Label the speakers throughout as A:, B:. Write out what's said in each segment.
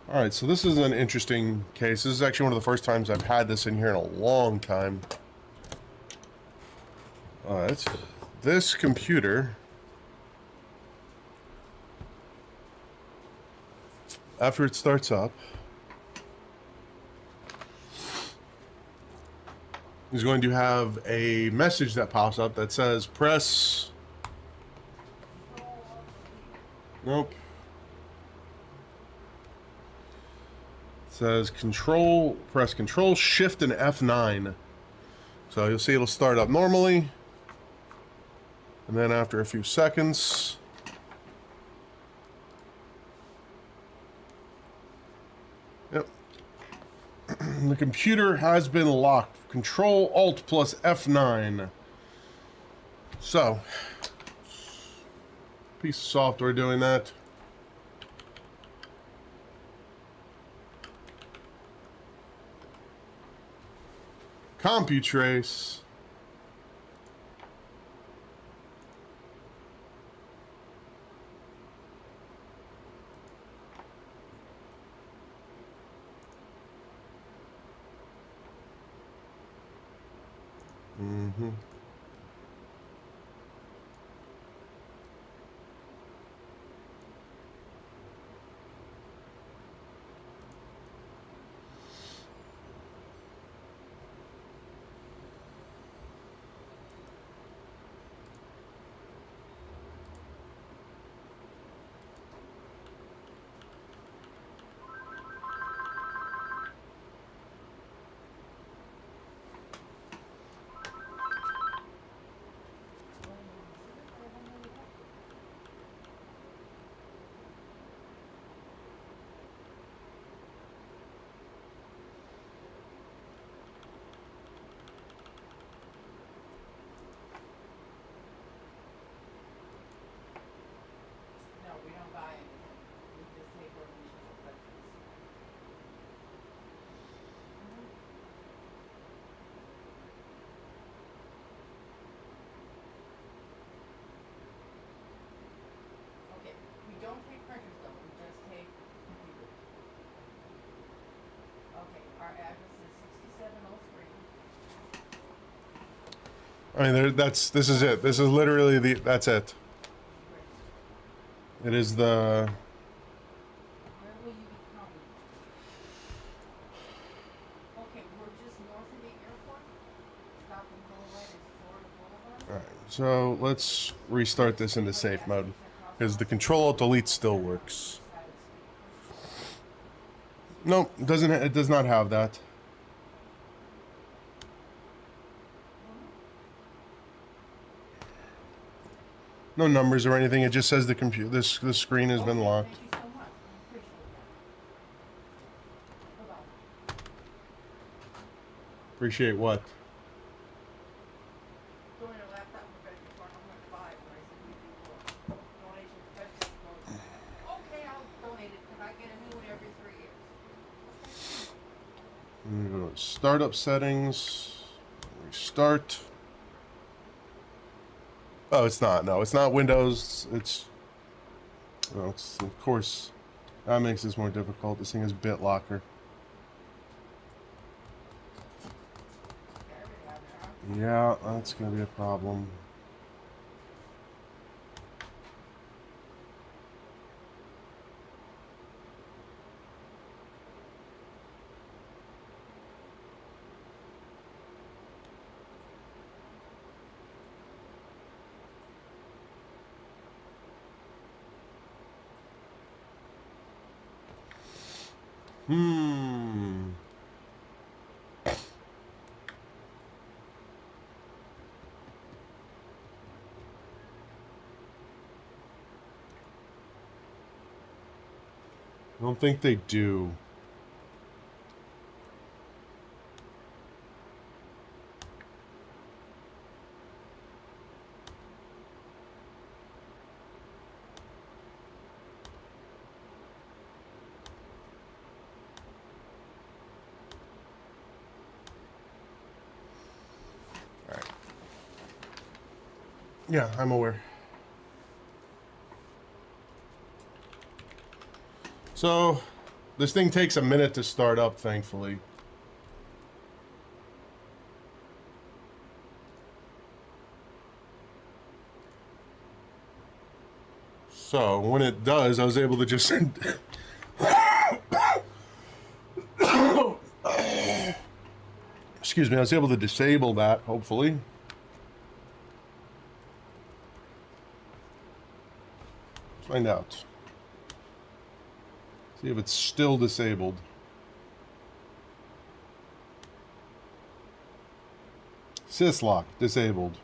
A: Alright, so this is an interesting case. This is actually one of the first times I've had this in here in a long time. Alright, this computer, after it starts up, is going to have a message that pops up that says press... Nope. Says press Control, Shift, and F9. So you'll see it'll start up normally, and then after a few seconds, yep, the computer has been locked. Control Alt plus F9. So, piece of software doing that. CompuTrace. Mm-hmm. I mean, this is it. This is literally that's it. It is the...
B: Where will you be coming? Okay, we're just north of the airport. Stopping Boulevard is Florida Boulevard.
A: Alright, so let's restart this into safe mode, because the Control Alt Delete still works. Nope, it does not have that. No numbers or anything. It just says the this screen has been locked.
B: Thank you so much. I appreciate that. Bye-bye.
A: Appreciate what?
B: Doing a laptop repair before I'm going to buy it. But I said we do donation for vegetable. Okay, I'll donate it. Can I get a new one every 3 years?
A: Go to startup settings. Restart. Oh, it's not. No, it's not Windows. It's... Well, it's, of course, that makes this more difficult. This thing is BitLocker. Yeah, that's going to be a problem. I don't think they do. All right. Yeah, I'm aware. So, This thing takes a minute to start up, thankfully. So, when it does, I was able to just... Excuse me, I was able to disable that, hopefully. Let's find out. See if it's still disabled. Syslock, disabled.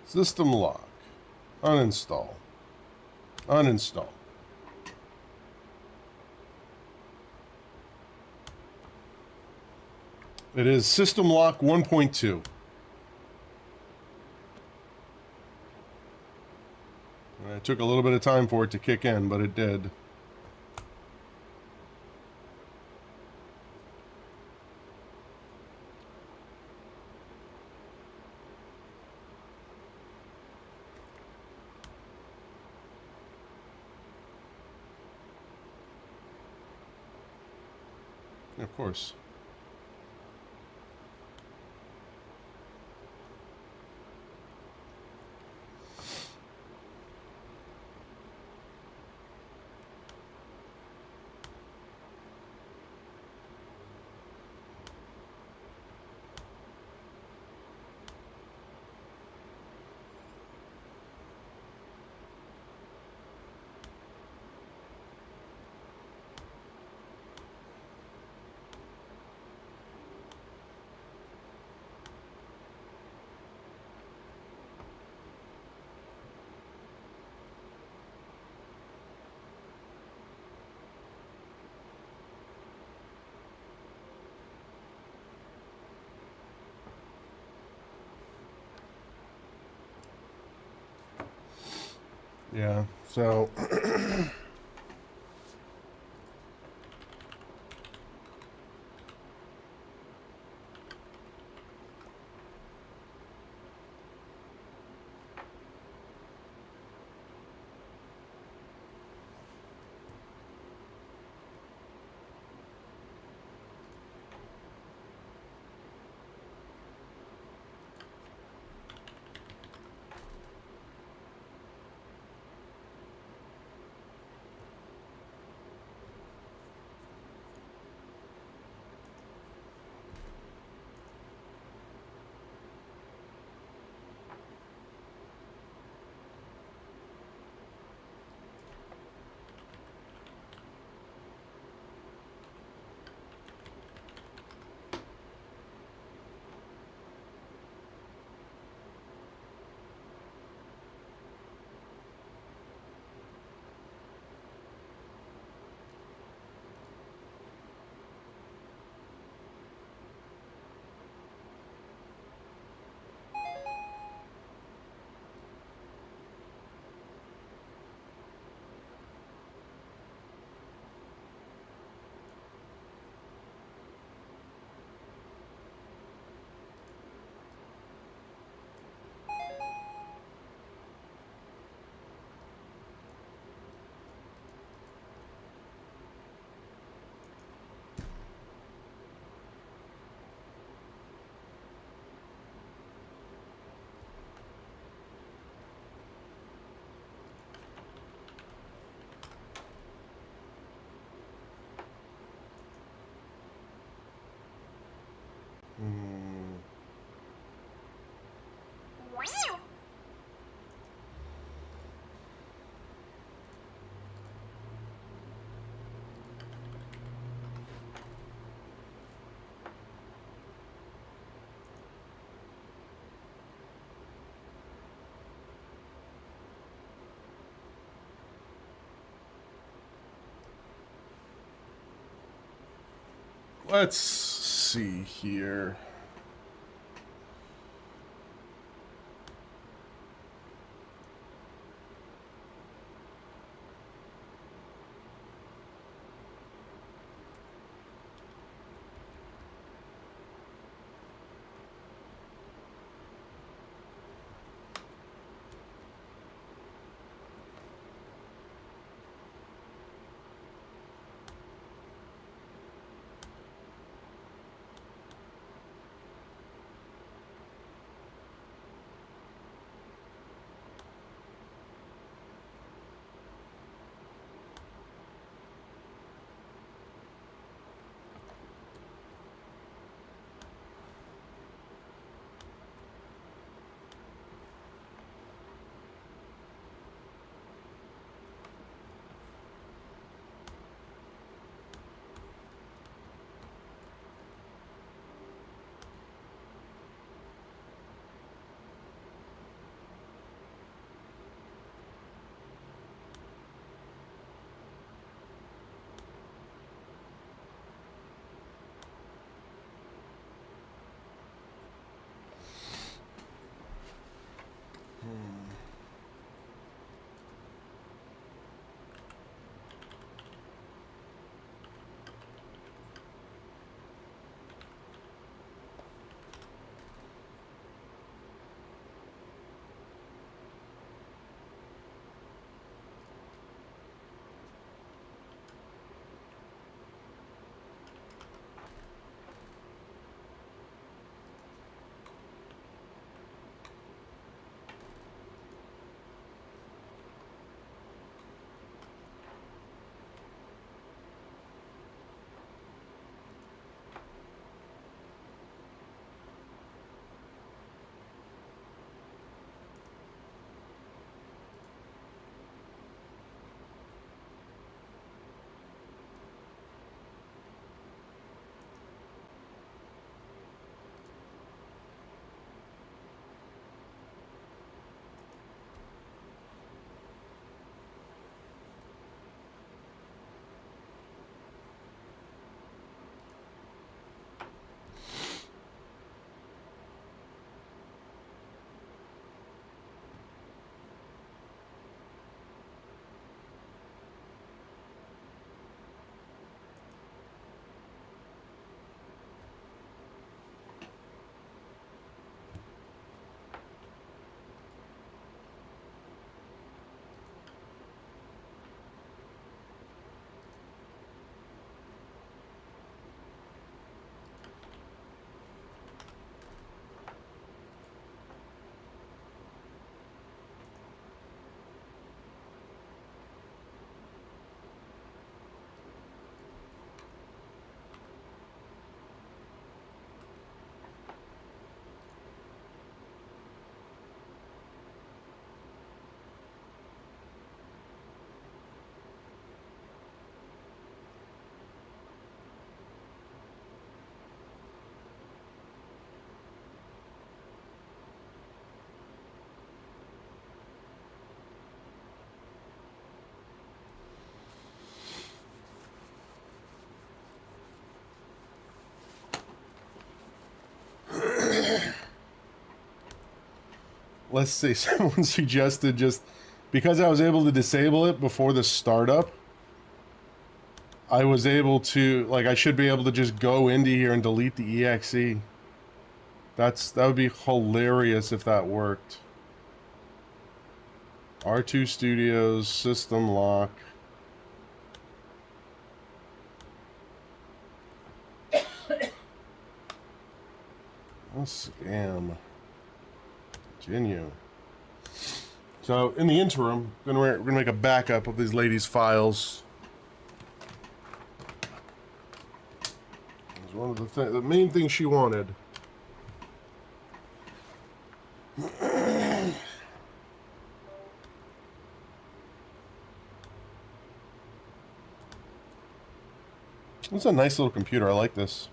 A: System lock. Uninstall. Uninstall. It is System Lock 1.2. It took a little bit of time for it to kick in, but it did. Of course. Yeah, so let's see here. Let's see, someone suggested just because I was able to disable it before the startup, I was able to, like, I should be able to just go into here and delete the exe. That would be hilarious if that worked. R2 Studios, system lock. Oh, scam. Continue. So, in the interim, we're gonna make a backup of these ladies' files. It was one of the main things she wanted. It's a nice little computer. I like this.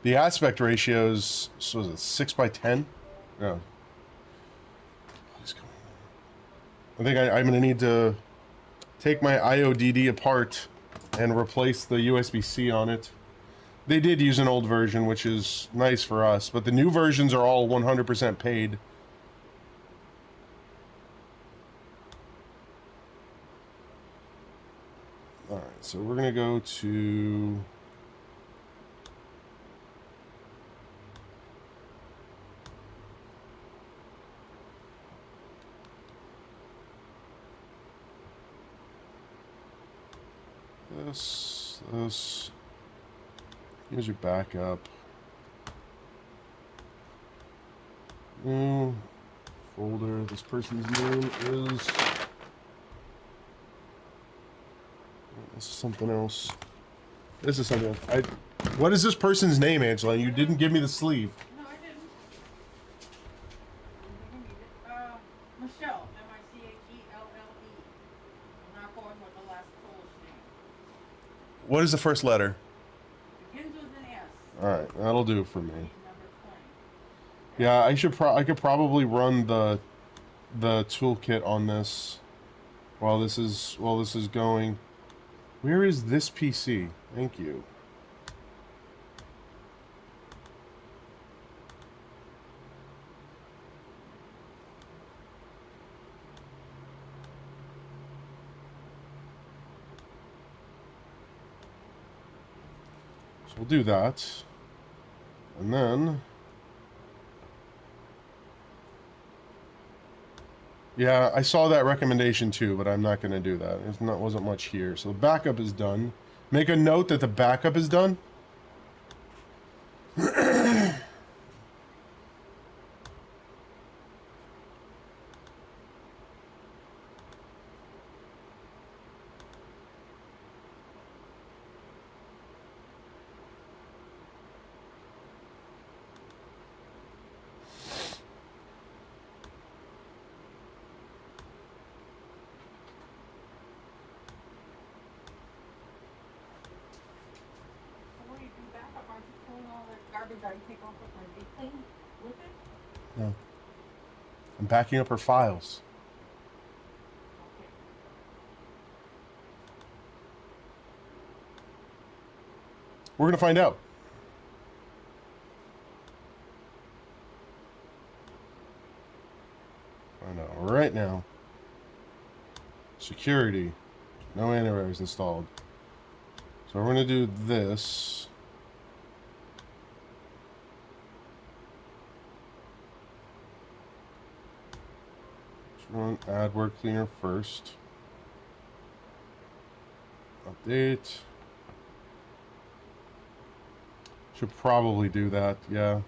A: The aspect ratio is, so is it 6:10? No. I think I'm going to need to take my IODD apart and replace the USB-C on it. They did use an old version, which is nice for us, but the new versions are all 100% paid. Alright, so we're going to go to... this. Here's your backup. New folder. This person's name is... This is something else. This is something else. What is this person's name, Angela? You didn't give me the sleeve.
B: No, I didn't. Michelle. M-I-C-H-E-L-L-E. I'm not going with the last Polish name.
A: What is the first letter?
B: Begins with an S.
A: Alright, that'll do for me.
B: Number 20.
A: Yeah, I could probably run the toolkit on this while this is going. Where is this PC? Thank you. So we'll do that. And then... Yeah, I saw that recommendation too, but I'm not going to do that. Wasn't much here. So the backup is done. Make a note that the backup is done.
B: Garbage I take off with my big thing with it?
A: No. I'm backing up her files.
B: Okay.
A: We're going to find out. Find out right now. Security. No antivirus installed. So we're going to do this. Run AdWord Cleaner first. Update. Should probably do that, yeah.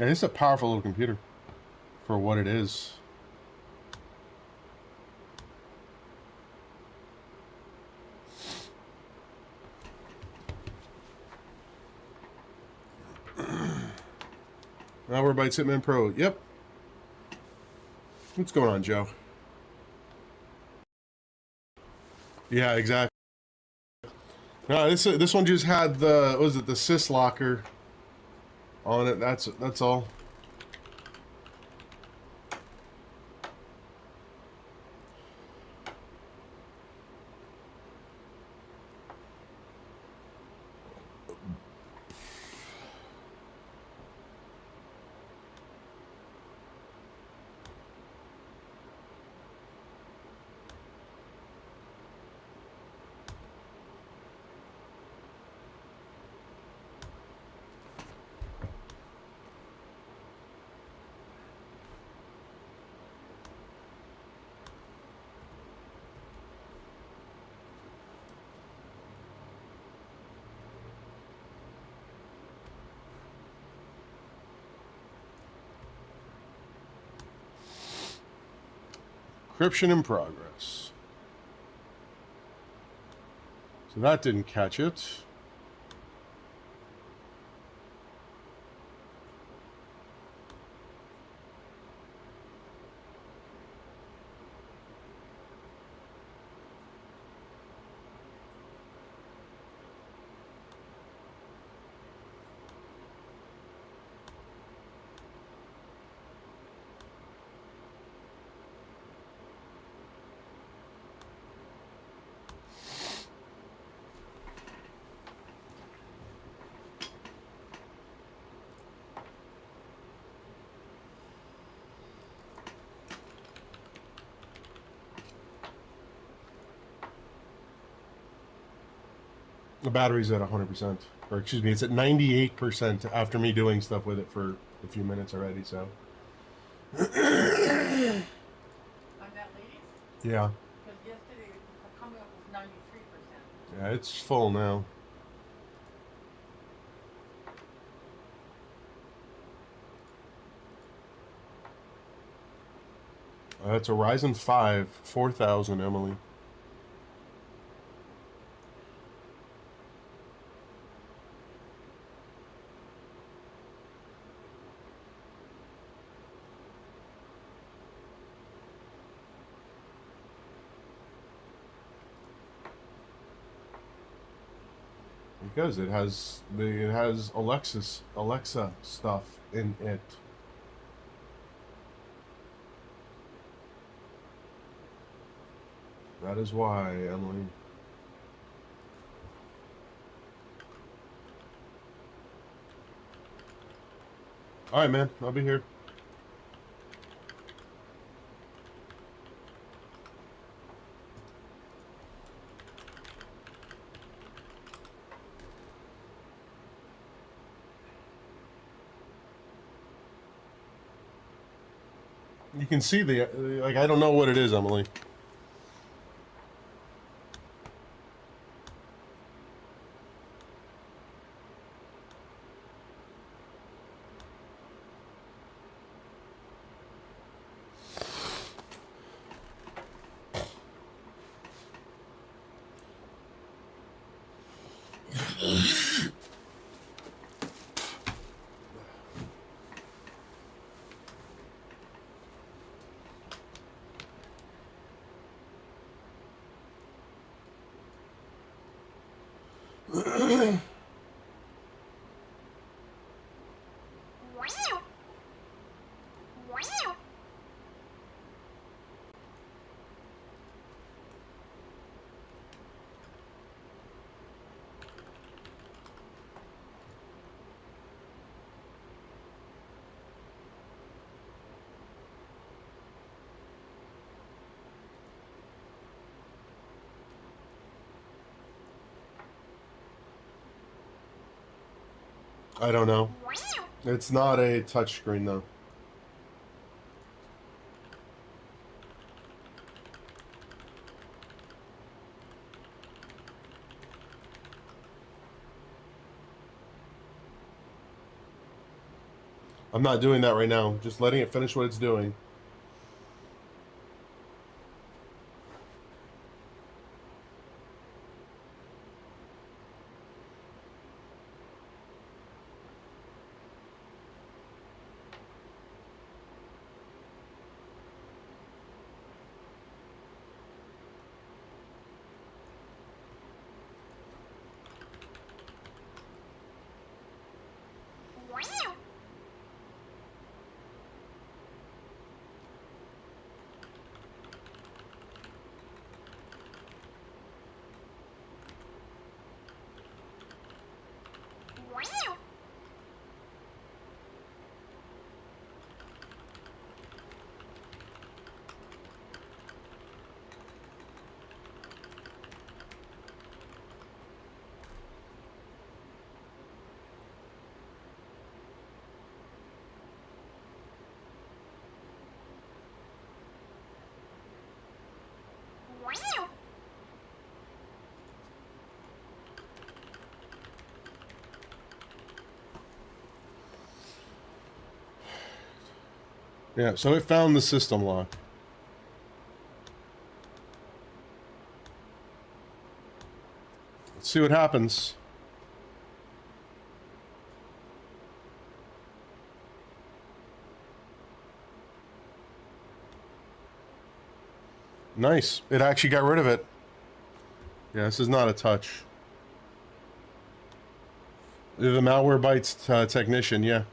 A: Yeah, this is a powerful little computer for what it is. Hourbytes Hitman Pro. Yep. What's going on, Joe? Yeah, exactly. No, this one just had the, what was it, the sys locker on it. That's all. Encryption in progress. So So that didn't catch it. The battery's at 100%, or excuse me, it's at 98% after me doing stuff with it for a few minutes already. So
B: On that ladies?
A: yeah,
B: Because yesterday coming up was 93%.
A: yeah, it's full now. It's a Ryzen 5 4000, Emily. Because it has Alexa stuff in it. That is why, Emily. All right, man. I'll be here. You can see the, like, I don't know what it is, Emily. I don't know. It's not a touchscreen though. I'm not doing that right now. Just letting it finish what it's doing. Yeah, so it found the system lock. See what happens. Nice. It actually got rid of it. Yeah, this is not a touch. The malware bites technician, yeah.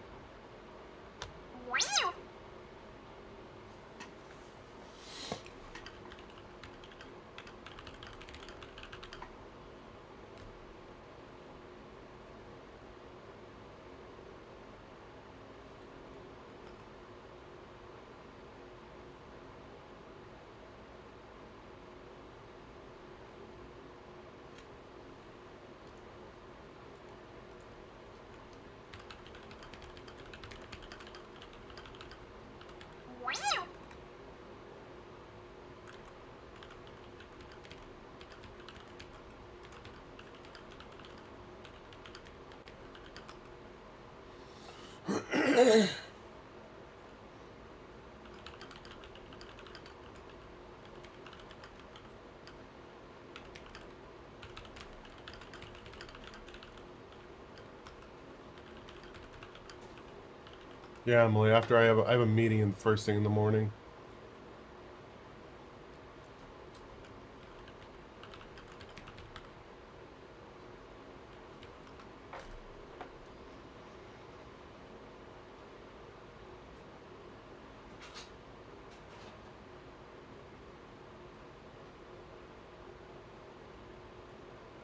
A: Yeah, Emily. After I have a meeting in first thing in the morning.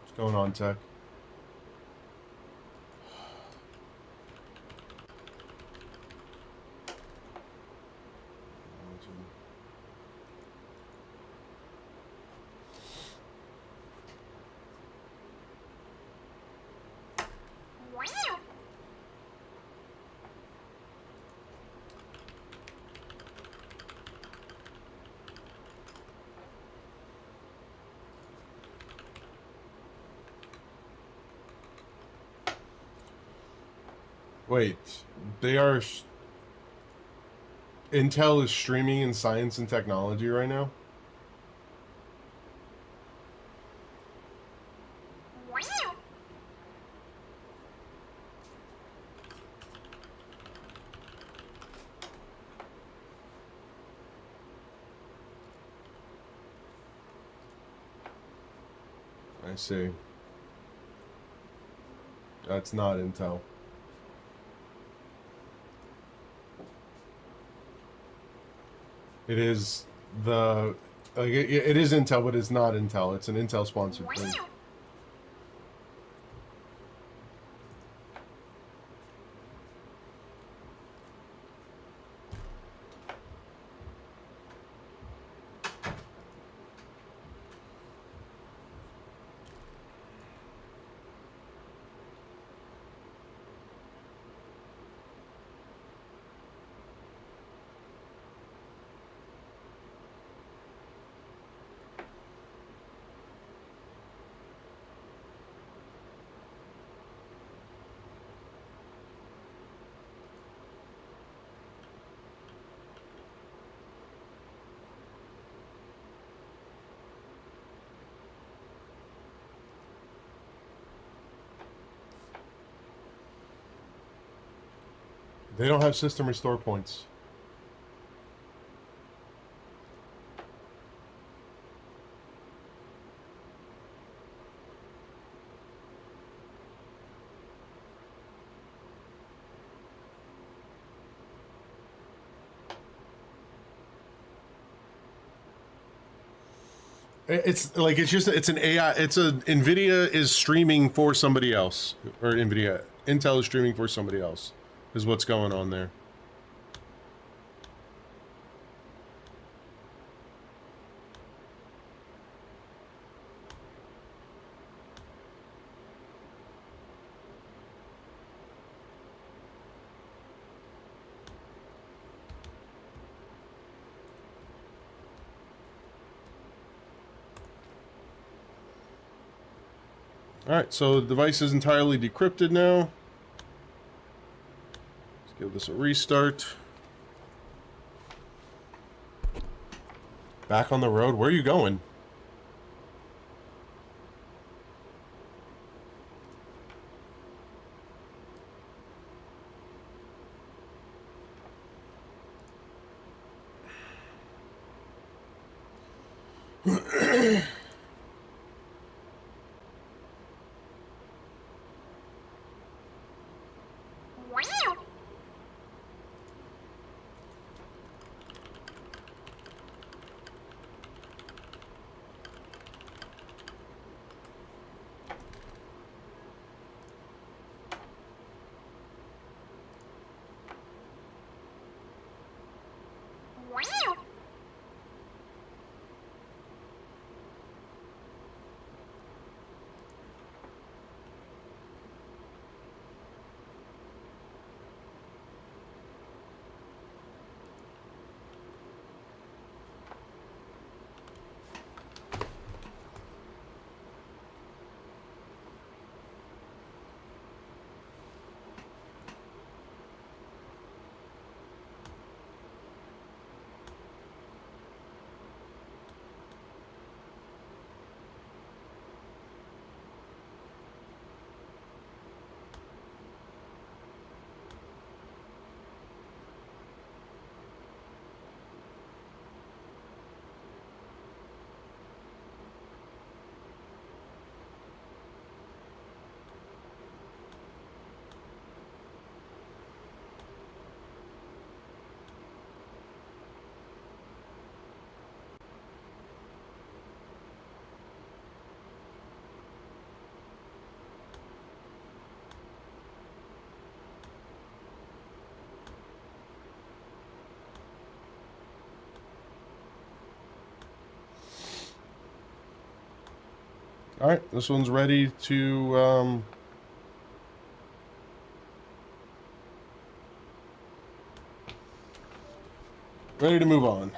A: What's going on, Tech? Wait, they are... Intel is streaming in science and technology right now? I see. That's not Intel. It is the... Like, it is Intel, but it's not Intel. It's an Intel-sponsored thing. They don't have system restore points. It's like, it's an AI, NVIDIA is streaming for somebody else, or Intel is streaming for somebody else, is what's going on there. Alright, so the device is entirely decrypted now. Let's give this a restart. Back on the road? Where are you going? All right, this one's ready to move on.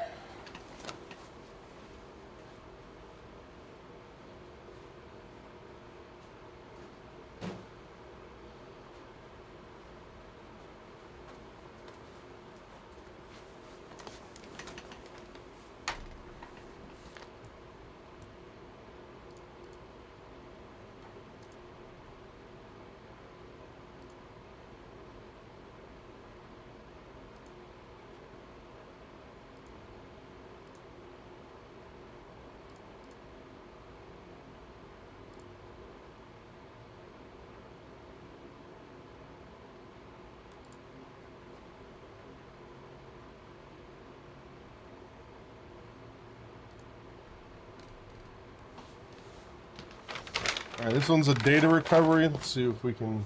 A: All right, this one's a data recovery. Let's see if we can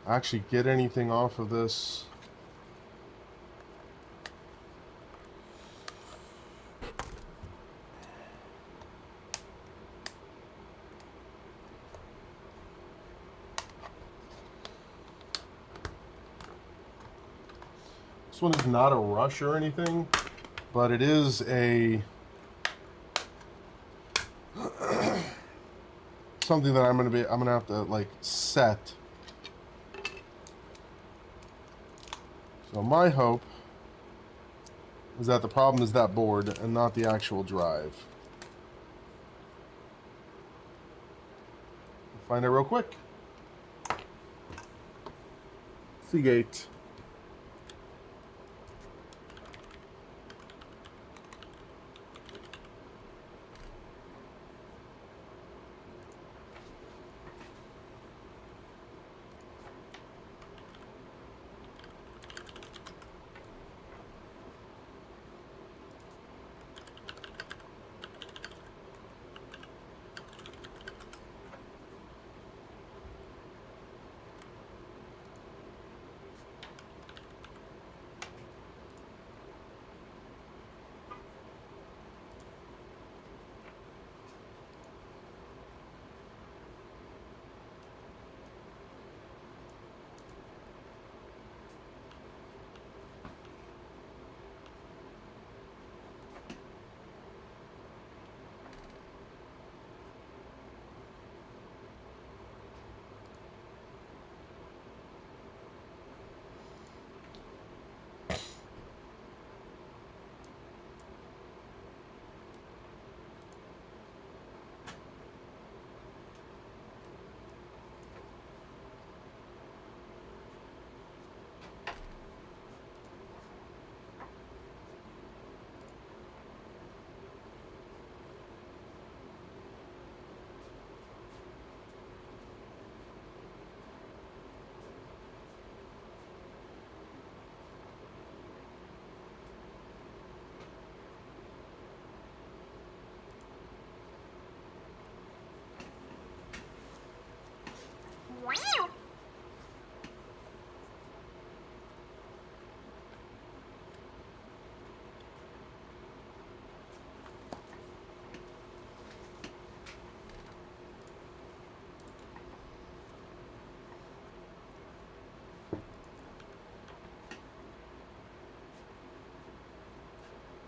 A: actually get anything off of this. This one is not a rush or anything, but it is a something that I'm gonna have to like set. So my hope is that the problem is that board and not the actual drive. We'll find out real quick. Seagate.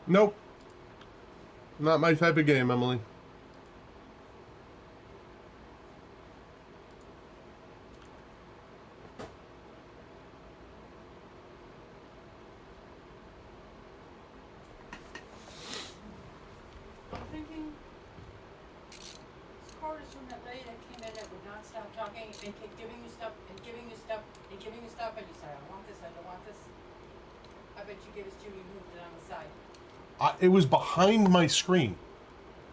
A: Nope. Not my type of game, Emily.
B: I'm thinking, this card is from that lady that came in that would not stop talking and kept giving you stuff and giving you stuff and giving you stuff, and you say, I want this, I don't want this. I bet you gave it to you, you moved it on the side.
A: It was behind my screen.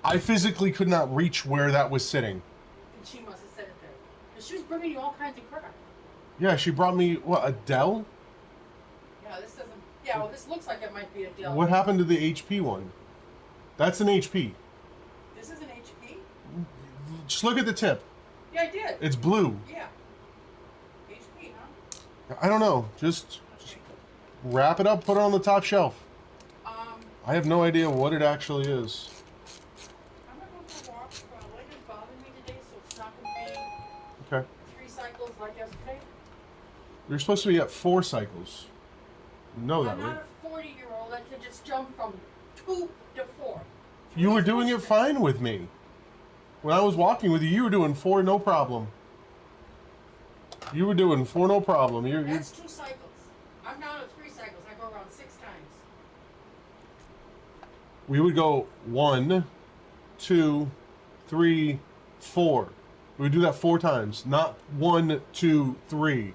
A: I physically could not reach where that was sitting.
B: And she must have said it there. Because she was bringing you all kinds of crap.
A: Yeah, she brought me, what, a Dell?
B: Yeah, this doesn't, yeah, well, this looks like it might be a Dell.
A: What happened to the HP one? That's an HP.
B: This is an HP?
A: Just look at the tip.
B: Yeah, I did.
A: It's blue.
B: Yeah. HP, huh?
A: I don't know. Just wrap it up, put it on the top shelf. I have no idea what it actually is.
B: I'm gonna go for a walk. The leg is bothering me today, so it's not gonna be
A: Okay.
B: 3 cycles like yesterday.
A: You're supposed to be at 4 cycles. You know that,
B: I'm
A: right?
B: not a 40-year-old that can just jump from 2 to 4.
A: You were doing it fine with me. When I was walking with you, you were doing 4 no problem. You were doing 4 no problem. You're
B: That's 2 cycles. I'm down at 3 cycles. I go around 6 times.
A: we would go 1, 2, 3, 4. We would do that 4 times, not 1, 2, 3.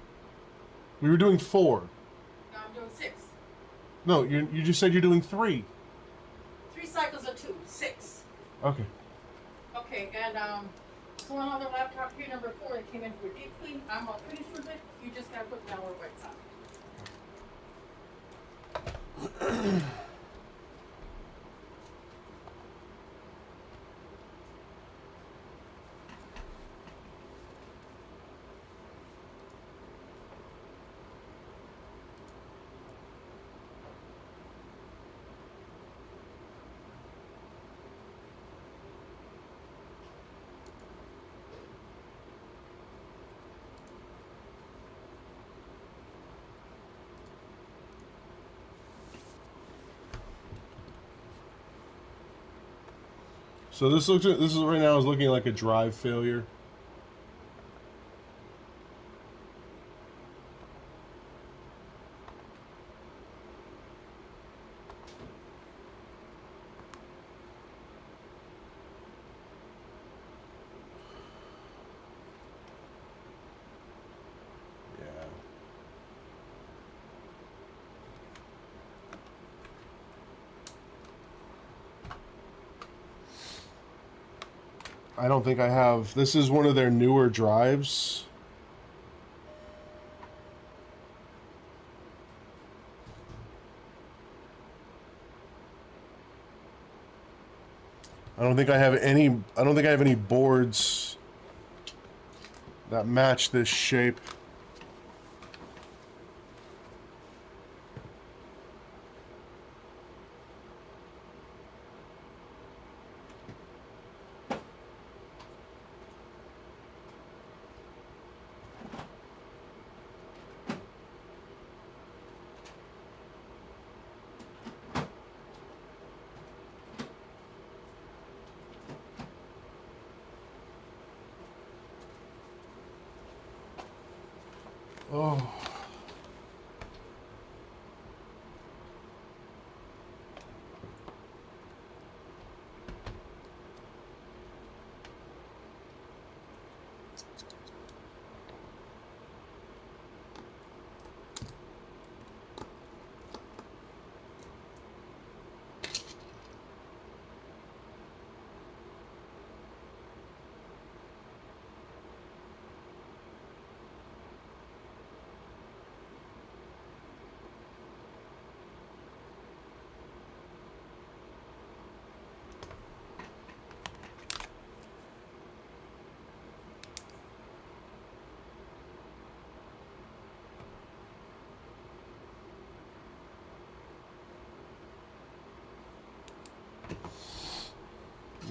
A: We were doing 4.
B: Now I'm doing 6.
A: No, you just said you're doing 3.
B: 3 cycles are 2. 6.
A: Okay.
B: Okay, and so on other laptop here, number 4, that came in for a deep clean. I'm all finished with it. You just gotta put down where it's on.
A: So this is right now is looking like a drive failure. Yeah. I don't think I have. This is one of their newer drives. I don't think I have any boards that match this shape. Oh.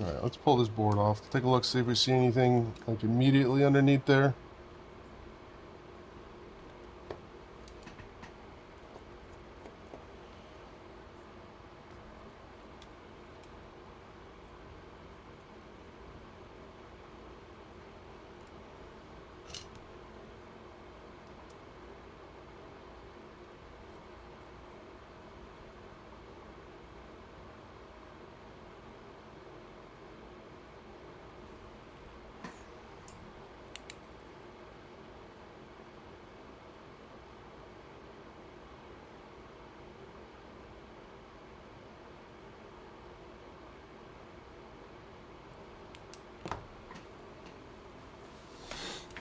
A: Alright, let's pull this board off. Take a look, see if we see anything like immediately underneath there.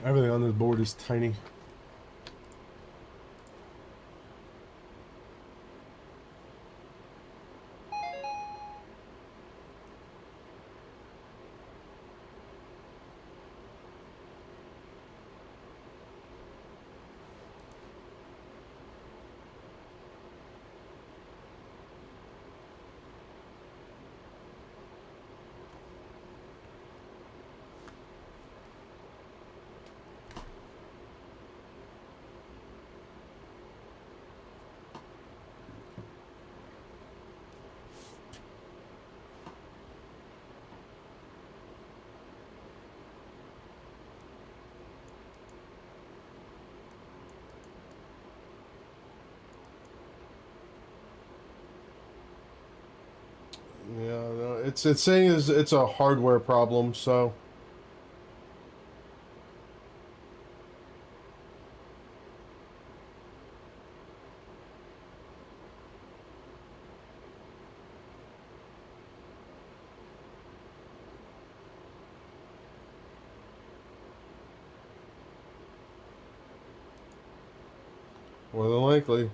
A: Everything on this board is tiny. Yeah, no, it's saying it's a hardware problem, so more than likely.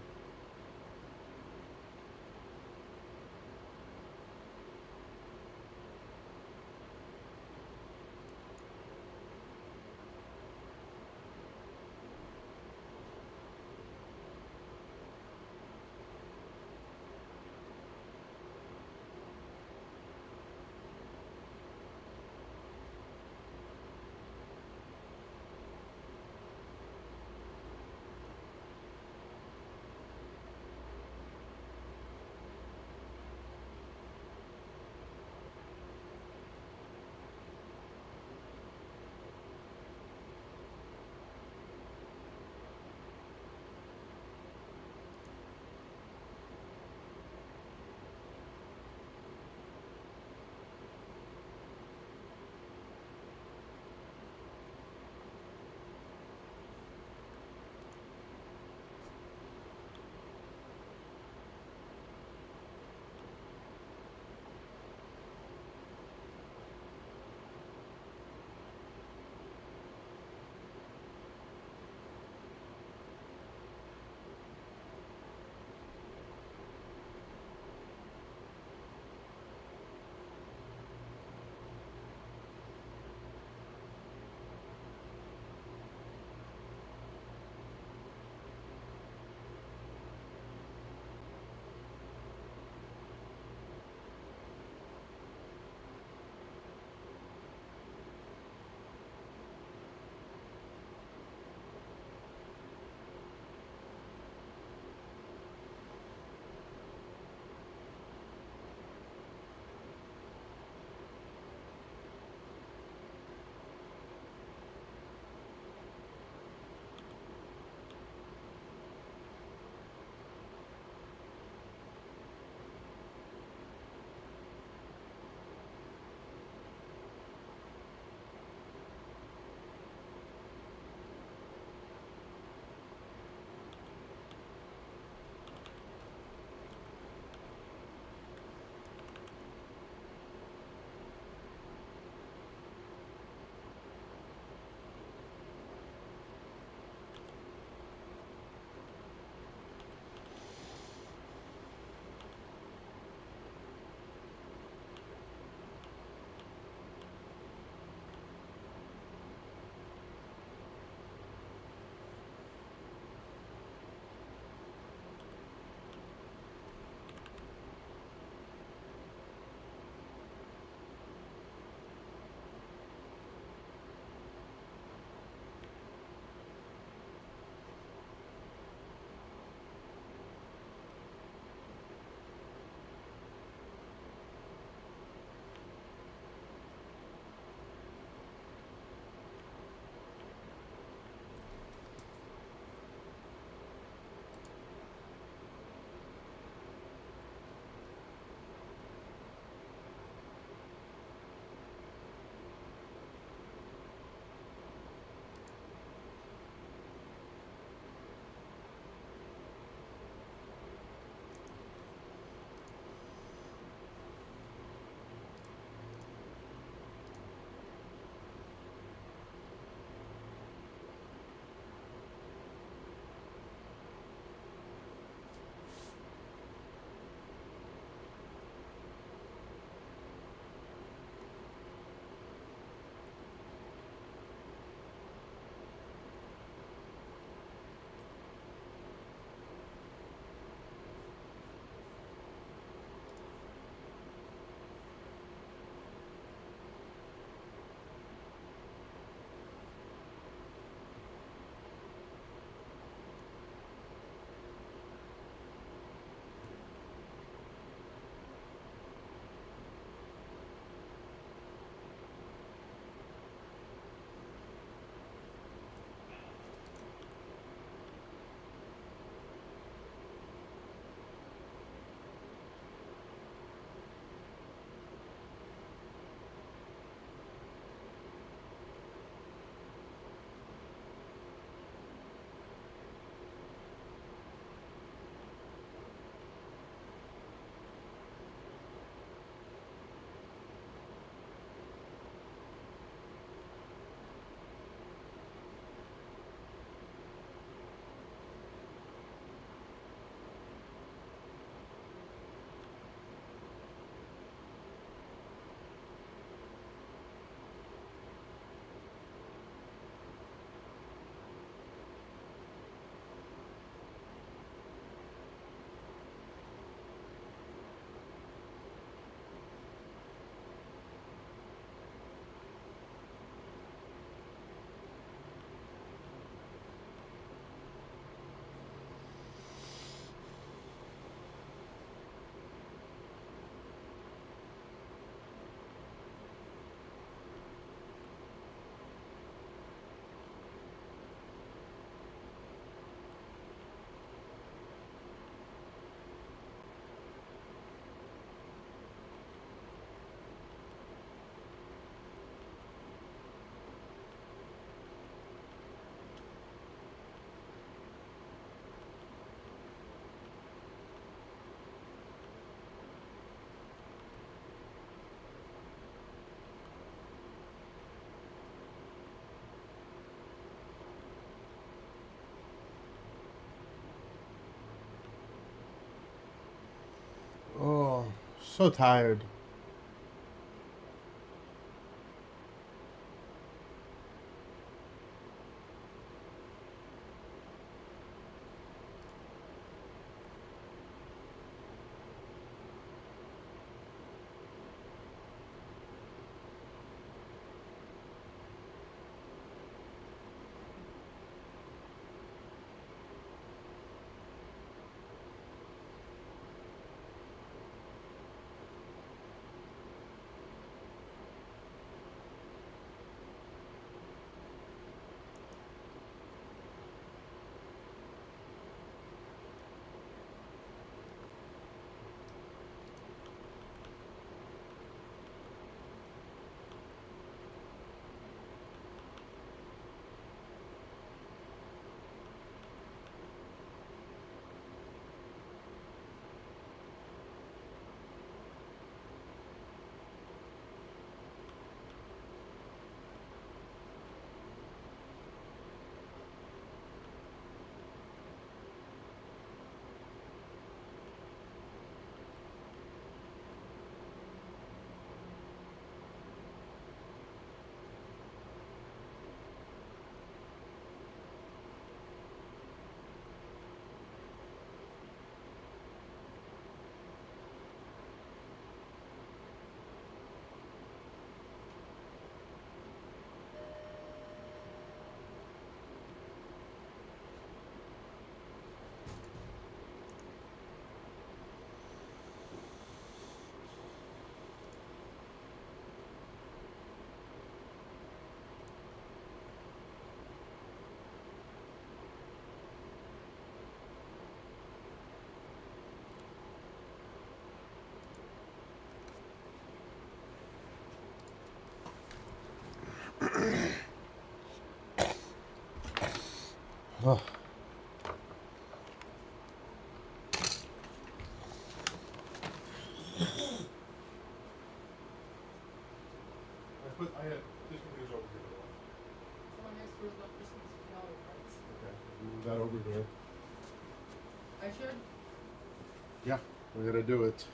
A: So tired. Oh. I had this computer's over here.
B: Someone next to us left Christmas mellow parts.
A: Okay, move that over here.
B: I should.
A: Yeah, we gotta do it.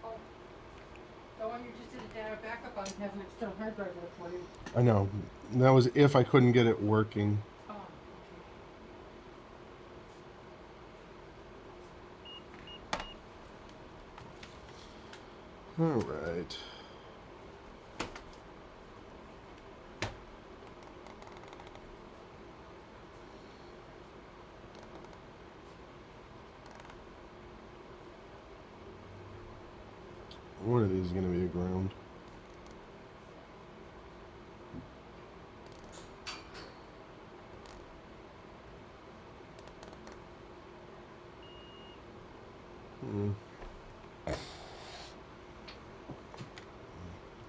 B: Oh. The one you just did a data backup on has an external hard drive in it for you.
A: I know. That was if I couldn't get it working.
B: Oh, okay.
A: All right. One of these is going to be a ground.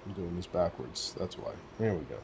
A: I'm doing this backwards. That's why. There we go.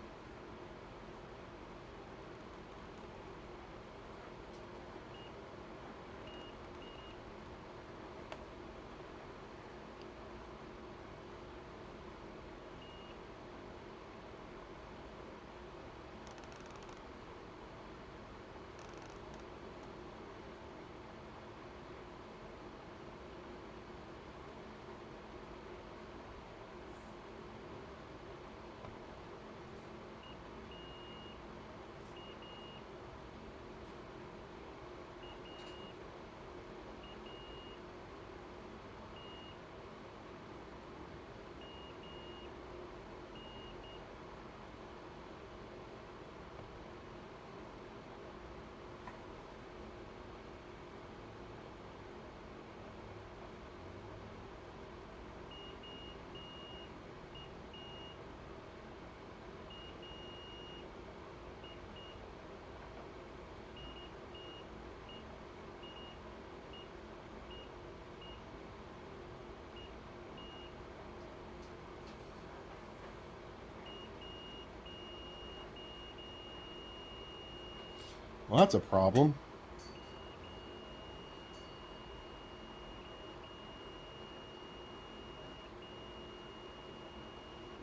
A: Well, that's a problem.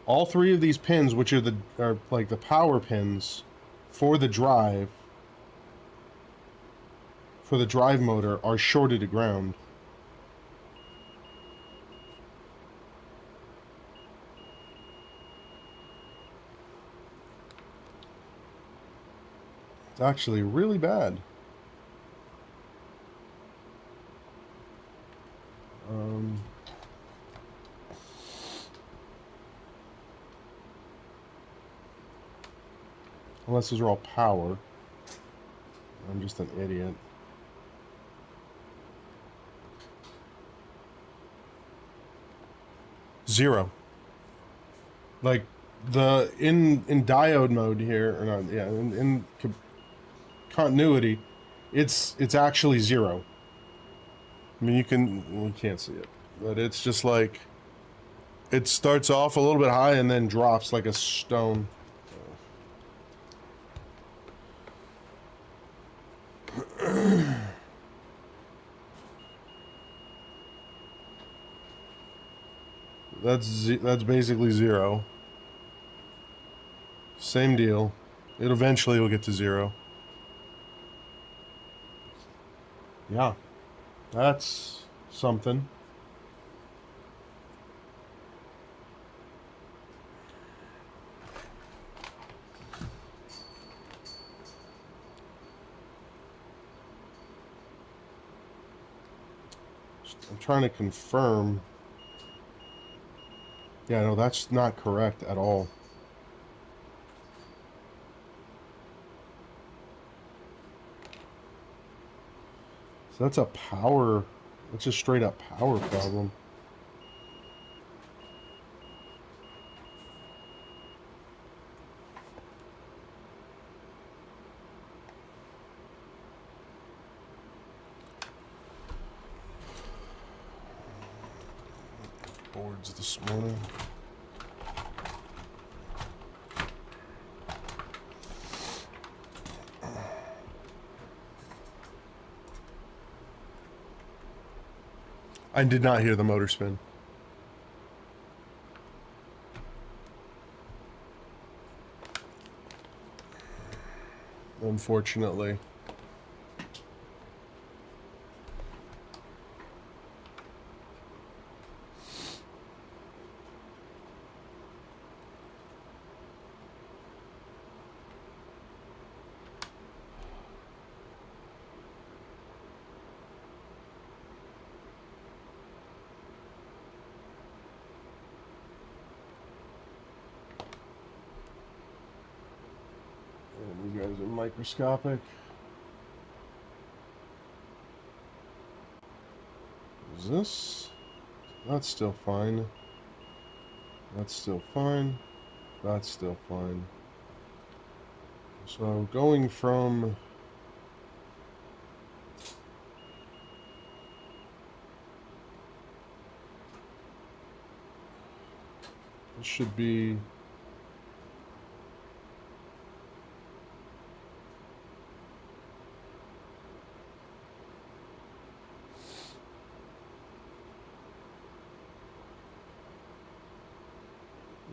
A: All three of these pins, which are like the power pins for the drive motor, are shorted to ground. It's actually really bad. Unless those are all power. I'm just an idiot. Zero. Like in diode mode here, or not? Yeah, in continuity, it's actually zero. I mean, you can't see it, but it's just like it starts off a little bit high and then drops like a stone. That's basically zero. Same deal. It eventually will get to zero. Yeah, that's something. I'm trying to confirm. Yeah, no, that's not correct at all. So that's that's a straight up power problem. Boards this morning. I did not hear the motor spin. Unfortunately. You guys are microscopic. Is this? That's still fine. That's still fine. That's still fine. So going from this should be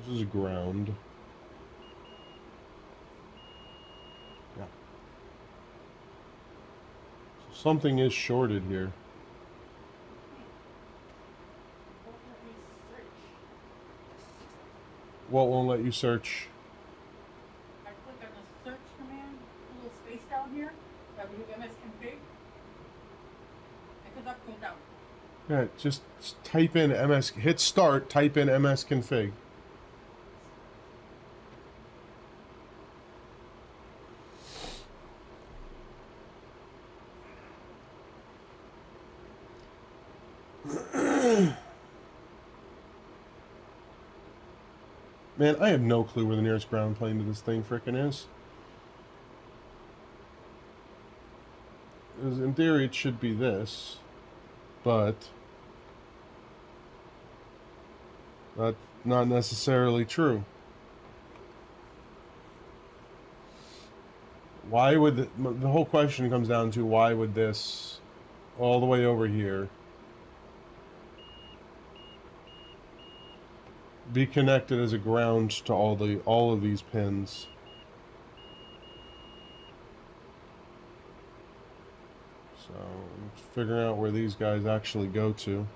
A: this is ground. Yeah. So something is shorted here. What won't let you search?
B: I click on the search command, a little space down here, WMS config. I could not pull down.
A: Yeah, just type in ms, hit start, type in msconfig. Man, I have no clue where the nearest ground plane to this thing frickin' is. 'Cause in theory, it should be this, but that's not necessarily true. Why would the whole question comes down to why would this all the way over here be connected as a ground to all of these pins. So I'm figuring out where these guys actually go to.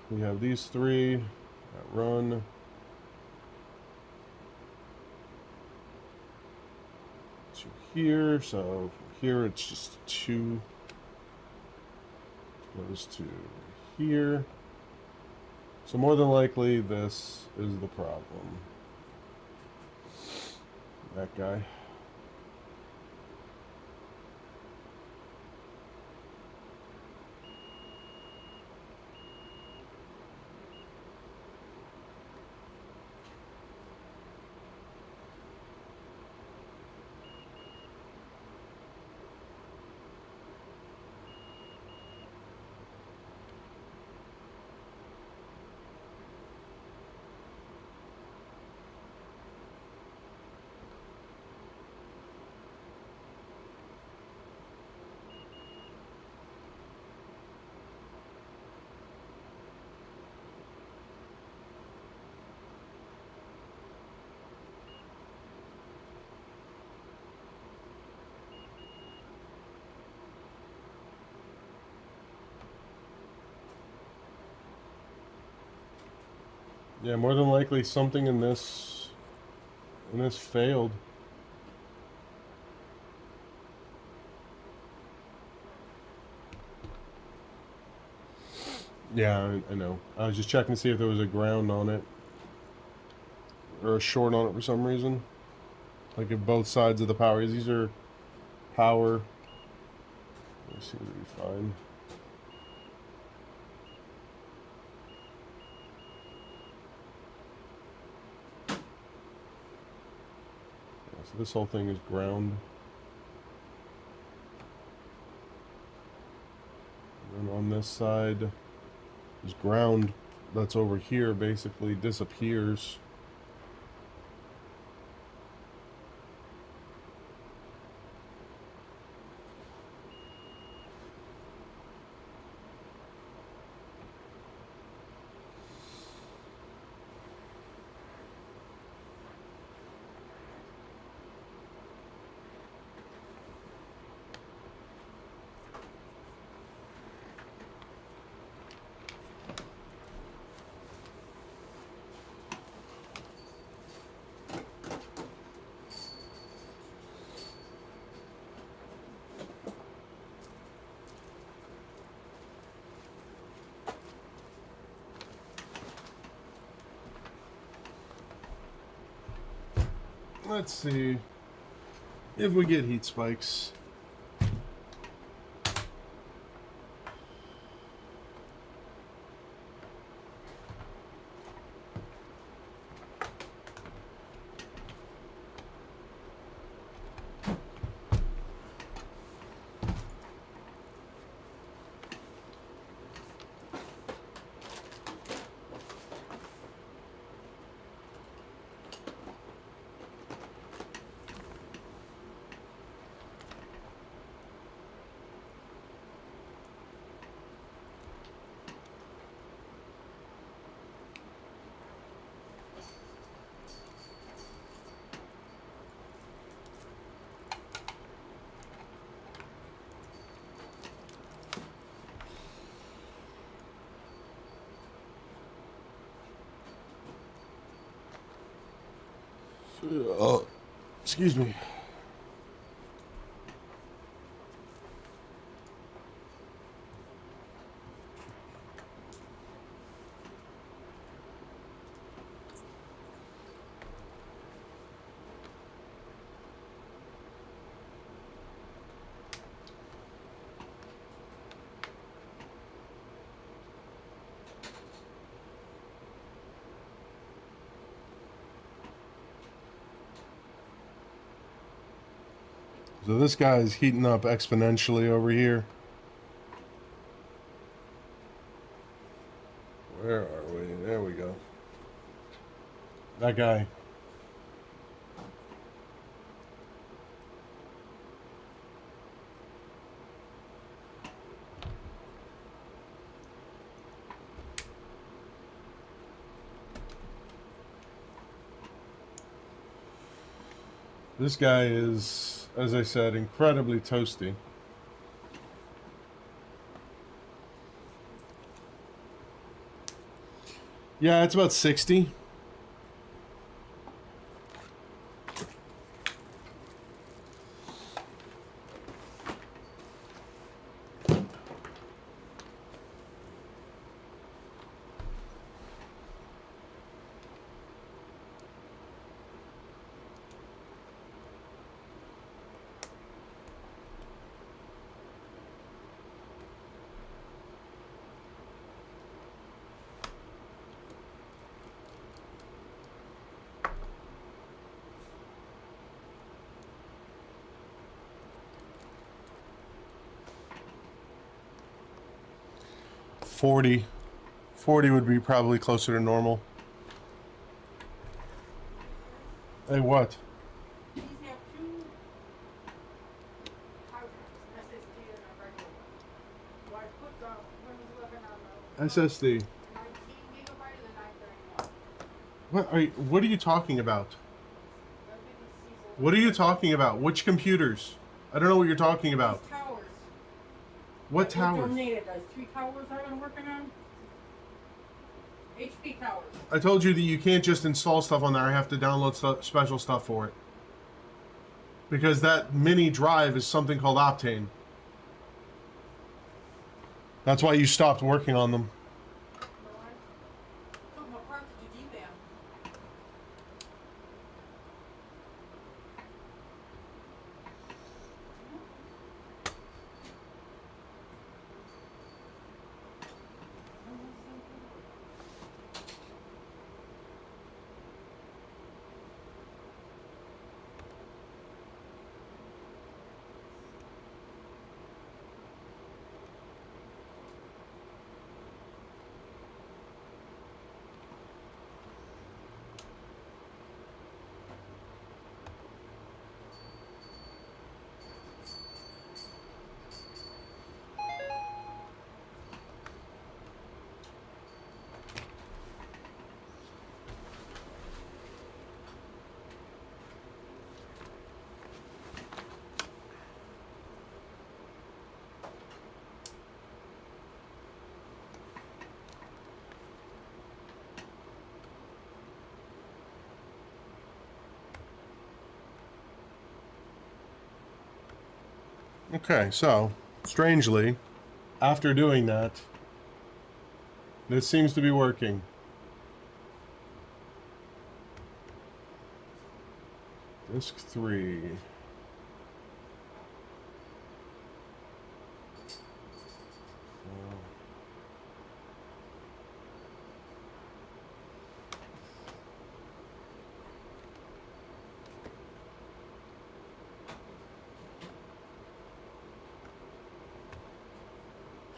A: We have these three that run. To here, so here it's just 2 goes to here. So more than likely this is the problem. That guy. Yeah, more than likely something in this failed. Yeah, I know. I was just checking to see if there was a ground on it. Or a short on it for some reason. Like if both sides of the power, these are power. They seem to be fine. Yeah, so this whole thing is ground. And on this side is ground that's over here basically disappears. Let's see if we get heat spikes. Excuse me. So this guy is heating up exponentially over here. Where are we? There we go. That guy. This guy is, as I said, incredibly toasty. Yeah, it's about 60. $40 would be probably closer to normal. Hey, what?
B: These have two hard drives, an SSD and a regular one. So I put the Windows 11 on the
A: SSD.
B: 19 gigabyte of the 931.
A: What are you talking about?
B: That would be Cecil.
A: What are you talking about? Which computers? I don't know what you're talking about.
B: These towers.
A: What
B: That were
A: towers?
B: donated. Those 3 towers I've been working on. HP towers.
A: I told you that you can't just install stuff on there. I have to download special stuff for it. Because that mini drive is something called Optane. That's why you stopped working on them.
B: So I took them apart to do DBAM.
A: Okay, so, strangely, after doing that, this seems to be working. Disk 3.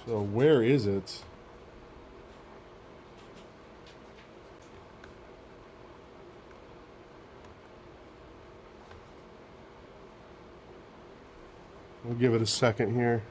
A: So where is it? We'll give it a second here.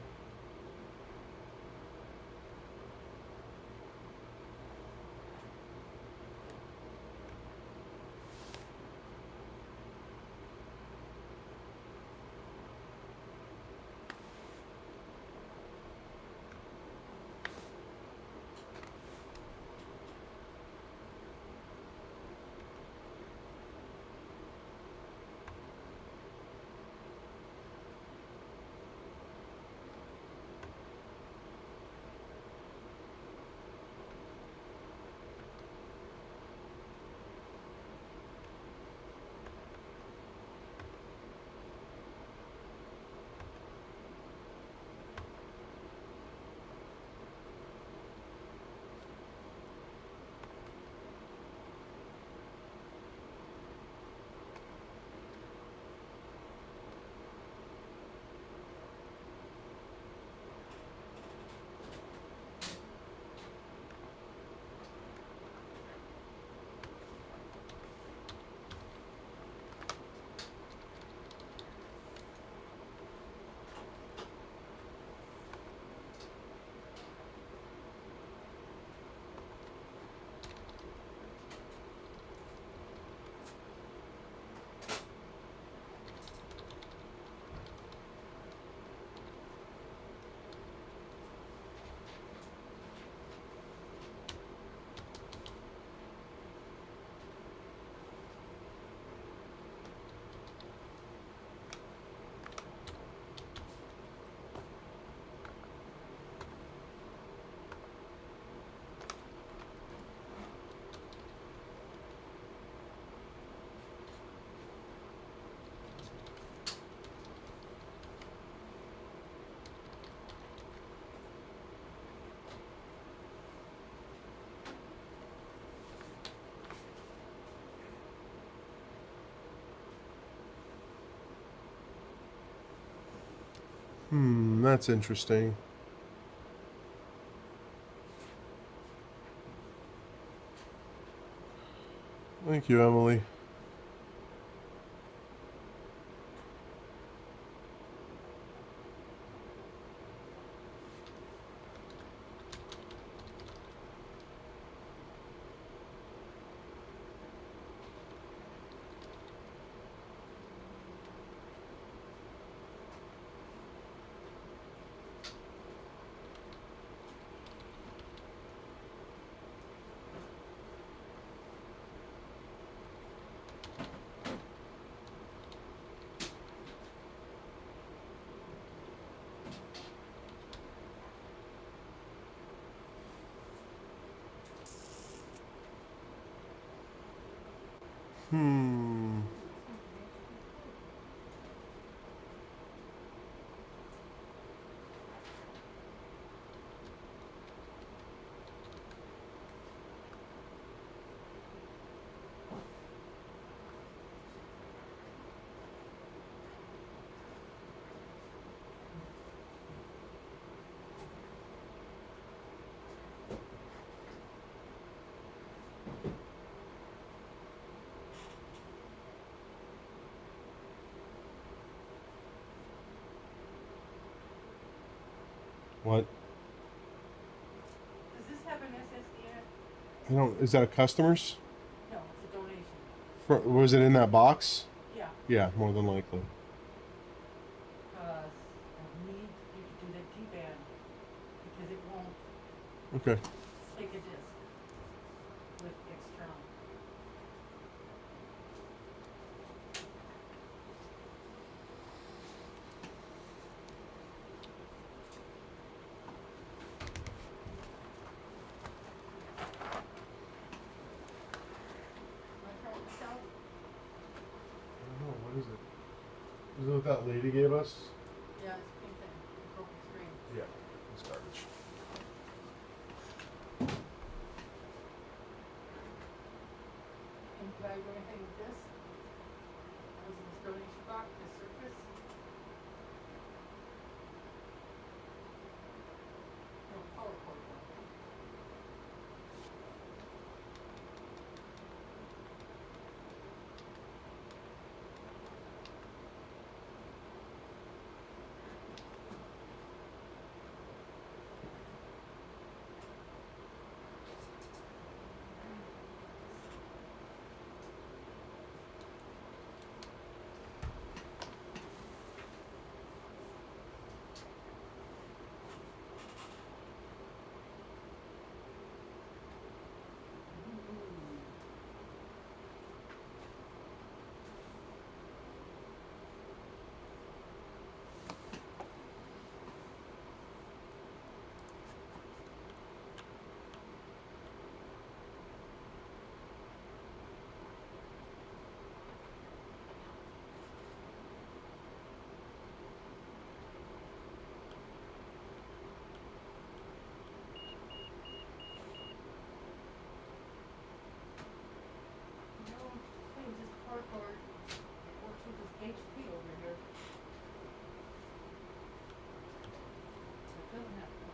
A: That's interesting. Thank you, Emily. Hmm. What?
B: Does this have an SSD in it?
A: I don't. Is that a customer's?
B: No, it's a donation.
A: Was it in that box?
B: Yeah.
A: Yeah, more than likely.
B: Because I need you to do that G-band because it won't
A: Okay.
B: take a disc with external. Want to try it yourself?
A: I don't know. What is it? Is it what that lady gave us?
B: Yeah, it's pink thing. Broken screen.
A: Yeah. It's garbage.
B: And did I do anything with this? That was in this donation box, this surface. No, power cord one. No, thing, this power cord works with this HP over here. It doesn't have to.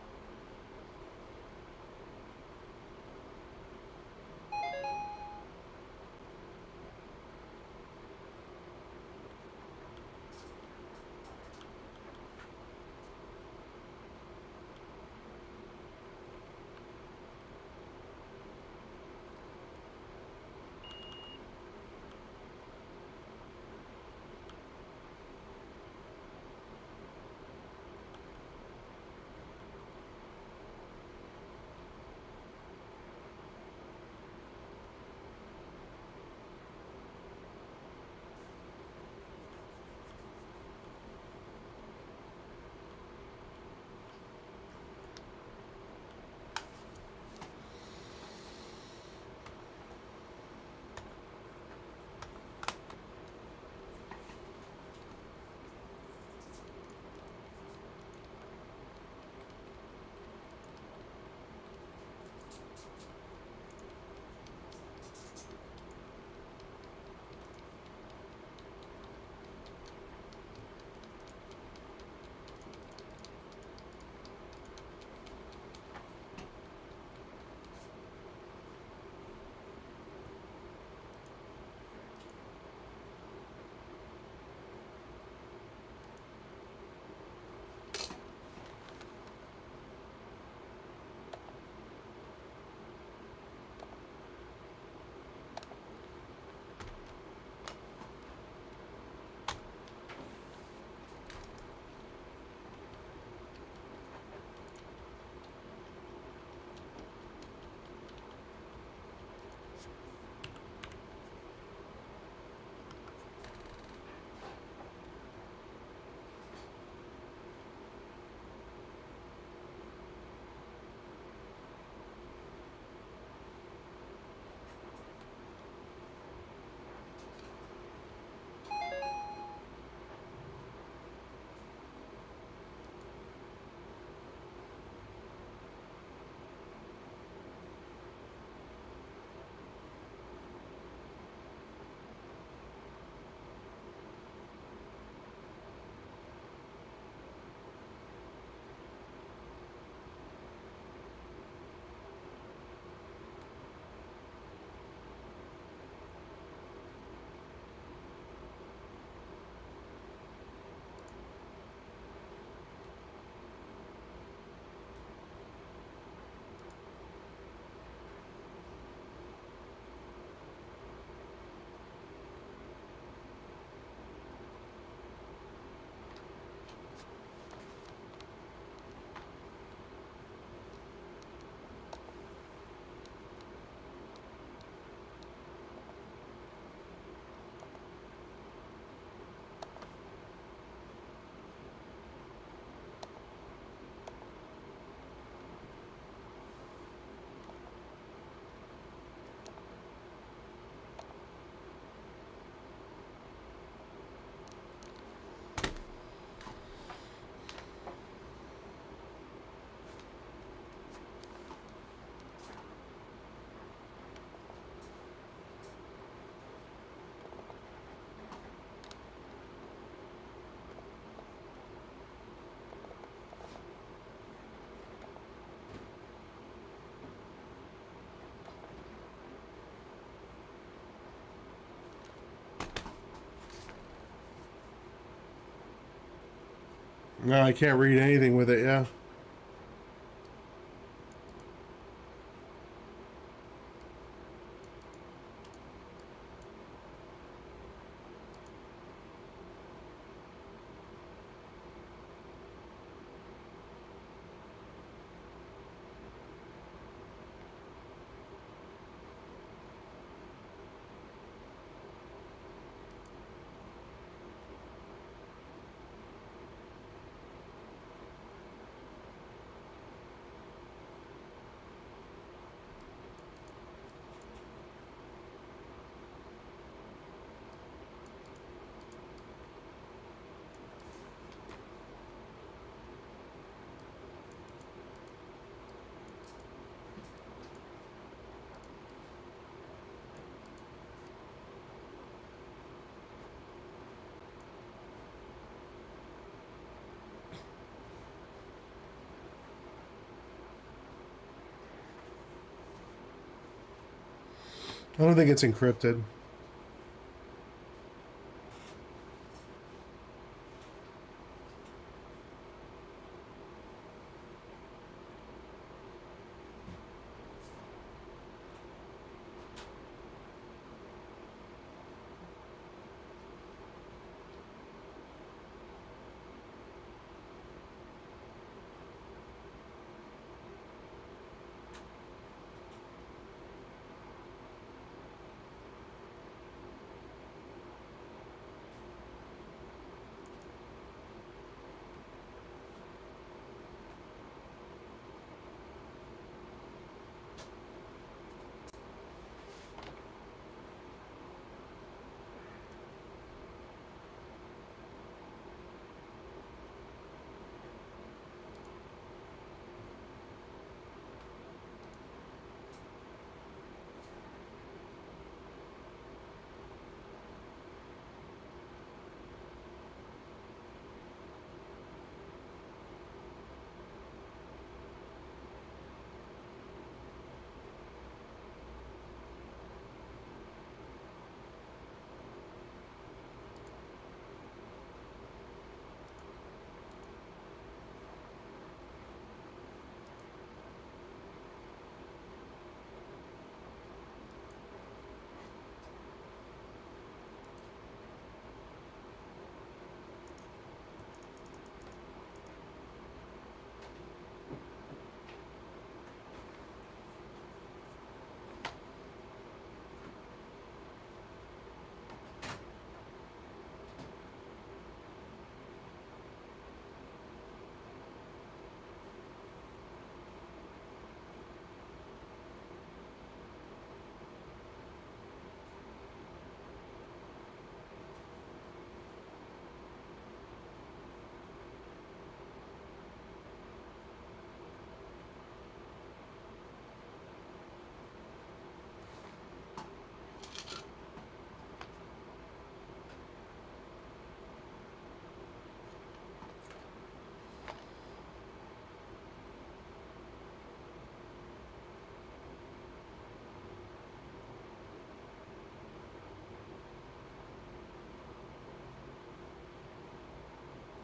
A: No, I can't read anything with it, yeah. I don't think it's encrypted.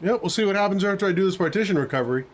A: Yep, we'll see what happens after I do this partition recovery.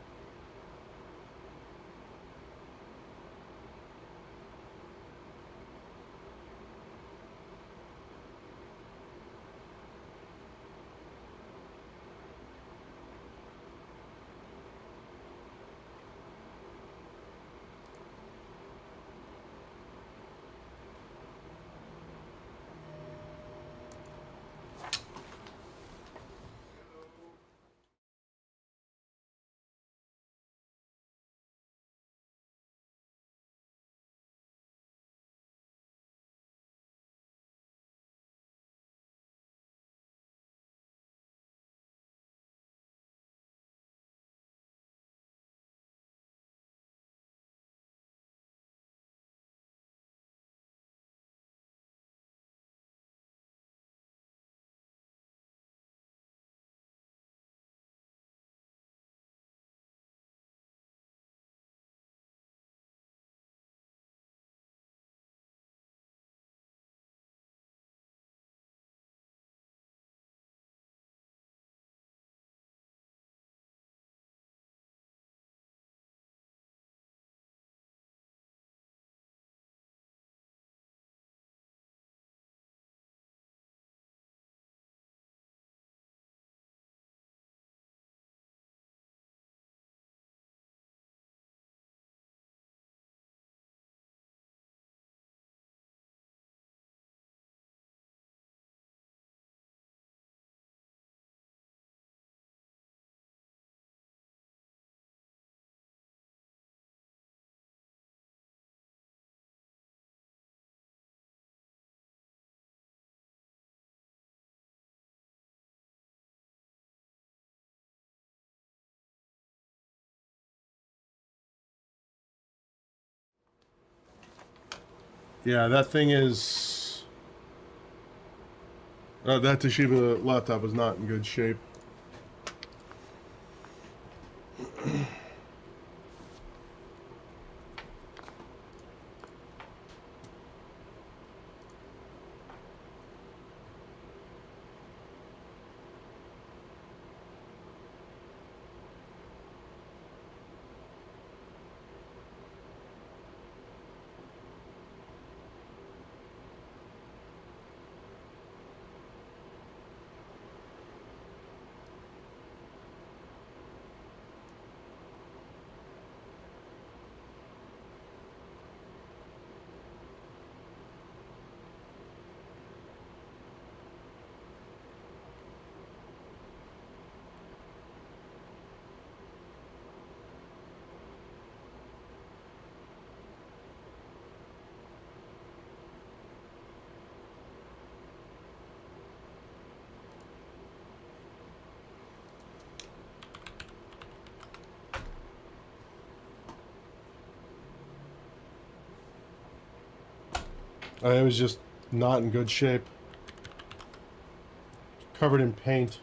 A: Yeah, that thing is... that Toshiba laptop is not in good shape. It was just not in good shape. Covered in paint.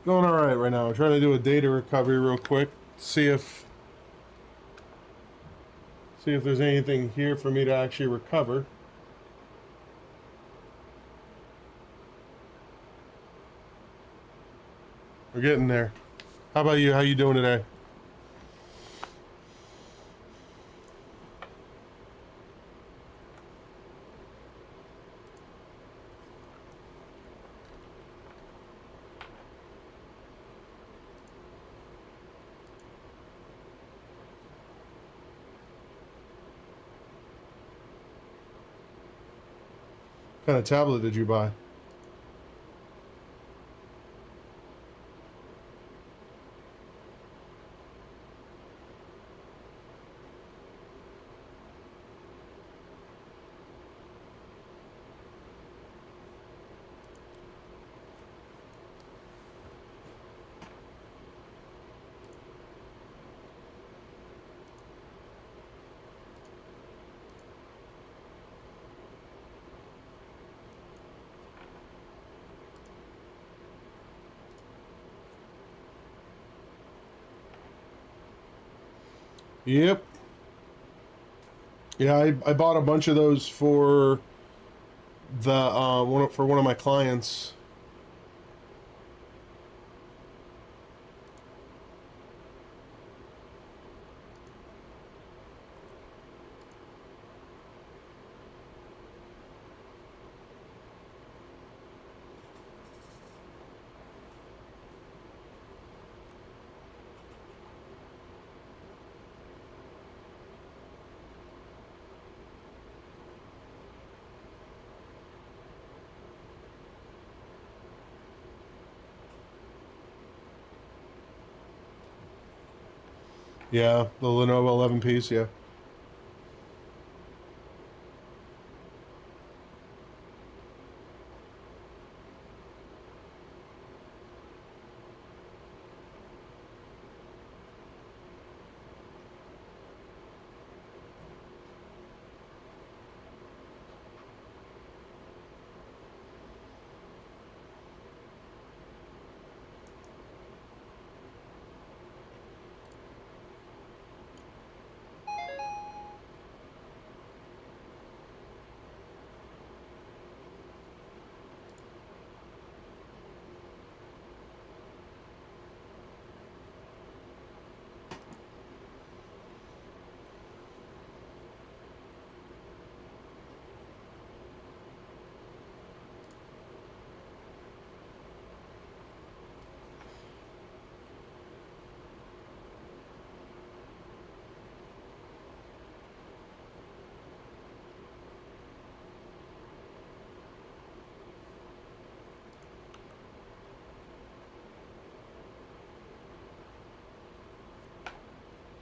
A: Going all right now. I'm trying to do a data recovery real quick. See if there's anything here for me to actually recover. We're getting there. How about you? How you doing today? What kind of tablet did you buy? Yep. Yeah, I bought a bunch of those for the one of my clients. Yeah, the Lenovo 11 piece, yeah.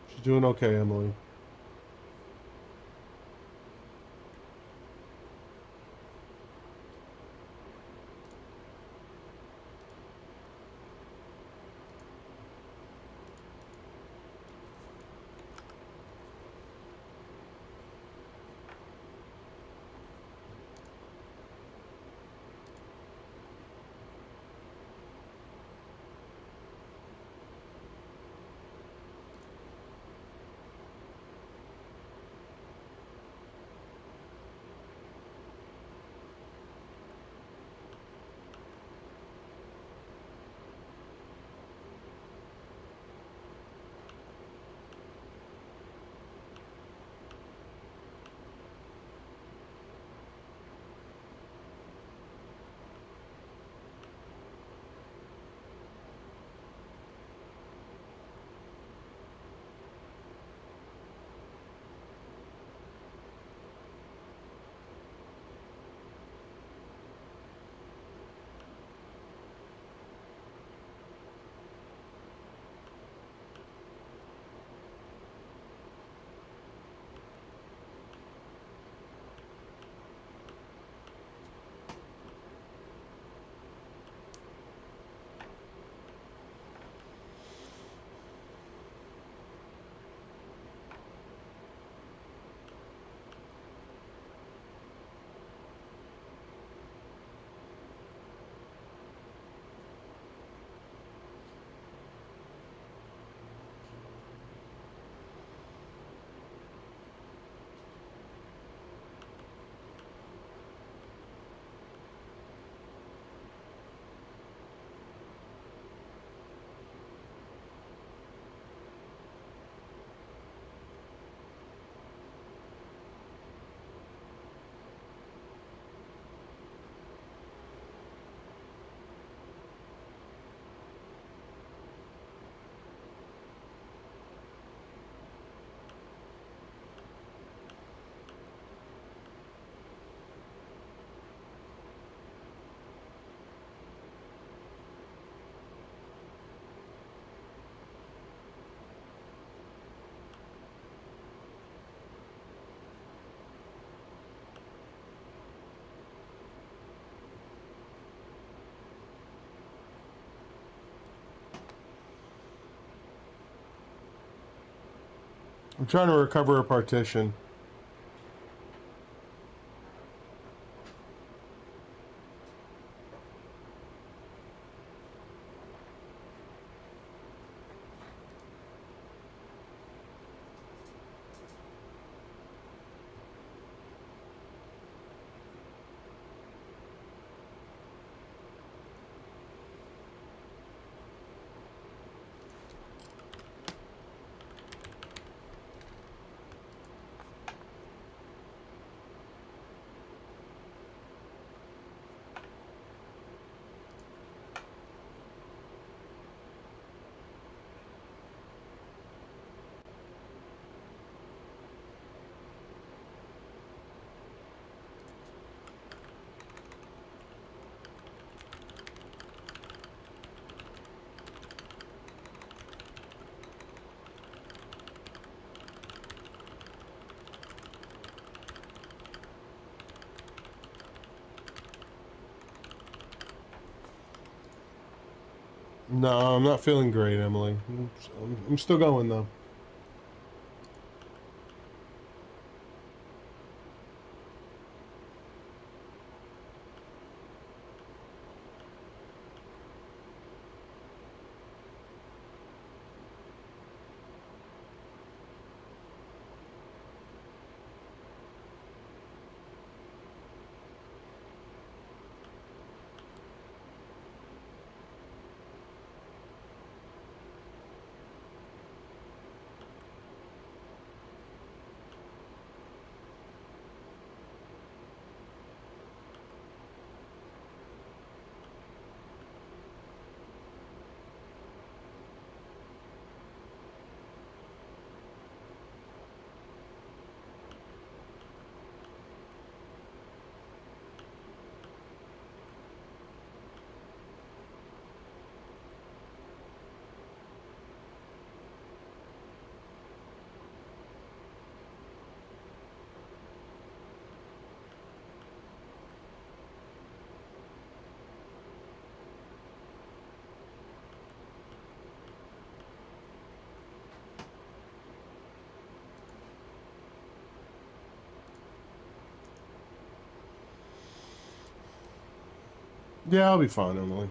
A: She's doing okay, Emily. I'm trying to recover a partition. No, I'm not feeling great, Emily. I'm still going though. Yeah, I'll be fine, Emily.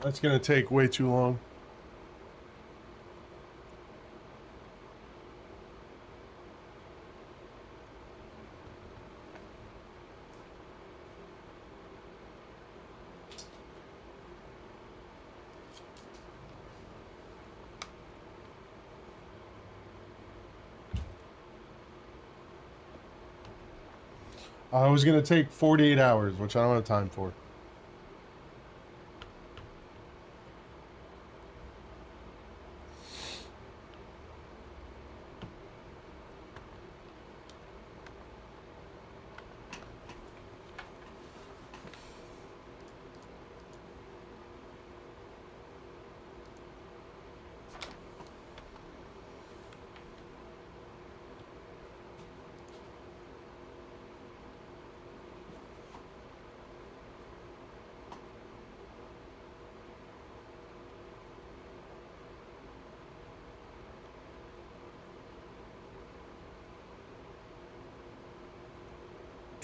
A: That's gonna take way too long. I was gonna take 48 hours, which I don't have time for.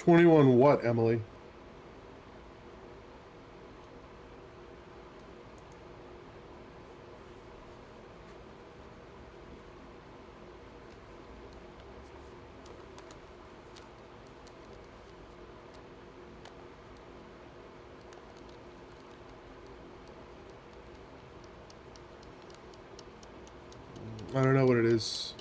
A: $21 what, Emily? I don't know what it is.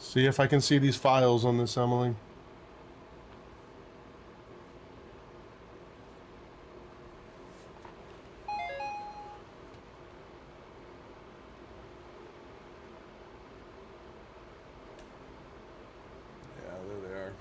A: See if I can see these files on this, Emily. Yeah, there they are.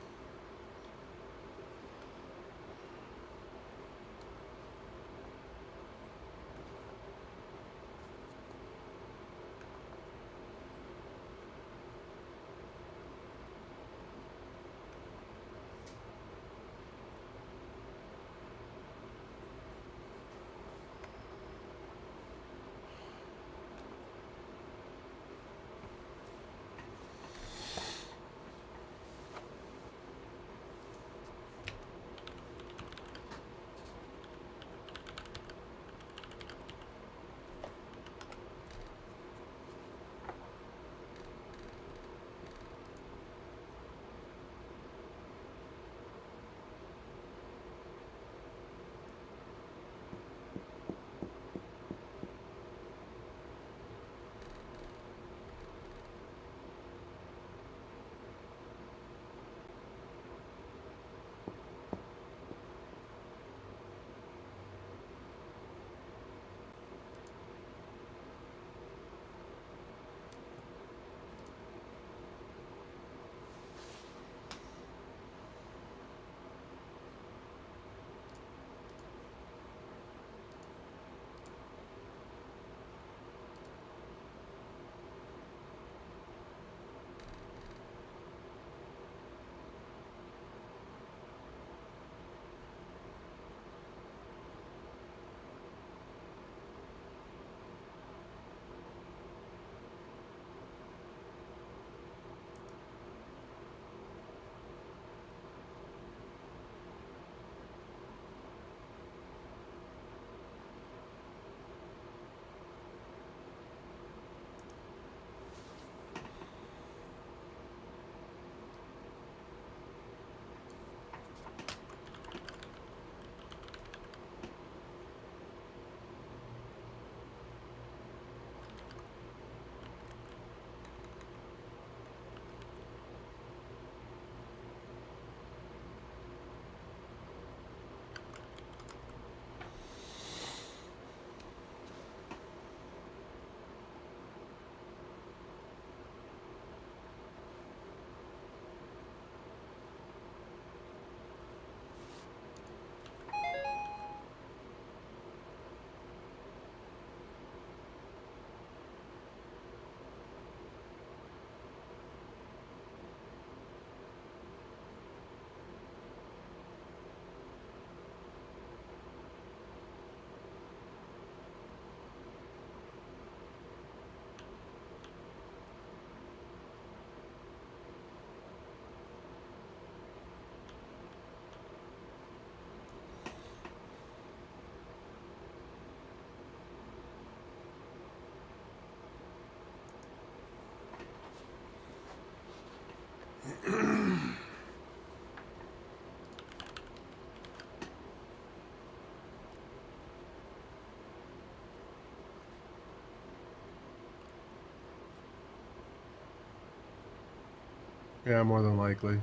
A: Yeah, more than likely.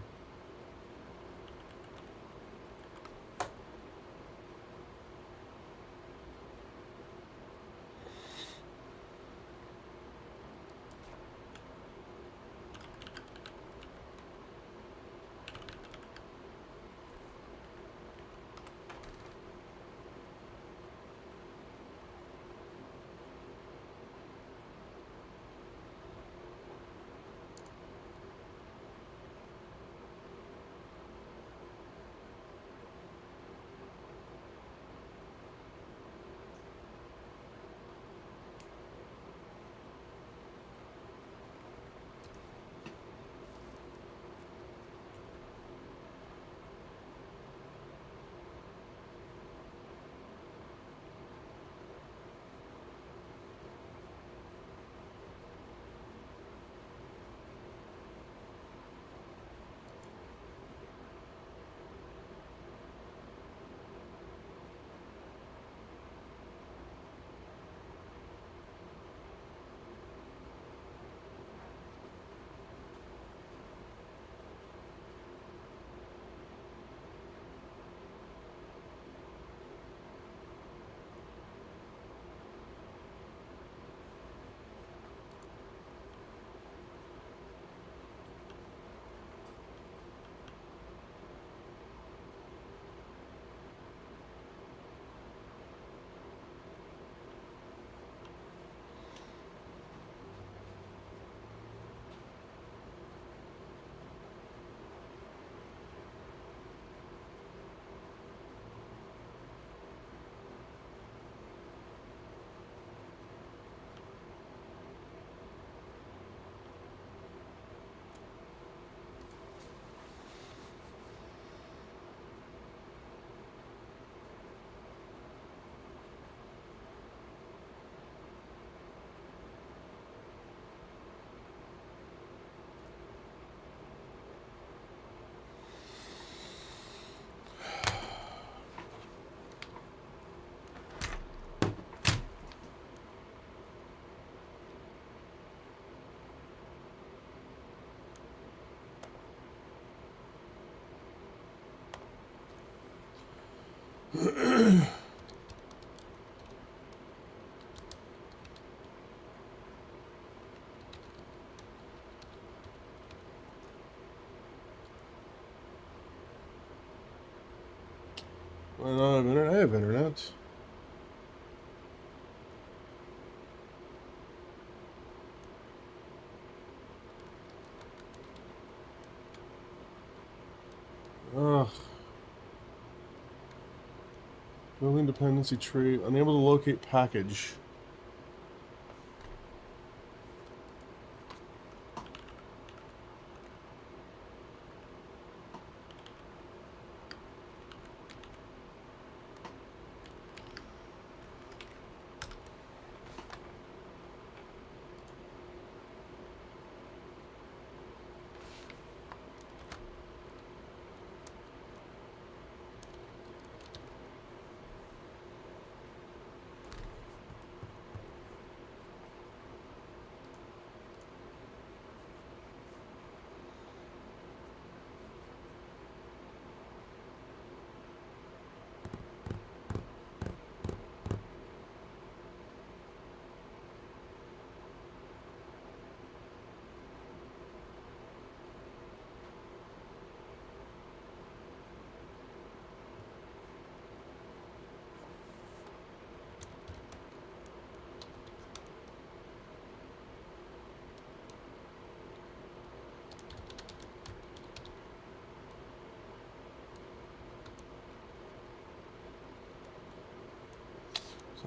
A: I don't have internet. I have internet. Ugh. Building dependency tree. Unable to locate package.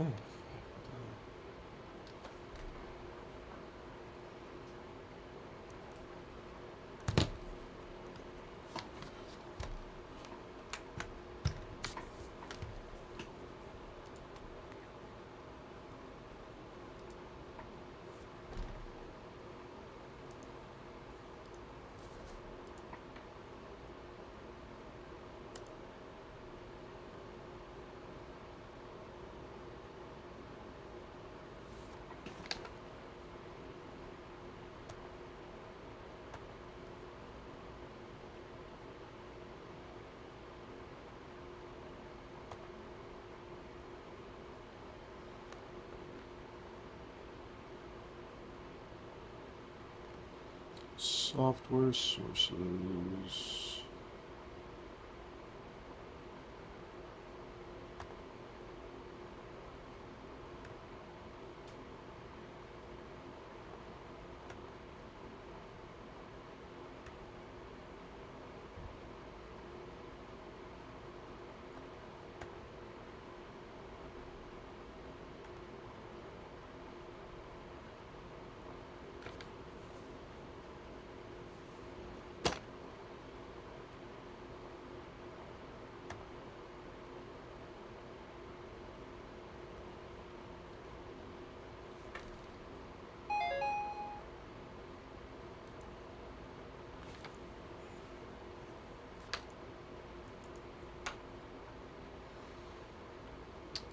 A: Oh. Software sources.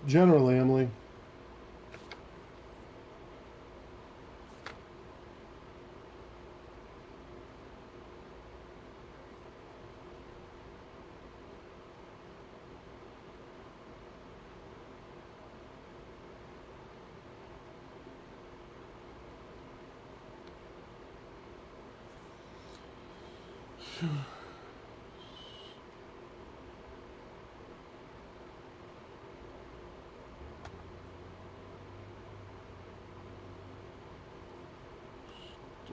A: Generally, Emily.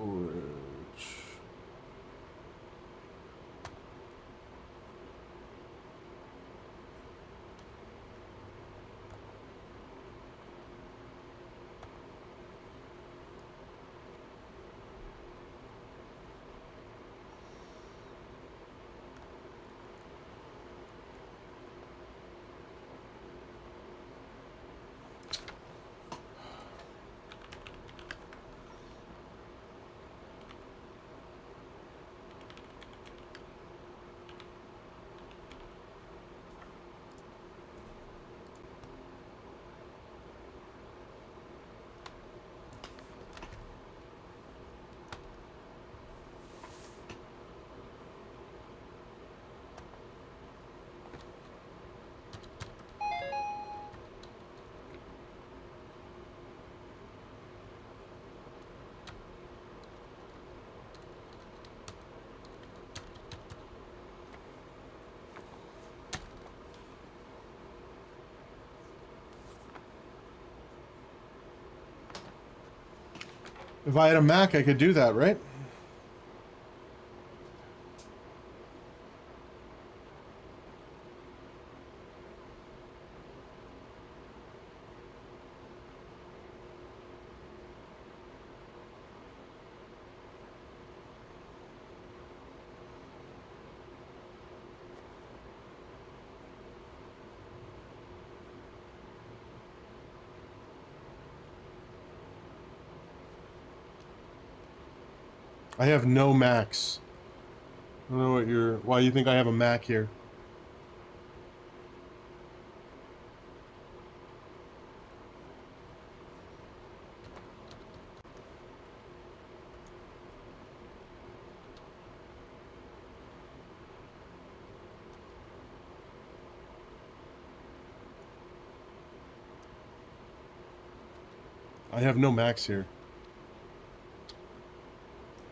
A: Storage. If I had a Mac, I could do that, right? I have no Macs. I don't know why you think I have a Mac here. I have no Macs here.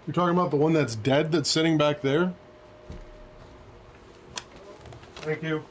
A: You're talking about the one that's dead that's sitting back there? Thank you.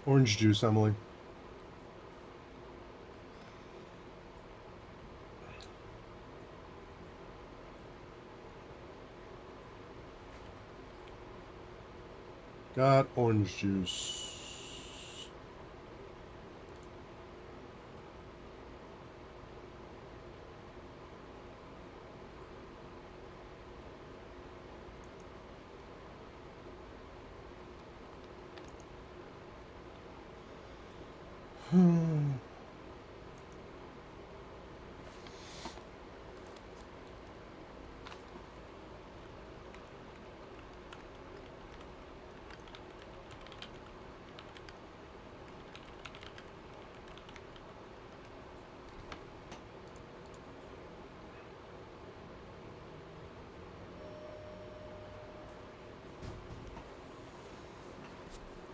A: Orange juice, Emily. Got orange juice.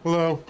A: Hello.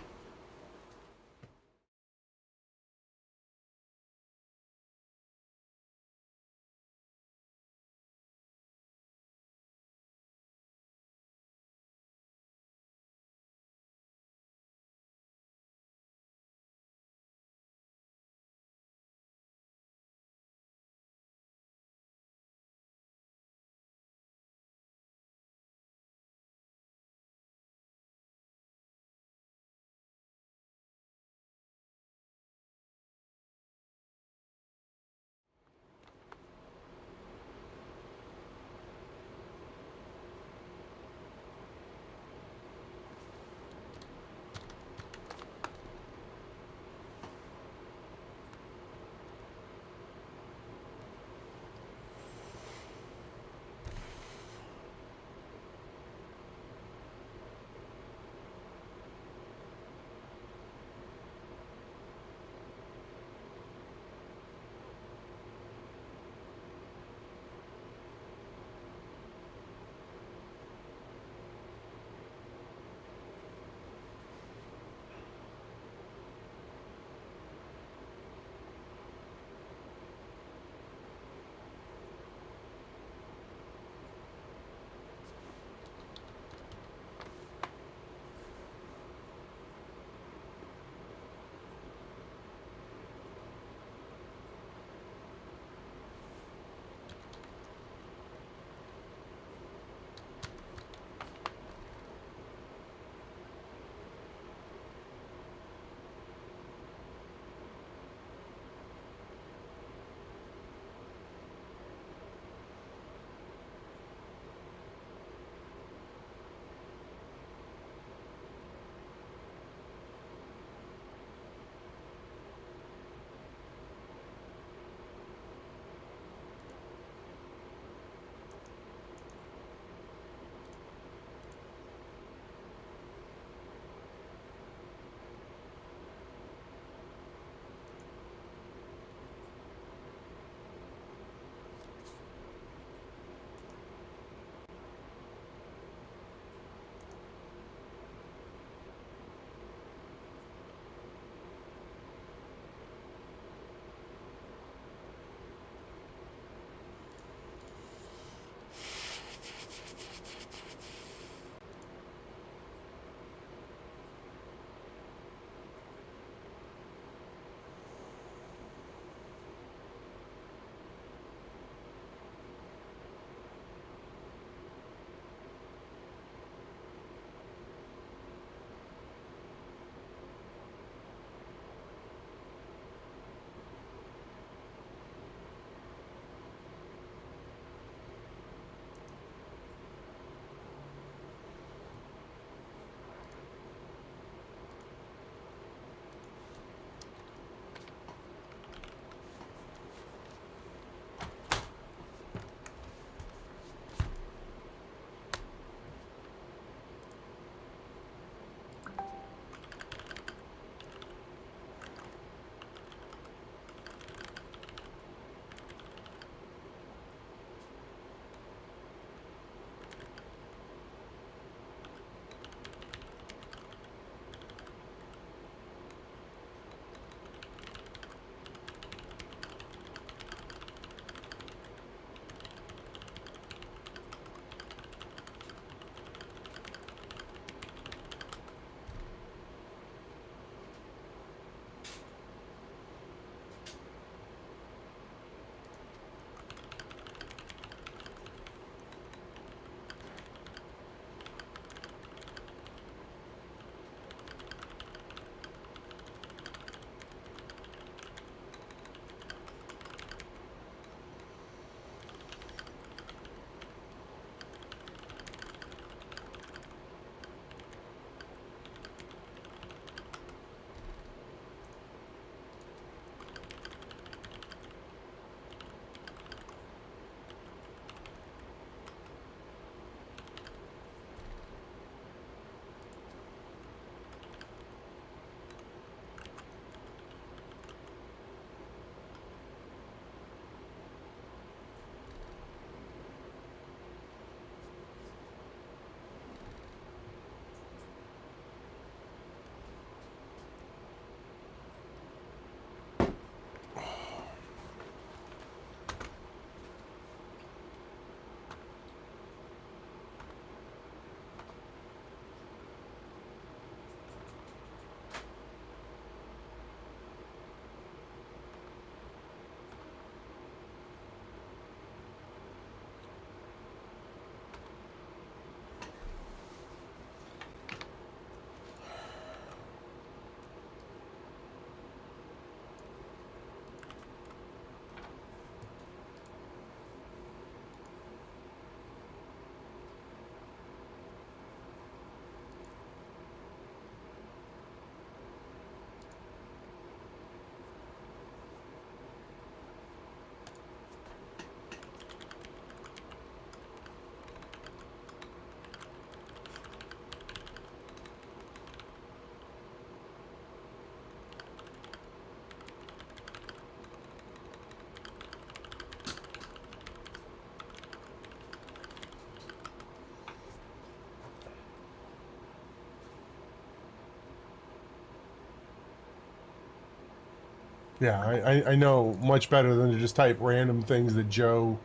A: Yeah, I know much better than to just type random things that Joe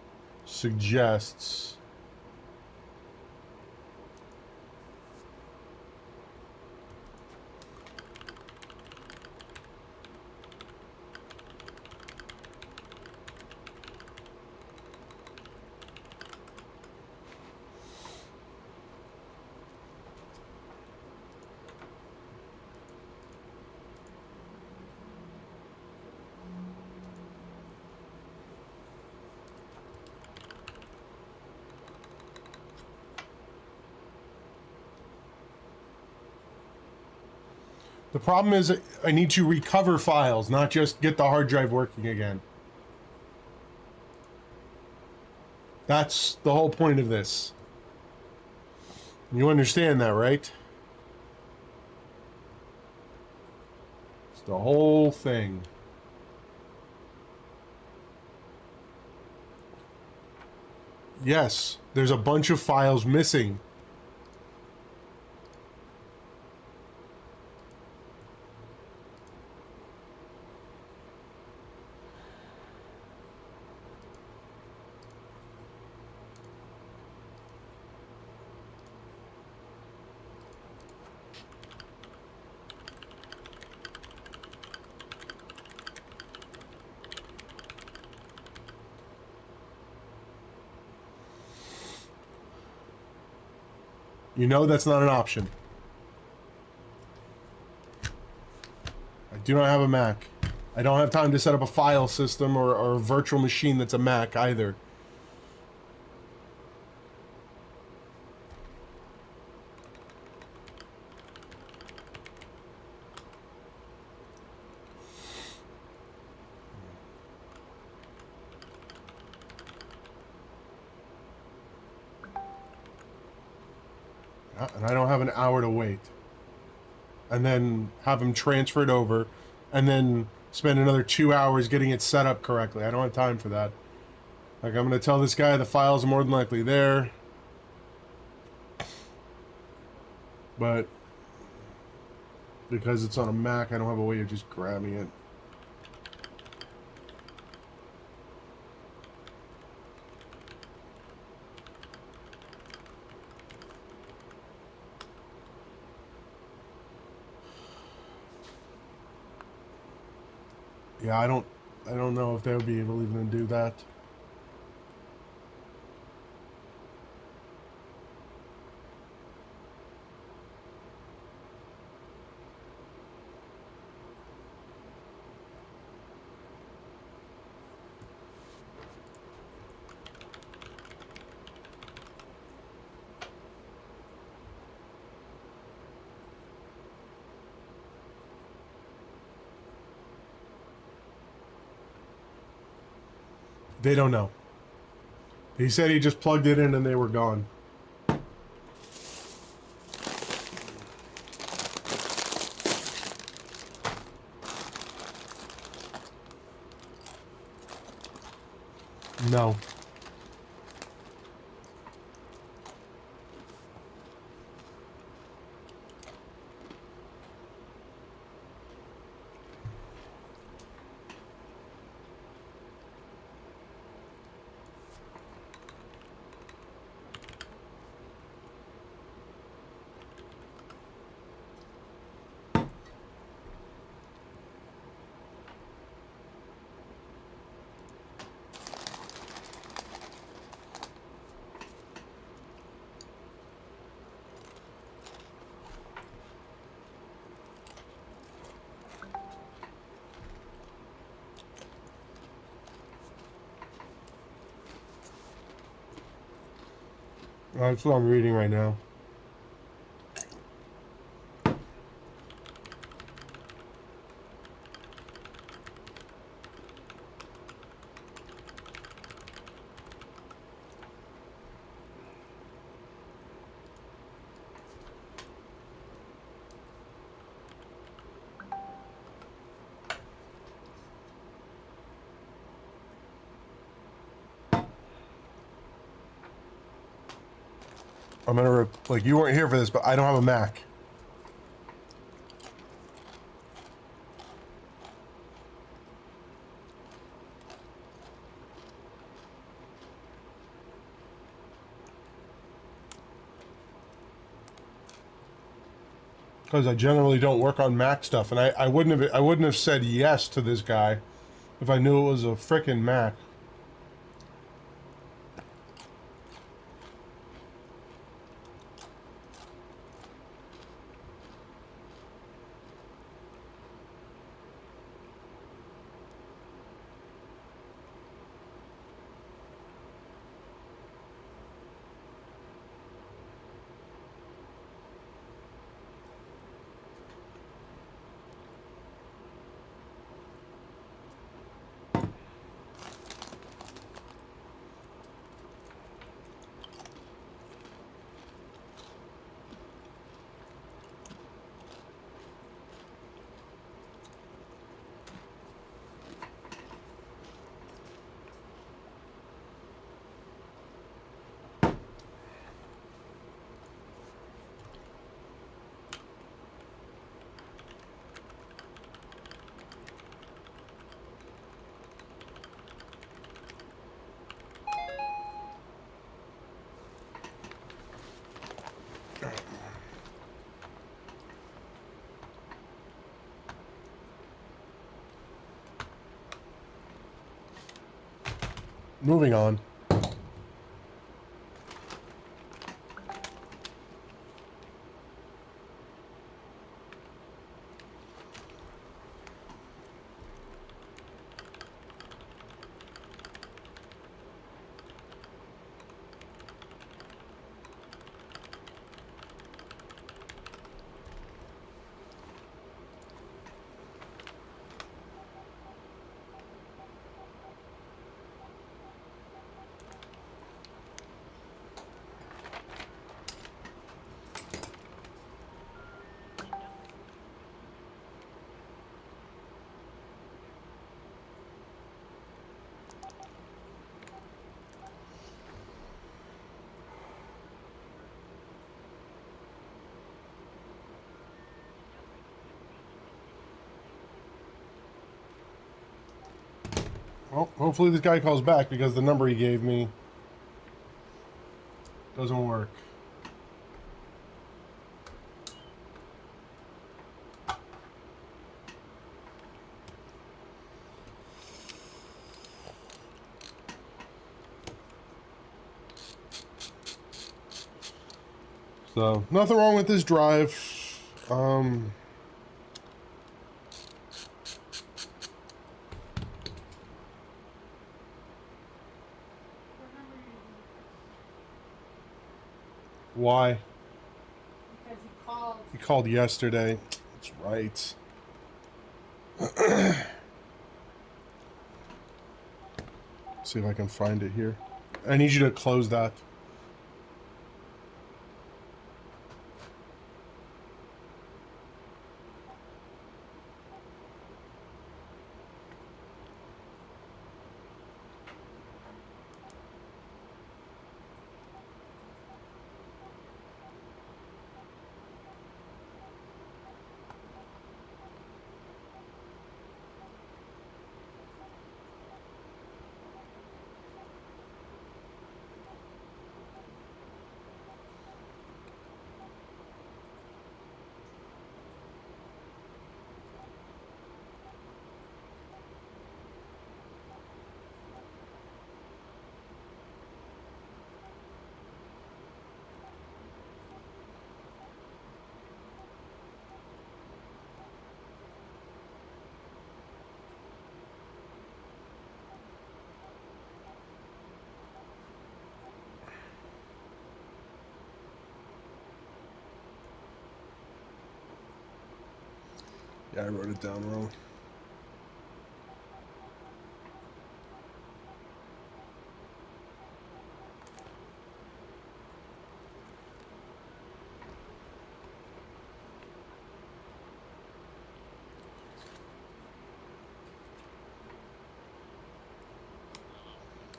A: suggests. The problem is I need to recover files, not just get the hard drive working again. That's the whole point of this. You understand that, right? It's the whole thing. Yes, there's a bunch of files missing. You know that's not an option. I do not have a Mac. I don't have time to set up a file system or a virtual machine that's a Mac either. And I don't have an hour to wait. And then have them transfer it over, and then spend another 2 hours getting it set up correctly. I don't have time for that. Like, I'm going to tell this guy the files are more than likely there. But because it's on a Mac, I don't have a way of just grabbing it. Yeah, I don't know if they would be able even to do that. They don't know. He said he just plugged it in and they were gone. No. That's what I'm reading right now. I'm gonna, like, you weren't here for this, but I don't have a Mac. because I generally don't work on Mac stuff, and I wouldn't have said yes to this guy if I knew it was a frickin' Mac. Moving on. Well, hopefully this guy calls back because the number he gave me doesn't work. So, nothing wrong with this drive. Why?
B: Because he called.
A: He called yesterday. That's right. See if I can find it here. I need you to close that. Yeah, I wrote it down wrong.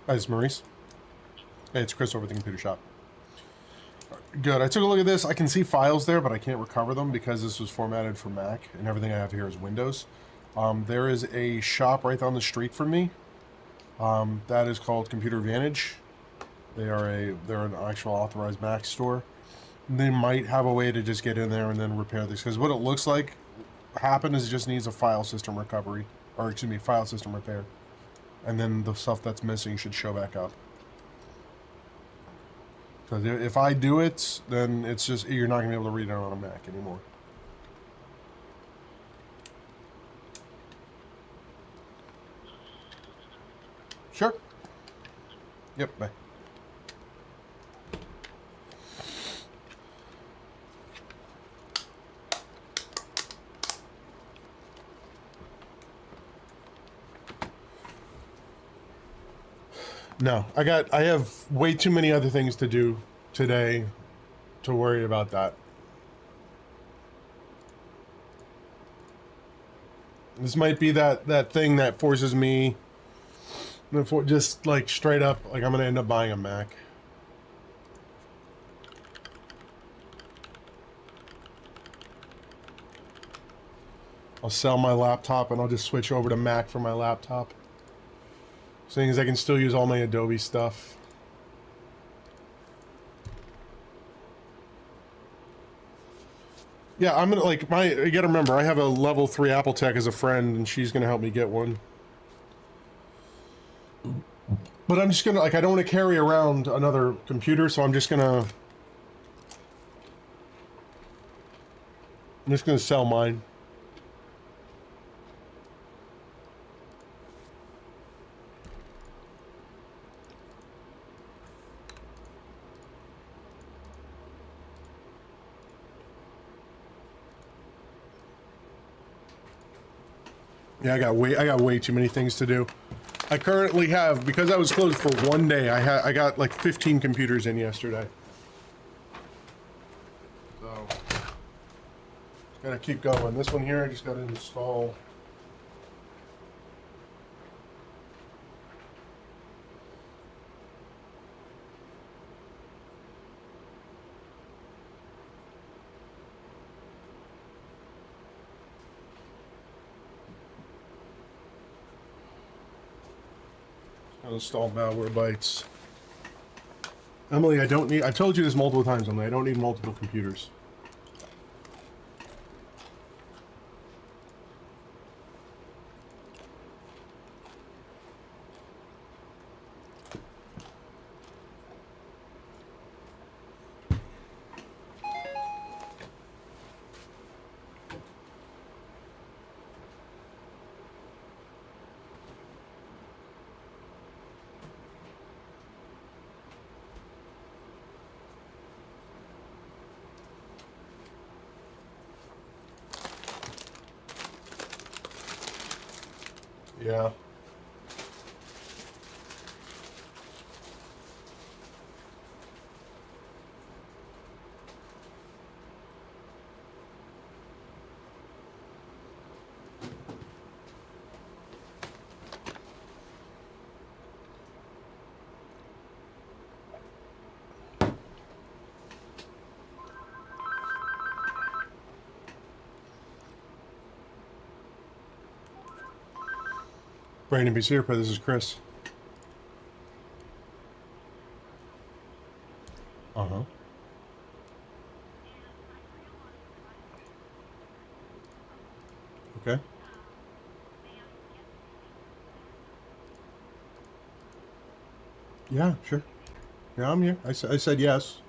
A: Hi, it's Maurice. Hey, it's Chris over at the computer shop. Good. I took a look at this. I can see files there, but I can't recover them because this was formatted for Mac, and everything I have here is Windows. There is a shop right down the street from me. That is called Computer Advantage. They're an actual authorized Mac store. they might have a way to just get in there and then repair this. Because what it looks like happen is it just needs a file system recovery, or excuse me, file system repair, and then the stuff that's missing should show back up. Because if I do it, then it's just you're not gonna be able to read it on a Mac anymore. Sure. Yep. Bye. No, I have way too many other things to do today to worry about that. This might be that thing that forces me just like straight up, like I'm gonna end up buying a Mac. I'll sell my laptop and I'll just switch over to Mac for my laptop. Seeing as I can still use all my Adobe stuff. Yeah, I'm gonna like you gotta remember I have a level 3 Apple Tech as a friend and she's gonna help me get one. But I'm just gonna I don't want to carry around another computer, so I'm just gonna sell mine. Yeah, I got way too many things to do. I currently have, because I was closed for one day, I got like 15 computers in yesterday. So gotta keep going. This one here I just gotta install. Install malware bytes. Emily, I've told you this multiple times, Emily, I don't need multiple computers. Yeah. Bradenton PC Repair, this is Chris. Uh-huh. Okay. Yeah, sure. Yeah, I'm here. I said yes.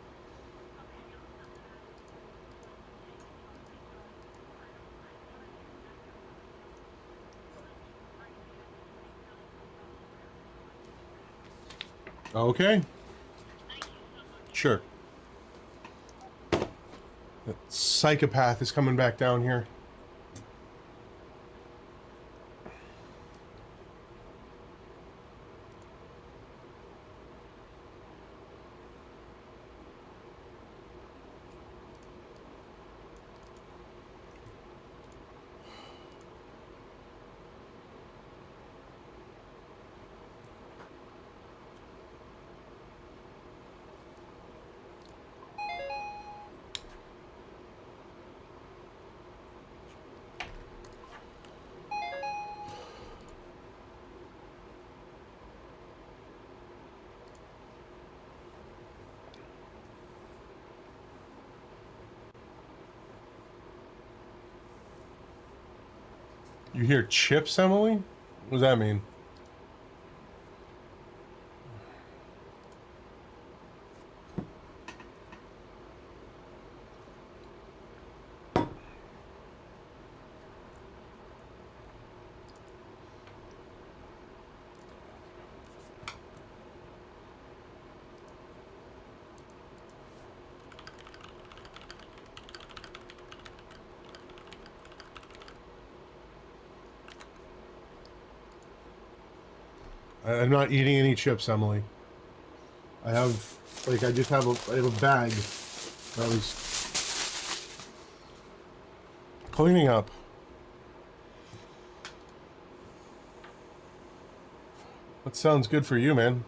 A: Okay. Sure. That psychopath is coming back down here. You hear chips, Emily? What does that mean? I'm not eating any chips, Emily. I have, like, I just have I have a bag that I was cleaning up. That sounds good for you, man.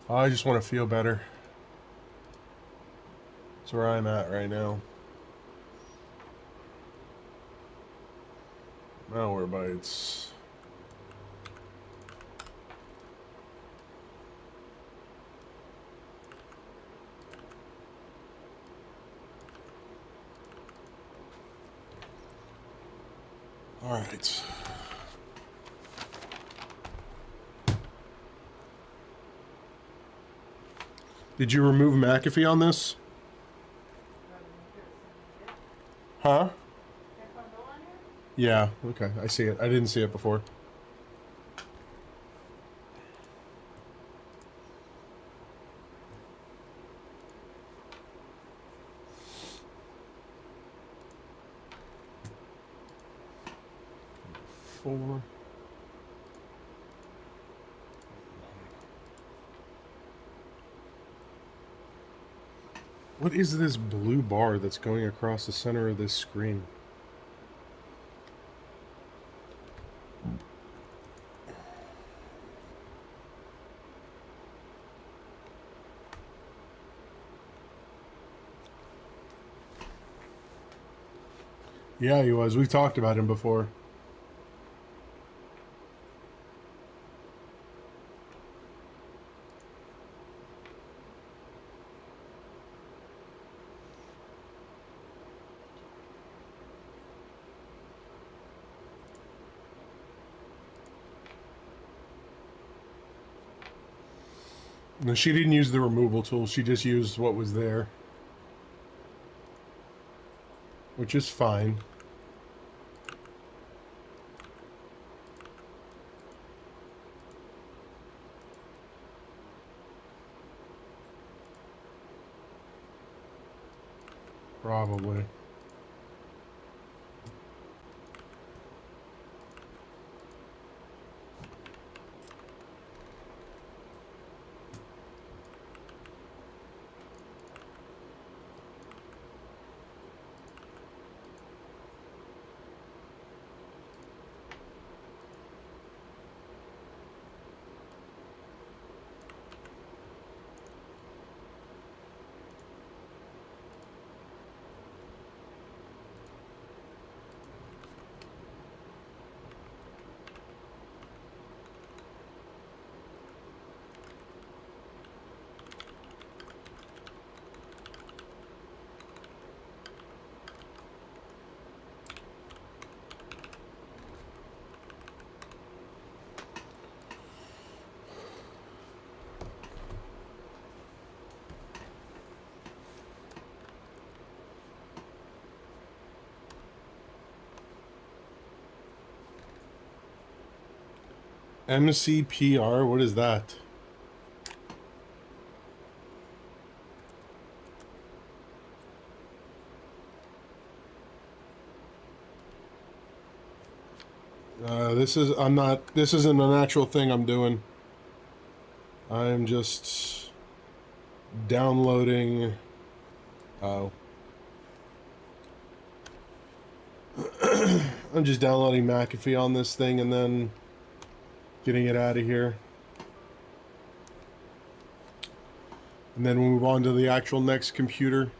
A: I just want to feel better. That's where I'm at right now. Malwarebytes. All right. Did you remove McAfee on this? Huh? Yeah, okay. I see it. I didn't see it before. Four. What is this blue bar that's going across the center of this screen? Yeah, he was. We've talked about him before. No, she didn't use the removal tool. She just used what was there. Which is fine. Probably. MCPR, what is that? This isn't an actual thing I'm doing. I'm just downloading. Oh. I'm just downloading McAfee on this thing and then getting it out of here. And then we'll move on to the actual next computer.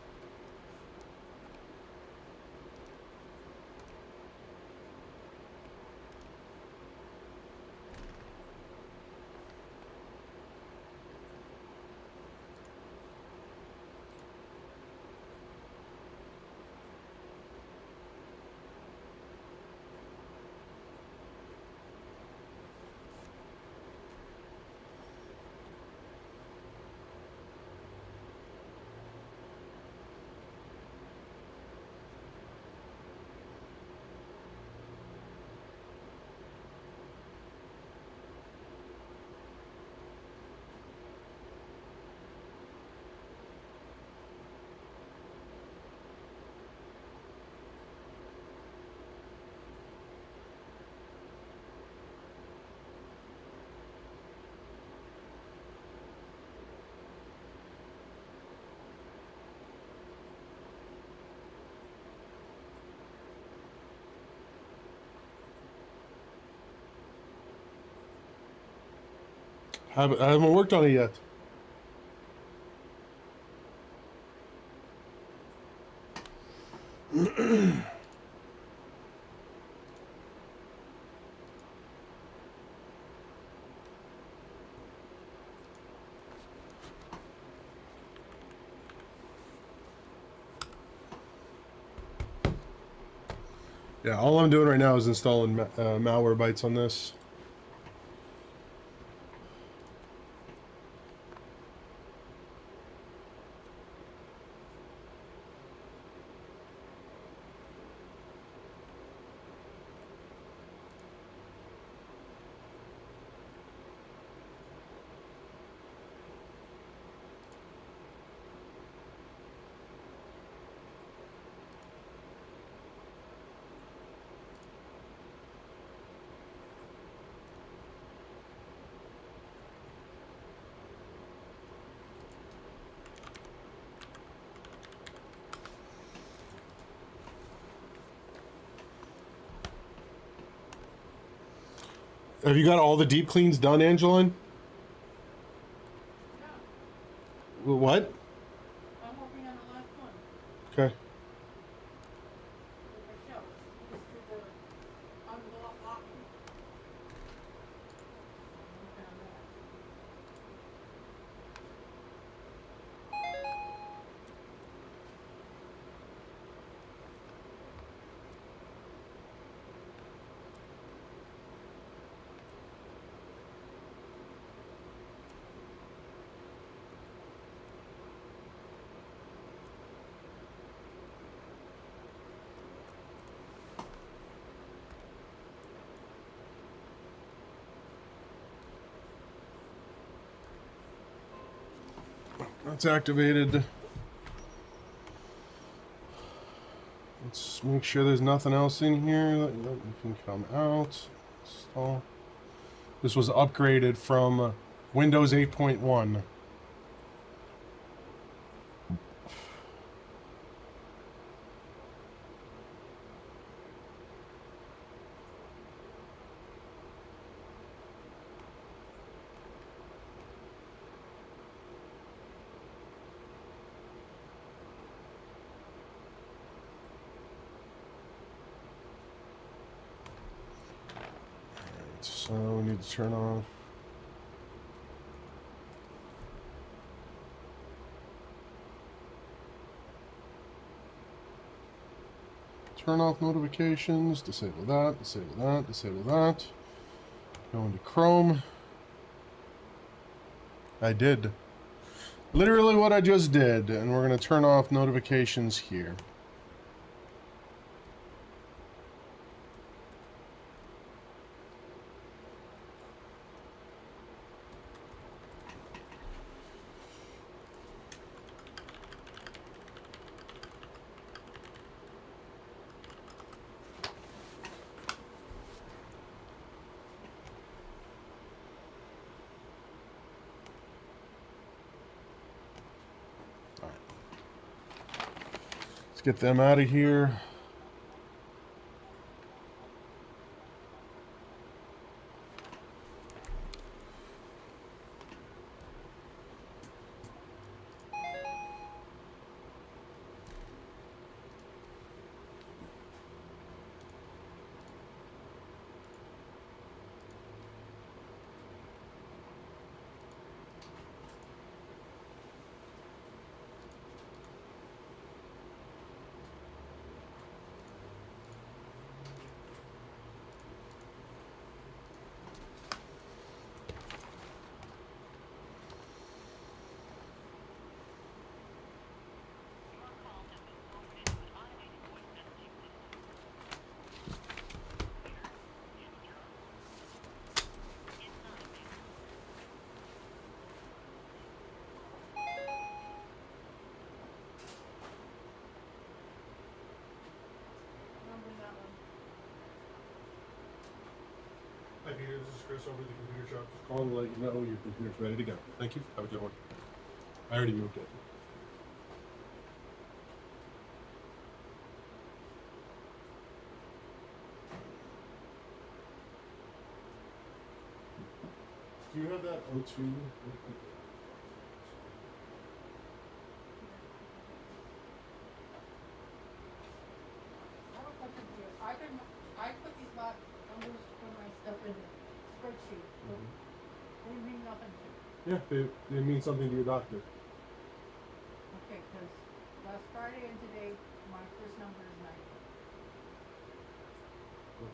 A: I haven't worked on it yet. Yeah, all I'm doing right now is installing malware bytes on this. Have you got all the deep cleans done, Angeline?
B: Yeah,
A: What?
B: I'm working on the last one.
A: Okay.
B: With Michelle. Just did the unlocking. I'm working on that.
A: That's activated. Let's make sure there's nothing else in here that you can come out. Install. This was upgraded from Windows 8.1. So we need to turn off. Turn off notifications, disable that, disable that, disable that. Go into Chrome. I did. Literally what I just did, and we're going to turn off notifications here. Let's get them out of here.
B: Remember that one.
A: Hi Peter, this is Chris over at the computer shop. Just calling to let you know your computer's ready to go. Thank you. Have a good one. I already moved it. Do you have that O2?
B: I put these numbers for my stuff in the spreadsheet. But they mean nothing to me.
A: Yeah, they mean something to your doctor.
B: Okay, because last Friday and today, my first number is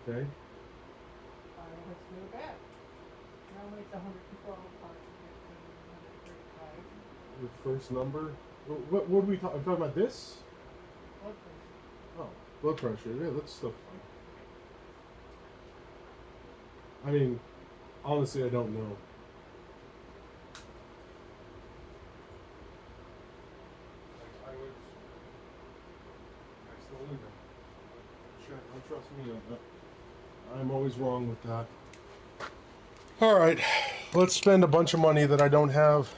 B: 90.
A: Okay.
B: It's really bad. Normally it's 112, 135.
A: Your first number? What are we talking? I'm talking about this?
B: Blood pressure.
A: Oh, blood pressure. Yeah, that's still fine. I mean, honestly, I don't know. I still do that. Sure, don't trust me on that. I'm always wrong with that. All right, let's spend a bunch of money that I don't have.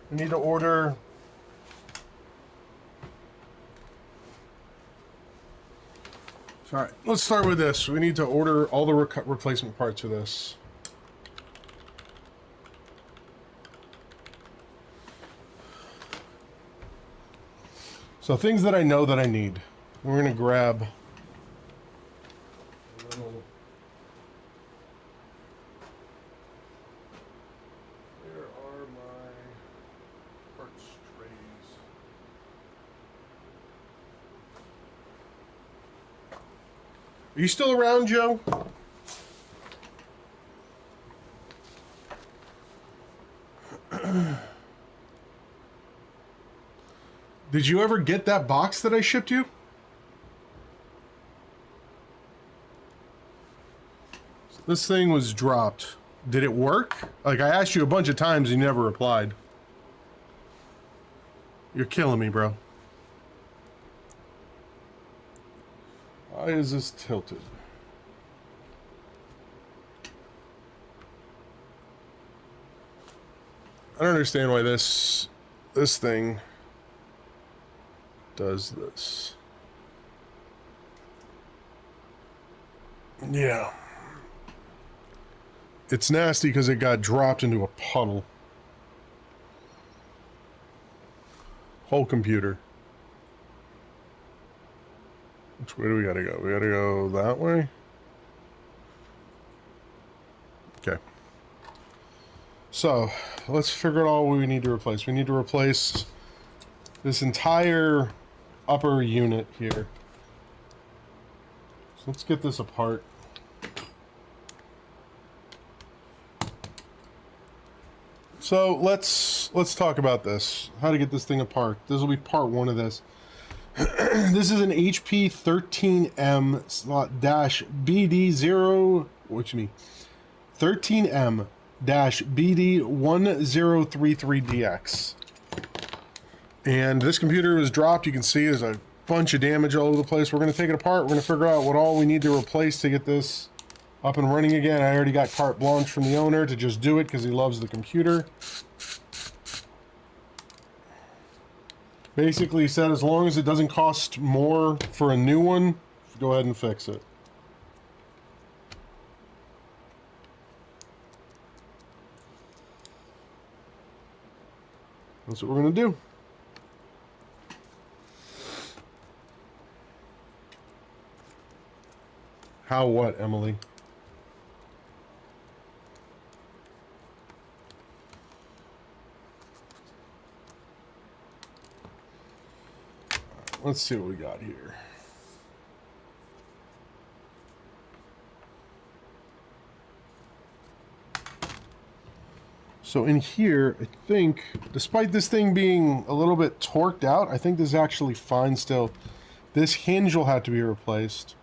A: We need to order. All right, let's start with this. We need to order all the replacement parts for this. So things that I know that I need. We're gonna grab. Where are my parts trays? Are you still around, Joe? Did you ever get that box that I shipped you? This thing was dropped. Did it work? Like, I asked you a bunch of times and you never replied. You're killing me, bro. Why is this tilted? I don't understand why this thing does this. Yeah. It's nasty because it got dropped into a puddle. Whole computer. Which way do we gotta go? We gotta go that way? Okay. So, let's figure out all we need to replace. We need to replace this entire upper unit here. So let's get this apart. So let's talk about this. How to get this thing apart. This will be part one of this. This is an HP 13M BD0, which means 13M BD1033DX. And this computer was dropped. You can see there's a bunch of damage all over the place. We're going to take it apart. We're going to figure out what all we need to replace to get this up and running again. I already got carte blanche from the owner to just do it because he loves the computer. Basically, he said as long as it doesn't cost more for a new one, go ahead and fix it. That's what we're going to do. How what, Emily? Let's see what we got here. So in here, I think, despite this thing being a little bit torqued out, I think this is actually fine still. This hinge will have to be replaced.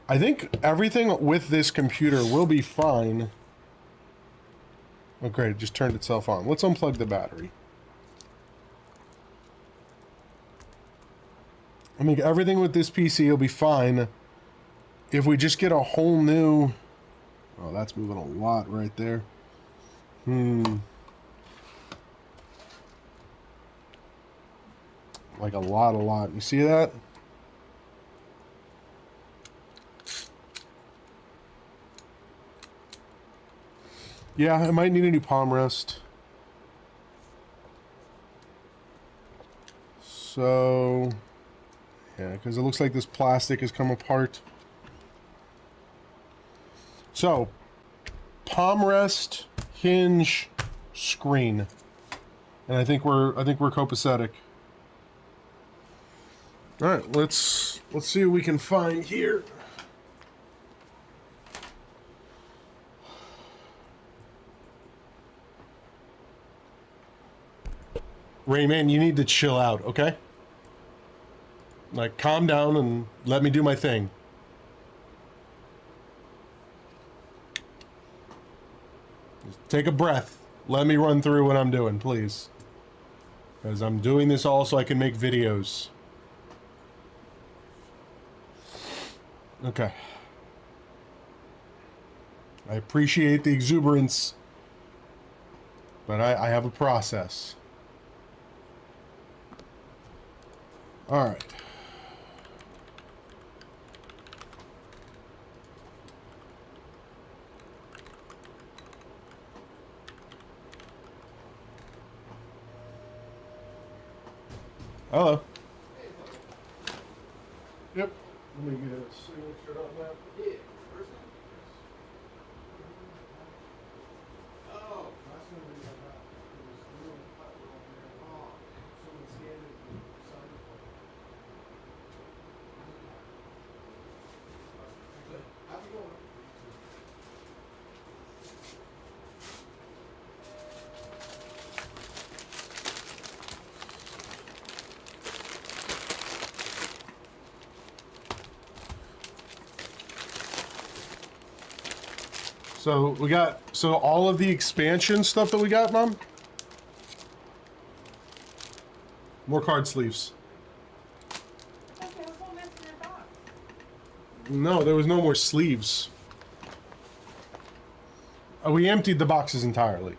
A: I think everything with this computer will be fine. Oh great, it just turned itself on. Let's unplug the battery. I think everything with this PC will be fine if we just get a whole new... Oh, that's moving a lot right there. Like a lot. You see that? Yeah, I might need a new palm rest. So, yeah, because it looks like this plastic has come apart. So, palm rest, hinge, screen, and I think we're copacetic. All right, let's see what we can find here. Rayman, you need to chill out, okay? Like, calm down and let me do my thing. Just take a breath. Let me run through what I'm doing, please. Because I'm doing this all so I can make videos. Okay. I appreciate the exuberance, but I have a process. All right. Hello. Yep. Let me get a signature on that.
C: Yeah, first name? Oh.
A: Last time we got that, it was a little cut on there.
C: Oh.
A: Someone scanned it and signed it for
C: Good. How's it going?
A: So we got, so all of the expansion stuff that we got, Mom? More card sleeves.
B: Okay, what's all messing in that box?
A: No, there was no more sleeves. We emptied the boxes entirely.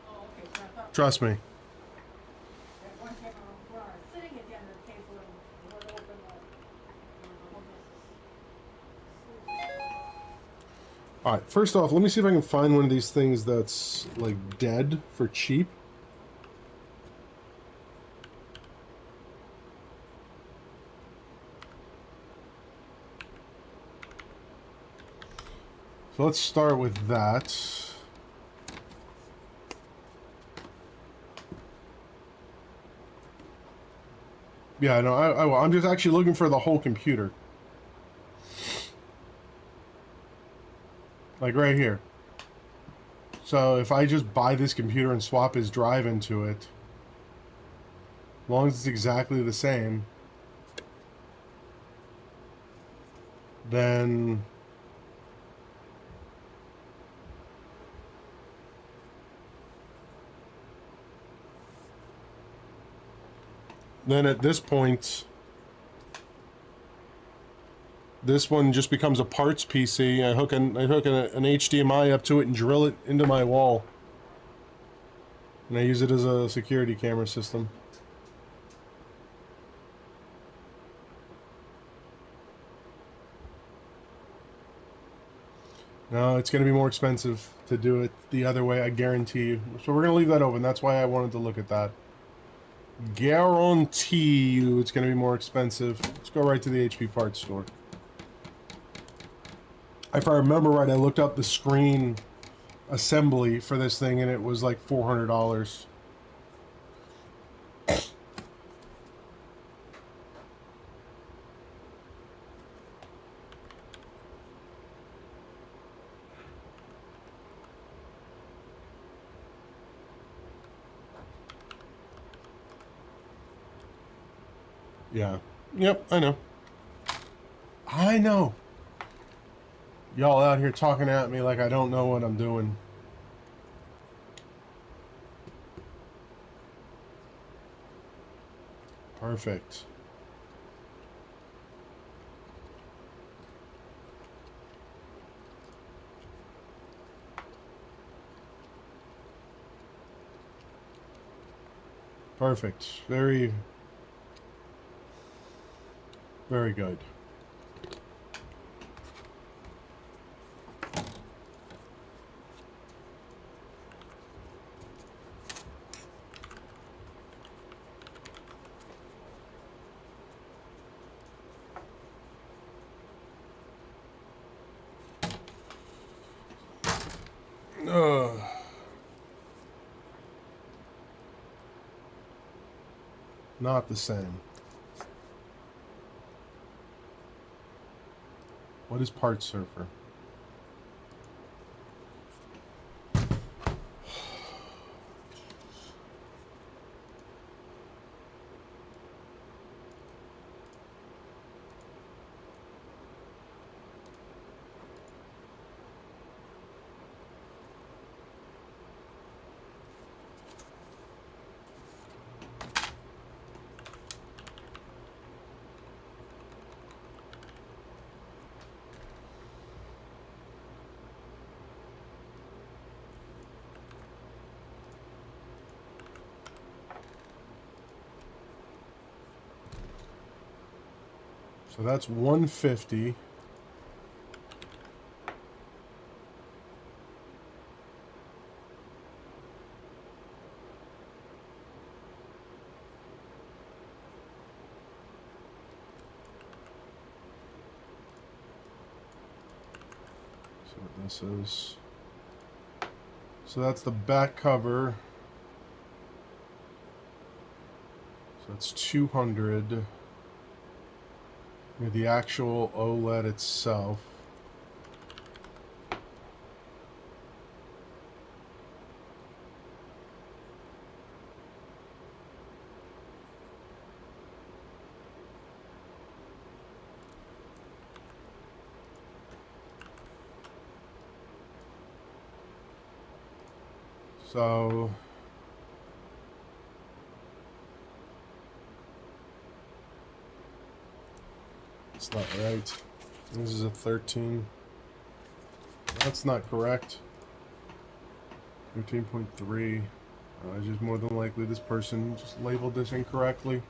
B: Oh, okay, so I thought
A: Trust me.
B: at one time when I was sitting at the end of the table and would open the whole mess.
A: Alright, first off, let me see if I can find one of these things that's, like, dead for cheap. So let's start with that. Yeah, no, I'm just actually looking for the whole computer. Like right here. So if I just buy this computer and swap his drive into it, as long as it's exactly the same, then at this point, this one just becomes a parts PC. I hook an HDMI up to it and drill it into my wall. And I use it as a security camera system. No, it's going to be more expensive to do it the other way, I guarantee you. So we're going to leave that open. That's why I wanted to look at that. Guarantee you it's going to be more expensive. Let's go right to the HP parts store. If I remember right, I looked up the screen assembly for this thing and it was like $400. Yeah. Yep, I know. I know. Y'all out here talking at me like I don't know what I'm doing. Perfect. Perfect. Very, very good. Not the same. What is Part Surfer? So that's 150. So what this is. So that's the back cover. So that's 200. The actual OLED itself. So it's not right. This is a 13. That's not correct. 13.3. Just more than likely this person just labeled this incorrectly.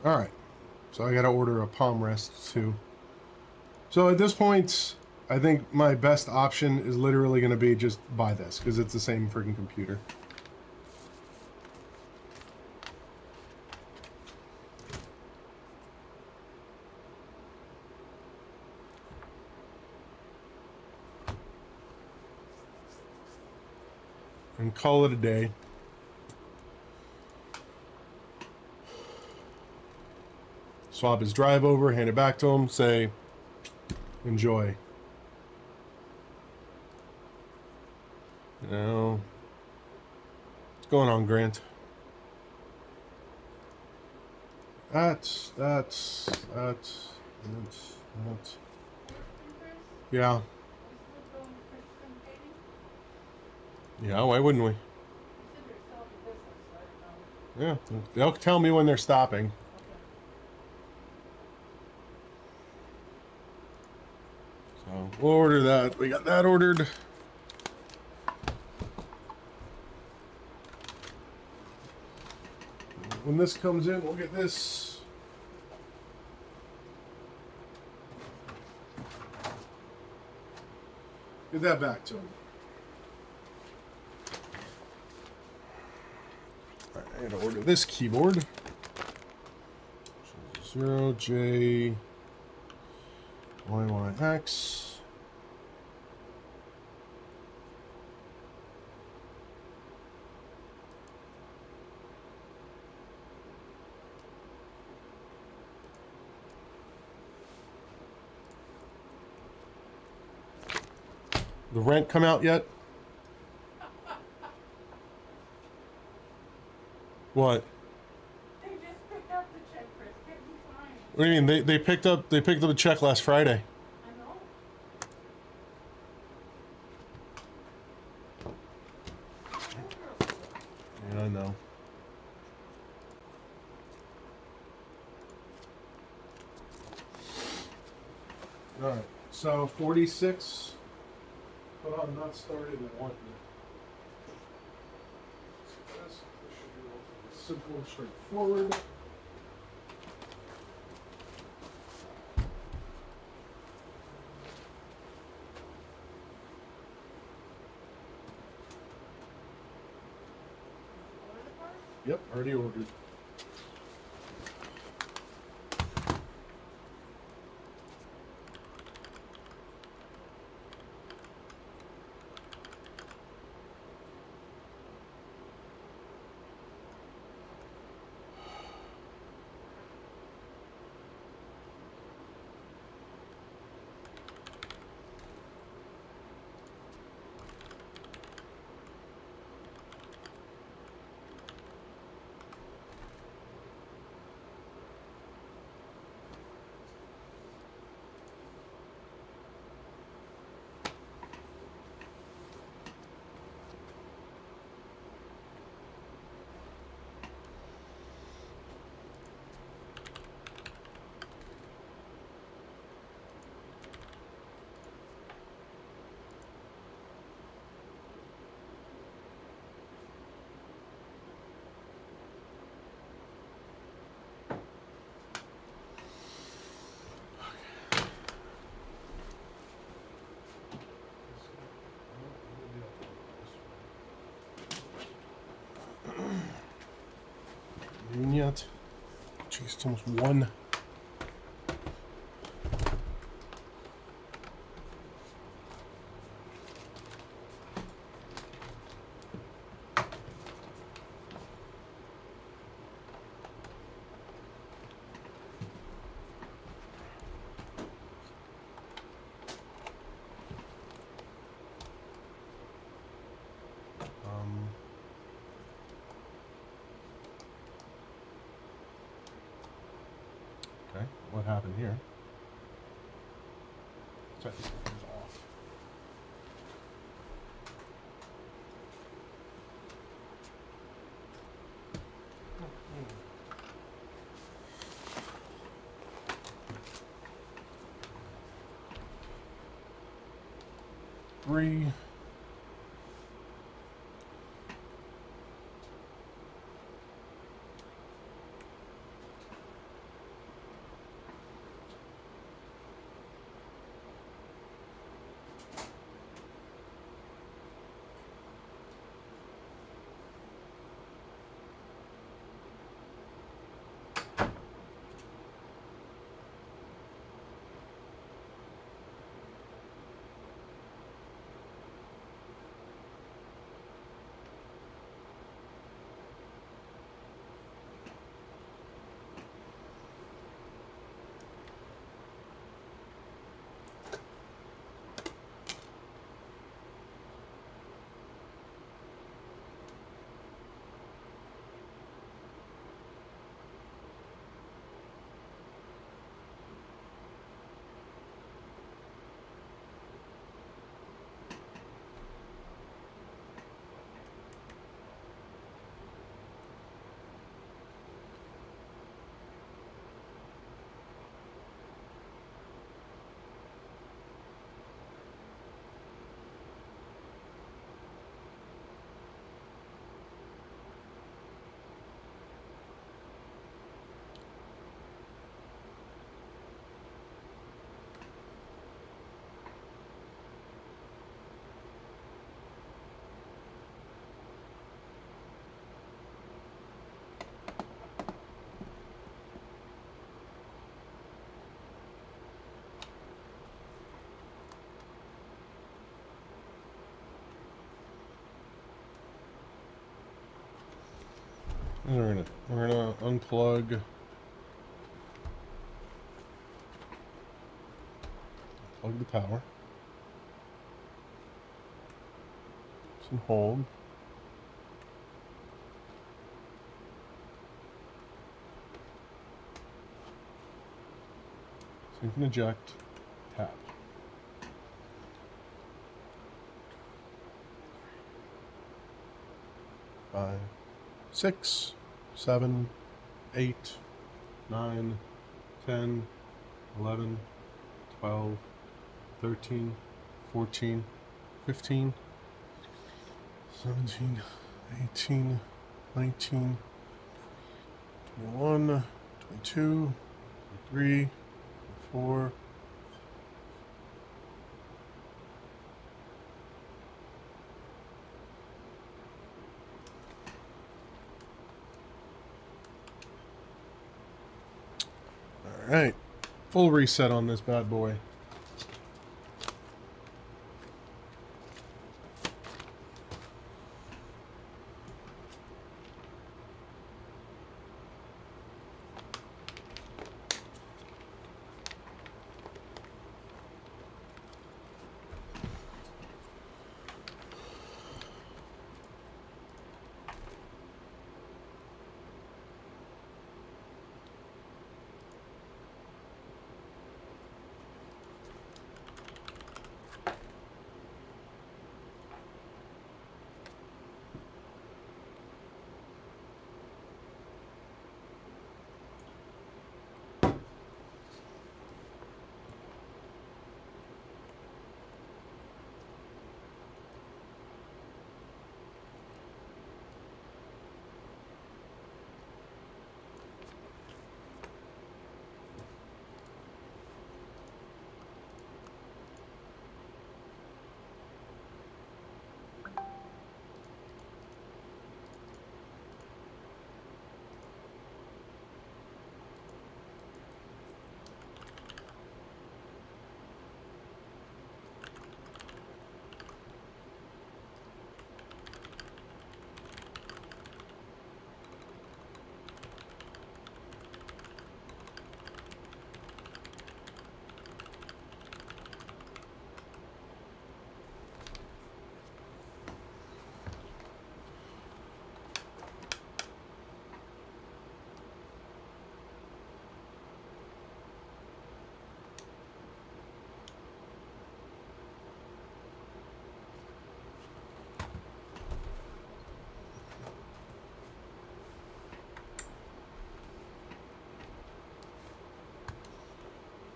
A: All right. So I got to order a palm rest too. So at this point, I think my best option is literally going to be just buy this because it's the same freaking computer. And call it a day. Swap his drive over, hand it back to him, say, enjoy. Now, what's going on, Grant? That's. Yeah. Yeah, why wouldn't we? Yeah, they'll tell me when they're stopping. So we'll order that. We got that ordered. When this comes in, we'll get this. Get that back to him. All right, I gotta order this keyboard. 0J YYX. The rent come out yet? What?
B: They just picked up the check, Chris. Get me fine.
A: What do you mean? They picked up the check last Friday.
B: I know.
A: Yeah, I know. All right. So 46. Put on not started and want this should be relatively simple and straightforward. Yep, already ordered. Yet. Jeez, it's almost 1. Okay, what happened here? Check this off. Three. We're gonna unplug the power. Some hold. So you can eject, tap. 5, 6, 7, 8, 9, 10, 11, 12, 13, 14, 15, 17, 18, 19, 21, 22, 23, 24. All right, full reset on this bad boy.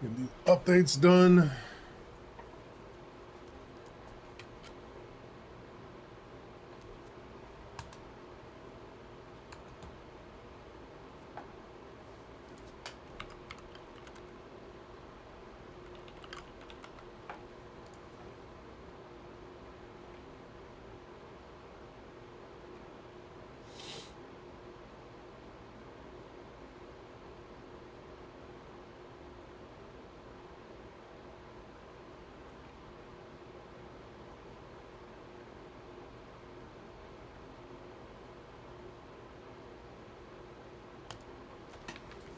A: Get the updates done.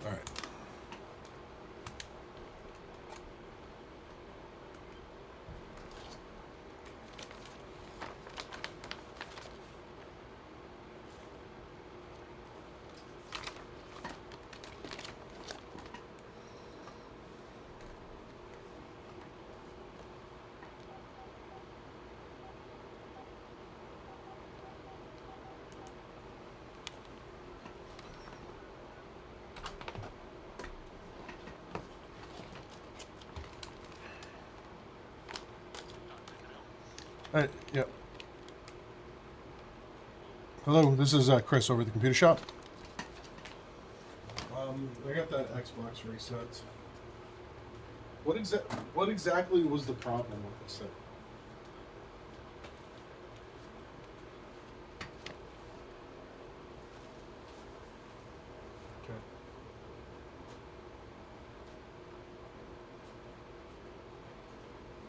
A: All right. All right, yep. Hello, this is Chris over at the computer shop. I got that Xbox reset. What exactly was the problem with this thing? Okay.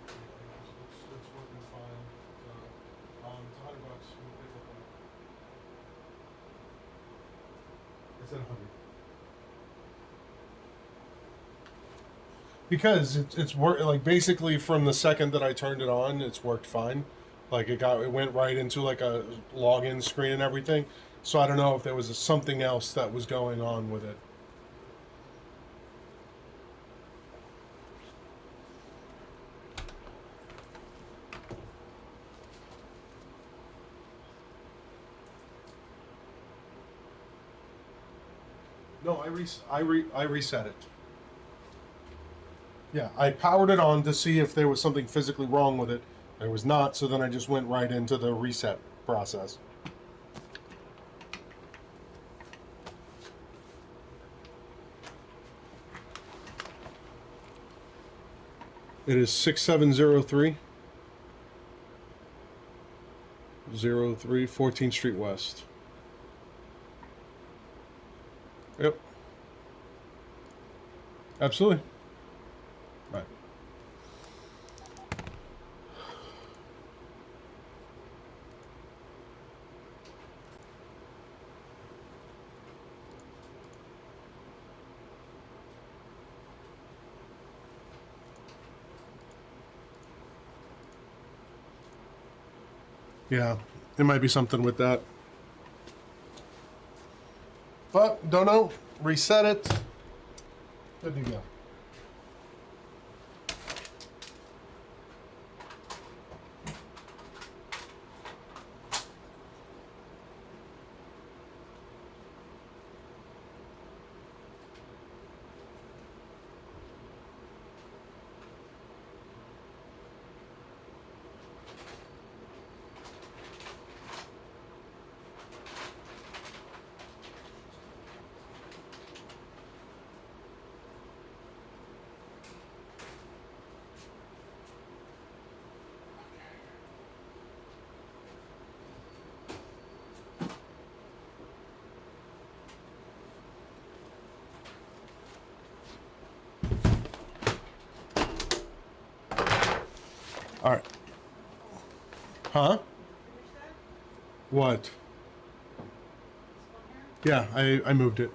A: It's working fine. It's $100. We'll pick up on it. said 100. Because it's worked, like, basically from the second that I turned it on, it's worked fine. Like, it went right into like a login screen and everything. So I don't know if there was something else that was going on with it. No, I reset it. Yeah, I powered it on to see if there was something physically wrong with it. There was not, so then I just went right into the reset process. It is 6703 14th Street West. Yep. Absolutely. Right. Yeah, it might be something with that. But, don't know. Reset it. Good to go. All right. Huh? What? Yeah, I moved it.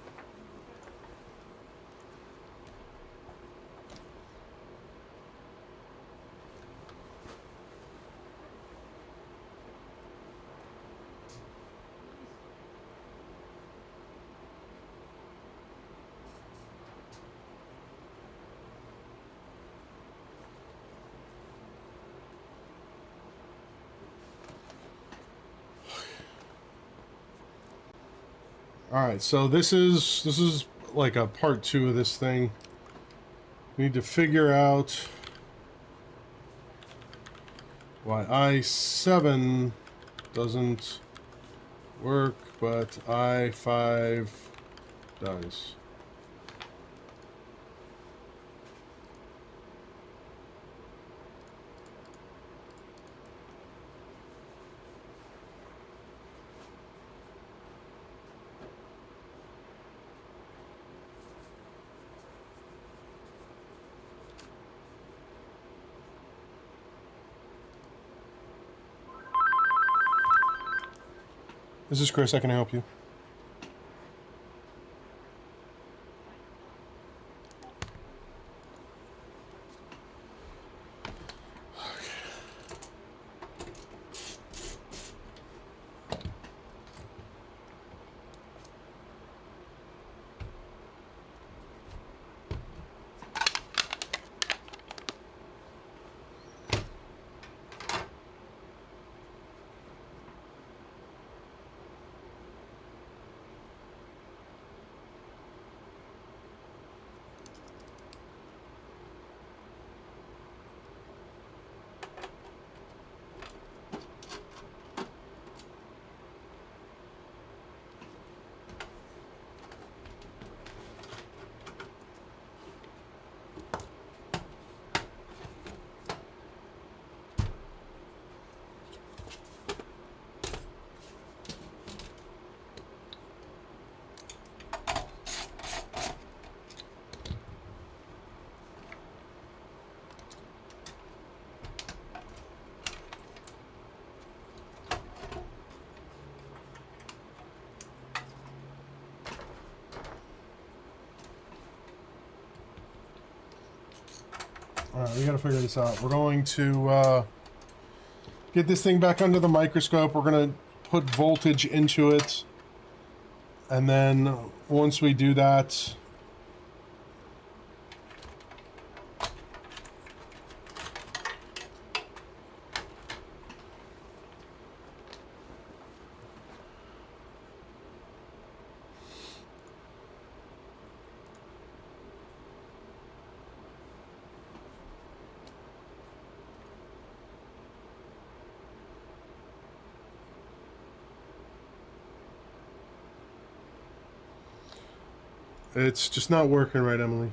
A: All right, so this is like a part 2 of this thing. We need to figure out why I7 doesn't work, but I5 does. This is Chris. I can help you. Alright, we gotta figure this out. We're going to get this thing back under the microscope. We're gonna put voltage into it. And then once we do that, it's just not working right, Emily.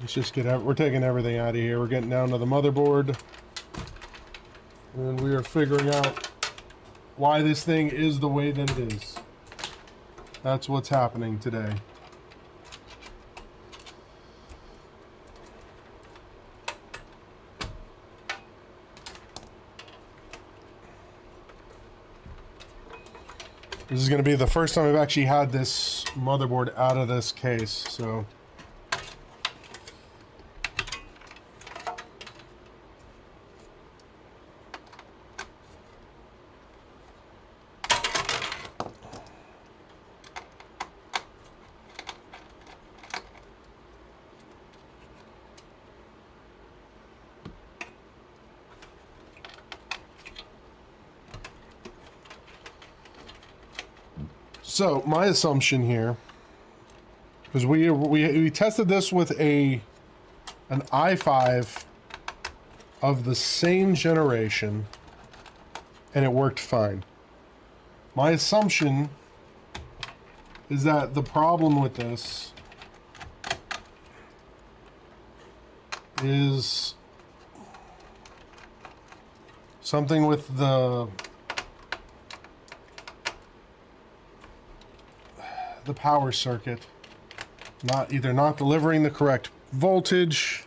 A: Let's just we're taking everything out of here. We're getting down to the motherboard. And we are figuring out why this thing is the way that it is. That's what's happening today. This is going to be the first time I've actually had this motherboard out of this case, so... So my assumption here, because we tested this with an i5 of the same generation, and it worked fine. My assumption is that the problem with this is something with the power circuit either not delivering the correct voltage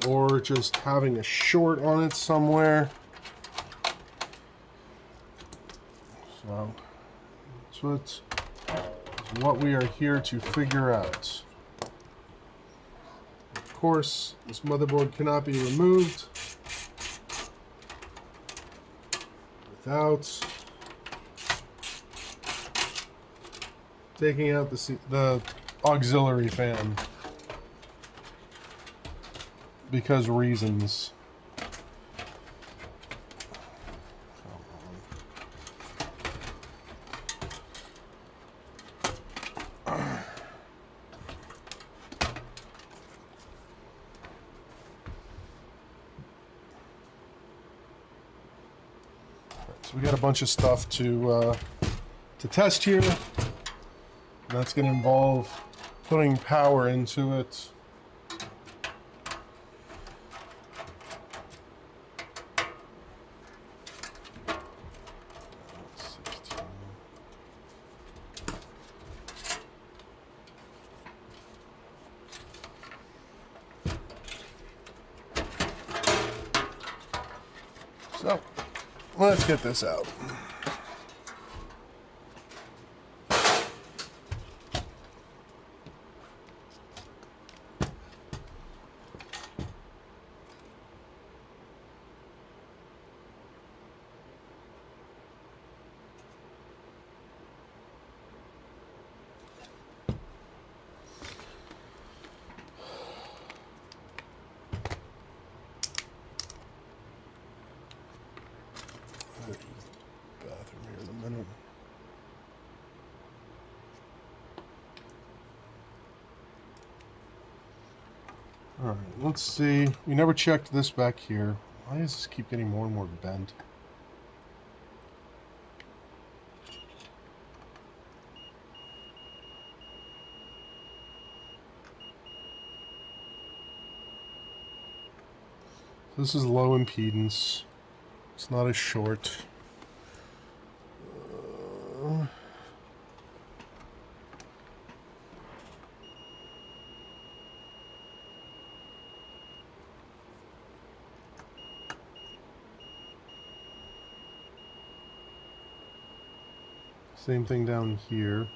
A: or just having a short on it somewhere. So that's what we are here to figure out. Of course, this motherboard cannot be removed without taking out the auxiliary fan, because reasons. So we got a bunch of stuff to test here. That's going to involve putting power into it. So, let's get this out. Bathroom here in a minute. All right, let's see. We never checked this back here. Why does this keep getting more and more bent? This is low impedance. It's not as short. Same thing down here.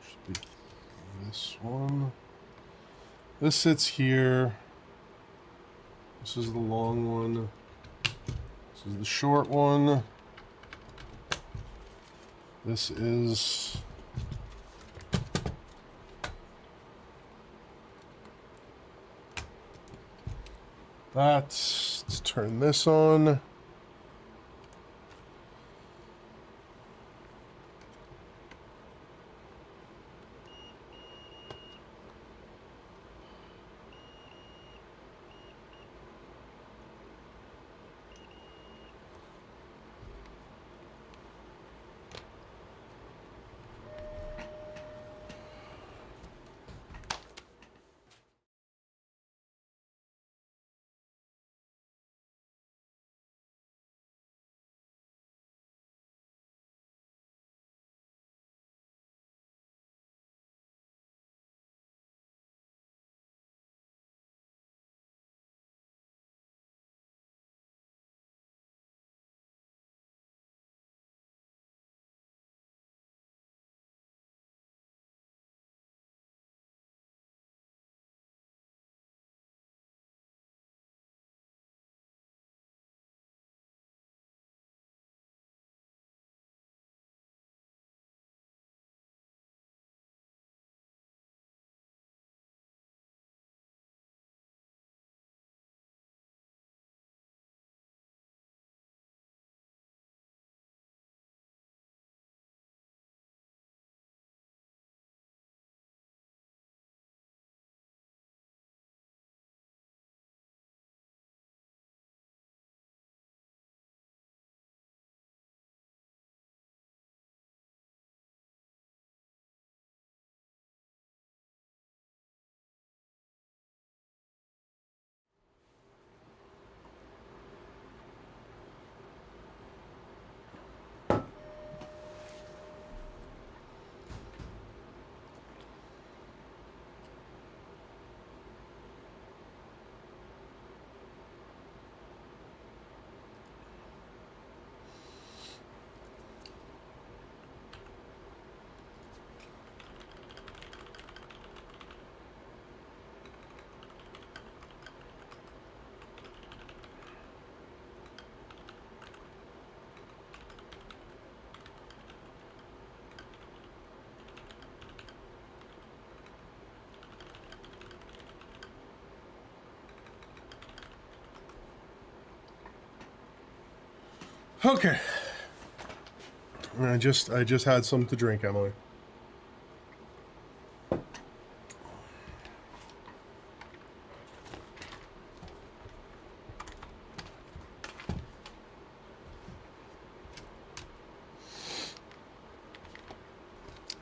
A: Should be this one. This sits here. This is the long one. This is the short one. This is that. Let's turn this on. Okay. I just had something to drink, Emily.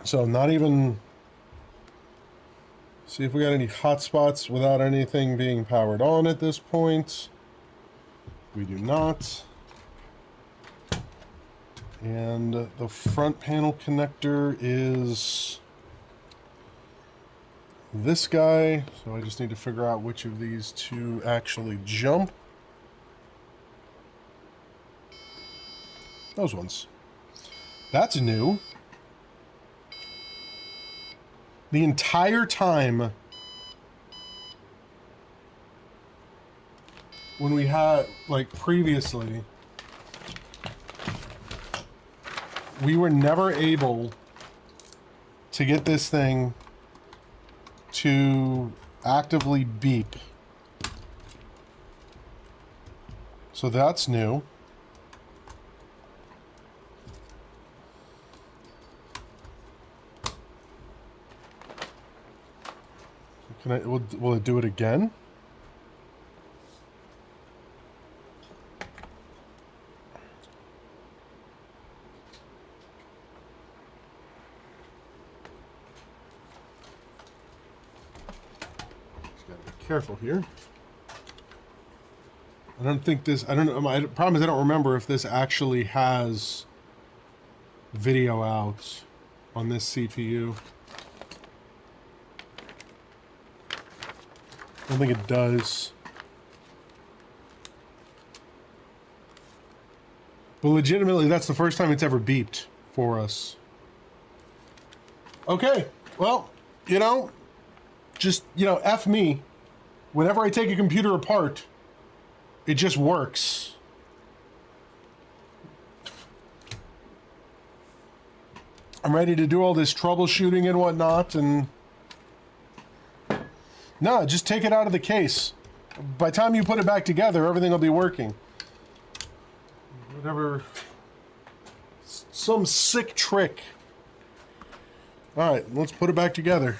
A: So not even... See if we got any hotspots without anything being powered on at this point. We do not. And the front panel connector is this guy. So I just need to figure out which of these two actually jump. Those ones. That's new. The entire time when we had, like, previously, we were never able to get this thing to actively beep. So that's new. Can I, will it do it again? Just gotta be careful here. I don't think this, I don't know, my problem is I don't remember if this actually has video out on this CPU. I don't think it does. Well, legitimately, that's the first time it's ever beeped for us. Okay, well, you know, just, you know, F me. Whenever I take a computer apart, it just works. I'm ready to do all this troubleshooting and whatnot, and... No, just take it out of the case. By the time you put it back together, everything will be working. Whatever. Some sick trick. Alright, let's put it back together.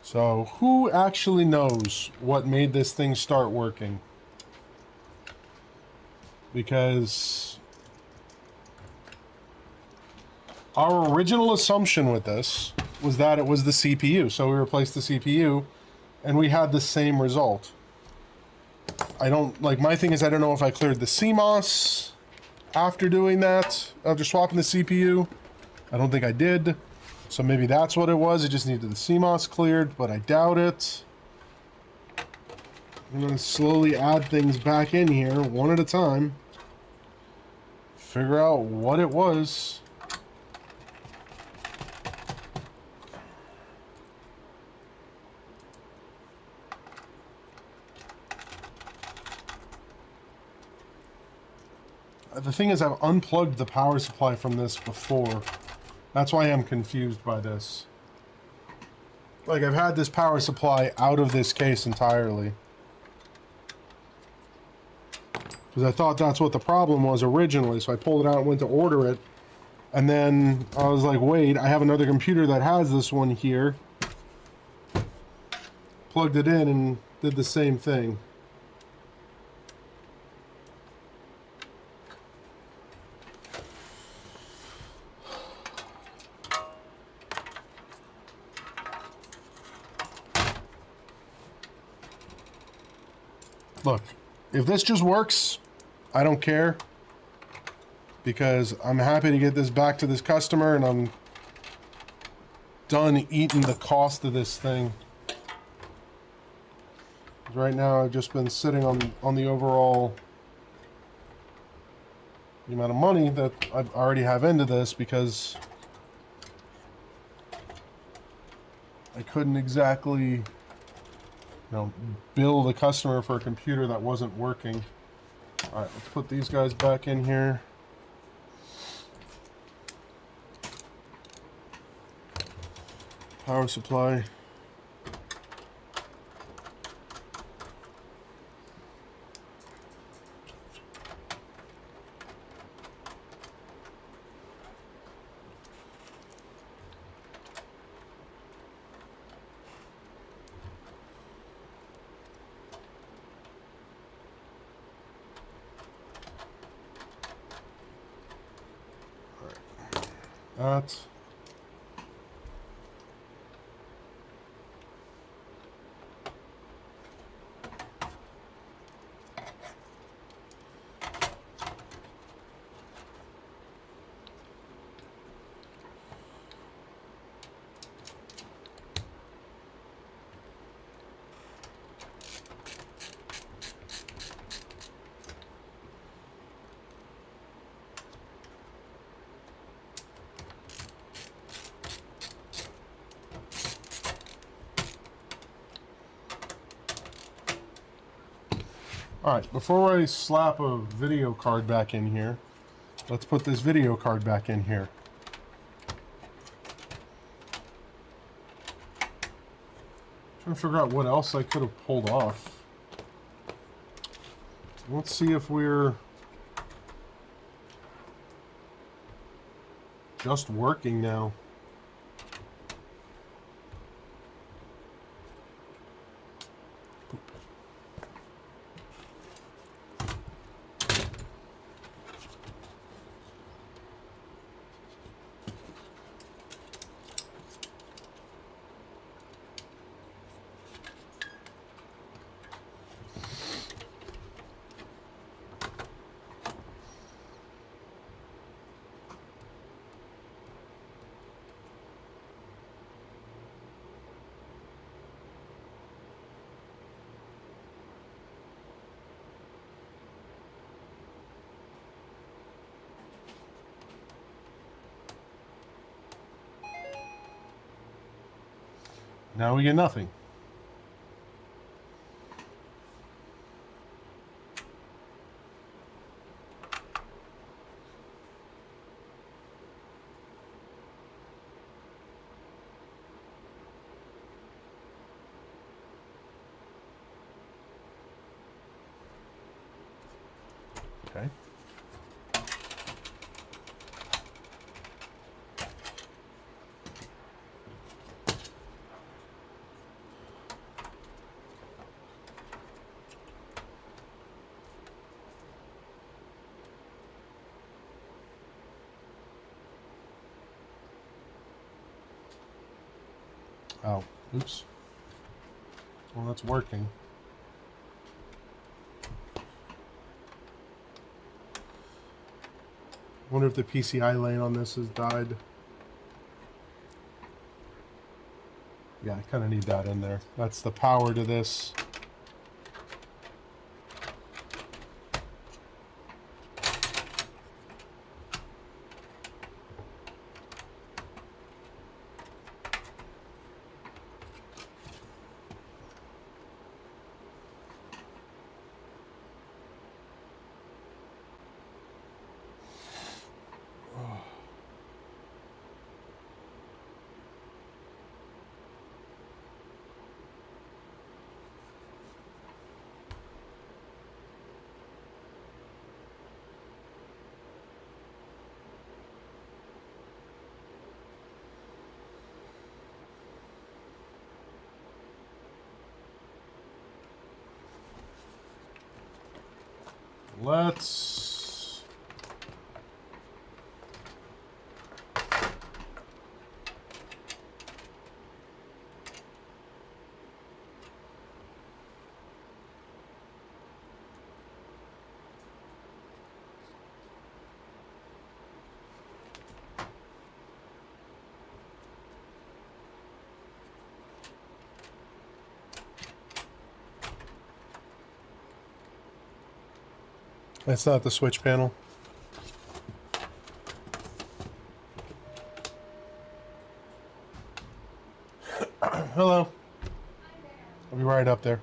A: So, who actually knows what made this thing start working? Because our original assumption with this was that it was the CPU. So we replaced the CPU and we had the same result. I don't, like, my thing is I don't know if I cleared the CMOS after doing that, after swapping the CPU. I don't think I did. So maybe that's what it was. It just needed the CMOS cleared, but I doubt it. I'm going to slowly add things back in here, one at a time. Figure out what it was. The thing is, I've unplugged the power supply from this before. That's why I'm confused by this. Like, I've had this power supply out of this case entirely. Because I thought that's what the problem was originally, so I pulled it out and went to order it. And then I was like, wait, I have another computer that has this one here. Plugged it in and did the same thing. Look, if this just works, I don't care, because I'm happy to get this back to this customer and I'm done eating the cost of this thing. Right now I've just been sitting on the overall the amount of money that I already have into this, because I couldn't exactly bill the customer for a computer that wasn't working. All right, let's put these guys back in here. Power supply. That. Alright, before I slap a video card back in here, let's put this video card back in here. Trying to figure out what else I could have pulled off. Let's see if we're just working now. Now we get nothing. Okay. Oh, oops. Well, that's working. Wonder if the PCI lane on this has died. Yeah, I kind of need that in there. That's the power to this. Let's That's not the switch panel. Hello. I'll be right up there.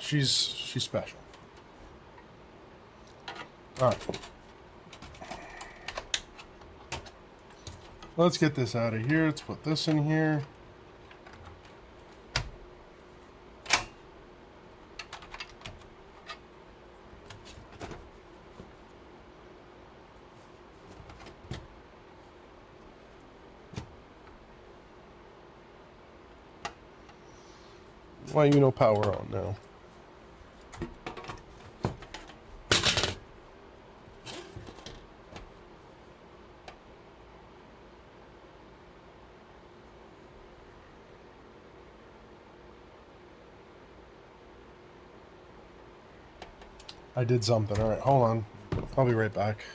A: She's special. All right. Let's get this out of here. Let's put this in here. Why you no power on now? I did something. All right, hold on. I'll be right back.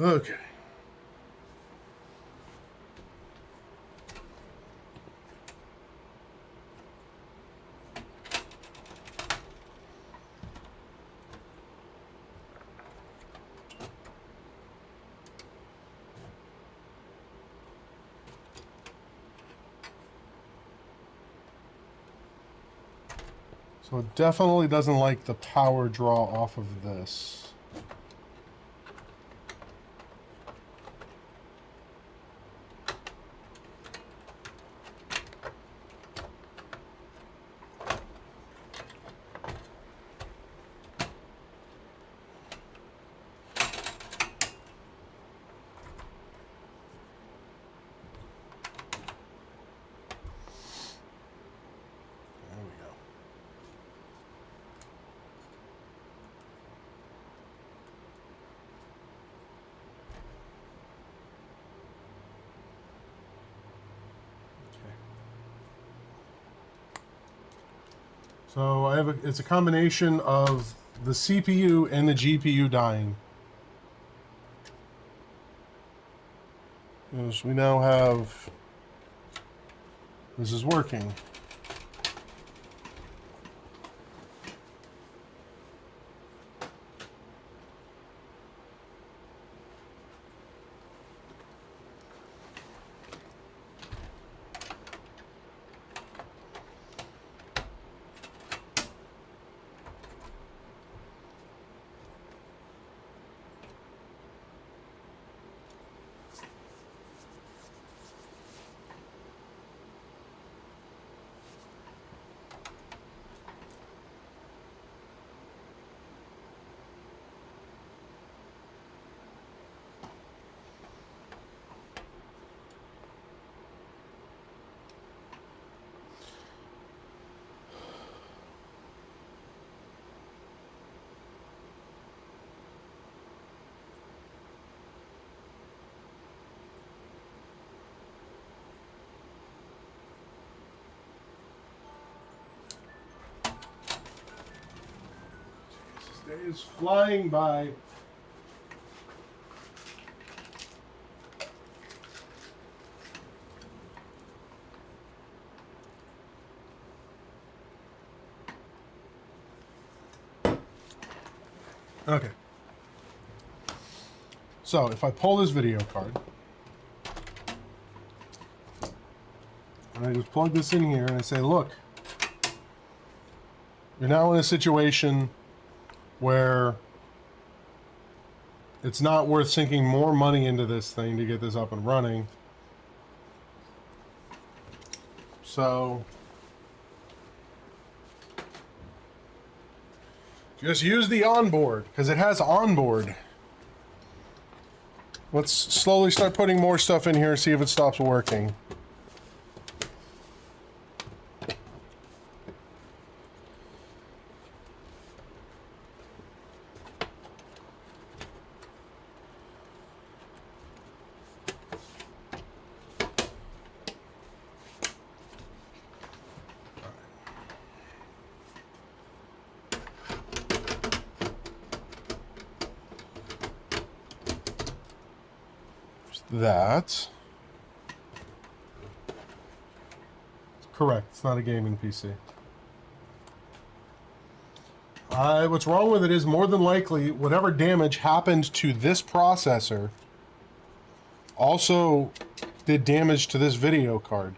A: Okay. So it definitely doesn't like the power draw off of this. There we go. So I have it's a combination of the CPU and the GPU dying. Yes, we now have, this is working. This day is flying by. Okay. So if I pull this video card, and I just plug this in here and I say, look, you're now in a situation where it's not worth sinking more money into this thing to get this up and running. So just use the onboard because it has onboard. Let's slowly start putting more stuff in here, see if it stops working. That. Correct. It's not a gaming PC. What's wrong with it is more than likely whatever damage happened to this processor also did damage to this video card.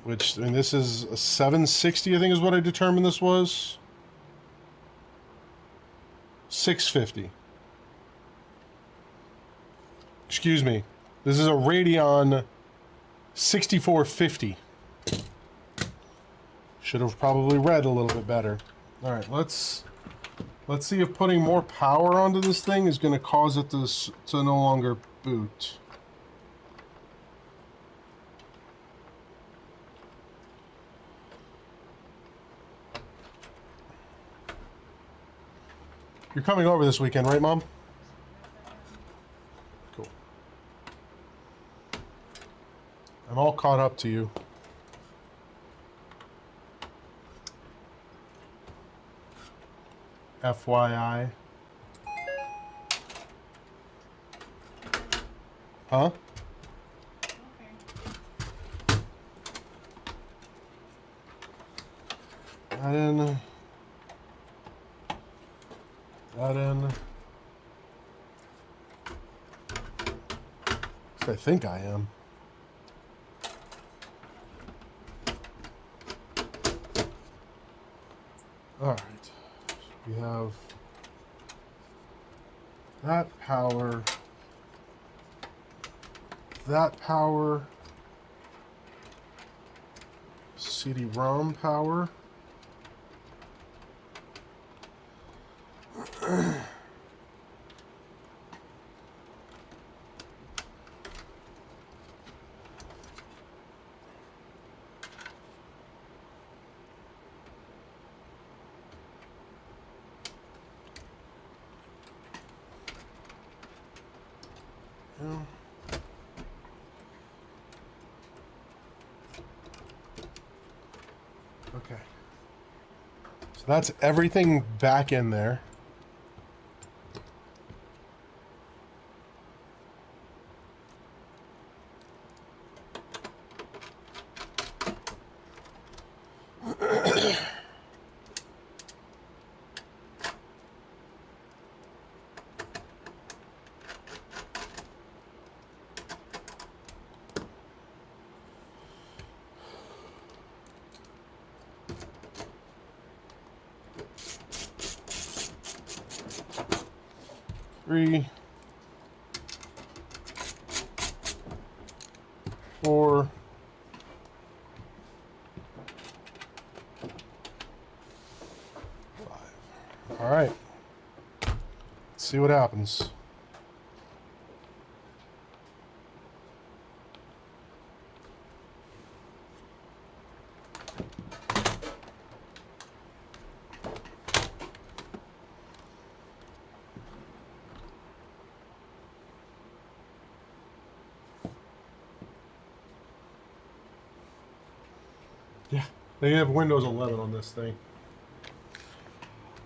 A: Which, I mean, this is a 760, I think is what I determined this was. 650. Excuse me. This is a Radeon 6450. Should have probably read a little bit better. All right, let's see if putting more power onto this thing is going to cause it to no longer boot. You're coming over this weekend, right, Mom? Cool. I'm all caught up to you. FYI. Huh?
B: Okay.
A: Add in. Add in. I think I am. All right. We have that power. That power. CD-ROM power. Yeah. Okay. So that's everything back in there. Three, 4, 5. All right. Let's see what happens. Yeah, they have Windows 11 on this thing.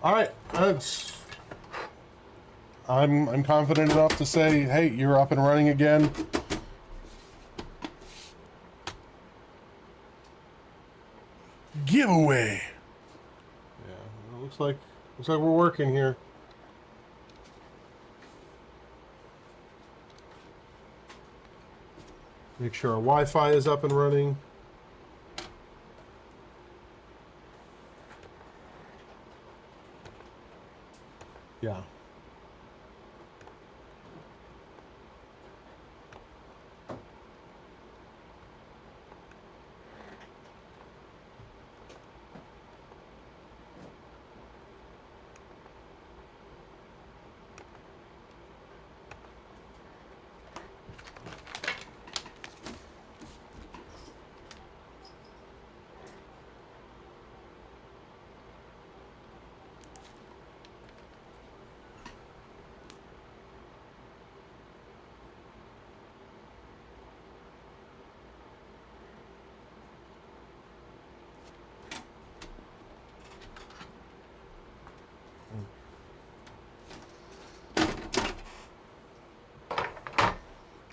A: All right, I'm confident enough to say, hey, you're up and running again. Giveaway. Yeah, it looks like we're working here. Make sure our Wi-Fi is up and running. Yeah.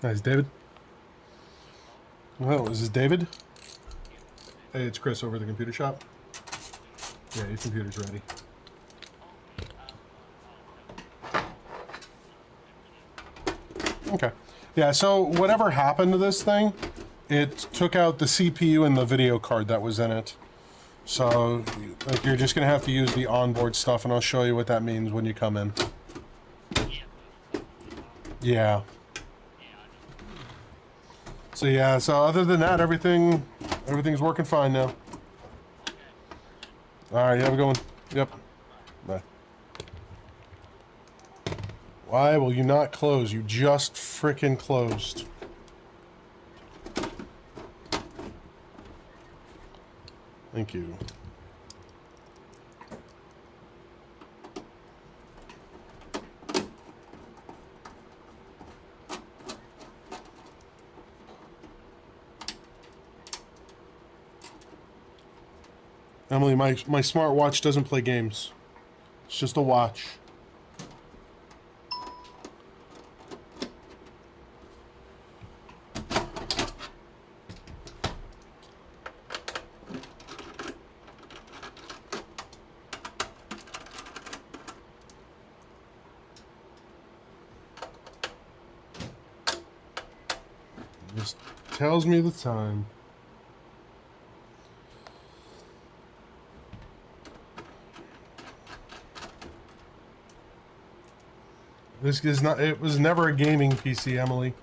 A: Nice, David. Well, is this David? Hey, it's Chris over at the computer shop. Yeah, your computer's ready. Okay. Yeah, so whatever happened to this thing, it took out the CPU and the video card that was in it. So like, you're just going to have to use the onboard stuff, and I'll show you what that means when you come in. Yeah. So yeah, so other than that, everything's working fine now. All right, have a good one. Yep. Bye. Why will you not close? You just frickin' closed. Thank you. Emily, my smartwatch doesn't play games. It's just a watch. Just tells me the time. This is not, it was never a gaming PC, Emily.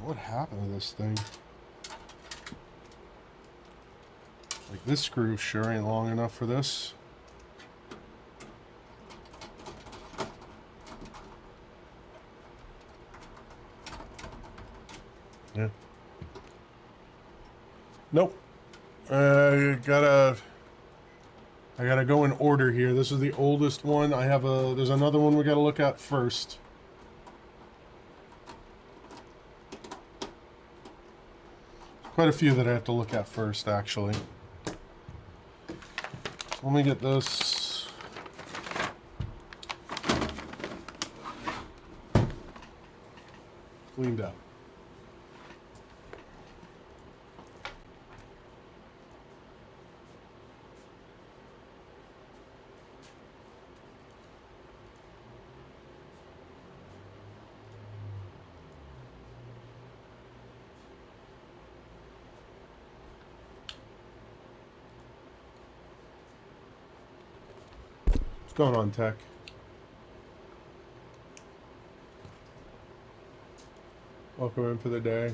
A: What happened to this thing? Like, this screw sure ain't long enough for this. Yeah. Nope. I gotta go in order here. This is the oldest one. There's another one we gotta look at first. Quite a few that I have to look at first, actually. Let me get this. Cleaned up. What's going on, Tech? Welcome in for the day.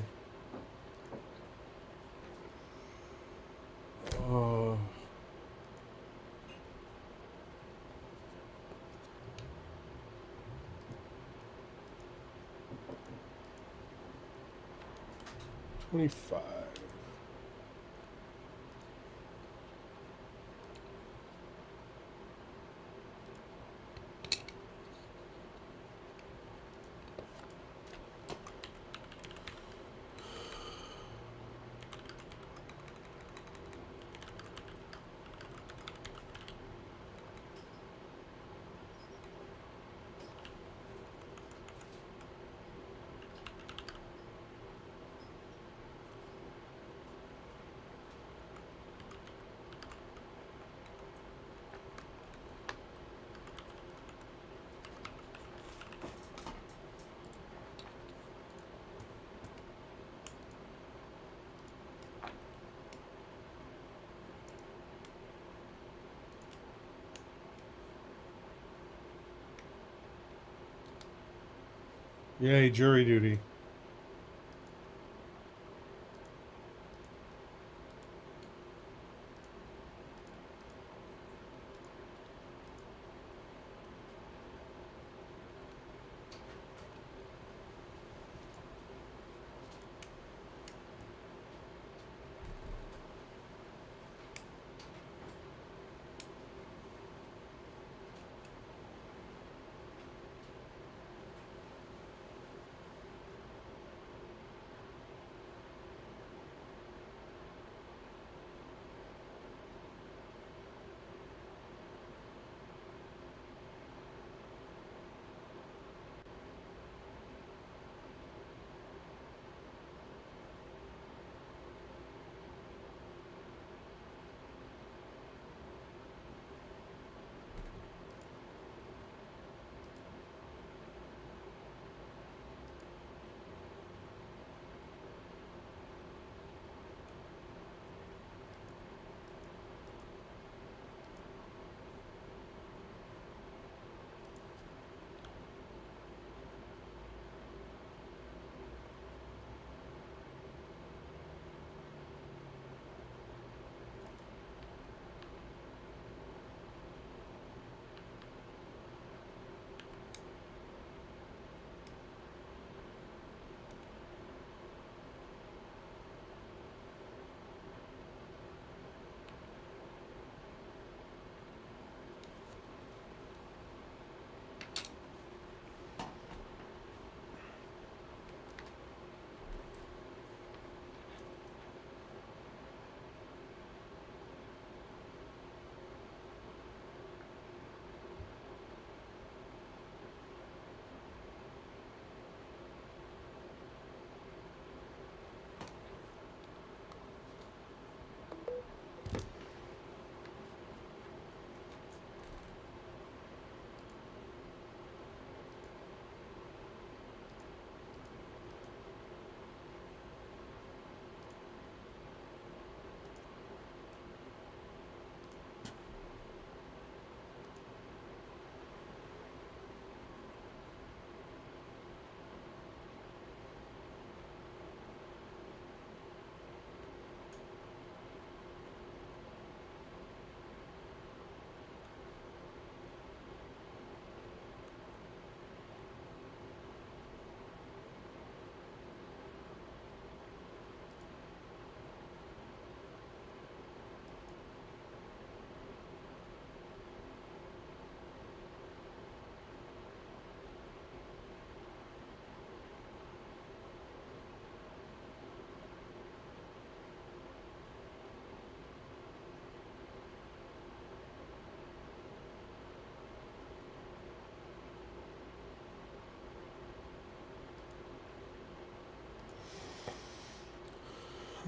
A: Oh. $25. Yay, jury duty.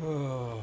A: Oh.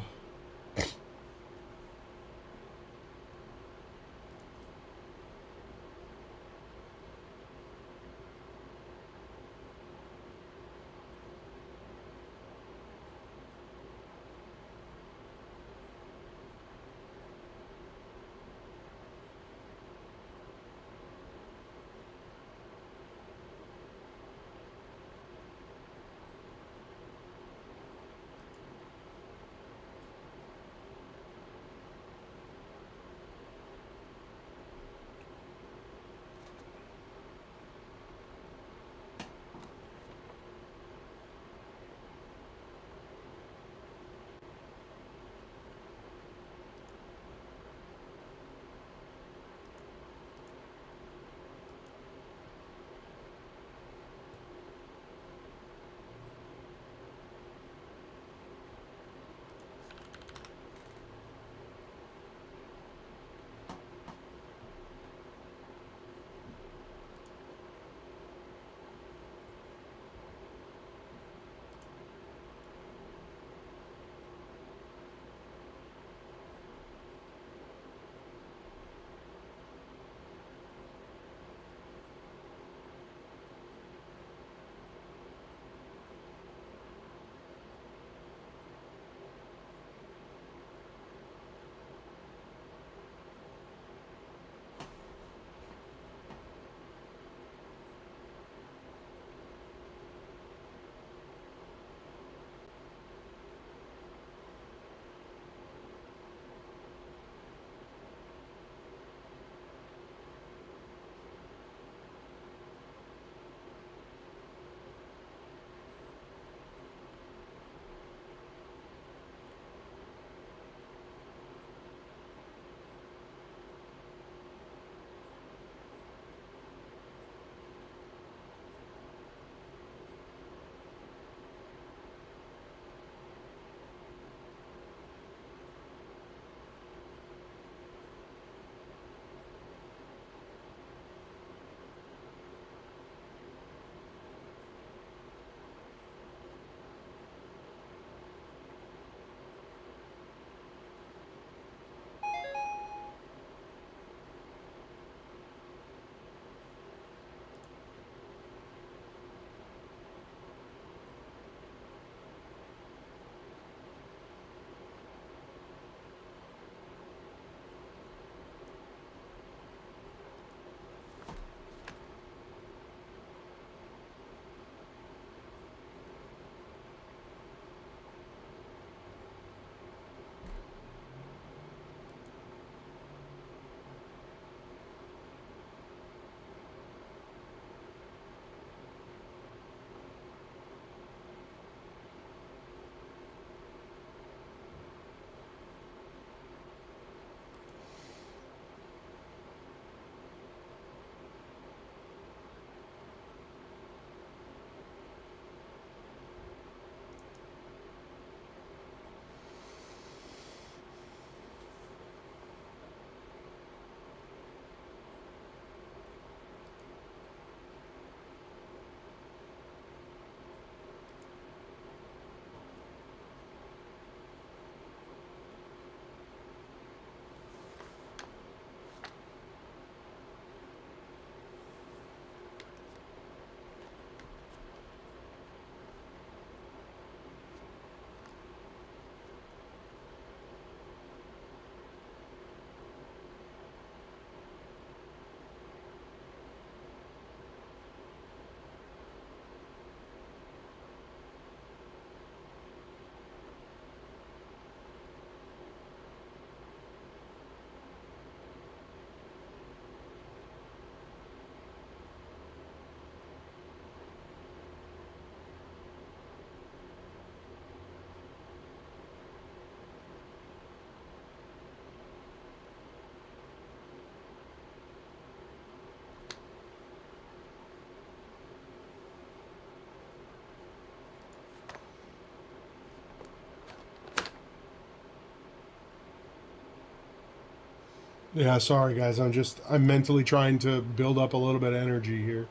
A: Yeah, sorry guys. I'm mentally trying to build up a little bit of energy here.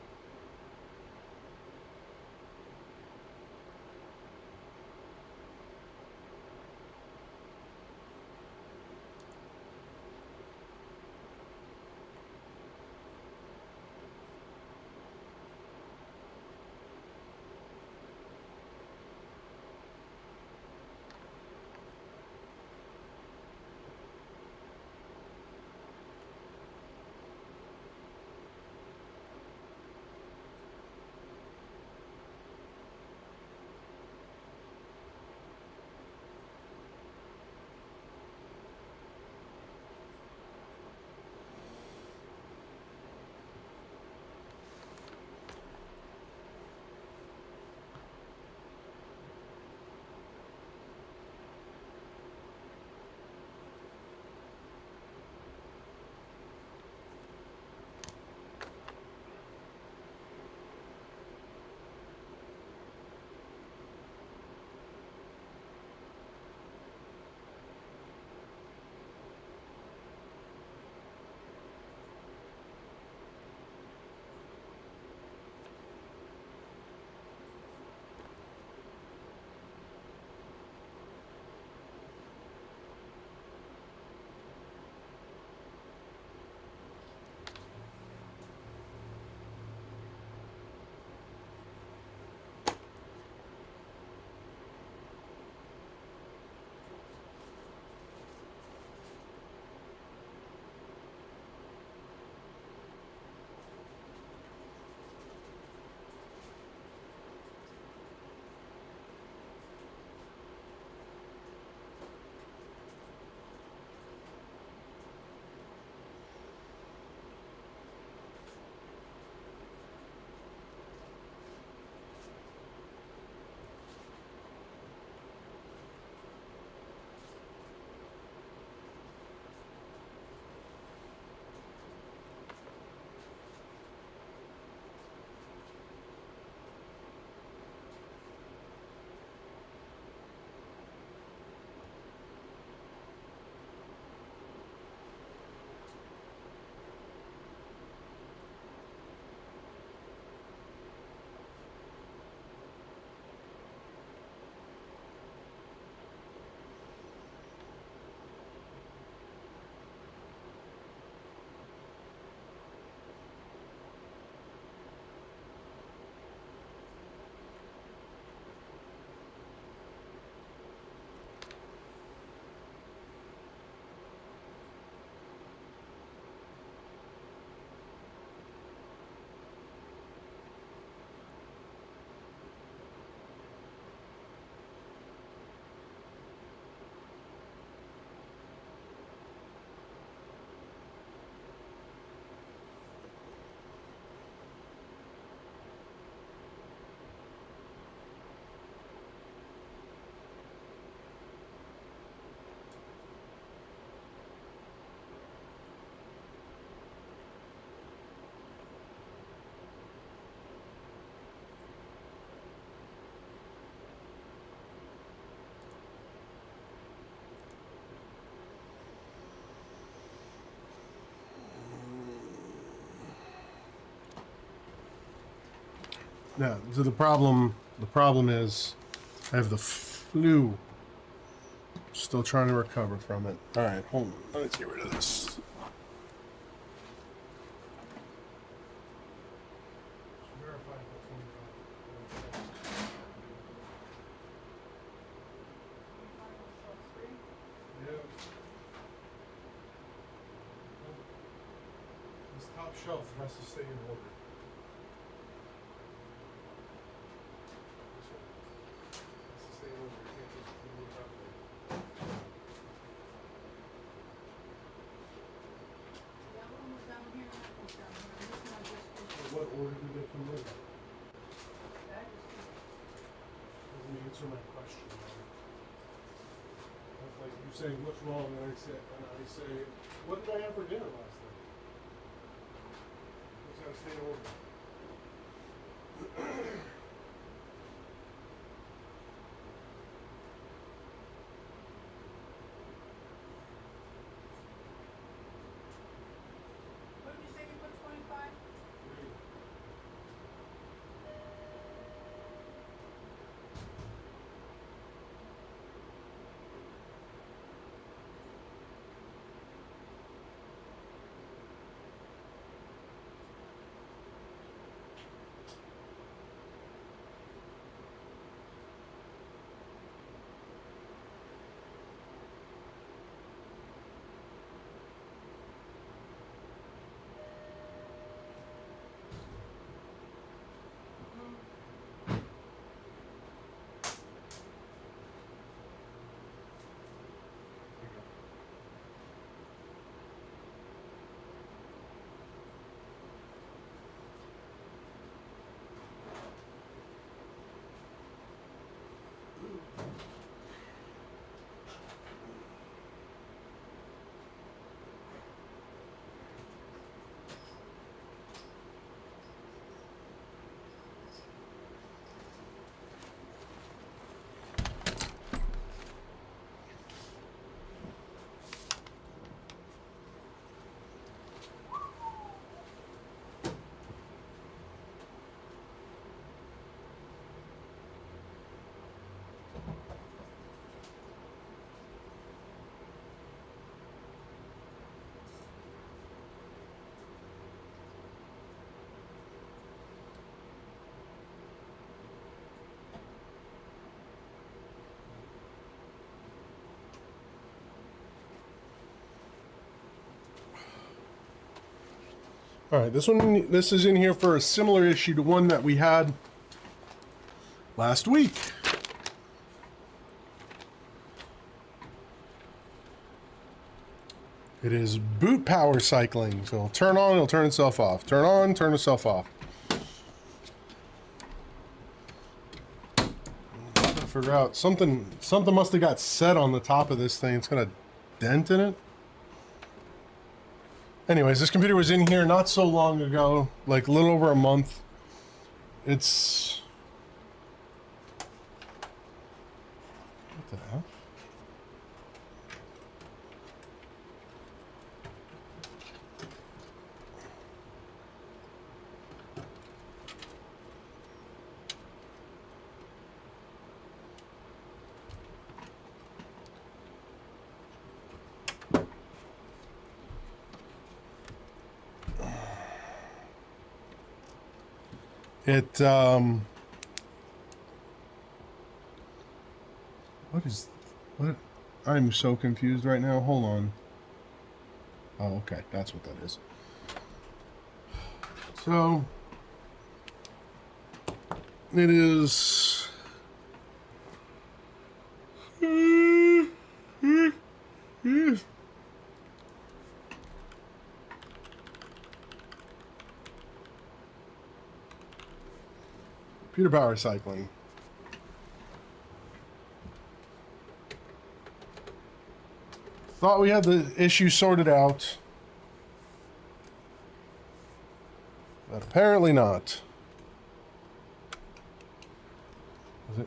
A: No, so the problem is I have the flu. Still trying to recover from it. All right, hold on. Let's get rid of this. This top shelf has to stay in order. This one has to stay in order. You can't just move it up there.
B: That one was down here, that was down here, and this one I just
A: So
B: finished.
A: what order did they come in?
B: That is good.
A: Doesn't answer my question. That's like you say, what's wrong? And I say, what did I have for dinner last night? It's gotta stay in order.
B: What did you say you put 25?
A: All right, this is in here for a similar issue to one that we had last week. It is boot power cycling. So it'll turn on, it'll turn itself off. Turn on, turn itself off. Figure out something must have got set on the top of this thing. It's got a dent in it. Anyways, this computer was in here not so long ago, like a little over a month. It's... What the hell? What? I'm so confused right now. Hold on. Oh, okay. That's what that is. So, it is... Computer power cycling. Thought we had the issue sorted out, but apparently not.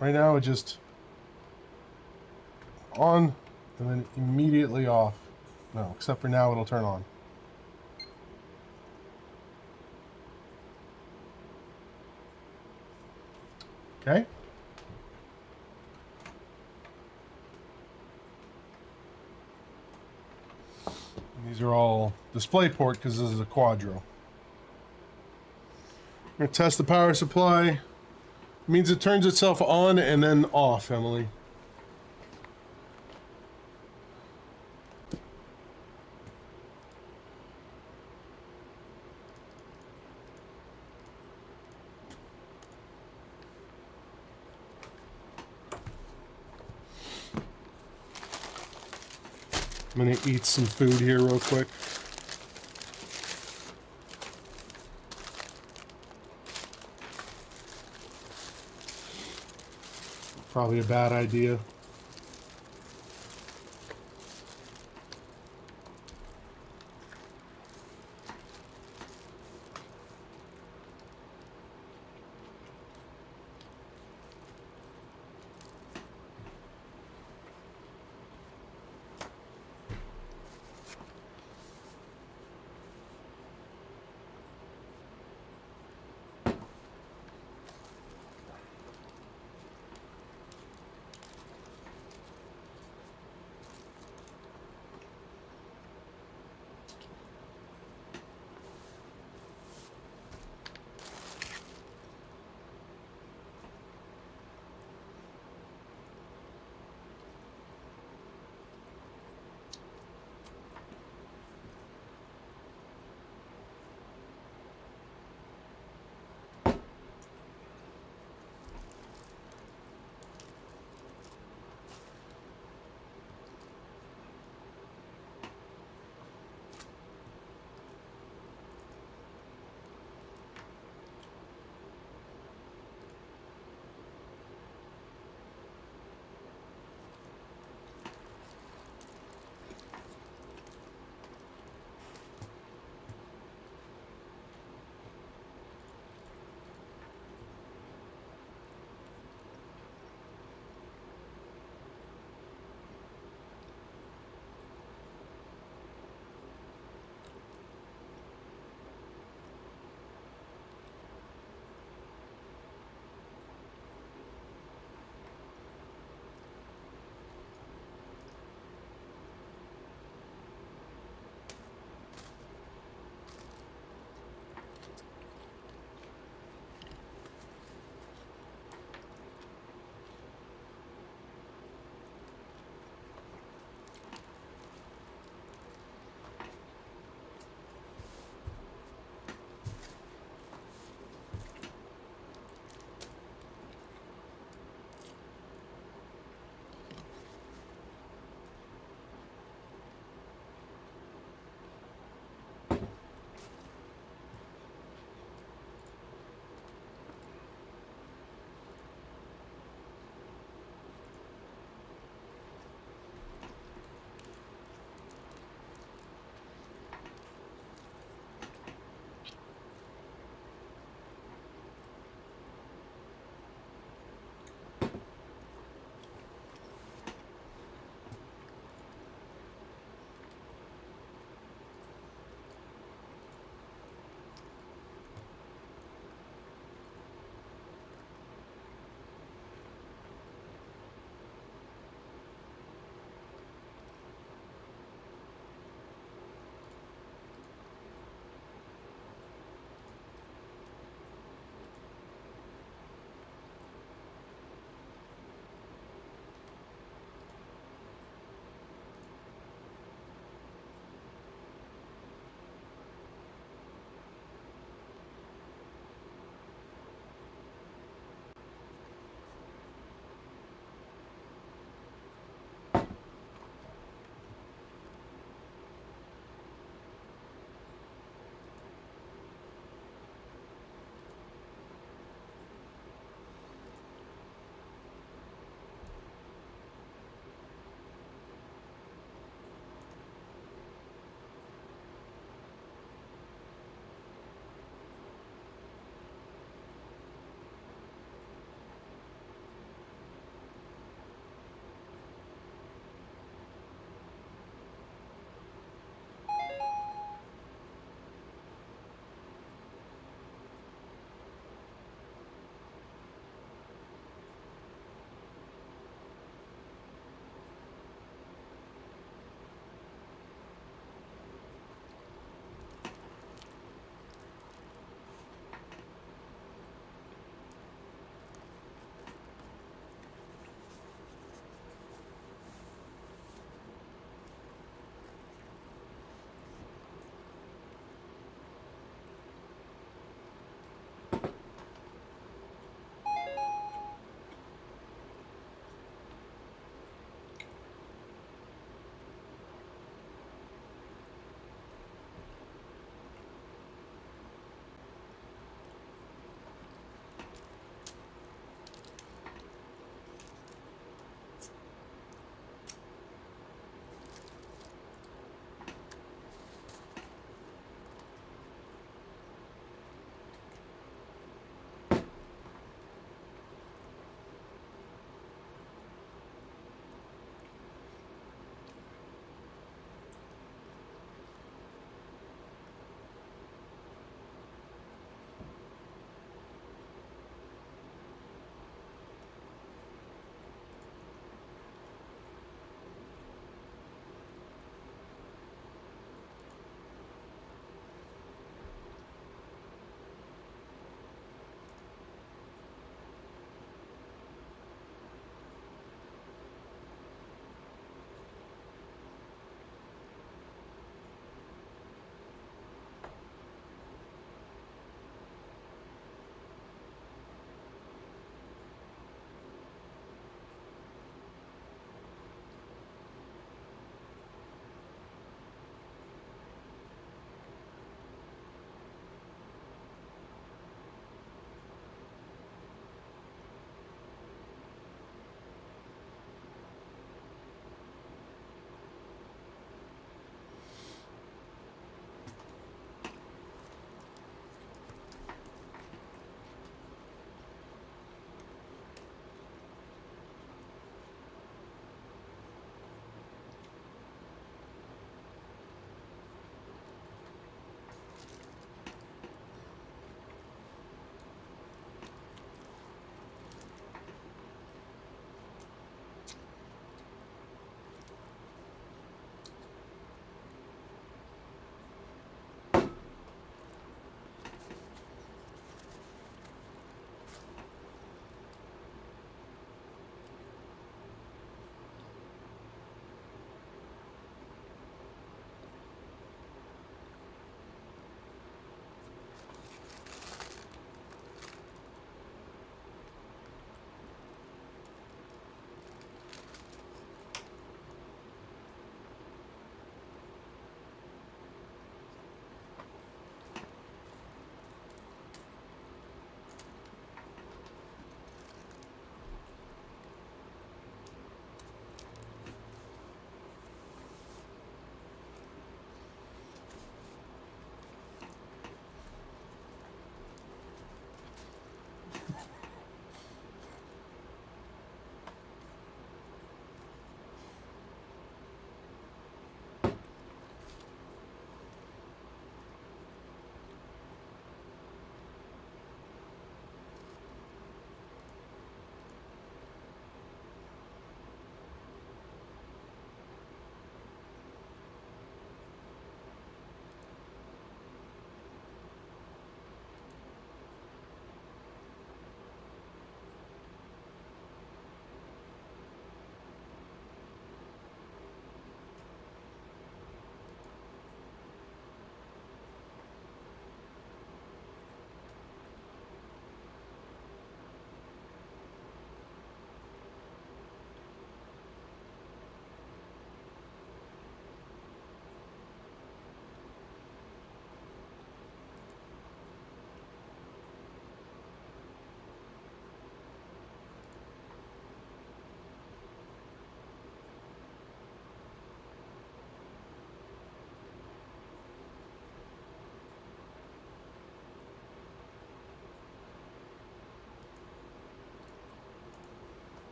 A: Right now it just on and then immediately off. No, except for now it'll turn on. Okay. And these are all DisplayPort because this is a Quadro. We're gonna test the power supply. It means it turns itself on and then off, Emily. I'm gonna eat some food here real quick. Probably a bad idea.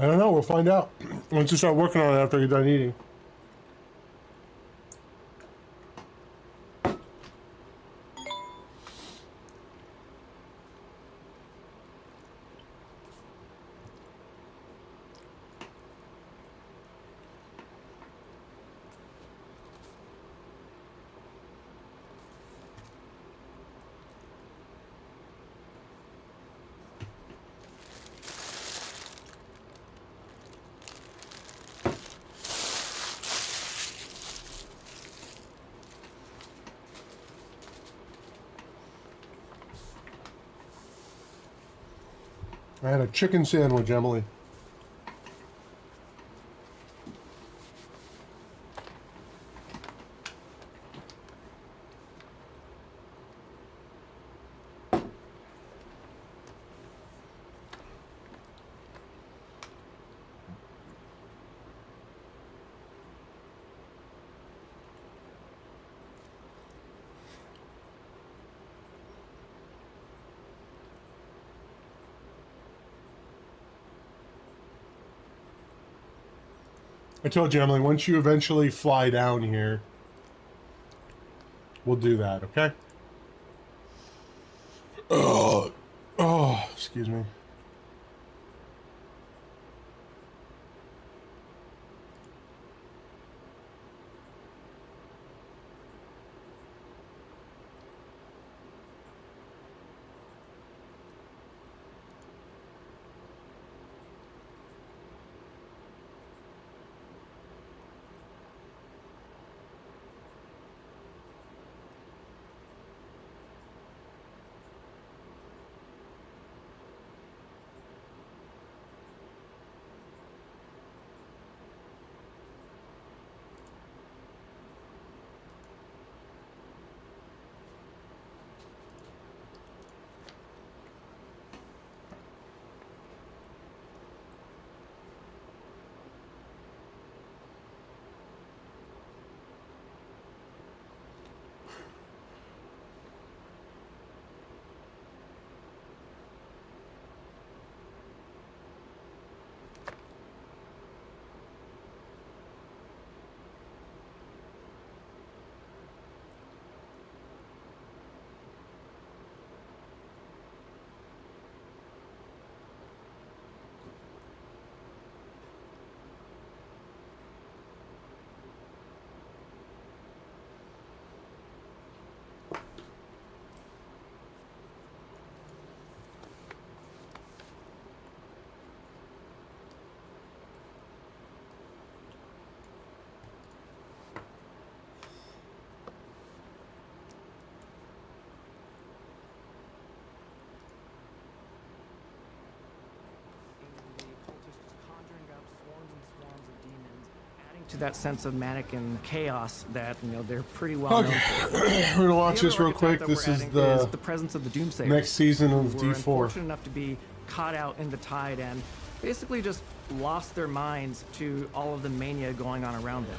A: I don't know. We'll find out once you start working on it after you're done eating. I had a chicken sandwich, Emily. I told you, Emily, once you eventually fly down here, we'll do that, okay? Oh, excuse me.
D: To that sense of manic and chaos that they're pretty well known for.
A: We're gonna watch
D: The
A: this
D: other
A: real quick.
D: archetype that
A: This
D: we're
A: is
D: adding
A: the
D: presence of the Doomsayers.
A: next season of
D: who were
A: D4.
D: unfortunate enough to be caught out in the tide and basically just lost their minds to all of the mania going on around them.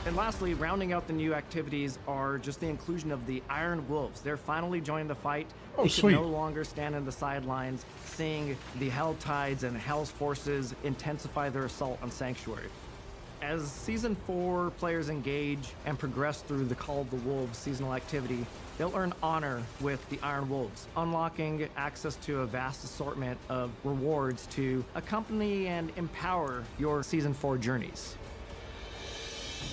D: And lastly, rounding out the new activities are just the inclusion of the Iron Wolves. They're finally joining the fight.
A: Oh,
D: They
A: sweet.
D: could no longer stand in the sidelines, seeing the Hell Tides and Hell's forces intensify their assault on Sanctuary. As Season 4 players engage and progress through the Call of the Wolves seasonal activity, they'll earn honor with the Iron Wolves, unlocking access to a vast assortment of rewards to accompany and empower your Season 4 journeys.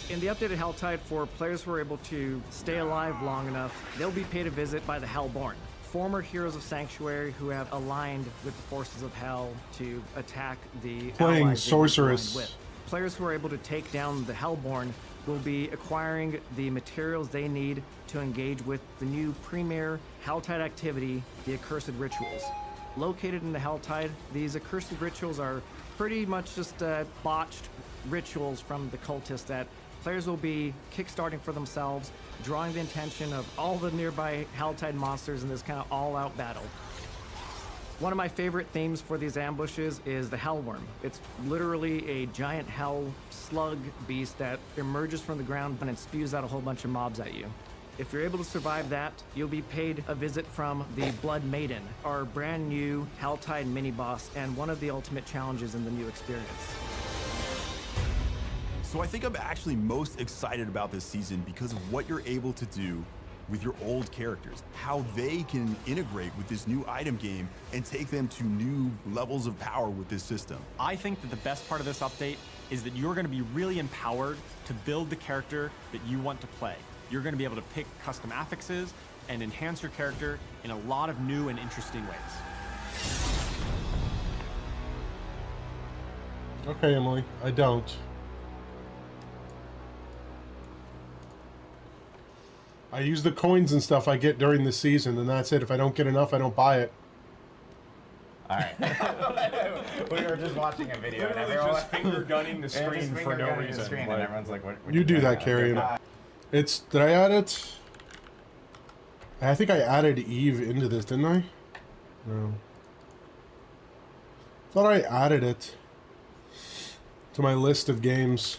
D: In the updated Helltide, for players who are able to stay alive long enough, they'll be paid a visit by the Hellborn, former heroes of Sanctuary who have aligned with the forces of Hell to attack the
A: Playing
D: allies they were aligned
A: Sorceress.
D: with. Players who are able to take down the Hellborn will be acquiring the materials they need to engage with the new premier Helltide activity, the Accursed Rituals. Located in the Helltide, these Accursed Rituals are pretty much just botched rituals from the cultists that players will be kickstarting for themselves, drawing the attention of all the nearby Helltide monsters in this kind of all-out battle. One of my favorite themes for these ambushes is the Hellworm. It's literally a giant hell slug beast that emerges from the ground and it spews out a whole bunch of mobs at you. If you're able to survive that, you'll be paid a visit from the Blood Maiden, our brand new Helltide mini-boss and one of the ultimate challenges in the new experience.
E: So I think I'm actually most excited about this season because of what you're able to do with your old characters, how they can integrate with this new item game and take them to new levels of power with this system.
F: I think that the best part of this update is that you're going to be really empowered to build the character that you want to play. You're going to be able to pick custom affixes and enhance your character in a lot of new and interesting ways.
A: Okay, Emily, I don't. I use the coins and stuff I get during the season, and that's it. If I don't get enough, I don't buy it.
G: All right. We were just watching a video, and everyone
H: just finger gunning the screen for no reason.
G: And everyone's like, "What?"
A: You do that, Carrie. It's, did I add it? I think I added Eve into this, didn't I? No. Thought I added it to my list of games.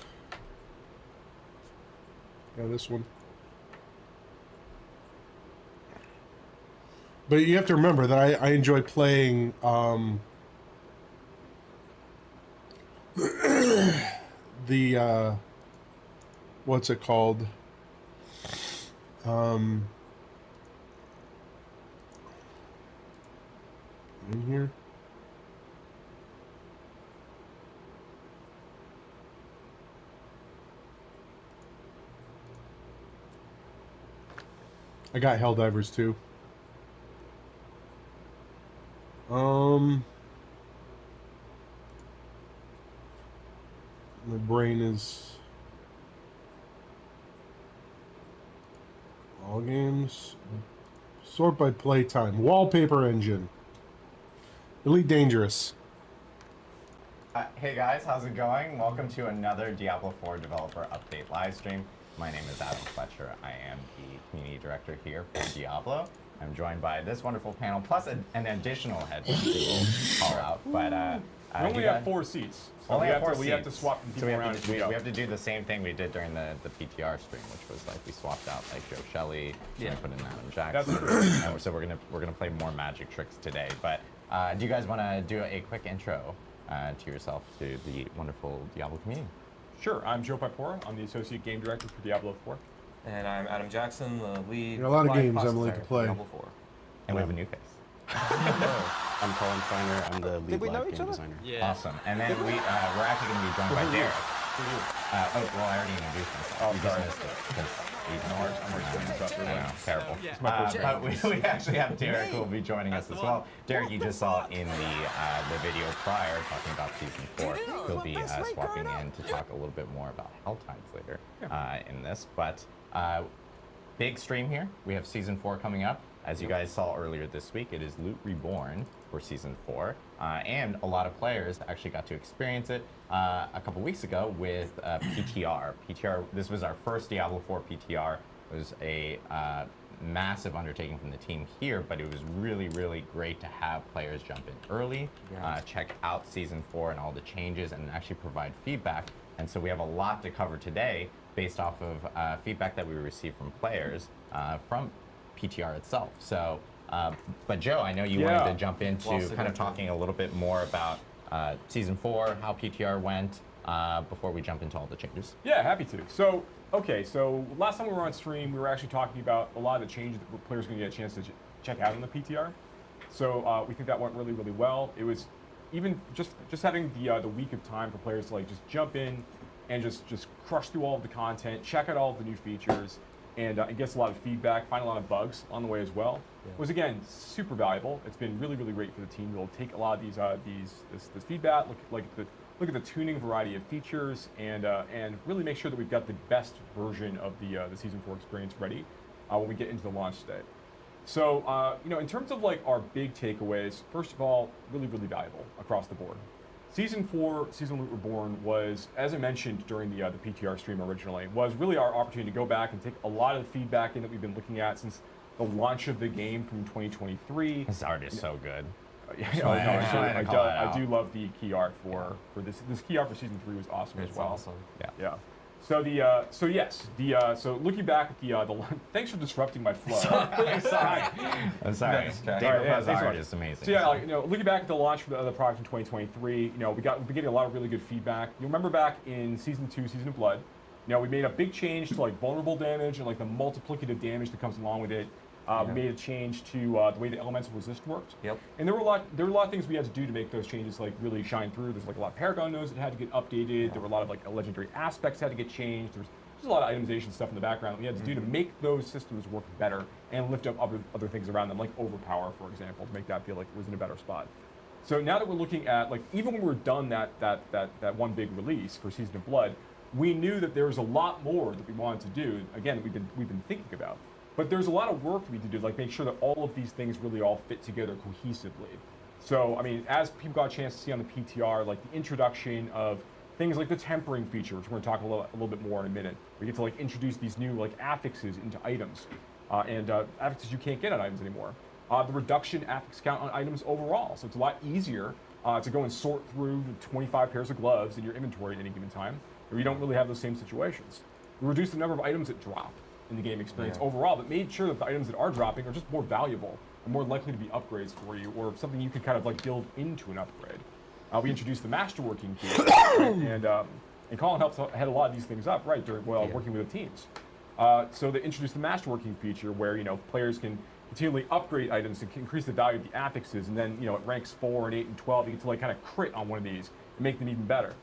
A: Yeah, this one. But you have to remember that I enjoy playing the what's it called? In here. I got Helldivers too. My brain is all games. Sort by playtime. Wallpaper engine. Elite Dangerous.
G: Hey guys, how's it going? Welcome to another Diablo 4 developer update live stream. My name is Adam Fletcher. I am the community director here for Diablo. I'm joined by this wonderful panel, plus an additional head we will call out. But
H: we only have 4 seats. So we have to swap people around as we go.
G: We have to do the same thing we did during the PTR stream, which was like we swapped out like Joe Shelley, and put in Adam Jackson. And so we're gonna play more magic tricks today. But do you guys want to do a quick intro to yourself, to the wonderful Diablo community?
H: Sure, I'm Joe Pipora. I'm the Associate Game Director for Diablo 4.
I: And I'm Adam Jackson, the lead.
A: There are a lot of
I: live
A: games, Emily,
I: processor
A: to play.
I: for Diablo 4.
G: And we have a new face.
J: I'm Colin Feiner. I'm the lead live game designer.
G: Yeah. Awesome. And then we're actually going to be joined by Derek. Oh, well, I already introduced myself.
H: Oh,
G: You
H: sorry.
G: just missed it. Because
H: I'm
G: terrible.
H: It's my first
G: But we actually have Derek who will be joining us as well. Derek, you just saw in the video prior talking about Season 4. He'll be swapping in to talk a little bit more about Helltides later in this. But big stream here. We have Season 4 coming up. As you guys saw earlier this week, it is Loot Reborn for Season 4. And a lot of players actually got to experience it a couple weeks ago with PTR. This was our first Diablo 4 PTR. It was a massive undertaking from the team here, but it was really, really great to have players jump in early, check out Season 4 and all the changes, and actually provide feedback. And so we have a lot to cover today based off of feedback that we received from players from PTR itself. So, but Joe, I know you wanted to jump into kind of talking a little bit more about Season 4, how PTR went, before we jump into all the changes.
H: Yeah, happy to. So, okay, so last time we were on stream, we were actually talking about a lot of the changes that players are going to get a chance to check out in the PTR. So we think that went really, really well. It was even just having the week of time for players to like just jump in and just crush through all of the content, check out all of the new features, and get a lot of feedback, find a lot of bugs on the way as well. Was again super valuable. It's been really, really great for the team. We'll take a lot of this feedback, look at the tuning variety of features, and really make sure that we've got the best version of the Season 4 experience ready when we get into the launch day. So in terms of like our big takeaways, first of all, really, really valuable across the board. Season 4, Season Loot Reborn was, as I mentioned during the PTR stream originally, was really our opportunity to go back and take a lot of the feedback in that we've been looking at since the launch of the game from 2023.
G: This art is so good.
H: I do love the key art for this. This key art for Season 3 was awesome as well.
I: Awesome.
H: Yeah. So so looking back at the thanks for disrupting my flow.
G: I'm sorry.
I: Thanks, Jack.
G: Dave
H: All right, yeah,
G: Repair's
H: thanks,
G: art
H: Mark.
G: is amazing.
H: So yeah, like, looking back at the launch for the product in 2023, we've been getting a lot of really good feedback. You remember back in Season 2, Season of Blood, we made a big change to like vulnerable damage and like the multiplicative damage that comes along with it. We made a change to the way the elemental resist worked.
I: Yep.
H: And there were a lot of things we had to do to make those changes like really shine through. There's like a lot of Paragon nodes that had to get updated. There were a lot of like legendary aspects that had to get changed. There's just a lot of itemization stuff in the background that we had to do to make those systems work better and lift up other things around them, like overpower, for example, to make that feel like it was in a better spot. So now that we're looking at like even when we were done that one big release for Season of Blood, we knew that there was a lot more that we wanted to do. Again, that we've been thinking about. But there's a lot of work we need to do, like make sure that all of these things really all fit together cohesively. So, I mean, as people got a chance to see on the PTR, like the introduction of things like the tempering feature, which we're going to talk a little bit more in a minute. We get to like introduce these new like affixes into items, and affixes you can't get on items anymore. The reduction affix count on items overall, so it's a lot easier to go and sort through 25 pairs of gloves in your inventory at any given time, where you don't really have those same situations. We reduced the number of items that drop in the game experience overall, but made sure that the items that are dropping are just more valuable and more likely to be upgrades for you, or something you could kind of like build into an upgrade. We introduced the masterworking feature, right? and Colin helped head a lot of these things up, right, working with the teams. So they introduced the masterworking feature where players can continually upgrade items to increase the value of the affixes, and then at ranks 4 and 8 and 12, you get to like kind of crit on one of these and make them even better.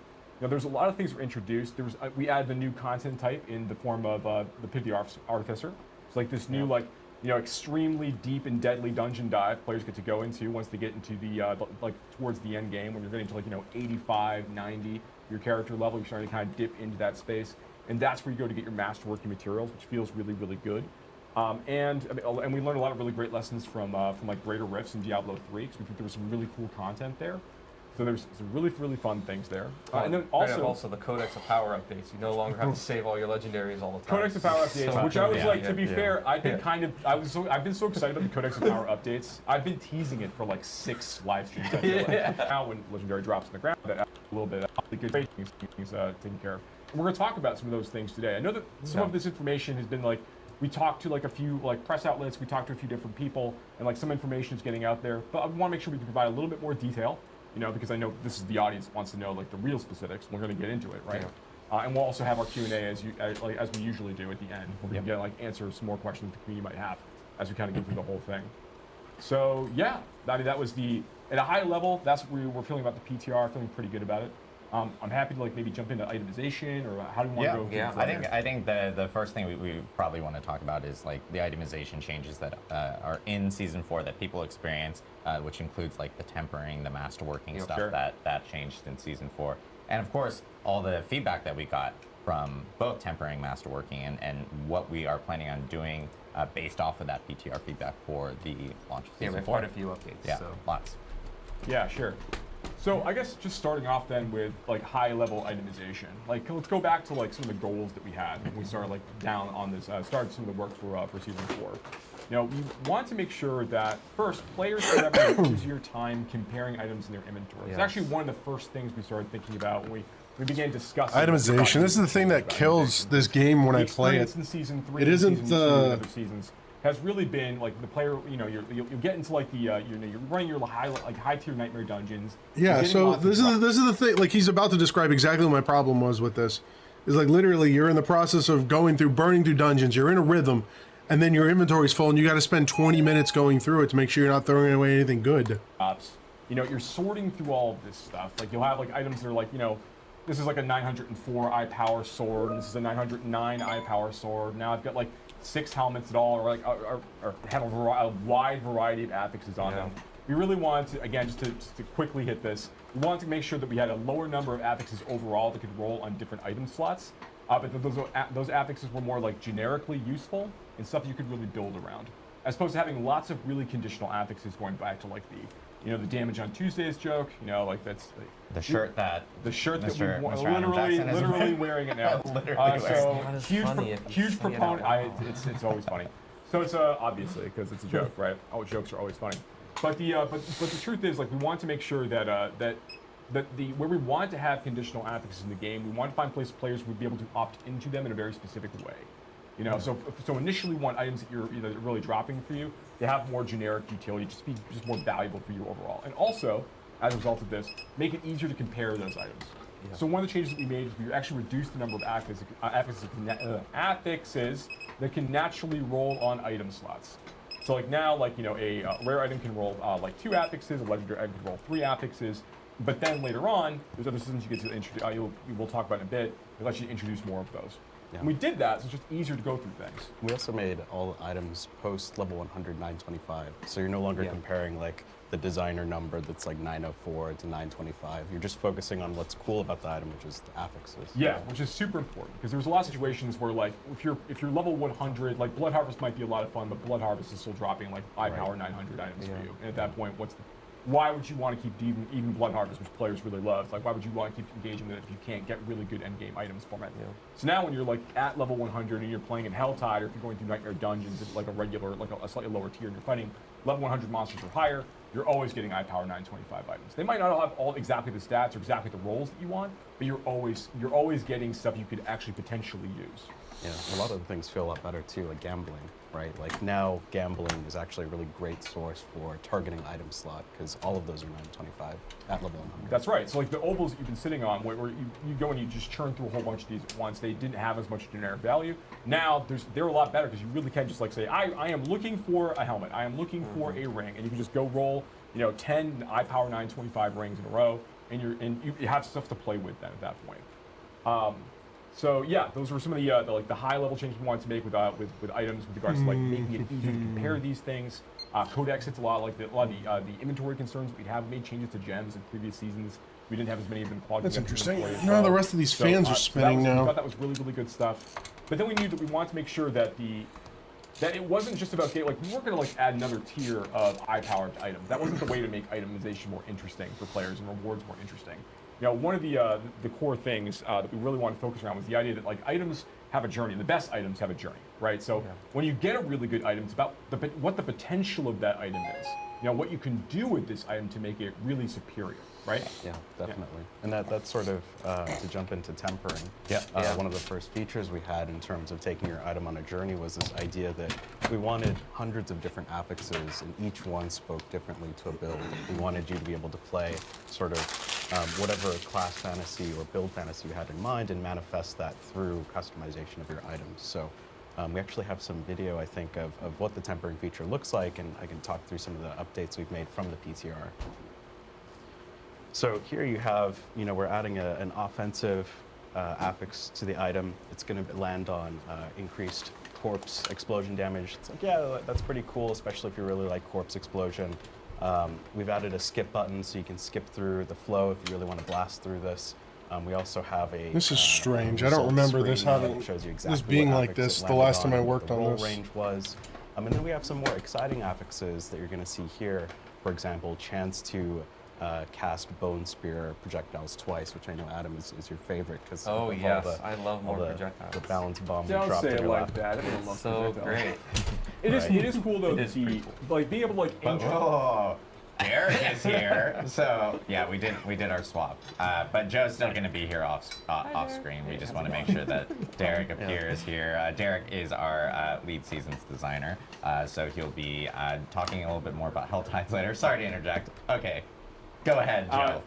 H: There's a lot of things were introduced. We added the new content type in the form of the Pit of the Artificer. It's like this new extremely deep and deadly dungeon dive players get to go into once they get into the like towards the end game when you're getting to like 85, 90 your character level. You're starting to kind of dip into that space, and that's where you go to get your masterworking materials, which feels really, really good. And we learned a lot of really great lessons from like Greater Rifts and Diablo 3, because we think there was some really cool content there. So there's some really, really fun things there. And then also
I: the Codex of Power updates. You no longer have to save all your legendaries all the time.
H: Codex of Power updates, which I was like, to be fair, I've been so excited about the Codex of Power updates. I've been teasing it for like 6 live streams. I feel like. Now when legendary drops in the ground, that adds a little bit of good things taken care of. And we're going to talk about some of those things today. I know that some of this information has been like, we talked to like a few like press outlets, we talked to a few different people, and like some information is getting out there. But I want to make sure we can provide a little bit more detail. Because I know this is the audience that wants to know like the real specifics. We're going to get into it, right? Yeah. And we'll also have our Q&A as we usually do at the end, where we can get answer some more questions the community might have as we kind of go through the whole thing. So yeah, that was at a high level. That's what we were feeling about the PTR. Feeling pretty good about it. I'm happy to like maybe jump into itemization, or how do you want to go?
G: Yeah, I think the first thing we probably want to talk about is like the itemization changes that are in Season 4 that people experience, which includes like the tempering, the masterworking stuff that changed in Season 4, and of course all the feedback that we got from both tempering, masterworking, and what we are planning on doing based off of that PTR feedback for the launch of Season 4.
I: Yeah, we have quite a few updates.
G: Yeah,
I: so.
G: Lots.
H: Yeah, sure. So I guess just starting off then with like high level itemization. Like let's go back to like some of the goals that we had when we started like down on this, started some of the work for Season 4. We want to make sure that first players have an easier time comparing items in their inventory. It's actually one of the first things we started thinking about when we began discussing
A: itemization. This is the thing that kills this game when I play it.
H: In Season 3,
A: it isn't
H: the other seasons has really been like the player. You get into like the you're running your high tier nightmare dungeons.
A: Yeah. So this is the thing. Like he's about to describe exactly what my problem was with this. Is like literally you're in the process of burning through dungeons. You're in a rhythm, and then your inventory's full, and you got to spend 20 minutes going through it to make sure you're not throwing away anything good.
H: You're sorting through all of this stuff. Like you'll have like items that are like this is like a 904 eye power sword, and this is a 909 eye power sword. Now I've got like 6 helmets that all are like have a wide variety of affixes on them. We really wanted to, again, just to quickly hit this, we wanted to make sure that we had a lower number of affixes overall that could roll on different item slots, but those affixes were more like generically useful and stuff you could really build around, as opposed to having lots of really conditional affixes going back to like the damage on Tuesdays joke, like that's like,
G: the shirt that
H: we literally wearing it now. So huge proponent. It's always funny. So it's obviously because it's a joke, right? All jokes are always funny. But the truth is, like, we want to make sure that where we want to have conditional affixes in the game, we want to find players would be able to opt into them in a very specific way. You know, so initially we want items that you're really dropping for you to have more generic utility, just more valuable for you overall. And also, as a result of this, make it easier to compare those items. Yeah. So one of the changes that we made is we actually reduced the number of affixes that can naturally roll on item slots. So like now, like, you know, a rare item can roll like 2 affixes, a legendary item can roll 3 affixes, but then later on, there's other systems you get to introduce. We'll talk about in a bit. It lets you introduce more of those. Yeah. And we did that, so it's just easier to go through things.
J: We also made all items post level 100 925, so you're no longer comparing like the designer number that's like 904 to 925. You're just focusing on what's cool about the item, which is the affixes.
H: Yeah, which is super important because there's a lot of situations where like if you're level 100, like Blood Harvest might be a lot of fun, but Blood Harvest is still dropping like power 900 items for you. And at that point, why would you want to keep even Blood Harvest, which players really love? Like, why would you want to keep engaging with it if you can't get really good endgame items from it? Yeah. So now when you're like at level 100 and you're playing in Helltide, or if you're going through Nightmare Dungeons at like a regular, like a slightly lower tier, and you're fighting level 100 monsters or higher, you're always getting power 925 items. They might not have all exactly the stats or exactly the rolls that you want, but you're always getting stuff you could actually potentially use.
J: Yeah, a lot of the things feel a lot better too, like gambling, right? Like now gambling is actually a really great source for targeting item slot because all of those are 925 at level 100.
H: That's right. So like the ovals that you've been sitting on, where you go and you just churn through a whole bunch of these at once, they didn't have as much generic value. Now they're a lot better because you really can just like say, I am looking for a helmet, I am looking for a ring, and you can just go roll, 10 power 925 rings in a row, and you have stuff to play with then at that point. So yeah, those were some of the high level changes we wanted to make with items with regards to like making it easier to compare these things. Codex hits a lot of the inventory concerns we'd have. Made changes to gems in previous seasons. We didn't have as many of them clogged.
A: That's interesting. No, the rest of these fans are spinning now.
H: I thought that was really, really good stuff. But then we knew that we wanted to make sure that it wasn't just about we weren't going to add another tier of eye-powered items. That wasn't the way to make itemization more interesting for players and rewards more interesting. One of the core things that we really want to focus around was the idea that items have a journey. The best items have a journey, right? So when you get a really good item, it's about what the potential of that item is. What you can do with this item to make it really superior, right?
J: Yeah, definitely. And that's sort of to jump into tempering. One of the first features we had in terms of taking your item on a journey was this idea that we wanted hundreds of different affixes, and each one spoke differently to a build. We wanted you to be able to play sort of whatever class fantasy or build fantasy you had in mind and manifest that through customization of your items. So we actually have some video, I think, of what the tempering feature looks like, and I can talk through some of the updates we've made from the PTR. So here you have, we're adding an offensive affix to the item. It's going to land on increased corpse explosion damage. It's like, yeah, that's pretty cool, especially if you really like corpse explosion. We've added a skip button so you can skip through the flow if you really want to blast through this. We also have a.
A: This is strange. I don't remember this having this being like this the last time I worked on this.
J: Range was, and then we have some more exciting affixes that you're going to see here. For example, chance to cast Bone Spear projectiles twice, which I know Adam is your favorite because
I: I love more projectiles.
J: The balance bomb.
H: Don't
J: dropped
H: say
J: in
H: it
J: your
H: like
J: lap.
H: that. Everyone loves
I: so
H: projectiles.
I: Great.
H: It is cool though. Being able to
G: Oh, Derek is here. So yeah, we did our swap. But Joe's still going to be here off screen. We just want to make sure that Derek appears here. Derek is our lead seasons designer. So he'll be talking a little bit more about Helltides later. Sorry to interject. Okay. Go ahead, Joe.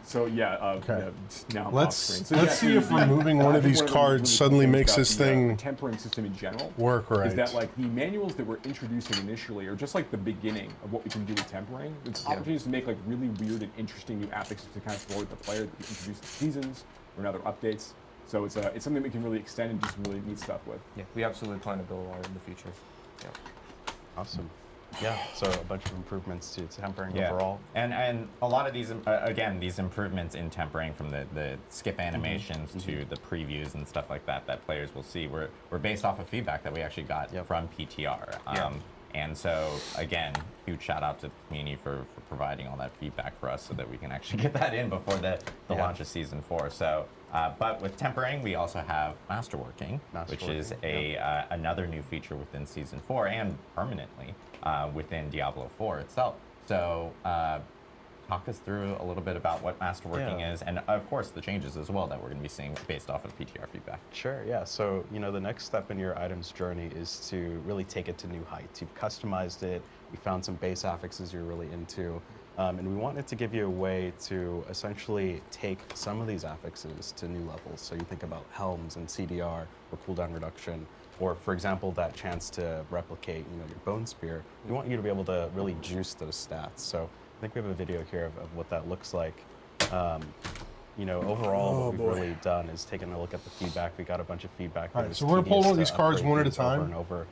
H: Now I'm
A: let's see if
H: the
A: removing one of these cards suddenly makes this thing
H: tempering system in general
A: work right.
H: Is that the manuals that we're introducing initially are just the beginning of what we can do with tempering. It's opportunities to make really weird and interesting new affixes to kind of throw at the player that we introduce in seasons or in other updates. So it's something we can really extend and do some really neat stuff with.
I: Yeah, we absolutely plan to build a lot in the future. Yeah.
J: Awesome. Yeah, so a bunch of improvements to tempering overall.
G: And a lot of these, again, these improvements in tempering from the skip animations to the previews and stuff like that players will see were based off of feedback that we actually got from PTR. And so, again, huge shout out to the community for providing all that feedback for us so that we can actually get that in before the launch of Season 4. So, but with tempering, we also have Masterworking, which is another new feature within Season 4 and permanently within Diablo 4 itself. So talk us through a little bit about what masterworking is, and of course the changes as well that we're going to be seeing based off of PTR feedback.
J: Sure, yeah. So, the next step in your item's journey is to really take it to new heights. You've customized it, you found some base affixes you're really into, and we wanted to give you a way to essentially take some of these affixes to new levels. So you think about helms and CDR or cooldown reduction, or for example, that chance to replicate, your bone spear. We want you to be able to really juice those stats. So I think we have a video here of what that looks like. Overall, what we've really done is taken a look at the feedback. We got a bunch of feedback.
A: All right, so we're gonna pull one of these cards one at a time,
J: over and over.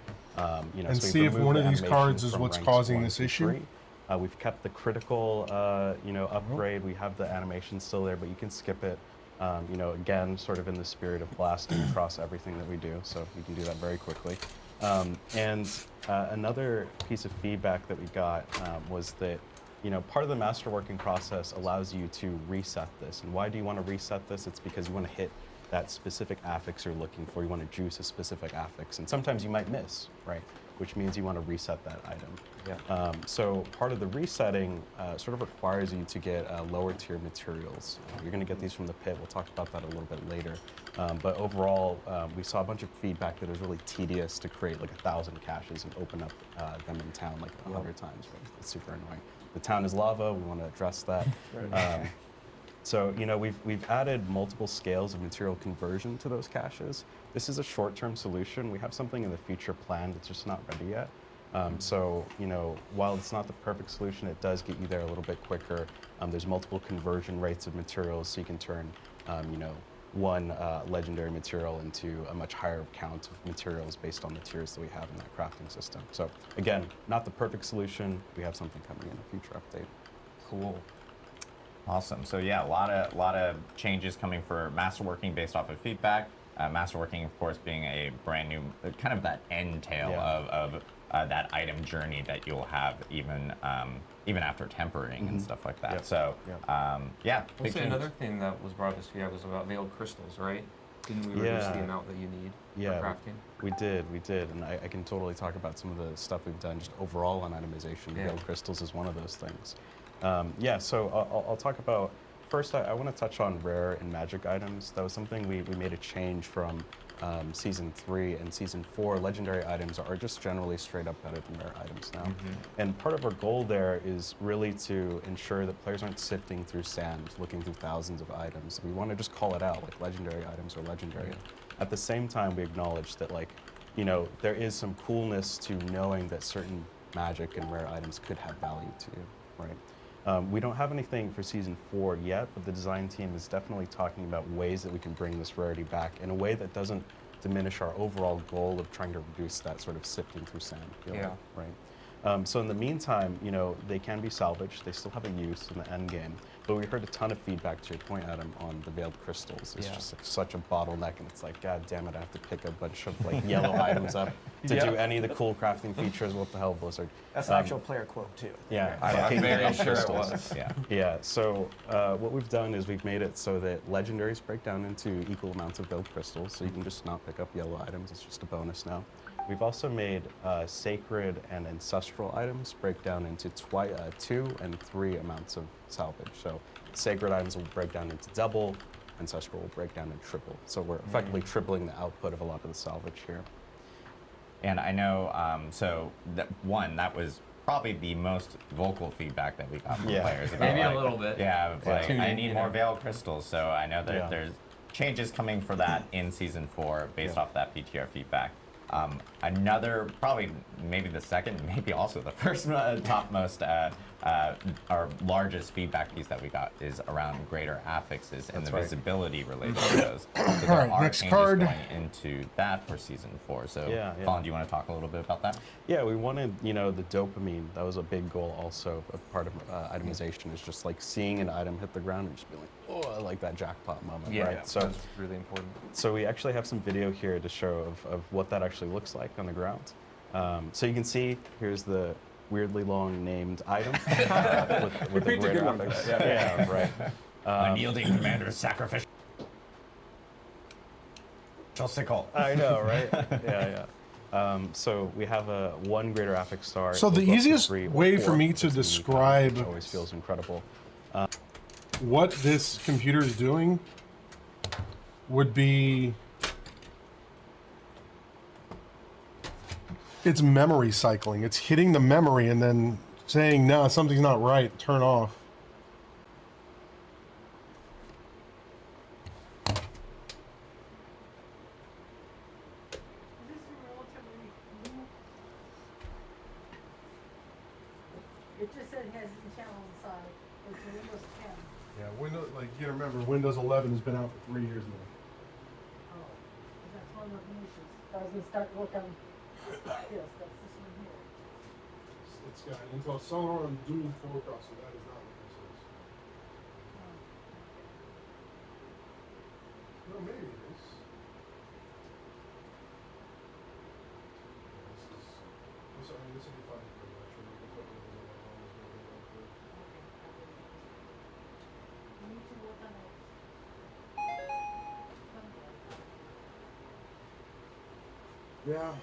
A: and
J: so
A: see if one of these cards is
J: from
A: what's
J: ranks
A: causing
J: 1
A: this
J: through
A: issue.
J: 3. We've kept the critical, upgrade. We have the animation still there, but you can skip it. Again, sort of in the spirit of blasting across everything that we do, so you can do that very quickly. Another piece of feedback that we got was that, part of the masterworking process allows you to reset this. And why do you want to reset this? It's because you want to hit that specific affix you're looking for. You want to juice a specific affix, and sometimes you might miss, right? Which means you want to reset that item.
I: Yeah.
J: So part of the resetting sort of requires you to get lower tier materials. You're going to get these from the pit. We'll talk about that a little bit later. But overall, we saw a bunch of feedback that it was really tedious to create like 1,000 caches and open up them in town like 100 times. Right? It's super annoying. The town is lava. We want to address that. So we've added multiple scales of material conversion to those caches. This is a short-term solution. We have something in the future planned that's just not ready yet. So while it's not the perfect solution, it does get you there a little bit quicker. There's multiple conversion rates of materials, so you can turn one legendary material into a much higher count of materials based on the tiers that we have in that crafting system. So again, not the perfect solution. We have something coming in a future update.
G: Cool. Awesome. So yeah, a lot of changes coming for masterworking based off of feedback. Masterworking, of course, being a brand new, kind of that end tail of that item journey that you'll have even after tempering and stuff like that. So yeah.
I: I'll say another thing that was brought up this feedback was about veiled crystals, right? Didn't we reduce the amount that you need for crafting?
J: We did, and I can totally talk about some of the stuff we've done just overall on itemization. Veiled crystals is one of those things. So I'll talk about, first I want to touch on rare and magic items. That was something we made a change from Season 3 and Season 4. Legendary items are just generally straight up better than rare items now. And part of our goal there is really to ensure that players aren't sifting through sand, looking through thousands of items. We want to just call it out, like legendary items are legendary. At the same time, we acknowledge that there is some coolness to knowing that certain magic and rare items could have value to you, right? We don't have anything for Season 4 yet, but the design team is definitely talking about ways that we can bring this rarity back in a way that doesn't diminish our overall goal of trying to reduce that sort of sifting through sand feeling, right? So in the meantime, they can be salvaged. They still have a use in the end game. But we heard a ton of feedback, to your point, Adam, on the veiled crystals. It's just such a bottleneck, and it's like, God damn it, I have to pick a bunch of yellow items up to do any of the cool crafting features. What the hell, Blizzard?
D: That's an actual player quote too.
I: I'm very sure it was.
J: So what we've done is we've made it so that legendaries break down into equal amounts of veiled crystals, so you can just not pick up yellow items. It's just a bonus now. We've also made sacred and ancestral items break down into 2 and 3 amounts of salvage. So sacred items will break down into double, ancestral will break down into triple. So we're effectively tripling the output of a lot of the salvage here.
G: And I know, that was probably the most vocal feedback that we got from players. About,
I: maybe a little bit.
G: Yeah, I need more veiled crystals. So I know that there's changes coming for that in Season 4 based off that PTR feedback. Another, probably maybe the second, maybe also the first topmost, our largest feedback piece that we got is around greater affixes and the visibility related to those. So there are
A: next
G: changes
A: card.
G: going into that for Season 4. So Colin, do you want to talk a little bit about that?
J: Yeah, we wanted, the dopamine. That was a big goal also of part of itemization, is just like seeing an item hit the ground and just being like, oh, I like that jackpot moment, right? So
I: that's really important.
J: So we actually have some video here to show of what that actually looks like on the ground. So you can see, here's the weirdly long named item with the greater affix. Right.
G: Unyielding commander's sacrificial sickle.
J: I know, right? Yeah. So we have a 1 greater affix star.
A: So the
J: It goes up to
A: easiest
J: 3 or
A: way for
J: 4,
A: me
J: which
A: to
J: is unique,
A: describe
J: which always feels incredible.
A: what this computer is doing would be it's memory cycling. It's hitting the memory and then saying, no, something's not right, turn off.
B: This is relatively new. It just said it has a channel inside. It's a Windows 10.
A: Yeah, Windows, like you gotta remember, Windows 11 has been out for 3 years now.
B: Oh, that's one of the issues. I was gonna start work on, yes, that's this one here.
A: It's got Intel Celeron dual core processor. That is not what this is. No, maybe it is. This will be fine for the lecture. We can put Windows 11 on this building real quick.
B: You need to work on it.
A: Yeah.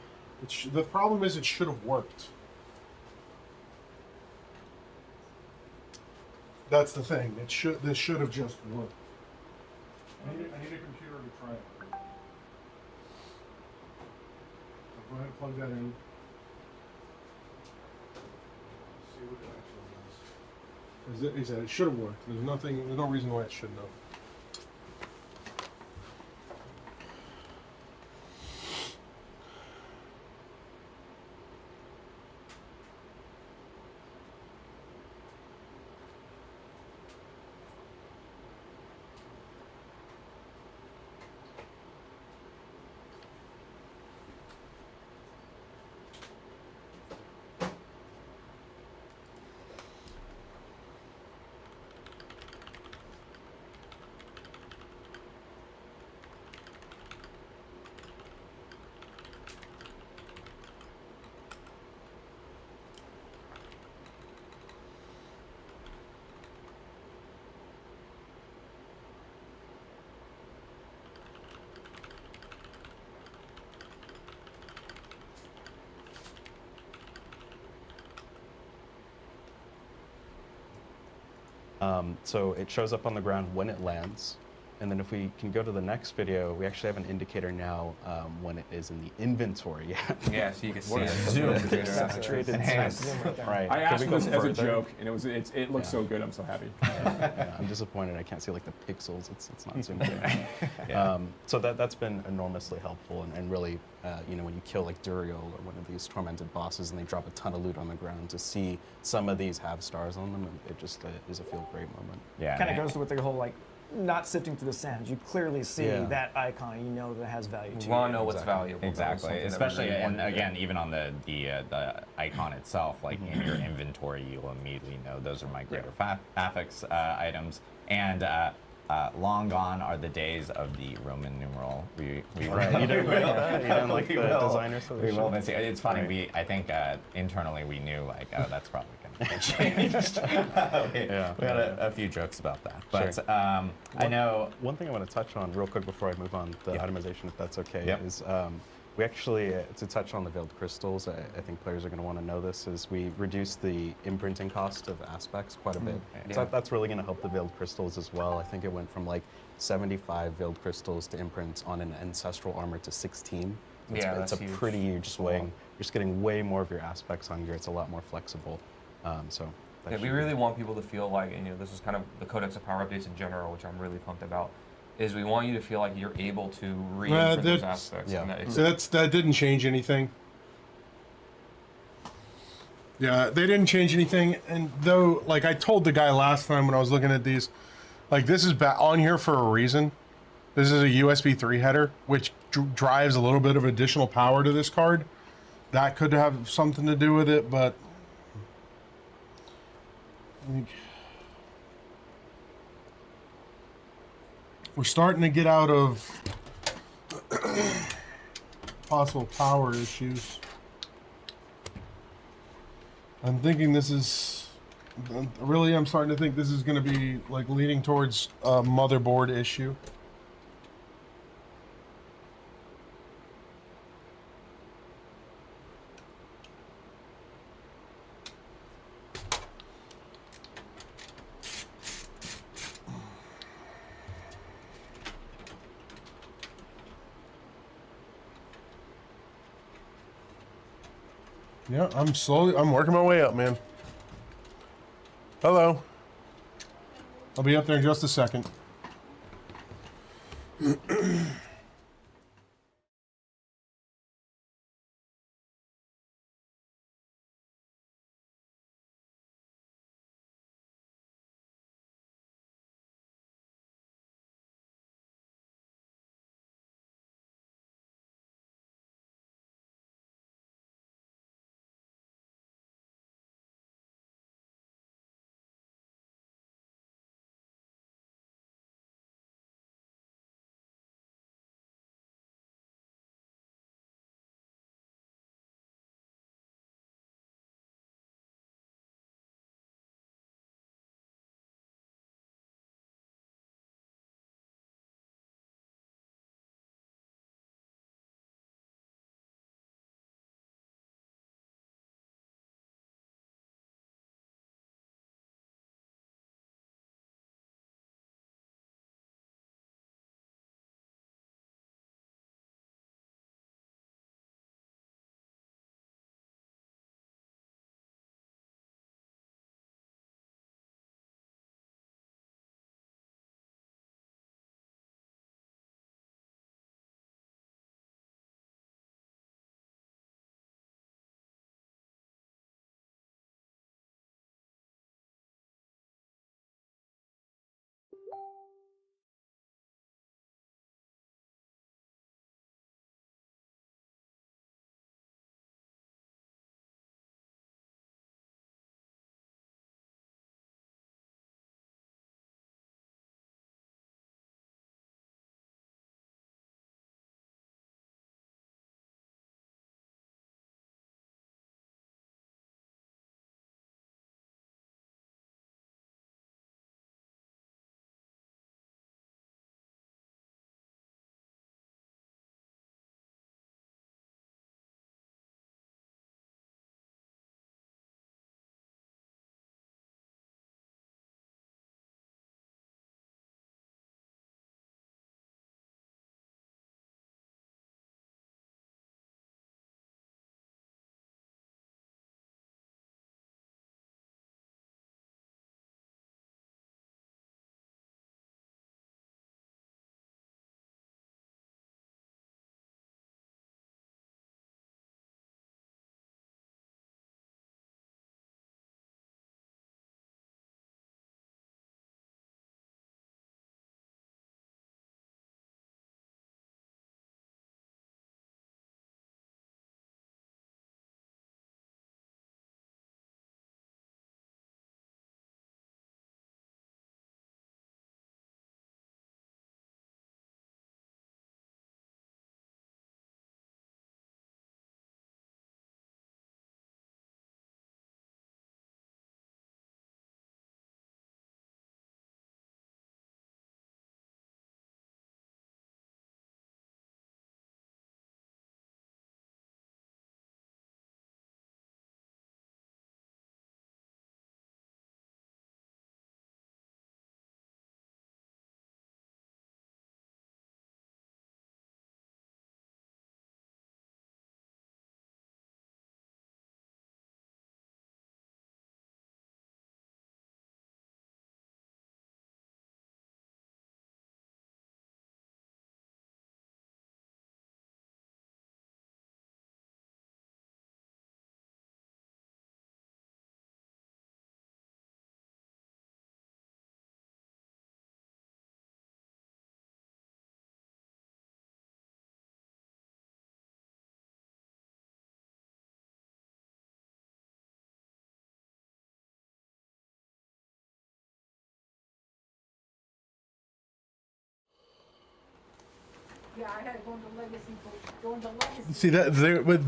A: The problem is it should have worked. That's the thing. This should have just worked. I need a computer to try it. So go ahead and plug that in. See what it actually does. He said it should have worked. There's no reason why it shouldn't have.
J: So it shows up on the ground when it lands. And then if we can go to the next video, we actually have an indicator now when it is in the inventory.
I: Yeah, so you can see
J: What
I: it.
J: is
I: Zoom.
J: Saturated
I: Enhanced.
J: Right.
H: I
J: Can
H: asked
J: we
H: for this
J: go
H: as a
J: further?
H: joke, and it looks so good. I'm so happy.
J: Yeah, I'm disappointed. I can't see like the pixels. It's not zoomed in. So that's been enormously helpful, and really, when you kill like Duriel or one of these tormented bosses, and they drop a ton of loot on the ground, to see some of these have stars on them, and it just is a feel great moment.
G: Yeah.
K: Kind of goes with the whole like not sifting through the sands. You clearly see that icon. You know that it has value to
I: You want to
K: you.
I: know what's valuable.
G: Exactly,
I: Something that
G: especially
I: really
G: and
I: wanted to
G: again,
I: do.
G: even on the icon itself, like in your inventory, you'll immediately know those are my greater affix items. And long gone are the days of the Roman numeral. We
J: Right. You didn't like the designer
G: We
J: solution?
G: will. It's funny.
J: Right.
G: I think internally we knew like, oh, that's probably going to get changed. We had a few jokes about that, but
J: Sure.
G: I know.
J: One thing I want to touch on real quick before I move on the itemization, if that's okay,
G: Yep.
J: is we actually, to touch on the veiled crystals, I think players are going to want to know this, is we reduced the imprinting cost of aspects quite a bit. So that's really going to help the veiled crystals as well. I think it went from like 75 veiled crystals to imprint on an ancestral armor to 16. It's
I: that's
J: a
I: huge.
J: pretty huge swing. You're just getting way more of your aspects on here. It's a lot more flexible. So that
I: Yeah, we
J: should
I: really want people to feel like, and this is kind of the Codex of Power updates in general, which I'm really pumped about, is we want you to feel like you're able to re-imprint those aspects.
J: yeah.
I: And that
A: That didn't change anything. Yeah, they didn't change anything. And though, like I told the guy last time when I was looking at these, like this is on here for a reason. This is a USB 3 header, which drives a little bit of additional power to this card. That could have something to do with it, but we're starting to get out of possible power issues. I'm thinking this is really, I'm starting to think this is going to be like leading towards a motherboard issue. Yeah, I'm working my way up, man. Hello. I'll be up there in just a second.
B: Yeah, I had to go into legacy.
A: See that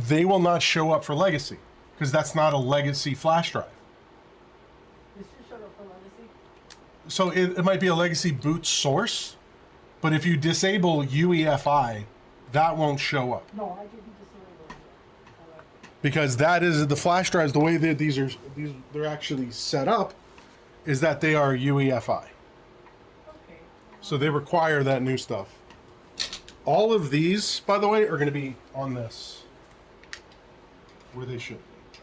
A: they will not show up for legacy because that's not a legacy flash drive.
B: This should show up for legacy.
A: So it might be a legacy boot source, but if you disable UEFI, that won't show up
B: No, I didn't disable it.
A: because that is the flash drives. The way that they're actually set up is that they are UEFI.
B: Okay.
A: So they require that new stuff. All of these, by the way, are going to be on this, where they should be.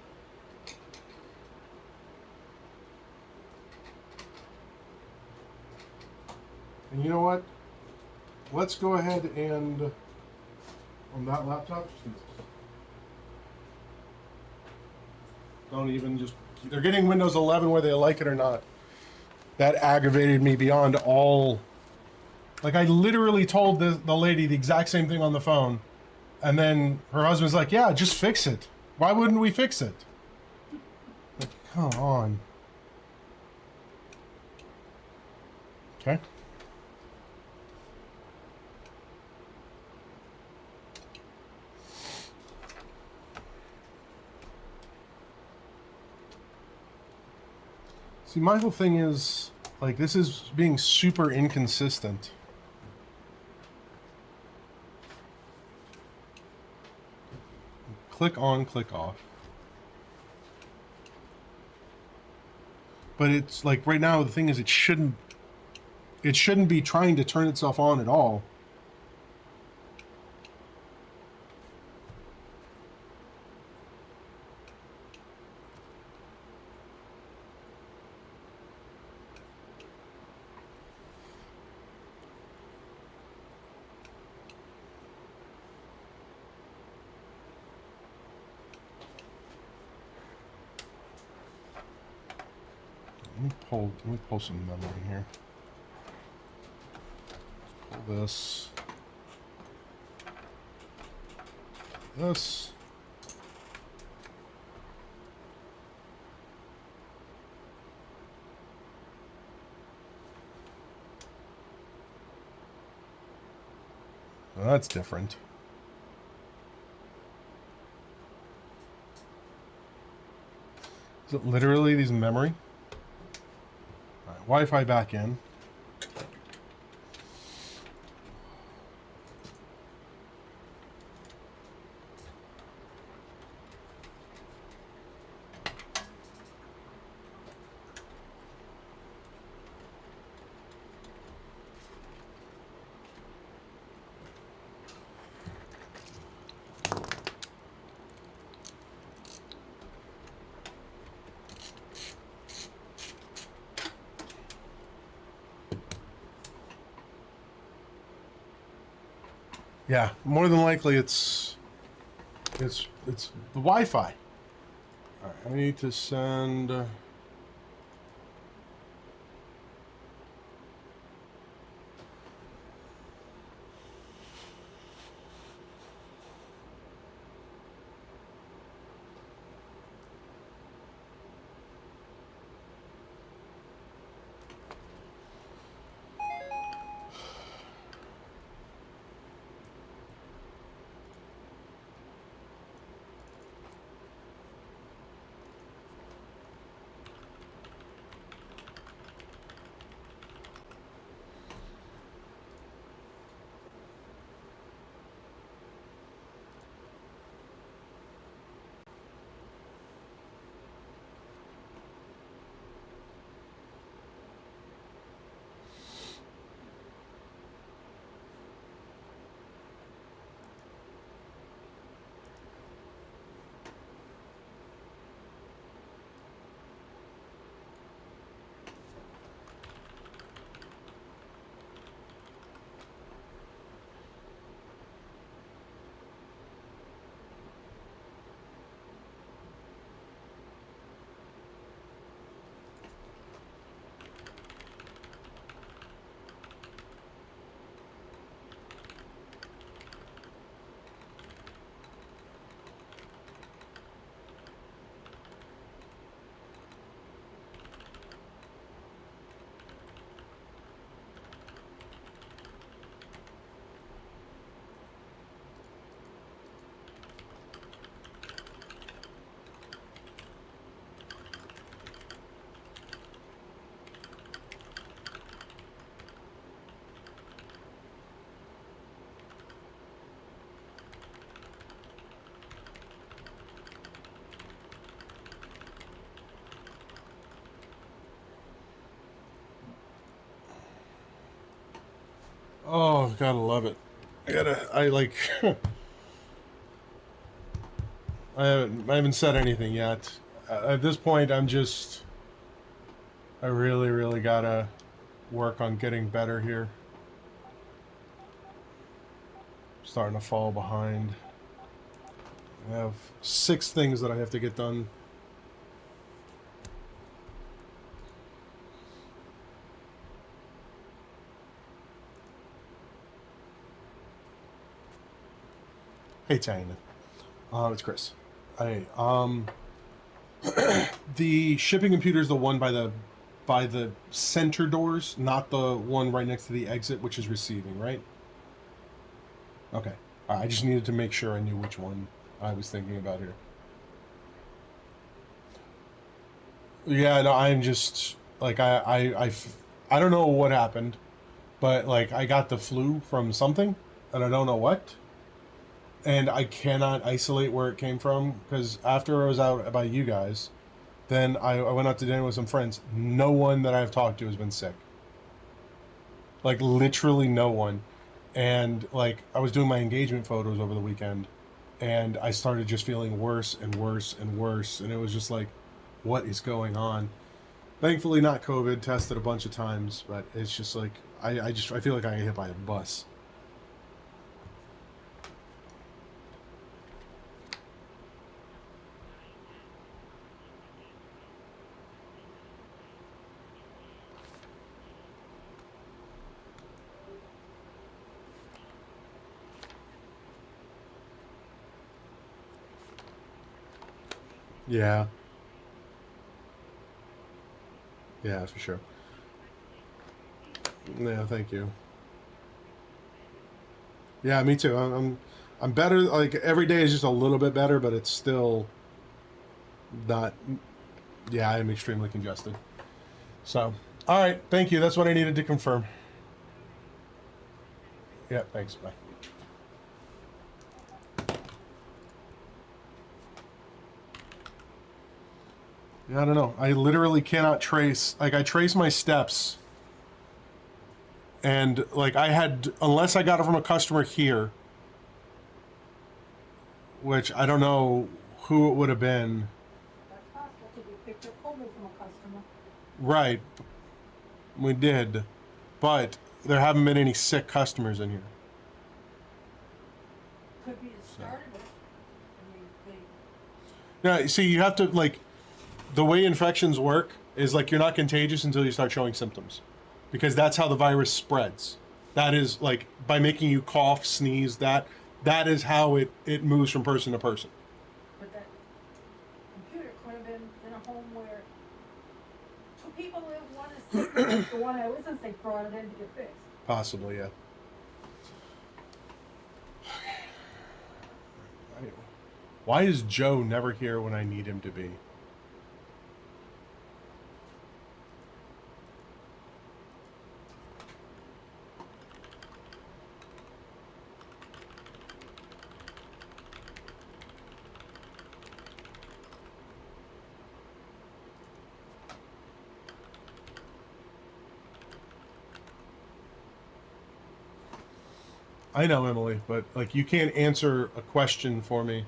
A: And you know what? Let's go ahead and on that laptop. Don't even just. They're getting Windows 11 whether they like it or not. That aggravated me beyond all. Like, I literally told the lady the exact same thing on the phone. And then her husband's like, yeah, just fix it. Why wouldn't we fix it? Like, come on. Okay. See, my whole thing is, like, this is being super inconsistent. Click on, click off. But it's like right now the thing is it shouldn't be trying to turn itself on at all. Let me pull some memory here. Let's pull this. This. Well, that's different. Is it literally these memory? Wi-Fi back in. Yeah, more than likely it's the Wi-Fi. All right, I need to send. Oh, gotta love it. I like. I haven't said anything yet. At this point, I really gotta work on getting better here. Starting to fall behind. I have 6 things that I have to get done. Hey, Tanya. It's Chris. Hey, the shipping computer is the one by the center doors, not the one right next to the exit, which is receiving, right? Okay. I just needed to make sure I knew which one I was thinking about here. Yeah, no, I'm just like I don't know what happened, but like I got the flu from something, and I don't know what. And I cannot isolate where it came from, because after I was out by you guys, then I went out to dinner with some friends. No one that I've talked to has been sick. Like, literally no one. And, like, I was doing my engagement photos over the weekend, and I started just feeling worse and worse and worse. And it was just like, what is going on? Thankfully, not COVID, tested a bunch of times, but it's just like, I feel like I got hit by a bus. Yeah. Yeah, for sure. Yeah, thank you. Yeah, me too. I'm better. Like, every day is just a little bit better, but it's still not. Yeah, I am extremely congested. So, all right, thank you. That's what I needed to confirm. Yeah, thanks. Bye. Yeah, I don't know. I literally cannot trace. Like, I trace my steps. And, like, I had... Unless I got it from a customer here. Which, I don't know who it would have been.
B: That's possible, because we picked up COVID from a customer.
A: Right. We did. But there haven't been any sick customers in here.
B: Could be the start of it. I mean,
A: Yeah, see, you have to, like... The way infections work is, like, you're not contagious until you start showing symptoms. Because that's how the virus spreads. That is, like, by making you cough, sneeze, that is how it moves from person to person.
B: But that computer could have been in a home where 2 people live, one is sick, the one I was in sick brought it in to get fixed.
A: Possibly, yeah. Why is Joe never here when I need him to be? I know, Emily, but, like, you can't answer a question for me.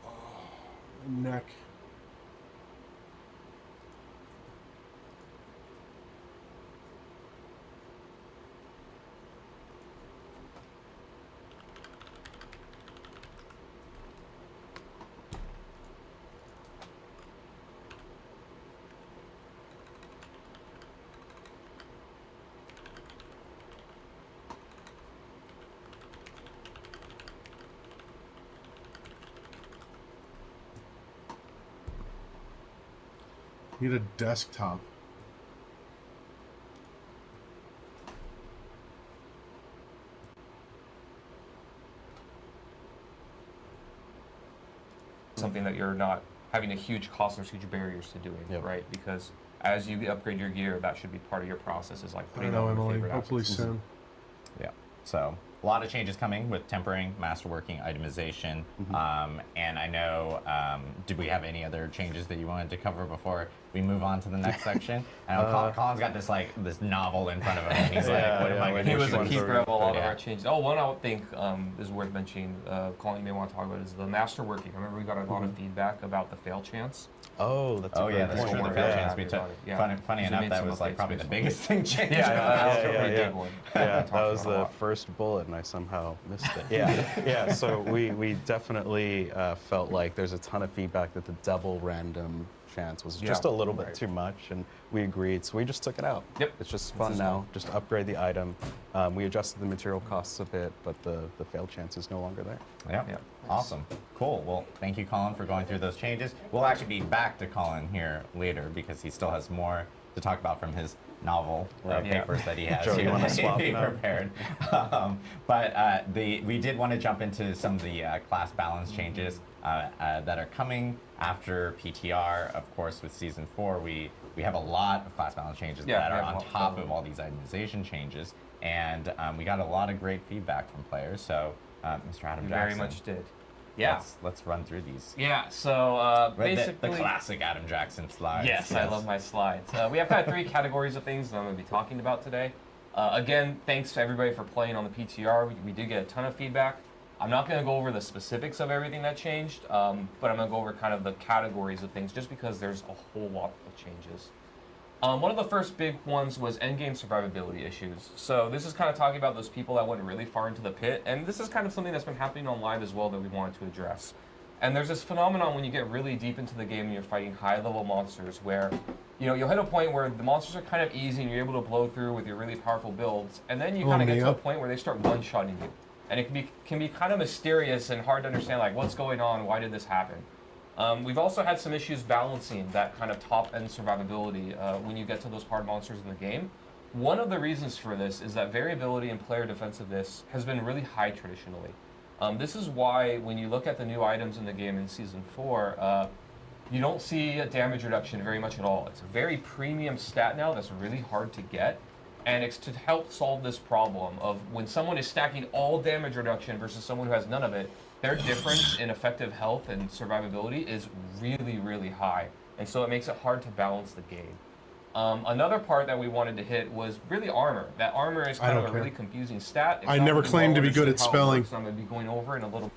A: Oh, my neck. Need a desktop.
I: Something that you're not having a huge cost or huge barriers to doing, right? Because as you upgrade your gear, that should be part of your process. Is like putting
A: I know,
I: on your
A: Emily.
I: favorite
A: Hopefully
I: outfits.
A: soon.
G: Yeah. So a lot of changes coming with tempering, masterworking, itemization, and I know, did we have any other changes that you wanted to cover before we move on to the next section? I know Colin's got this novel in front of him, and he's like, what am I going to
I: He
G: do?
I: was a keeper of a lot of
G: Yeah.
I: our changes. Oh, one I would think is worth mentioning, Colin may want to talk about is the masterworking. I remember we got a lot of feedback about the fail chance.
J: Oh, that's a great
G: That's
J: point.
G: true. The fail chance we took. Funny
I: Zoom
G: enough,
I: in
G: that
I: some
G: was like
I: updates
G: probably the
I: recently.
G: biggest thing changed.
I: That's a pretty big one.
J: Yeah,
I: Talked
J: that was
I: about a
J: the
I: lot.
J: first bullet, and I somehow missed it. Yeah. So we definitely felt like there's a ton of feedback that the double random chance was just a little bit too much, and we agreed. So we just took it out.
I: Yep.
J: It's just fun now. Just upgrade the item. We adjusted the material costs a bit, but the fail chance is no longer there.
G: Yeah. Awesome. Cool. Well, thank you, Colin, for going through those changes. We'll actually be back to Colin here later because he still has more to talk about from his novel papers that he has
J: Joe, you
G: here
J: wanna
G: that
J: swap
G: he
J: now?
G: prepared. But we did want to jump into some of the class balance changes that are coming after PTR. Of course, with Season 4, we have a lot of class balance changes that are on top of all these itemization changes. And we got a lot of great feedback from players. So, Mr. Adam Jackson.
I: Very much did. Yeah.
G: Let's run through these.
I: Yeah, so basically...
G: The classic Adam Jackson slides.
I: Yes, I love my slides. We have kind of 3 categories of things that I'm going to be talking about today. Again, thanks to everybody for playing on the PTR. We did get a ton of feedback. I'm not going to go over the specifics of everything that changed, but I'm going to go over kind of the categories of things just because there's a whole lot of changes. One of the first big ones was endgame survivability issues. So this is kind of talking about those people that went really far into the pit, and this is kind of something that's been happening on live as well that we wanted to address. And there's this phenomenon when you get really deep into the game and you're fighting high-level monsters where, you'll hit a point where the monsters are kind of easy and you're able to blow through with your really powerful builds, and then you kind of get to a point where they start one-shotting you. And it can be kind of mysterious and hard to understand, like, what's going on, why did this happen? We've also had some issues balancing that kind of top-end survivability when you get to those hard monsters in the game. One of the reasons for this is that variability in player defensiveness has been really high traditionally. This is why when you look at the new items in the game in Season 4, you don't see a damage reduction very much at all. It's a very premium stat now that's really hard to get, and it's to help solve this problem of when someone is stacking all damage reduction versus someone who has none of it, their difference in effective health and survivability is really, really high. And so it makes it hard to balance the game. Another part that we wanted to hit was really armor. That armor is kind of a really confusing stat. It's
A: I
I: not
A: never
I: really
A: claimed to be
I: well
A: good
I: understood
A: at
I: how it
A: spelling.
I: works, so I'm going to be going over in a little.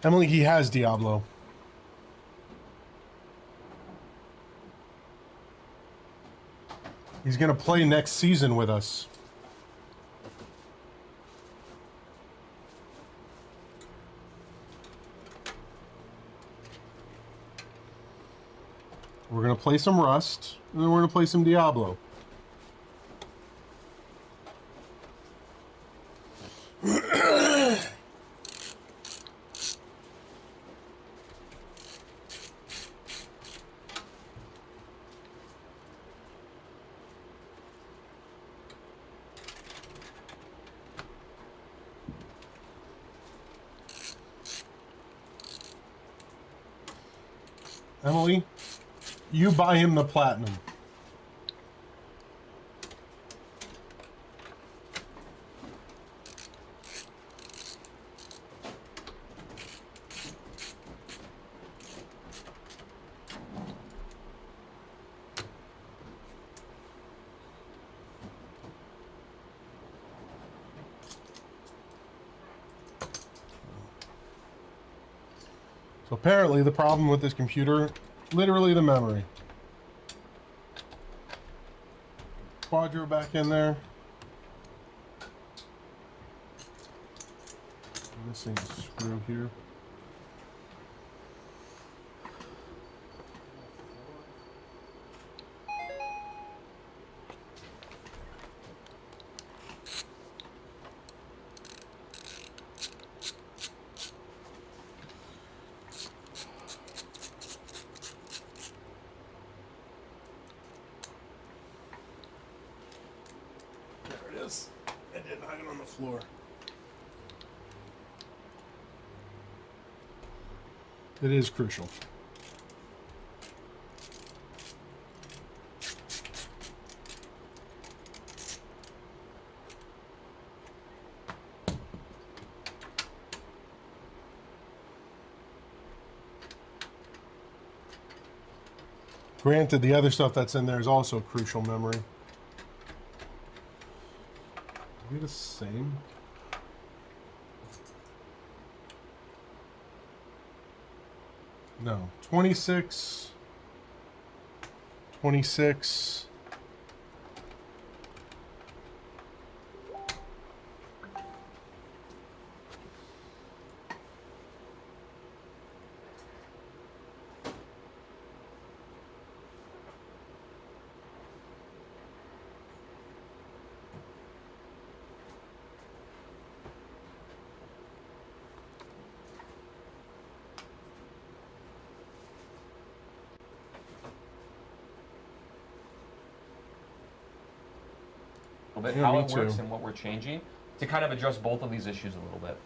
A: Emily, he has Diablo. He's going to play next season with us. We're going to play some Rust, and then we're going to play some Diablo. Emily, you buy him the platinum. So apparently the problem with this computer, literally the memory. Quadro back in there. Missing a screw here. I didn't hang it on the floor. It is crucial. Granted, the other stuff that's in there is also crucial memory. Are we the same? No. 26. 26.
I: Bit,
A: Yeah,
I: how
A: me
I: it works
A: too.
I: and what we're changing to kind of address both of these issues a little bit.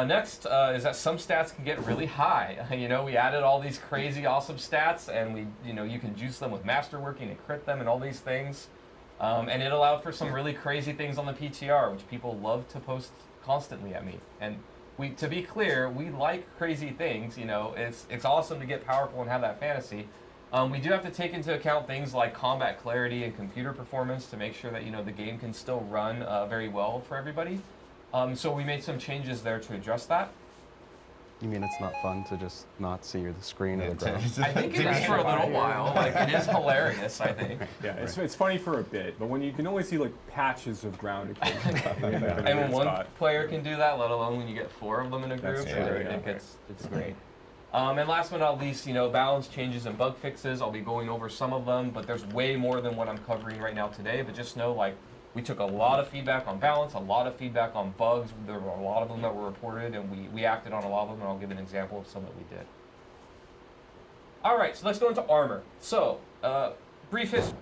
I: Next is that some stats can get really high. You know, we added all these crazy awesome stats, and you can juice them with masterworking and crit them and all these things. And it allowed for some really crazy things on the PTR, which people love to post constantly at me. And to be clear, we like crazy things. You know, it's awesome to get powerful and have that fantasy. We do have to take into account things like combat clarity and computer performance to make sure that the game can still run very well for everybody. So we made some changes there to address that.
J: You mean it's not fun to just not see the screen or the ground?
I: I think it is for a little while. Like, it is hilarious, I think.
H: Yeah, it's funny for a bit, but when you can only see like patches of ground occasionally.
I: And when one player can do that, let alone when you get 4 of them in a group,
H: That's
I: it's great. And last but not least, balance changes and bug fixes. I'll be going over some of them, but there's way more than what I'm covering right now today. But just know, like, we took a lot of feedback on balance, a lot of feedback on bugs. There were a lot of them that were reported, and we acted on a lot of them, and I'll give an example of some that we did. All right, so let's go into armor. So, brief history.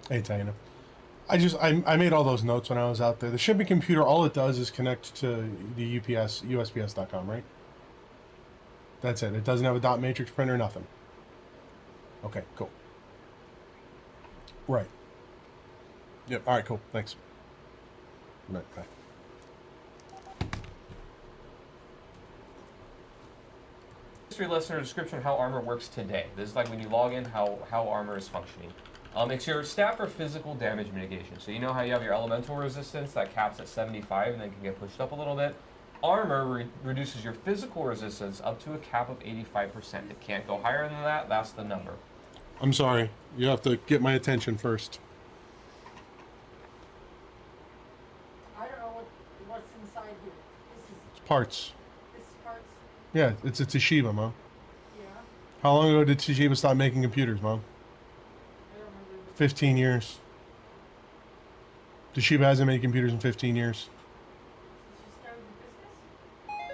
A: Hey, Tina. I made all those notes when I was out there. The shipping computer, all it does is connect to the USPS.com, right? That's it. It doesn't have a dot matrix printer, nothing. Okay, cool. Right. Yep. All right, cool. Thanks. Right, bye.
I: History lesson or description of how armor works today. This is like when you log in, how armor is functioning. It's your stat for physical damage mitigation. So you know how you have your elemental resistance that caps at 75 and then can get pushed up a little bit? Armor reduces your physical resistance up to a cap of 85%. It can't go higher than that. That's the number.
A: I'm sorry. You have to get my attention first.
B: I don't know what's inside here.
A: It's parts.
B: This is parts.
A: Yeah, it's a Toshiba, Mom.
B: Yeah.
A: How long ago did Toshiba stop making computers, Mom?
B: I don't remember.
A: 15 years. Toshiba hasn't made computers in 15 years.
B: Did you start the business?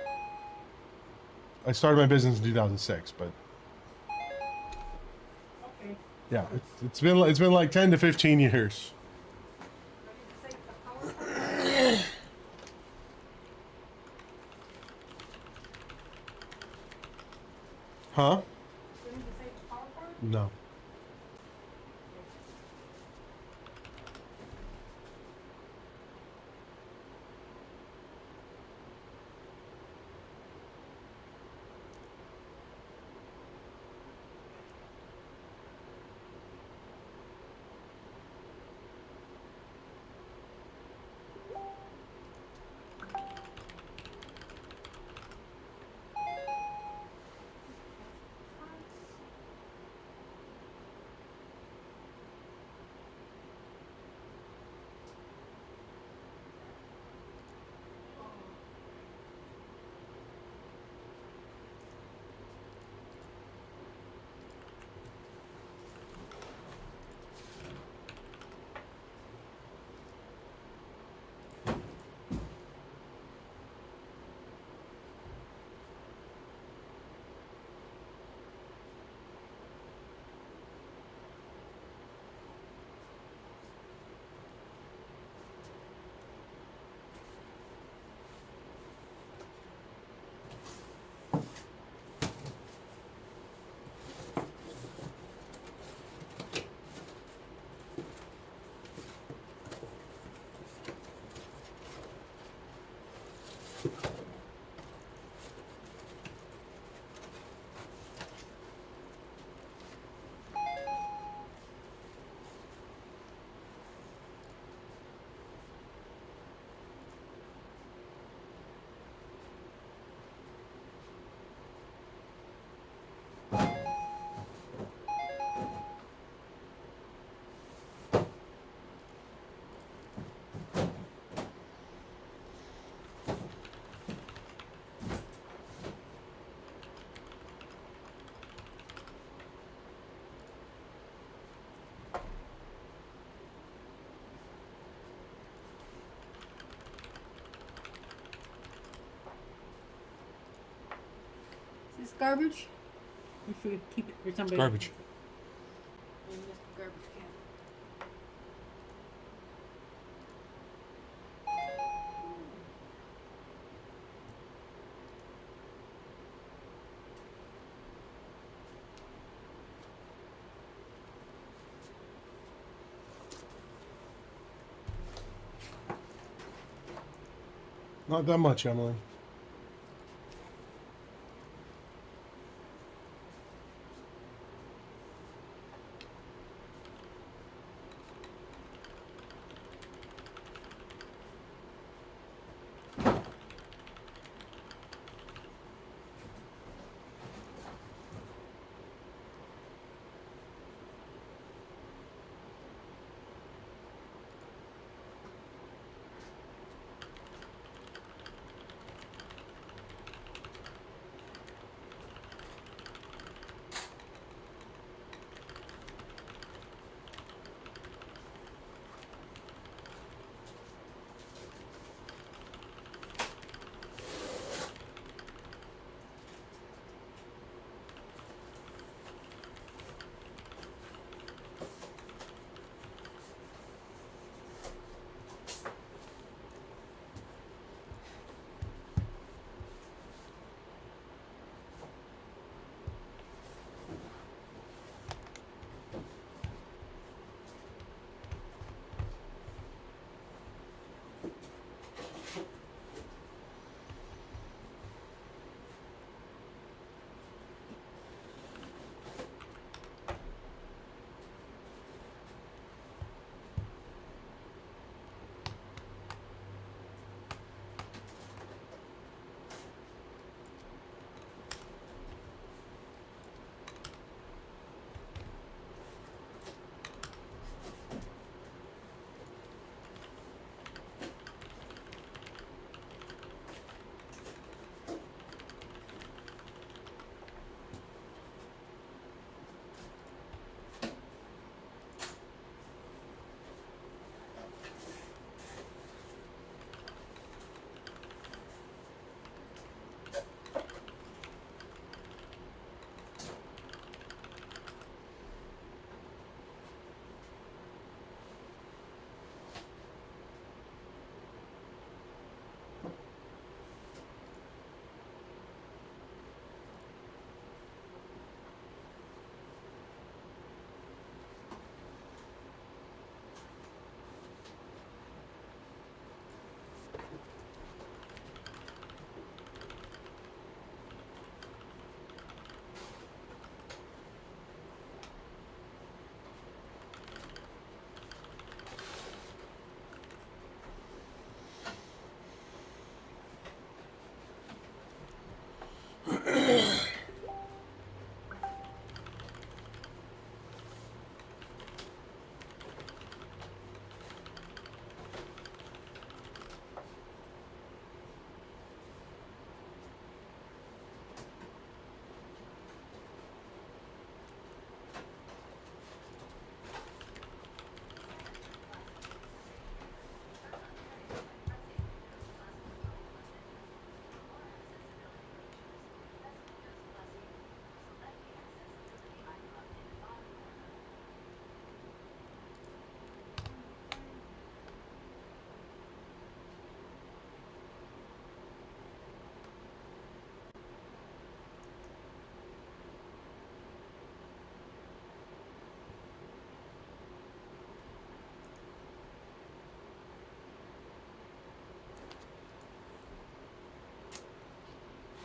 A: I started my business in 2006, but
B: Okay.
A: yeah, it's been like 10 to 15 years.
B: Ready to take the power part?
A: Huh?
B: Didn't you take the power part?
A: No.
B: garbage? Or should we keep it for somebody?
A: Garbage.
B: In this garbage can.
A: Not that much, Emily.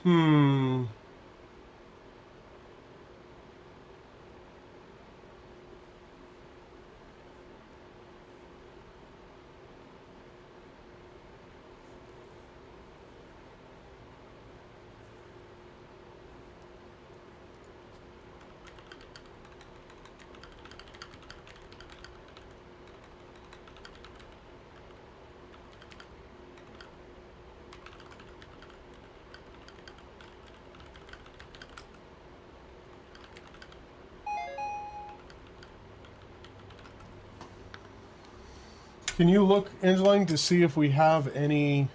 A: Hmm. Can you look, Angeline, to see if we have any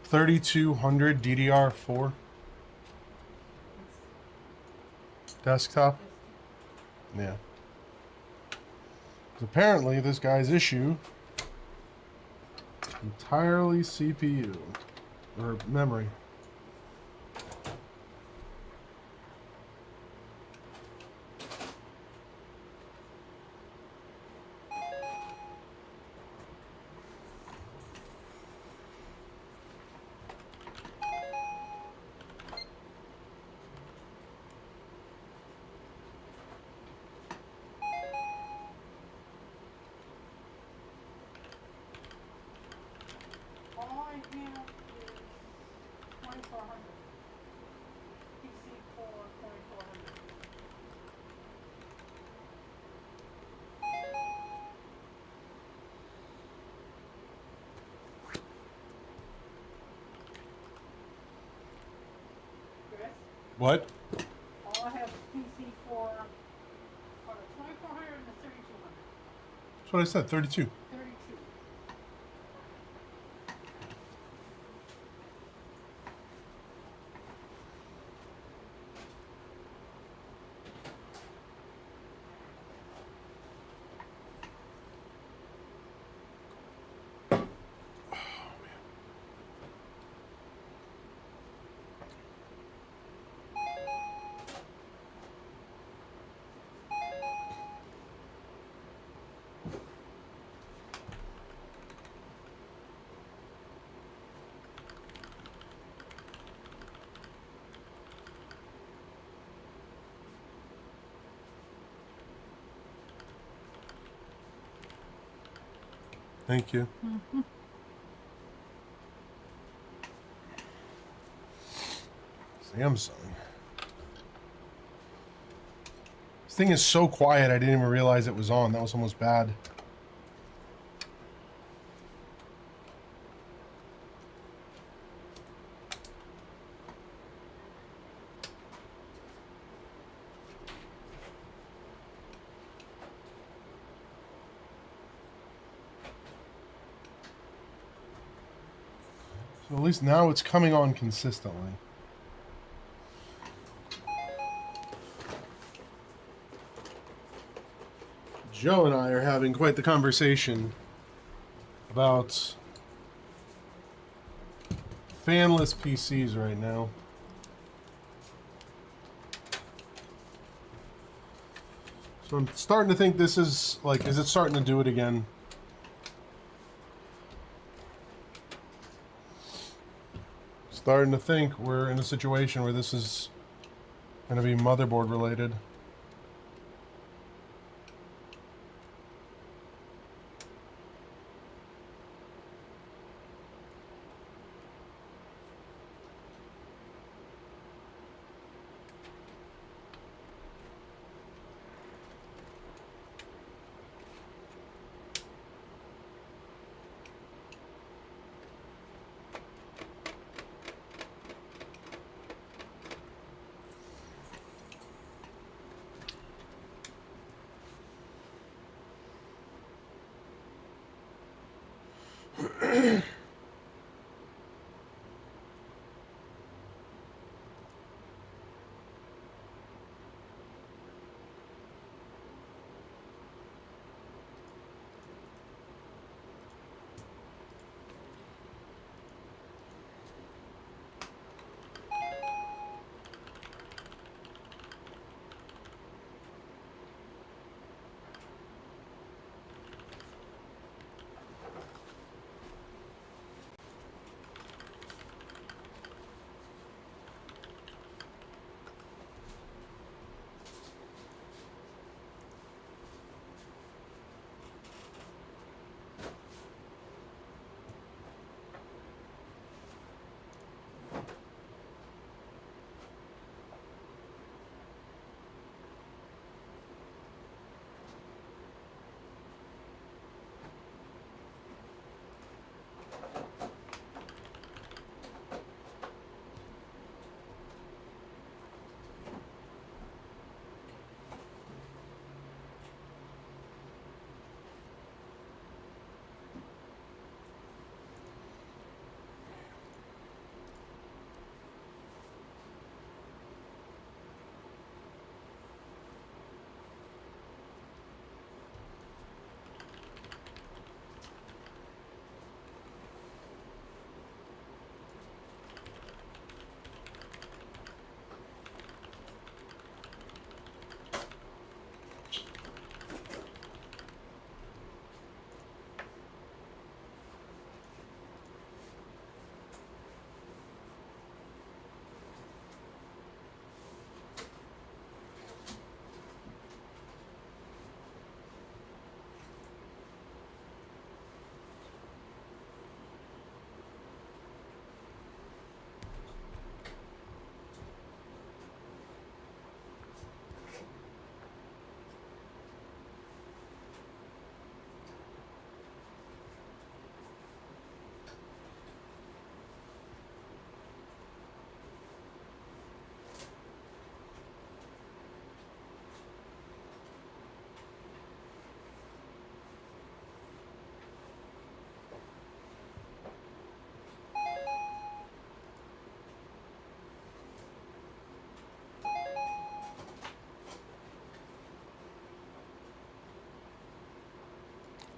A: 3200 DDR4? Desktop? Yeah. 'Cause apparently this guy's issue entirely CPU or memory.
B: All I have is 2400. PC for 2400. Chris?
A: What?
B: All I have is PC for 2400 and the 3200.
A: That's what I said, 32.
B: 32.
A: Thank you. Samsung. This thing is so quiet, I didn't even realize it was on. That was almost bad. So at least now it's coming on consistently. Joe and I are having quite the conversation about fanless PCs right now. So I'm starting to think this is like, is it starting to do it again? Starting to think we're in a situation where this is going to be motherboard related.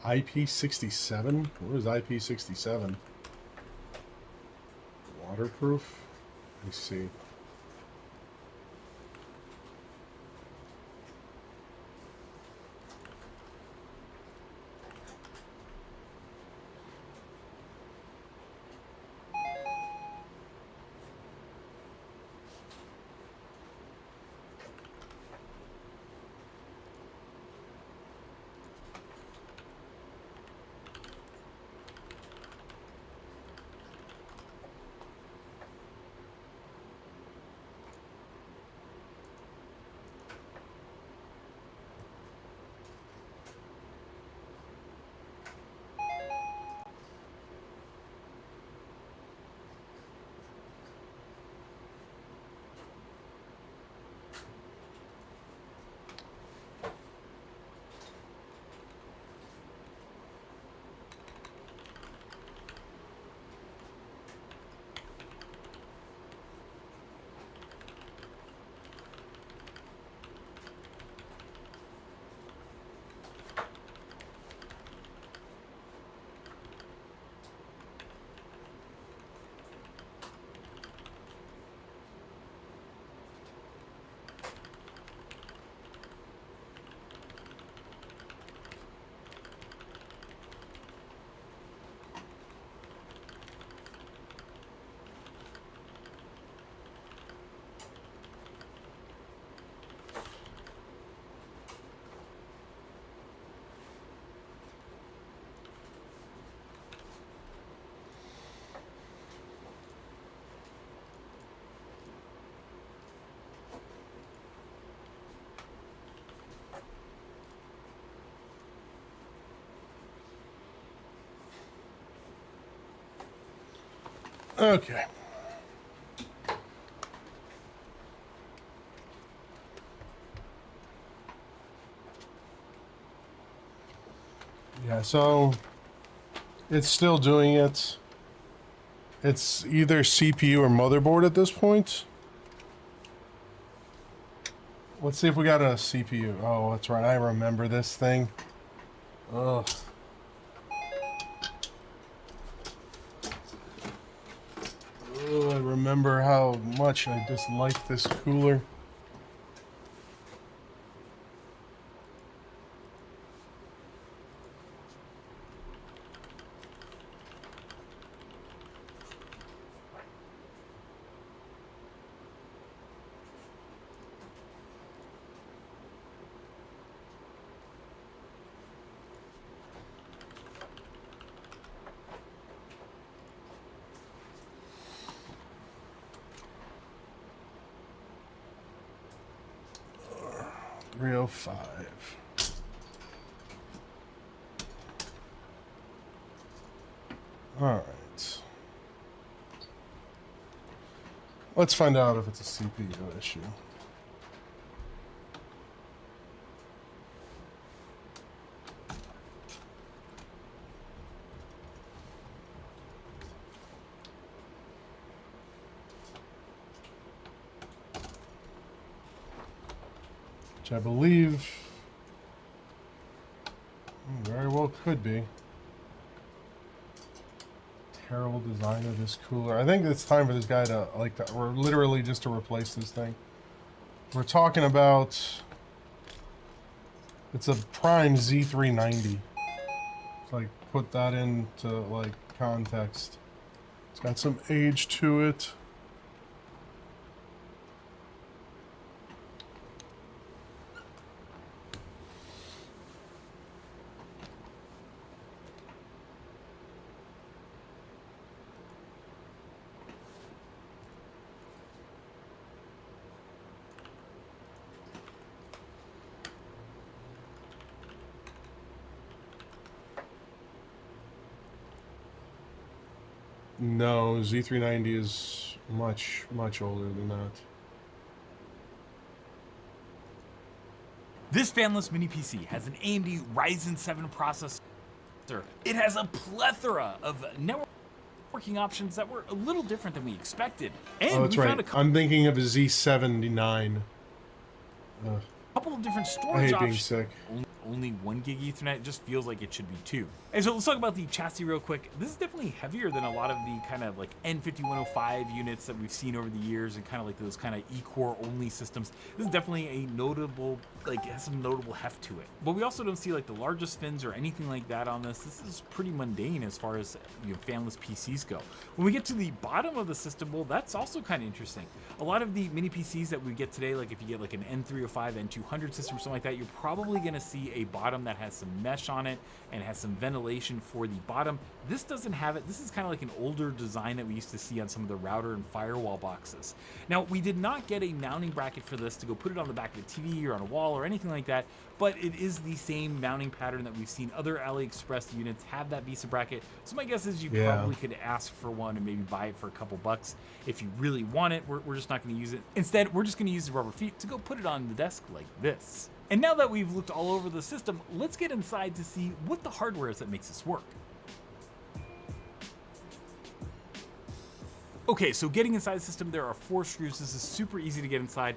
A: IP67? What is IP67? Waterproof? Let me see. Okay. Yeah, so it's still doing it. It's either CPU or motherboard at this point. Let's see if we got a CPU. Oh, that's right. I remember this thing. Ugh. Oh, I remember how much I disliked this cooler. .305. All right. Let's find out if it's a CPU issue. Which I believe very well could be. Terrible design of this cooler. I think it's time for this guy to, like, or literally just to replace this thing. We're talking about, it's a Prime Z390. So, like, put that into, like, context. It's got some age to it. No, Z390 is much, much older than that.
L: This fanless mini PC has an AMD Ryzen 7 processor. It has a plethora of networking options that were a little different than we expected. And
A: oh, that's
L: we
A: right.
L: found
A: I'm thinking of a Z79.
L: a couple of different
A: I
L: storage
A: hate being
L: options.
A: sick.
L: only 1 gig Ethernet. It just feels like it should be 2. And so let's talk about the chassis real quick. This is definitely heavier than a lot of the kind of like N5105 units that we've seen over the years, and kind of like those kind of E-core only systems. This is definitely a notable, like, it has some notable heft to it. But we also don't see like the largest fins or anything like that on this. This is pretty mundane as far as, you know, fanless PCs go. When we get to the bottom of the system, well, that's also kind of interesting. A lot of the mini PCs that we get today, like if you get like an N305, N200 system or something like that, you're probably going to see a bottom that has some mesh on it and has some ventilation for the bottom. This doesn't have it. This is kind of like an older design that we used to see on some of the router and firewall boxes. Now, we did not get a mounting bracket for this to go put it on the back of a TV or on a wall or anything like that, but it is the same mounting pattern that we've seen other AliExpress units have, that VESA bracket. So my guess is you probably could ask for one and maybe buy it for a couple bucks if you really want it. We're just not going to use it. Instead, we're just going to use the rubber feet to go put it on the desk like this. And now that we've looked all over the system, let's get inside to see what the hardware is that makes this work. Okay, so getting inside the system, there are 4 screws. This is super easy to get inside.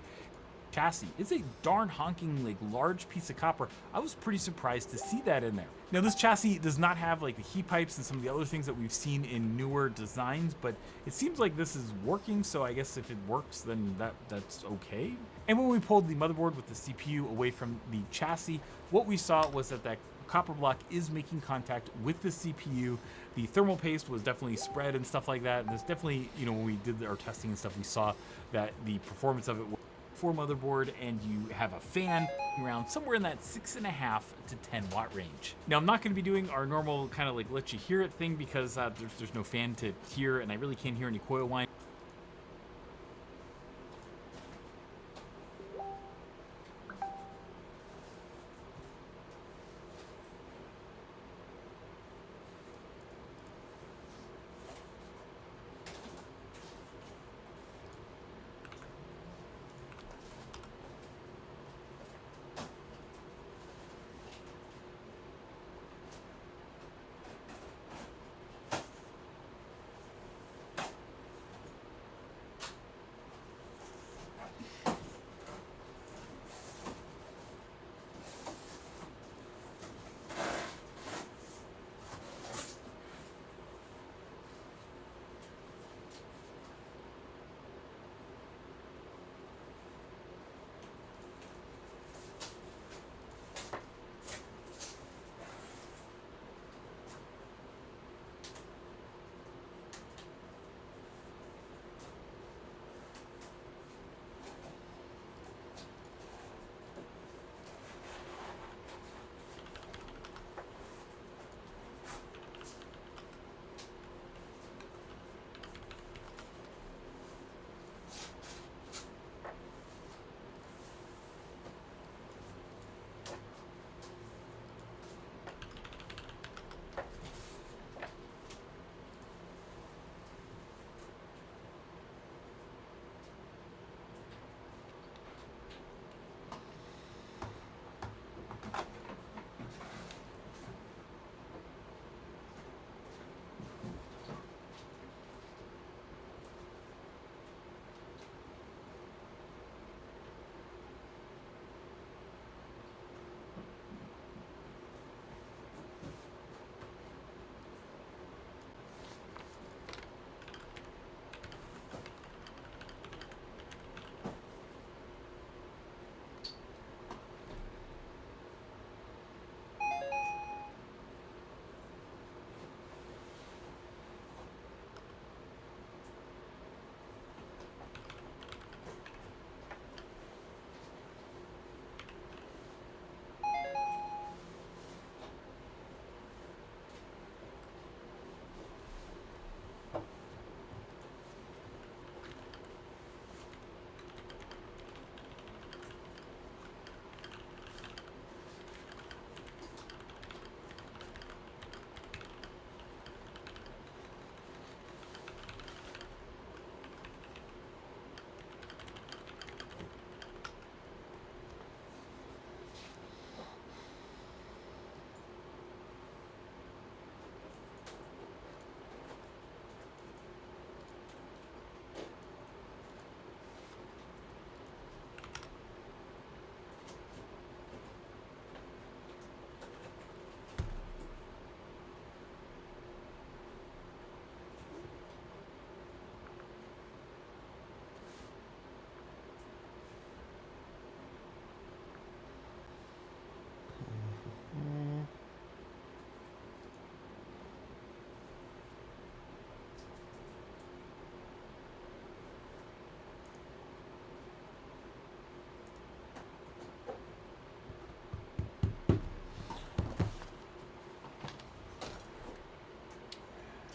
L: Chassis. It's a darn honking, like, large piece of copper. I was pretty surprised to see that in there. Now, this chassis does not have like the heat pipes and some of the other things that we've seen in newer designs, but it seems like this is working, so I guess if it works, then that's okay. And when we pulled the motherboard with the CPU away from the chassis, what we saw was that copper block is making contact with the CPU. The thermal paste was definitely spread and stuff like that. And there's definitely, you know, when we did our testing and stuff, we saw that the performance of it was for motherboard, and you have a fan around somewhere in that 6.5 to 10 watt range. Now, I'm not going to be doing our normal kind of like let you hear it thing because there's no fan to hear, and I really can't hear any coil whine.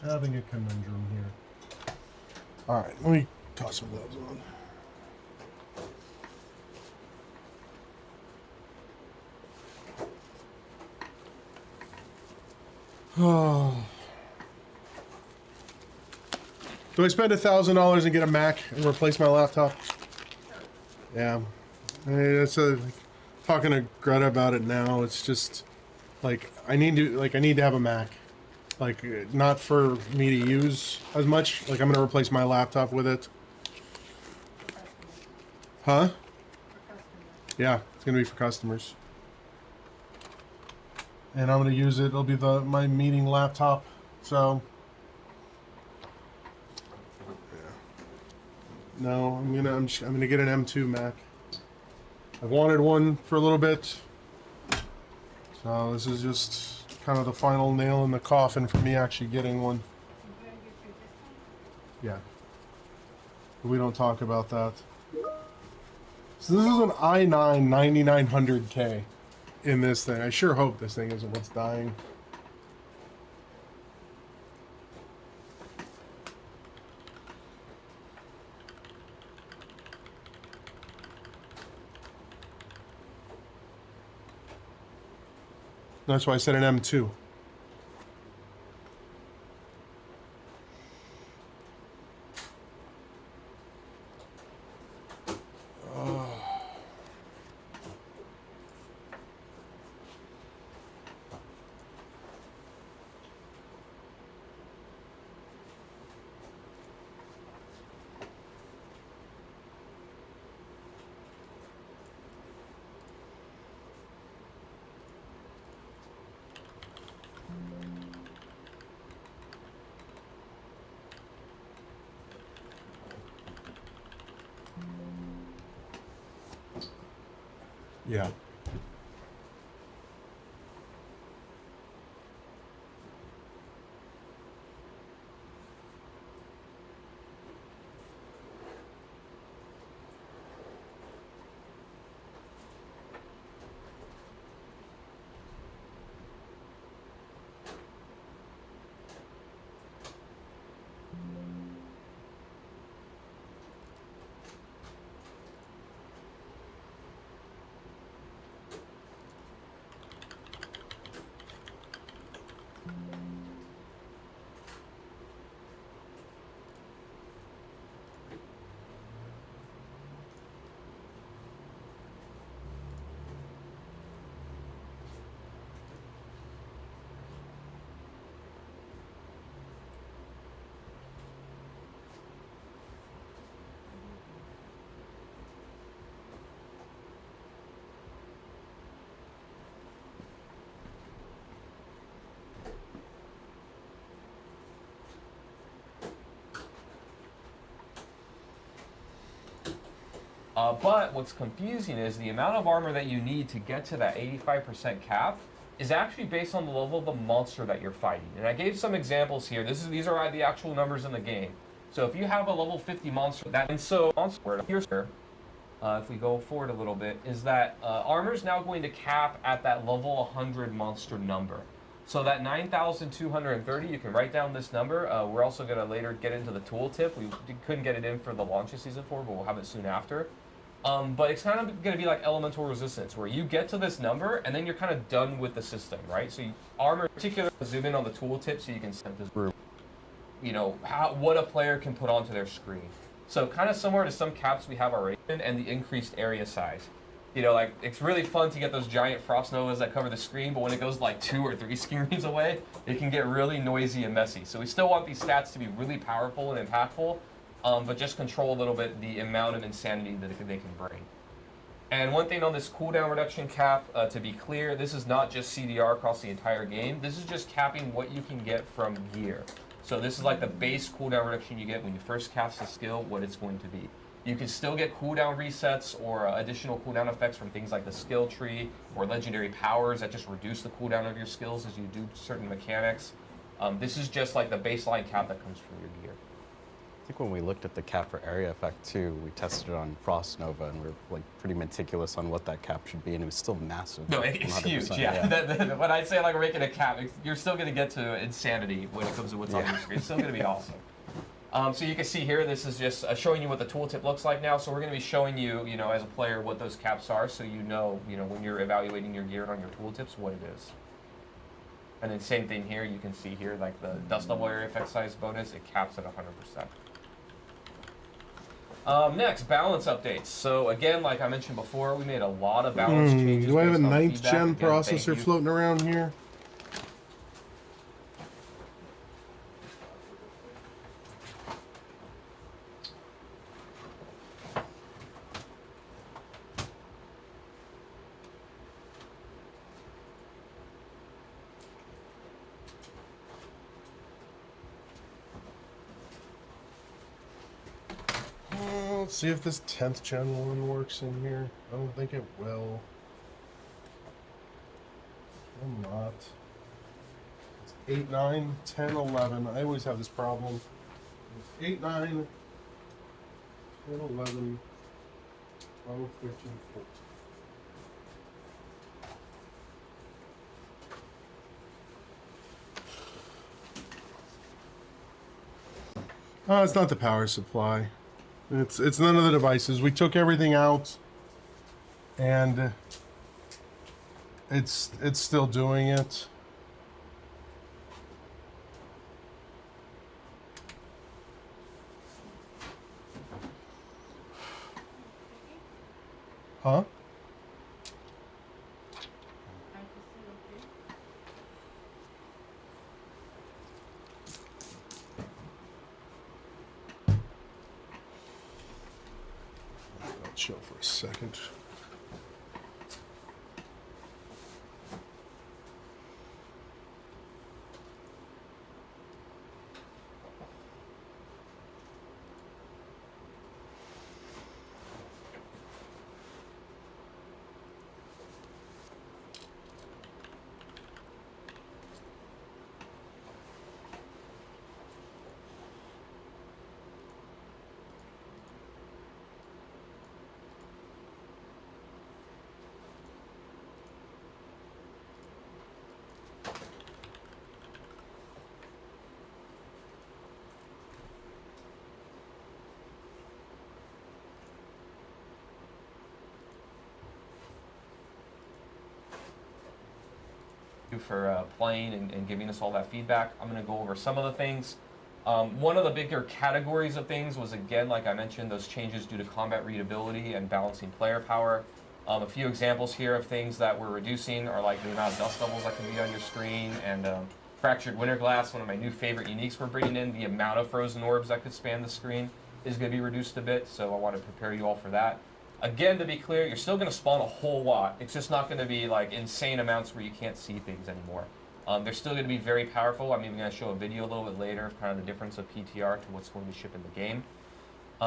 A: having a conundrum here. All right, let me toss some gloves on. Oh. Do I spend $1,000 and get a Mac and replace my laptop? Yeah. I mean, it's like, talking to Greta about it now. It's just like I need to have a Mac, like not for me to use as much. Like I'm gonna replace my laptop with it. Huh? Yeah, it's gonna be for customers. And I'm gonna use it. It'll be my meeting laptop. So. Yeah. No, I'm gonna get an M2 Mac. I've wanted one for a little bit. So this is just kind of the final nail in the coffin for me actually getting one. Yeah. But we don't talk about that. So this is an i9 9900K in this thing. I sure hope this thing isn't what's dying. That's why I said an M2. Yeah.
I: But what's confusing is the amount of armor that you need to get to that 85% cap is actually based on the level of the monster that you're fighting. And I gave some examples here. These are the actual numbers in the game. So if you have a level 50 monster, if we go forward a little bit, is that armor is now going to cap at that level 100 monster number. So that 9,230, you can write down this number. We're also going to later get into the tooltip. We couldn't get it in for the launch of Season 4, but we'll have it soon after. But it's kind of going to be like elemental resistance, where you get to this number, and then you're kind of done with the system, right? So armor in particular, zoom in on the tooltip so you can set this group, you know, what a player can put onto their screen. So kind of similar to some caps we have already, and the increased area size. You know, like, it's really fun to get those giant frost novas that cover the screen, but when it goes like 2 or 3 screens away, it can get really noisy and messy. So we still want these stats to be really powerful and impactful, but just control a little bit the amount of insanity that they can bring. And one thing on this cooldown reduction cap, to be clear, this is not just CDR across the entire game. This is just capping what you can get from gear. So this is like the base cooldown reduction you get when you first cast a skill, what it's going to be. You can still get cooldown resets or additional cooldown effects from things like the skill tree or legendary powers that just reduce the cooldown of your skills as you do certain mechanics. This is just like the baseline cap that comes from your gear.
J: I think when we looked at the cap for area effect too, we tested it on Frost Nova, and we were like pretty meticulous on what that cap should be, and it was still massive.
I: No, it's huge.
J: 100%,
I: Yeah. When I say like we're making a cap, you're still going to get to insanity when it comes to what's on your screen. It's still going to be awesome. So you can see here, this is just showing you what the tooltip looks like now. So we're going to be showing you, you know, as a player, what those caps are, so you know, when you're evaluating your gear on your tooltips, what it is. And then same thing here. You can see here, like the dust level area effect size bonus, it caps at 100%. Next, balance updates. So again, like I mentioned before, we made a lot of balance changes.
A: Do I have a
I: based on
A: 9th
I: feedback.
A: gen
I: Again, thank
A: processor
I: you.
A: floating around here? Let's see if this 10th gen one works in here. I don't think it will. I'm not. It's 8, 9, 10, 11. I always have this problem. It's 8, 9, 10, 11, 12, 13, 14. It's not the power supply. It's none of the devices. We took everything out, and it's still doing it. Huh? Chill for a second.
I: For playing and giving us all that feedback. I'm going to go over some of the things. One of the bigger categories of things was, again, like I mentioned, those changes due to combat readability and balancing player power. A few examples here of things that we're reducing are like the amount of dust levels that can be on your screen, and fractured winter glass, one of my new favorite uniques we're bringing in. The amount of frozen orbs that could span the screen is going to be reduced a bit, so I want to prepare you all for that. Again, to be clear, you're still going to spawn a whole lot. It's just not going to be like insane amounts where you can't see things anymore. They're still going to be very powerful. I'm even going to show a video a little bit later of kind of the difference of PTR to what's going to ship in the game.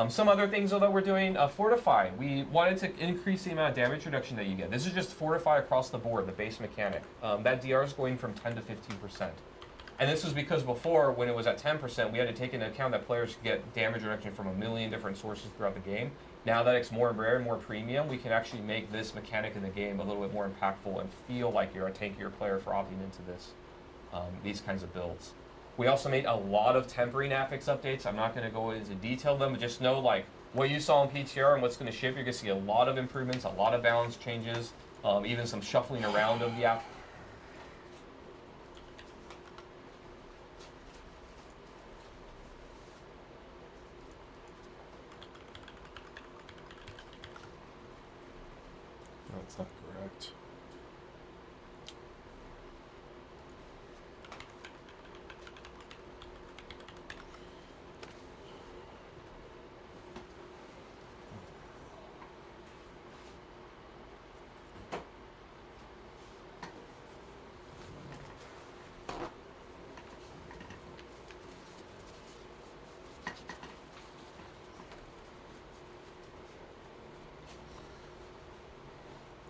I: Some other things, though, that we're doing, Fortify. We wanted to increase the amount of damage reduction that you get. This is just Fortify across the board, the base mechanic. That DR is going from 10 to 15%. And this was because before, when it was at 10%, we had to take into account that players could get damage reduction from a million different sources throughout the game. Now that it's more rare and more premium, we can actually make this mechanic in the game a little bit more impactful and feel like you're a tankier player for opting into this, these kinds of builds. We also made a lot of tempering affix updates. I'm not going to go into detail of them, but just know like what you saw in PTR and what's going to ship. You're going to see a lot of improvements, a lot of balance changes, even some shuffling around of the affix.
A: That's not correct.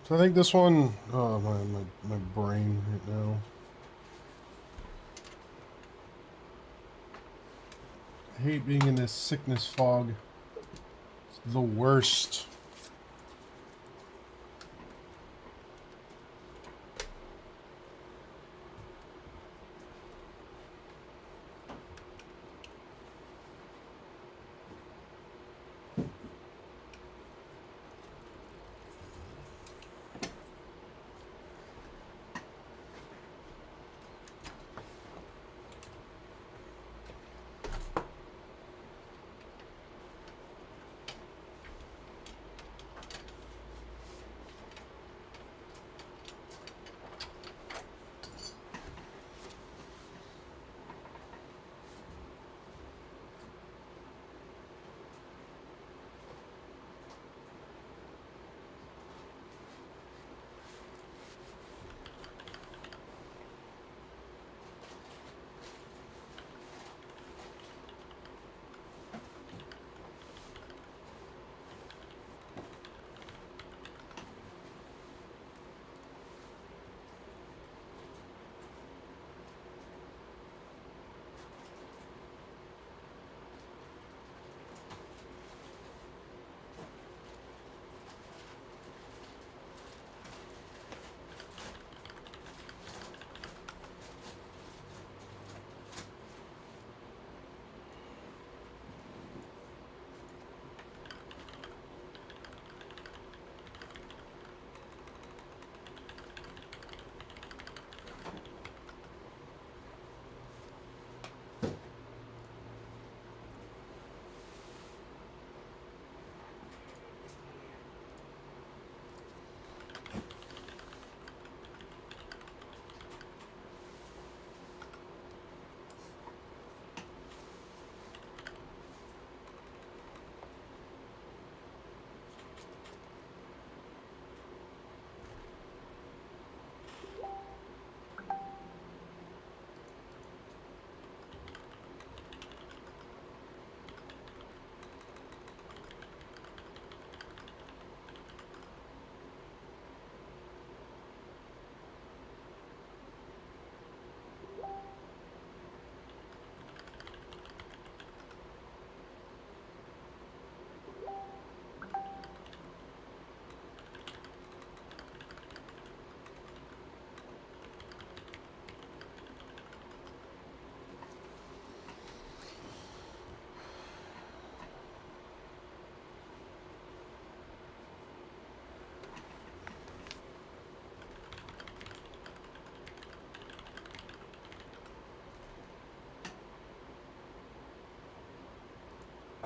A: So I think this one, oh, my brain right now. I hate being in this sickness fog. It's the worst.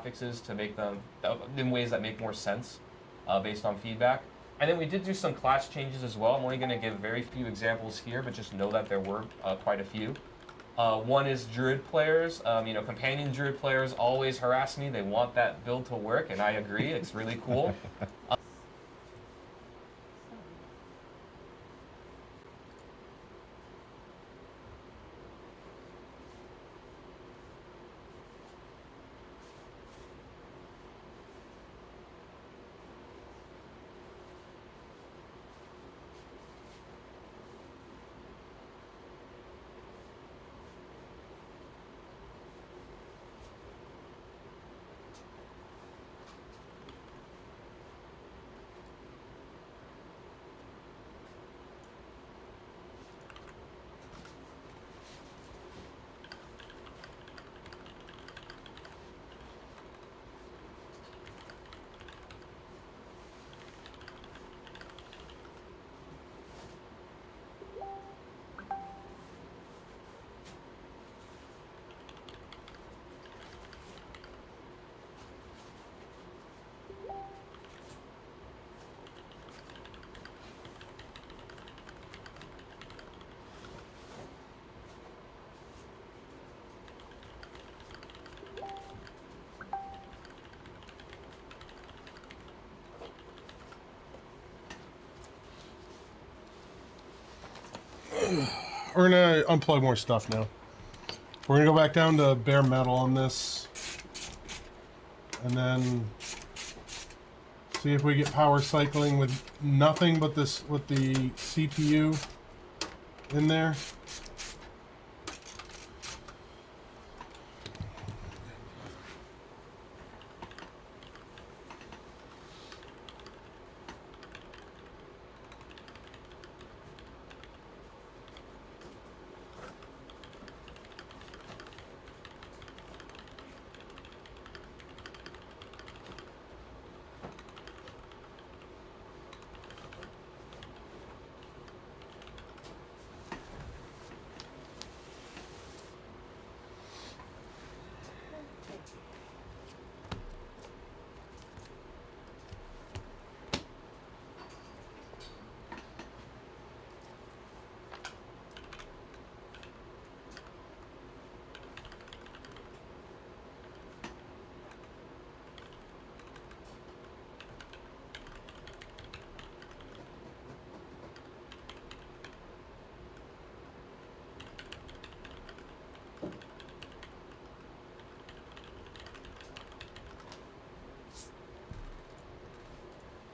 I: Fixes to make them in ways that make more sense based on feedback. And then we did do some class changes as well. I'm only going to give very few examples here, but just know that there were quite a few. One is Druid players. You know, companion Druid players always harass me. They want that build to work, and I agree. It's really cool.
A: We're gonna unplug more stuff now. We're gonna go back down to bare metal on this, and then see if we get power cycling with nothing but this, with the CPU in there.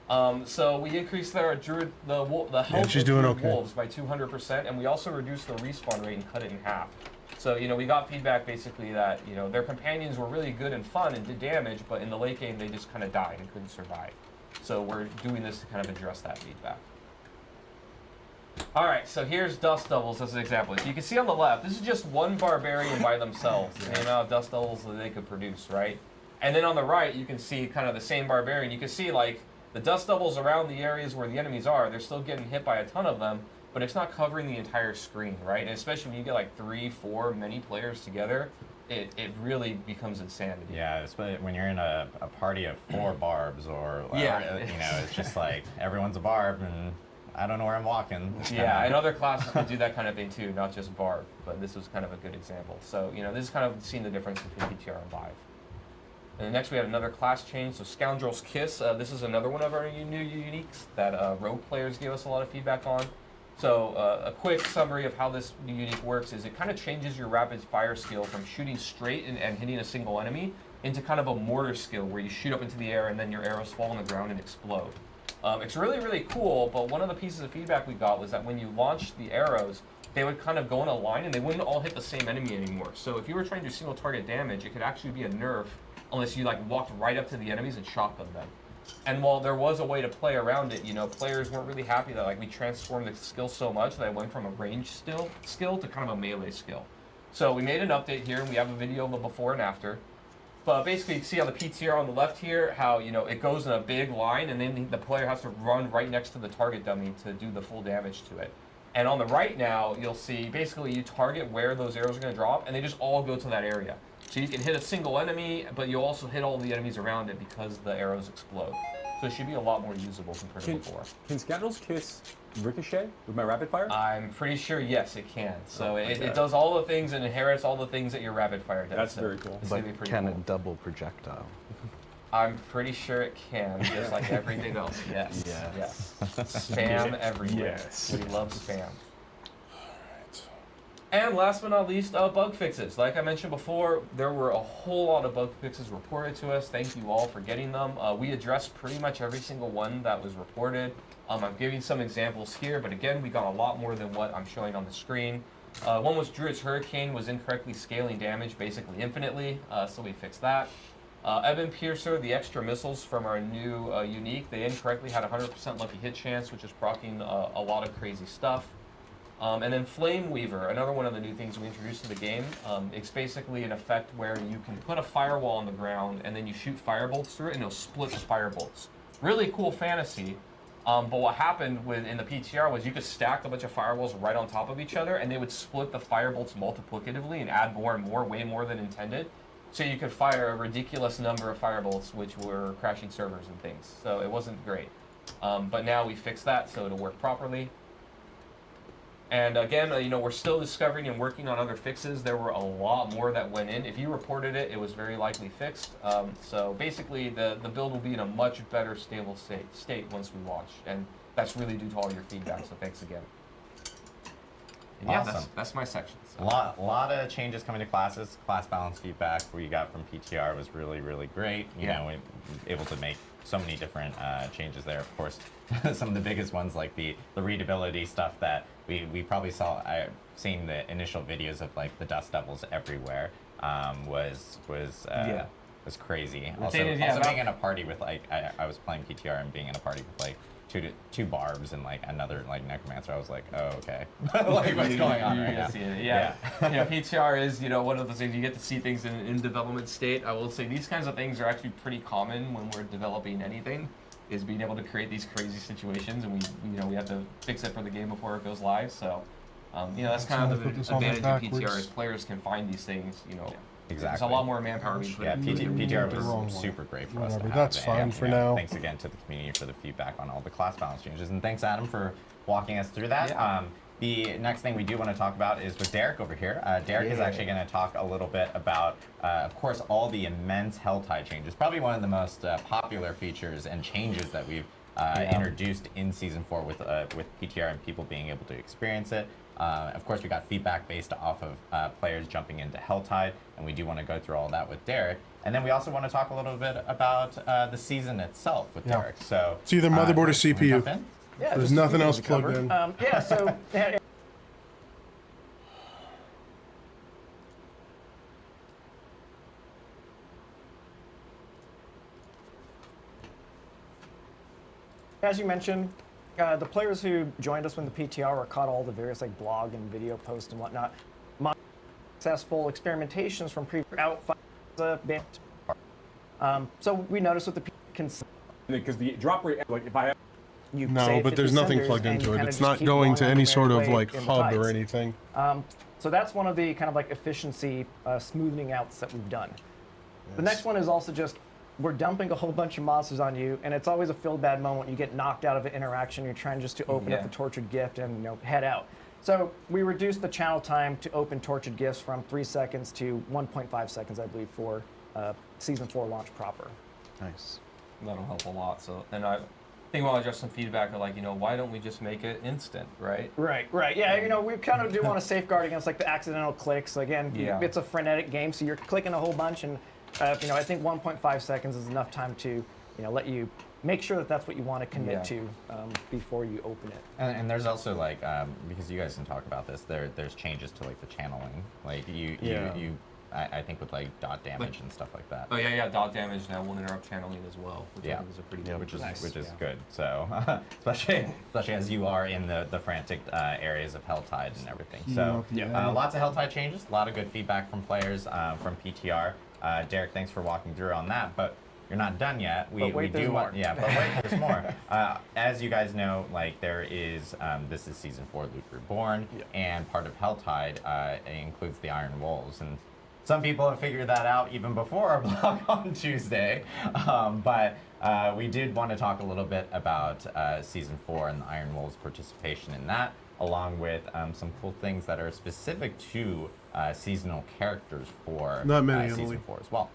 I: So we increased the health
A: she's
I: of
A: doing
I: druid
A: okay.
I: wolves by 200%, and we also reduced the respawn rate and cut it in half. So, you know, we got feedback basically that, you know, their companions were really good and fun and did damage, but in the late game they just kind of died and couldn't survive. So we're doing this to kind of address that feedback. Alright, so here's Dust Devils as an example. So you can see on the left, this is just one barbarian by themselves, the amount of Dust Devils that they could produce, right? And then on the right, you can see kind of the same barbarian. You can see, like, the Dust Devils around the areas where the enemies are, they're still getting hit by a ton of them, but it's not covering the entire screen, right? And especially when you get like 3, 4, many players together, it really becomes insanity.
G: Yeah, especially when you're in a party of 4 barbs or,
I: Yeah.
G: you know, it's just like everyone's a barb and I don't know where I'm walking.
I: Yeah, and other classes can do that kind of thing too, not just Barb, but this was kind of a good example. So, you know, this is kind of seeing the difference between PTR and Live. And next we have another class change, so Scoundrel's Kiss. This is another one of our new uniques that rogue players gave us a lot of feedback on. So a quick summary of how this new unique works is it kind of changes your rapid fire skill from shooting straight and hitting a single enemy into kind of a mortar skill where you shoot up into the air and then your arrows fall on the ground and explode. It's really, really cool, but one of the pieces of feedback we got was that when you launched the arrows, they would kind of go in a line and they wouldn't all hit the same enemy anymore. So if you were trying to do single target damage, it could actually be a nerf unless you like walked right up to the enemies and shotgunned them. And while there was a way to play around it, you know, players weren't really happy that like we transformed the skill so much that it went from a range skill to kind of a melee skill. So we made an update here and we have a video of the before and after. But basically, you can see on the PTR on the left here how, you know, it goes in a big line and then the player has to run right next to the target dummy to do the full damage to it. And on the right now, you'll see basically you target where those arrows are going to drop and they just all go to that area. So you can hit a single enemy, but you'll also hit all the enemies around it because the arrows explode. So it should be a lot more usable compared to before.
H: Can Scoundrel's Kiss ricochet with my rapid fire?
I: I'm pretty sure, yes, it can. So it
H: Okay.
I: does all the things and inherits all the things that your rapid fire does.
H: That's
I: so
H: very cool.
I: It's
J: But
I: gonna be pretty
J: can
I: cool.
J: it double projectile?
I: I'm pretty sure it can, just like everything else. Yes.
J: Yes.
I: Yes. Spam everywhere.
H: Yes.
I: We love spam. And last but not least, bug fixes. Like I mentioned before, there were a whole lot of bug fixes reported to us. Thank you all for getting them. We addressed pretty much every single one that was reported. I'm giving some examples here, but again, we got a lot more than what I'm showing on the screen. One was Druid's Hurricane was incorrectly scaling damage basically infinitely, so we fixed that. Ebon Piercer, the extra missiles from our new unique, they incorrectly had a 100% lucky hit chance, which is proccing a lot of crazy stuff. And then Flame Weaver, another one of the new things we introduced to the game. It's basically an effect where you can put a firewall on the ground and then you shoot firebolts through it and it'll split the firebolts. Really cool fantasy. But what happened in the PTR was you could stack a bunch of firewalls right on top of each other and they would split the firebolts multiplicatively and add more and more, way more than intended. So you could fire a ridiculous number of firebolts which were crashing servers and things. So it wasn't great. But now we fixed that so it'll work properly. And again, you know, we're still discovering and working on other fixes. There were a lot more that went in. If you reported it, it was very likely fixed. So basically, the build will be in a much better, stable state once we launch. And that's really due to all your feedback, so thanks again. And yeah,
G: Awesome.
I: that's my section.
G: A lot of changes coming to classes. Class balance feedback we got from PTR was really, really great. You know, we were able to make so many different changes there. Of course, some of the biggest ones like the readability stuff that we probably saw. Seeing the initial videos of like the Dust Devils everywhere was crazy. Also being in a party with like I was playing PTR and being in a party with like two barbs and like another like necromancer. I was like, oh okay, like what's going on right now?
I: Yeah, PTR is, you know, one of those things you get to see things in development state. I will say these kinds of things are actually pretty common when we're developing anything. Is being able to create these crazy situations, and we have to fix it for the game before it goes live. So, you know, that's kind of the advantage of PTR is players can find these things. You know,
G: exactly.
I: There's a lot more manpower being put into it.
G: PTR was super great for us to have.
A: That's fine for now.
G: Thanks again to the community for the feedback on all the class balance changes, and thanks Adam for walking us through that.
I: Yeah.
G: The next thing we do want to talk about is with Derek over here. Derek is actually going to talk a little bit about, of course, all the immense Helltide changes. Probably one of the most popular features and changes that we've introduced in Season 4 with PTR and people being able to experience it. Of course, we got feedback based off of players jumping into Helltide, and we do want to go through all that with Derek. And then we also want to talk a little bit about the season itself with Derek. So
A: it's either motherboard or CPU.
K: Yeah,
A: there's nothing else plugged in.
K: Yeah, so as you mentioned, the players who joined us when the PTR or caught all the various like blog and video posts and whatnot, successful experimentations from out so we noticed with the
H: because the drop rate, like if I have
K: you
A: no,
K: save
A: but
K: 50
A: there's nothing
K: cinders
A: plugged
K: and
A: into
K: you
A: it.
K: kinda
A: It's
K: just
A: not
K: keep
A: going to
K: on
A: any
K: your
A: sort of
K: merry way
A: like
K: in the
A: hub or
K: tides.
A: anything.
K: So that's one of the kind of like efficiency smoothing outs that we've done. The next one is also just we're dumping a whole bunch of monsters on you, and it's always a feel bad moment when you get knocked out of an interaction. You're trying just to open up the tortured gift and head out. So we reduced the channel time to open tortured gifts from 3 seconds to 1.5 seconds, I believe, for season 4 launch proper.
J: Nice.
I: That'll help a lot. So, and I think we'll address some feedback of like, why don't we just make it instant, right?
K: Right. Yeah, we kind of do want to safeguard against like the accidental clicks. Again, it's a frenetic game, so you're clicking a whole bunch, and I think 1.5 seconds is enough time to, let you make sure that that's what you want to commit to before you open it.
G: And there's also like because you guys didn't talk about this, there's changes to like the channeling, like you I think with like dot damage and stuff like that.
I: Oh yeah, dot damage now will interrupt channeling as well, which I think is a pretty good,
G: which is good. So especially as you are in the frantic areas of Helltide and everything. So lots of Helltide changes, a lot of good feedback from players from PTR. Derek, thanks for walking through on that, but you're not done yet.
K: But wait, there's more.
G: There's more. As you guys know, like there is, this is season 4, Loot Reborn, and part of Helltide includes the Iron Wolves, and some people have figured that out even before our blog on Tuesday, but we did want to talk a little bit about season 4 and the Iron Wolves' participation in that, along with some cool things that are specific to seasonal characters for season 4 as well.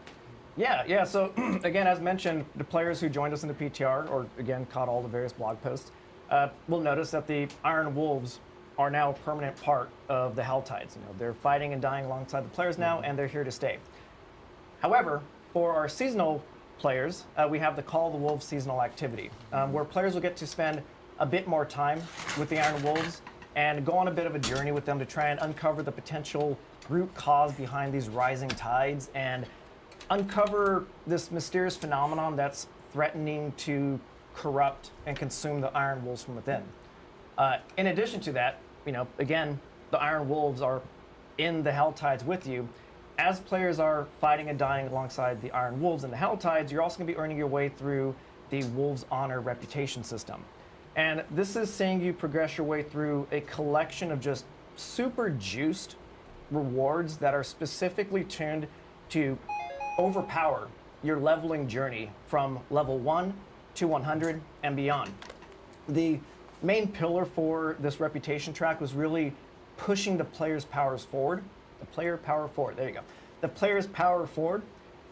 K: Yeah. So again, as mentioned, the players who joined us in the PTR, or again caught all the various blog posts, will notice that the Iron Wolves are now a permanent part of the Helltides. They're fighting and dying alongside the players now, and they're here to stay. However, for our seasonal players, we have the Call of the Wolves seasonal activity, where players will get to spend a bit more time with the Iron Wolves and go on a bit of a journey with them to try and uncover the potential root cause behind these rising tides and uncover this mysterious phenomenon that's threatening to corrupt and consume the Iron Wolves from within. In addition to that, again, the Iron Wolves are in the Helltides with you. As players are fighting and dying alongside the Iron Wolves in the Helltides, you're also going to be earning your way through the Wolves Honor reputation system. And this is seeing you progress your way through a collection of just super juiced rewards that are specifically tuned to overpower your leveling journey from level 1 to 100 and beyond. The main pillar for this reputation track was really pushing the player's powers forward. The player's power forward,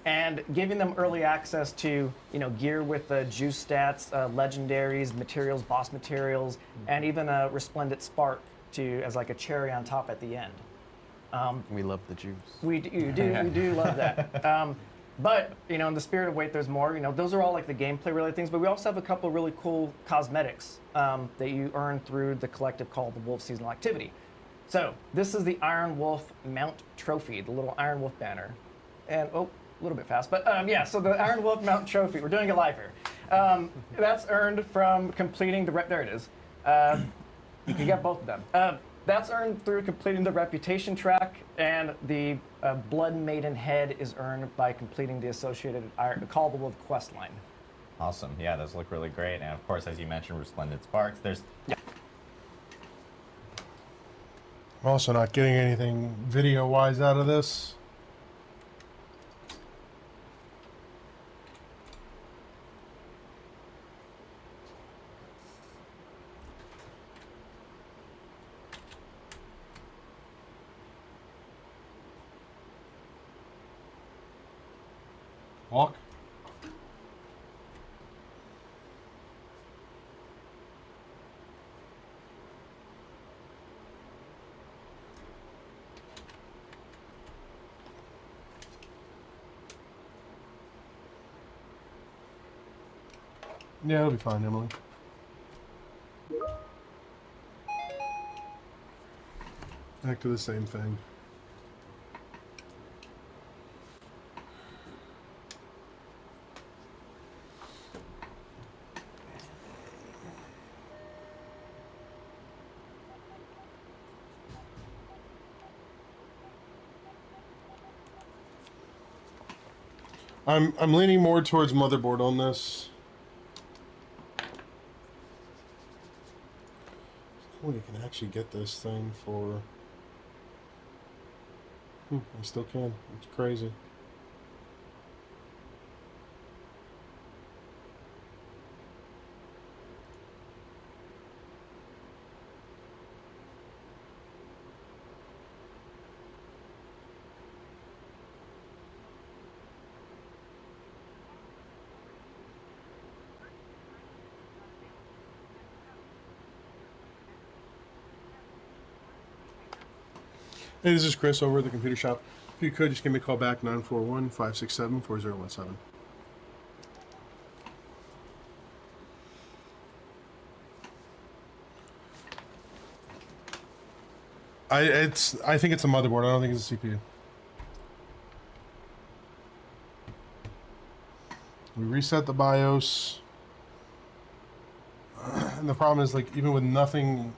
K: and giving them early access to gear with the juice stats, legendaries, materials, boss materials, and even a resplendent spark as like a cherry on top at the end.
J: We love the juice.
K: We do love that. But in the spirit of wait, there's more. Those are all like the gameplay related things. But we also have a couple of really cool cosmetics that you earn through the collective Call of the Wolf seasonal activity. So this is the Iron Wolf Mount Trophy, the little Iron Wolf banner, and a little bit fast, but so the Iron Wolf Mount Trophy. We're doing it live here. That's earned from completing the there it is. You can get both of them. That's earned through completing the reputation track, and the Blood Maiden head is earned by completing the associated Call of the Wolf quest line.
G: Awesome. Yeah, those look really great. And of course, as you mentioned, Resplendent Sparks. There's
A: I'm also not getting anything video-wise out of this. Walk. Yeah, it'll be fine, Emily. Back to the same thing. I'm leaning more towards motherboard on this. Oh, you can actually get this thing for. I still can. It's crazy. Hey, this is Chris over at the computer shop. If you could, just give me a call back, 941-567-4017. I think it's a motherboard. I don't think it's a CPU. We reset the BIOS. And the problem is, like, even with nothing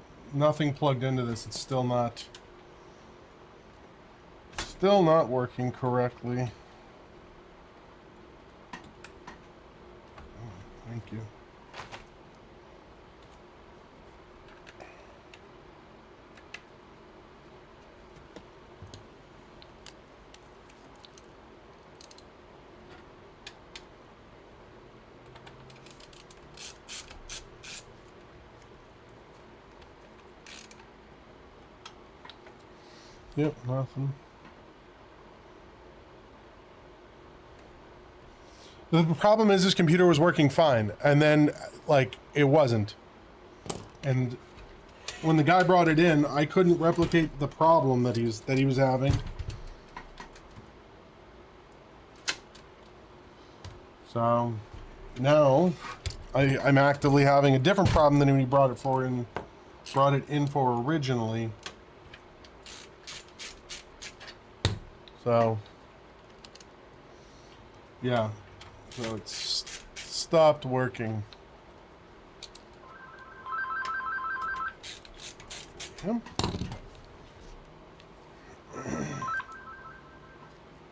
A: plugged into this, it's still not working correctly. Oh, thank you. Yep, nothing. The problem is this computer was working fine, and then, like, it wasn't. And when the guy brought it in, I couldn't replicate the problem that he was having. So now I'm actively having a different problem than when he brought it in for originally. So yeah. So it's stopped working.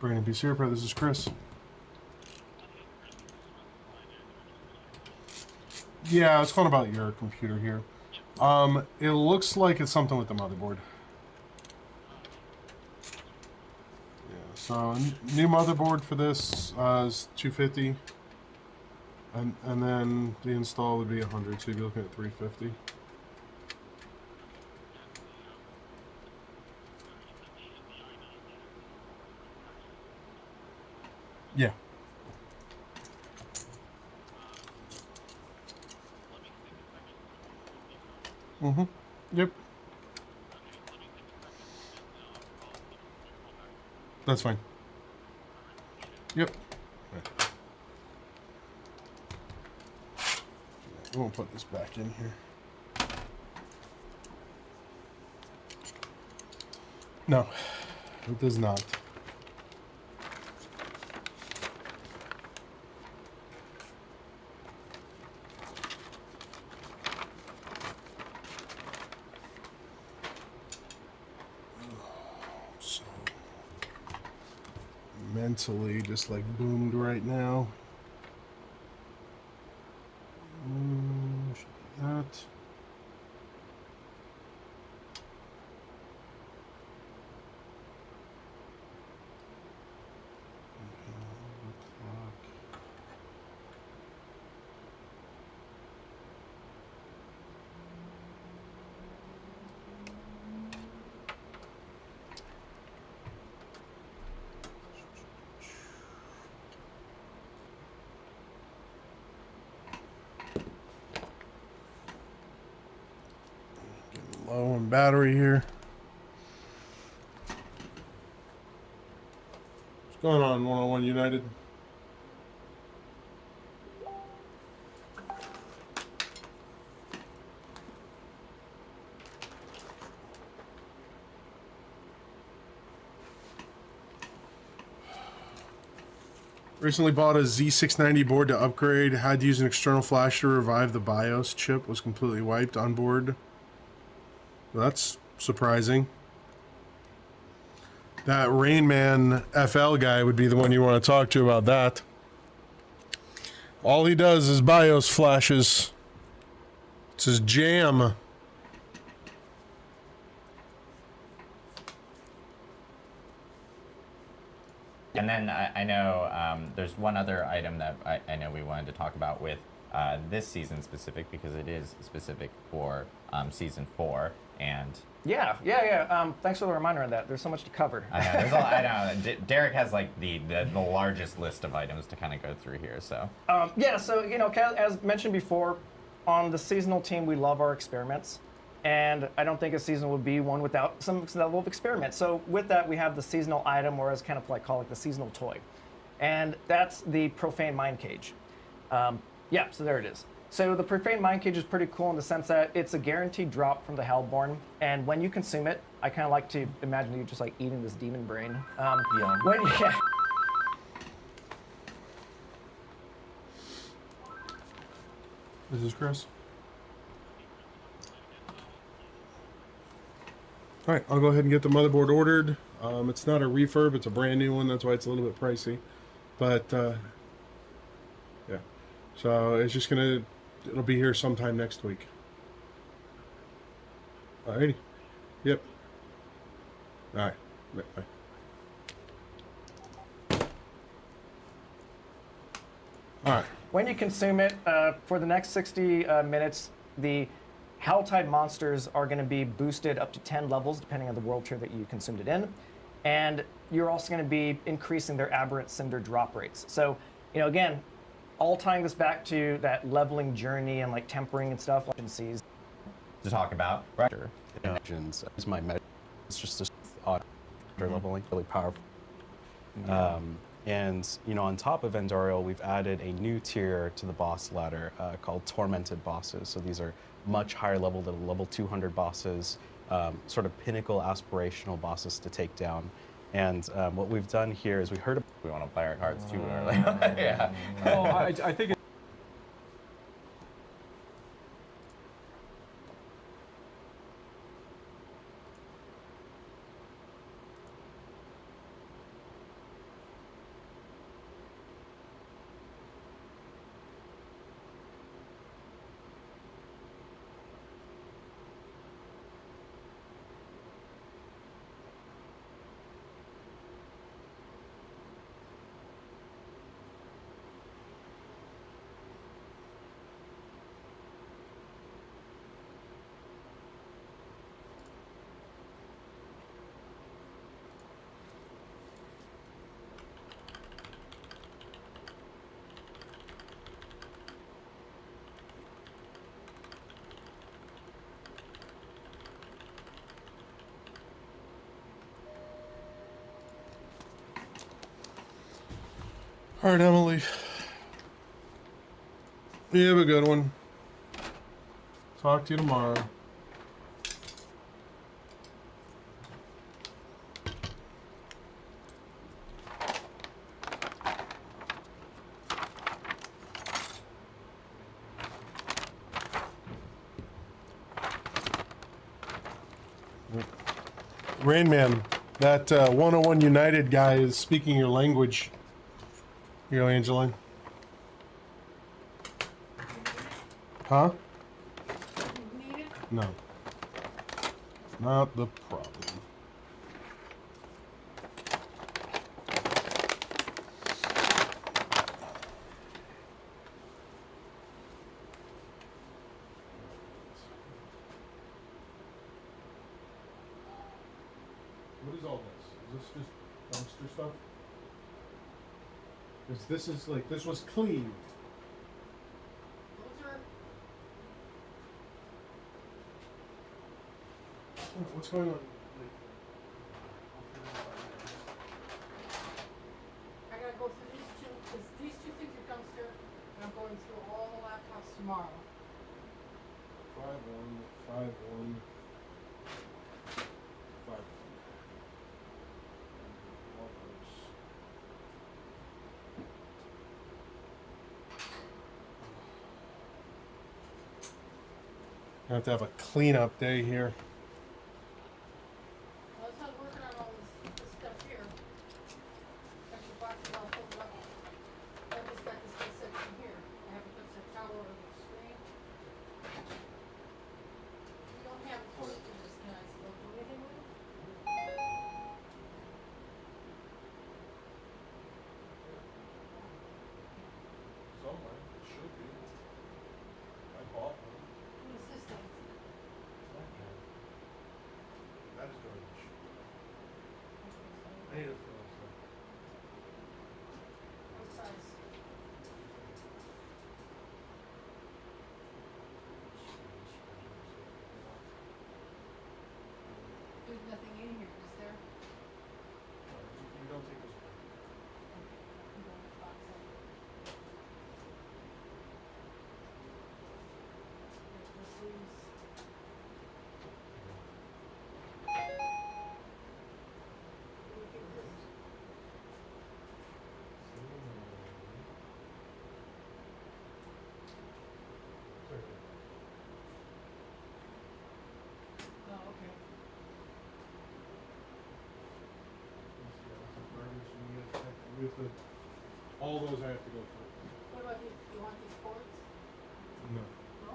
A: Bradenton PC Repair, this is Chris. Yeah, it's calling about your computer here. It looks like it's something with the motherboard. So new motherboard for this is $250, and then the install would be $100, so you'd be looking at $350. Yeah. Mm-hmm. Yep. That's fine. Yep. Right. We won't put this back in here. No, it does not. So mentally just like boomed right now. Should be that. Low on battery here. What's going on, 101 United? Recently bought a Z690 board to upgrade. Had to use an external flash to revive the BIOS chip. Was completely wiped on board. That's surprising. That Rain Man FL guy would be the one you want to talk to about that. All he does is BIOS flashes. It's his jam.
G: And then I know there's one other item that I know we wanted to talk about with this season specific, because it is specific for season 4. And
K: yeah. Thanks for the reminder on that. There's so much to cover.
G: I know, there's a lot, I know. Derek has like the largest list of items to kind of go through here. So
K: Yeah, so you know, as mentioned before, on the seasonal team, we love our experiments, and I don't think a season would be one without some level of experiment. So with that, we have the seasonal item, or as kind of like call it the seasonal toy, and that's the Profane Mind Cage. Yeah, so there it is. So the Profane Mind Cage is pretty cool in the sense that it's a guaranteed drop from the Hellborn, and when you consume it, I kind of like to imagine you just like eating this demon brain. Yeah.
A: This is Chris. All right, I'll go ahead and get the motherboard ordered. It's not a refurb, it's a brand new one. That's why it's a little bit pricey. But, yeah. So it's just it'll be here sometime next week. Alrighty. Yep. All right. Bye. All right.
K: When you consume it, for the next 60 minutes, the Helltide monsters are going to be boosted up to 10 levels, depending on the world tier that you consumed it in. And you're also going to be increasing their aberrant cinder drop rates. So, you know, again, all tying this back to that leveling journey and like tempering and stuff, like sees
G: to talk about, right?
J: Engines is my med. It's just a odd leveling, really powerful. And you know, on top of Endorial, we've added a new tier to the boss ladder called Tormented Bosses. So these are much higher level than level 200 bosses, sort of pinnacle aspirational bosses to take down. And what we've done here is we want to play our cards too early. Yeah.
H: Well, I think.
A: All right, Emily. You have a good one. Talk to you tomorrow. Rain Man, that 101 United guy is speaking your language. Here you go, Angeline. Huh? No. Not the problem. What is all this? Is this just dumpster stuff? Because this is like, this was clean.
B: Those are.
A: What's going on?
B: I gotta go through these two, because these two things are dumpster, and I'm going through all the laptops tomorrow.
A: 5-1, 5-1, 5-1. I have to have a cleanup day here.
B: Well, it's not working on all this stuff here. Got your boxes all filled up. I just got this little section here. I haven't put the towel over the screen. You don't have a cord for this, can I still do anything with it?
A: Somewhere. It should be. I bought one.
B: What is this thing?
A: That is garbage. I need a Phillips.
B: What size? There's nothing in here, is there?
A: You don't take this one.
B: I'm going to box up. There's the sleeves. Look at this. Oh, okay.
A: All those I have to go through.
B: What about these? You want these cords?
A: No.
B: No?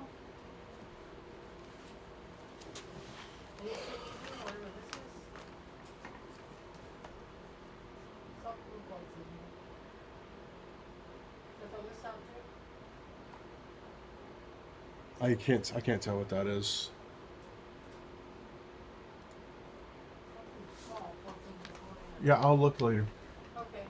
B: These fifty-two, whatever this is? Some blue cords in here. Should I throw this out too?
A: I can't tell what that is.
B: Something small, something that's going in.
A: Yeah, I'll look later.
B: Okay.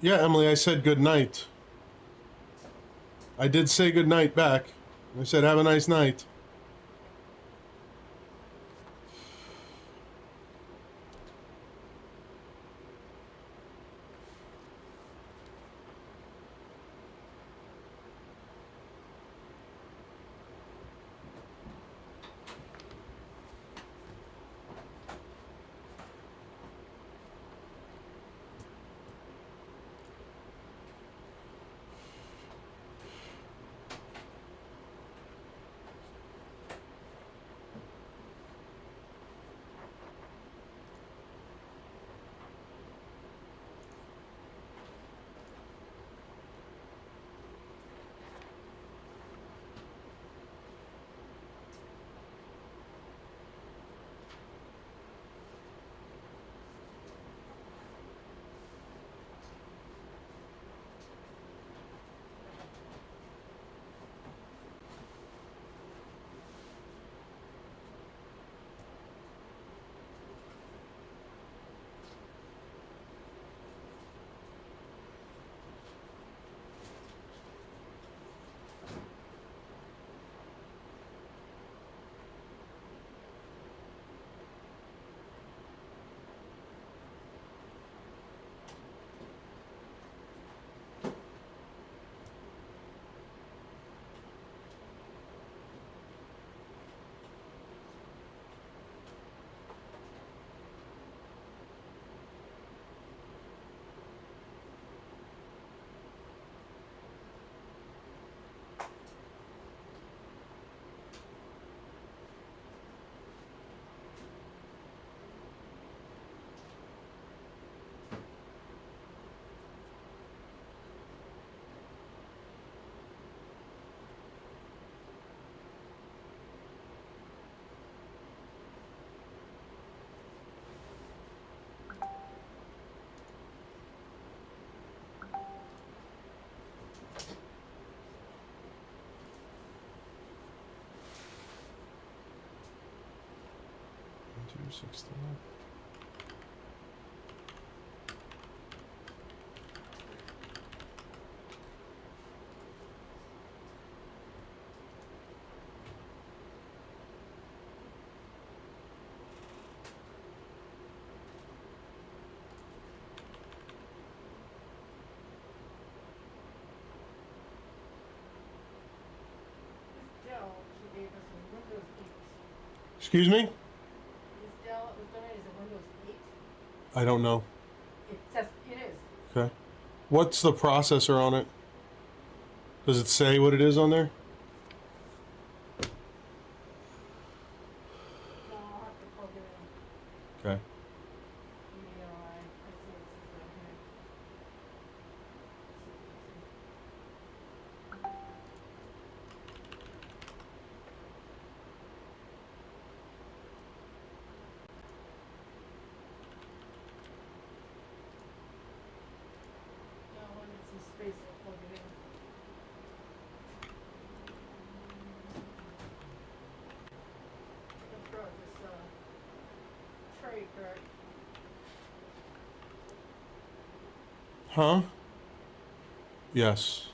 A: Yeah, Emily, I said good night. I did say good night back. I said have a nice night. 16.
B: This Dell, she gave us a Windows 8.
A: Excuse me?
B: This Dell was donated as a Windows 8.
A: I don't know.
B: It says it is.
A: Okay. What's the processor on it? Does it say what it is on there?
B: No, I'll have to plug it in.
A: Okay.
B: Yeah, I see it says right here. No, when it's in space, I'll plug it in. That's right, this, tray, correct?
A: Huh? Yes.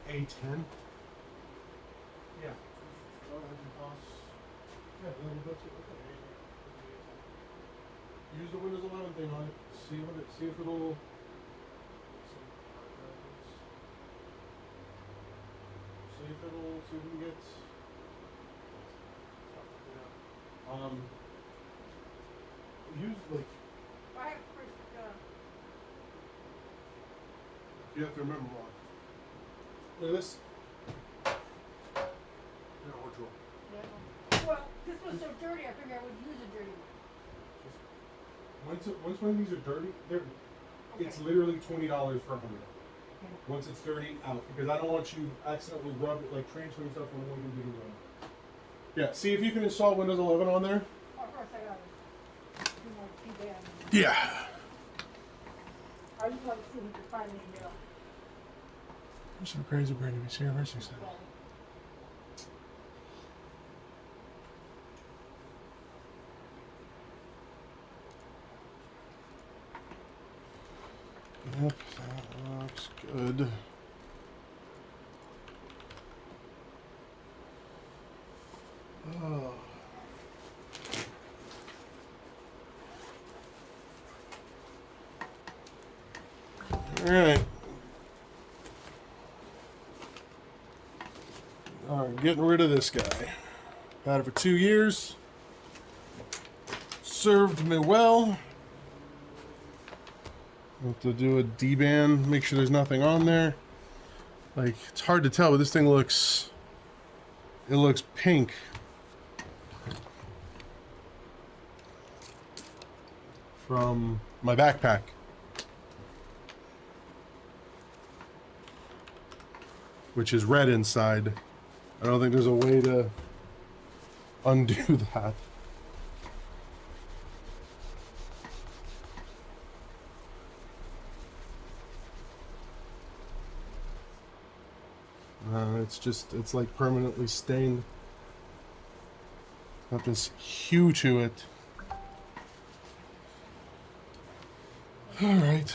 A: A10. Yeah. Oh, that can cost. Yeah, that's it. Okay. Use the Windows 11 thing on it. See what it. See if it'll. See if it'll. See if we can get. Yeah. Use like.
B: I have first,
A: You have to remember one. Look at this. Yeah, or drawer.
B: well, this was so dirty, I figured I would use a dirty one.
A: Once one of these are dirty, it's literally $20 for 100. Once it's dirty, out, because I don't want you accidentally rub it, like transferring stuff from one computer to another. Yeah, see if you can install Windows 11 on there.
B: Oh, first I gotta do my T-band.
A: Yeah.
B: I just want to see if we can find the email.
A: There's some crazy brain to be serious. Yep, that looks good. Oh. All right. All right, getting rid of this guy. Had it for 2 years. Served me well. Have to do a D-band, make sure there's nothing on there. Like, it's hard to tell, but this thing looks... It looks pink. From my backpack. Which is red inside. I don't think there's a way to undo that. It's like permanently stained. Got this hue to it. All right.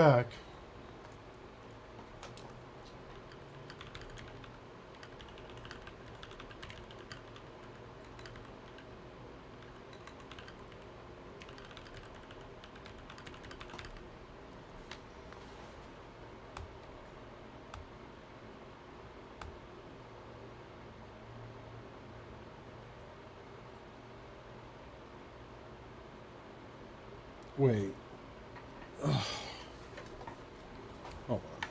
A: back. Wait. Ugh. Hold on.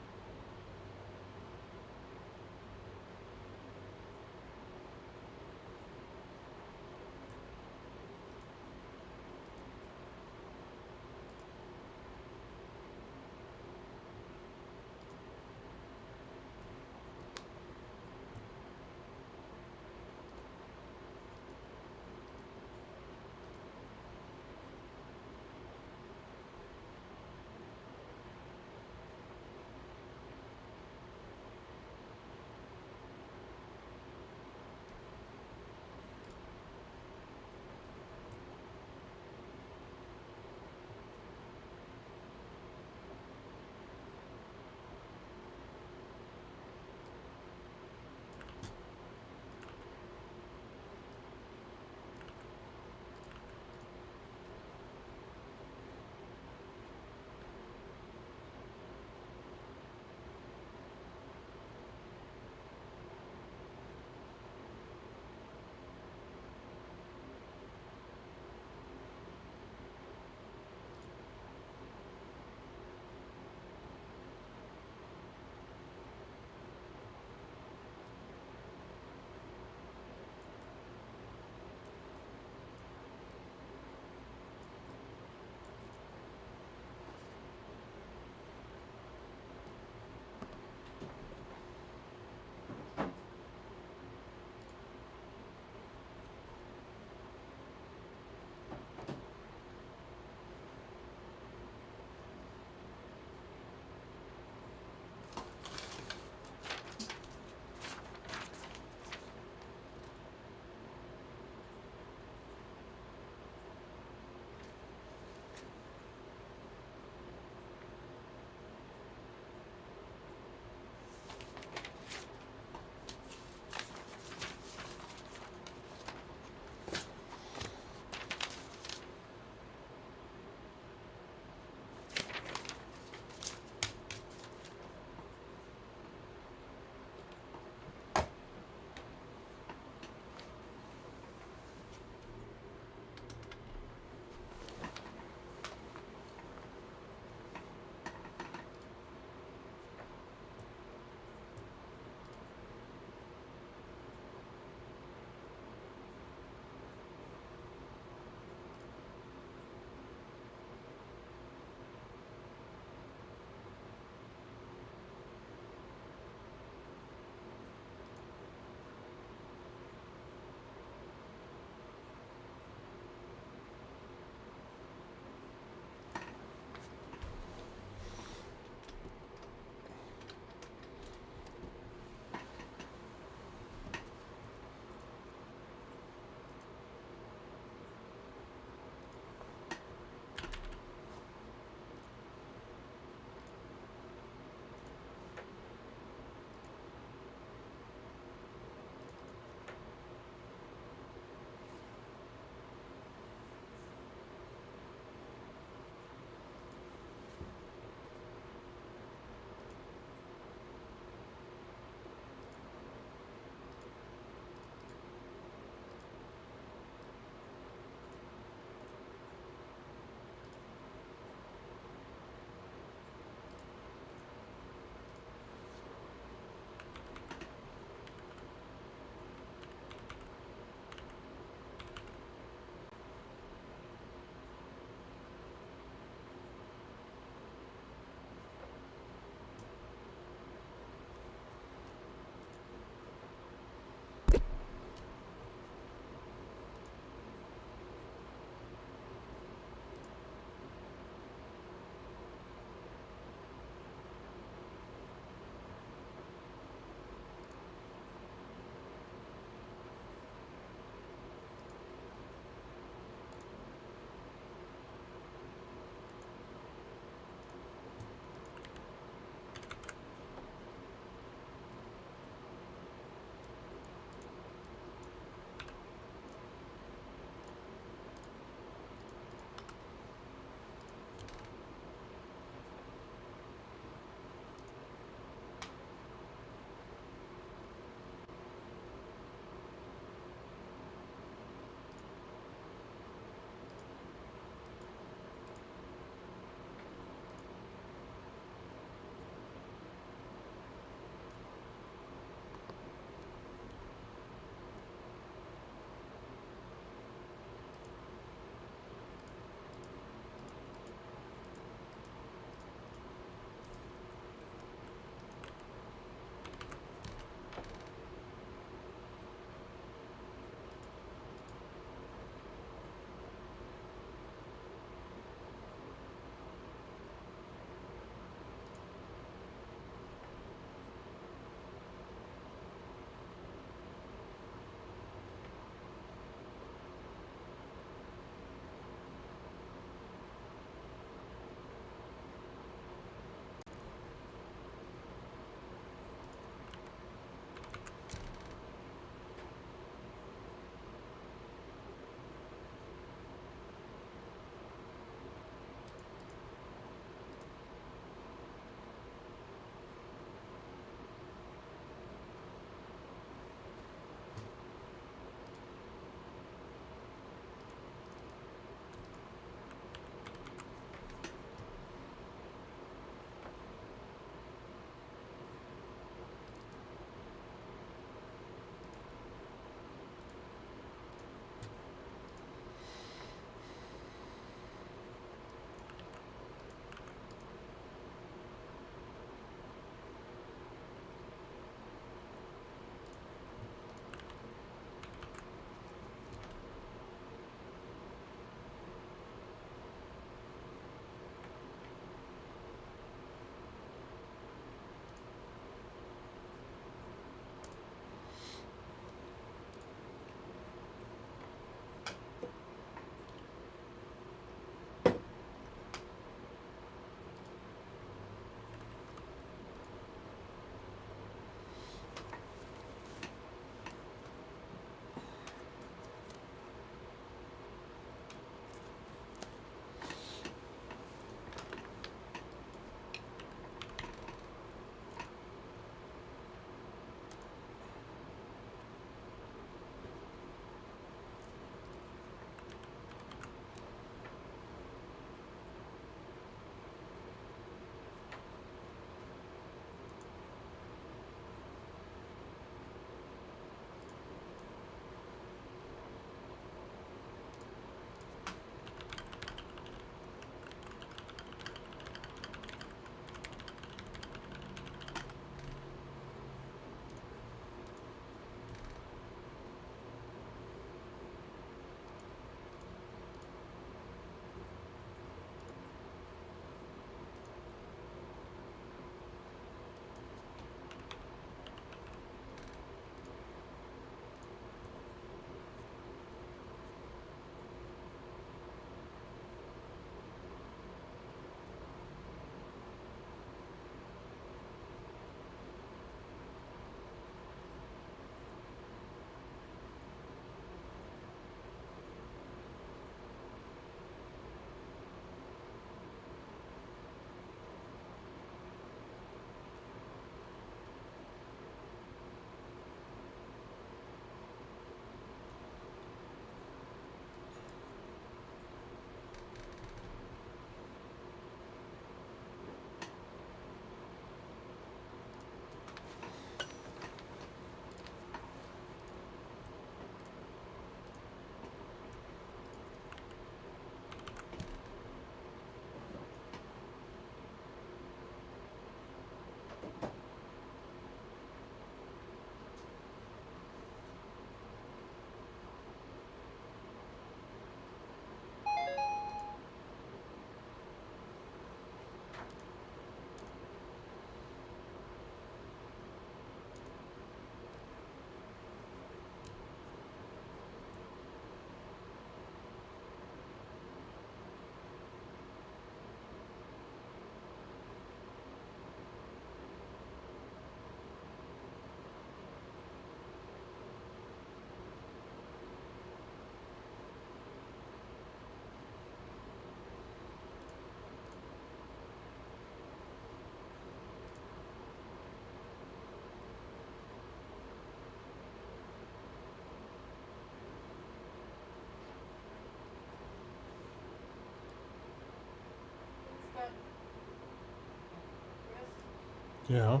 A: Yeah.
B: Got a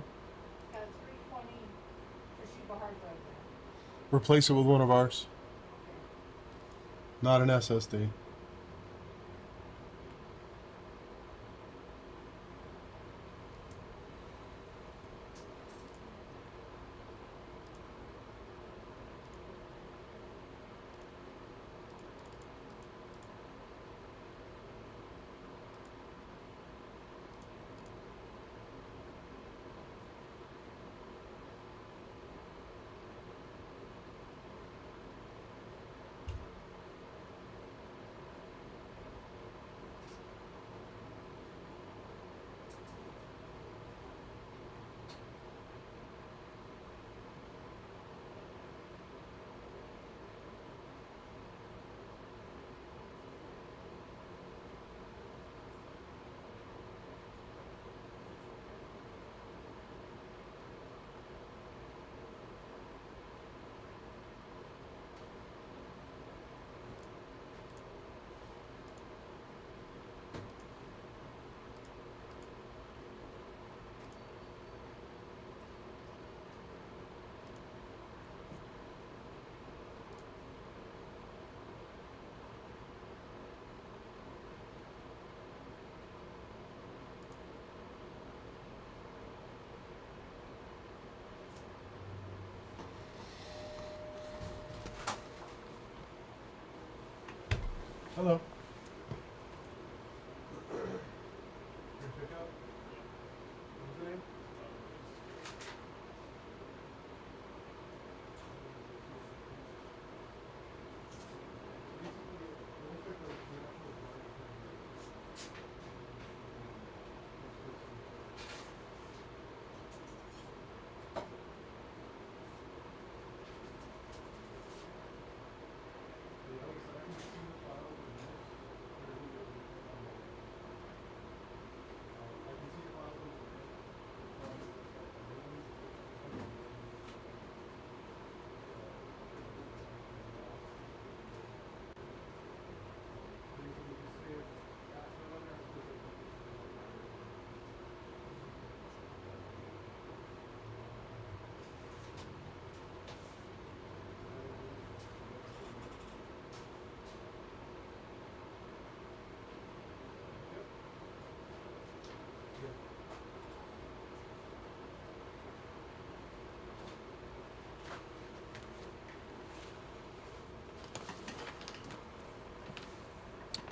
B: 320 Toshiba hard drive there.
A: Replace it with one of ours.
B: Okay.
A: Not an SSD. Hello.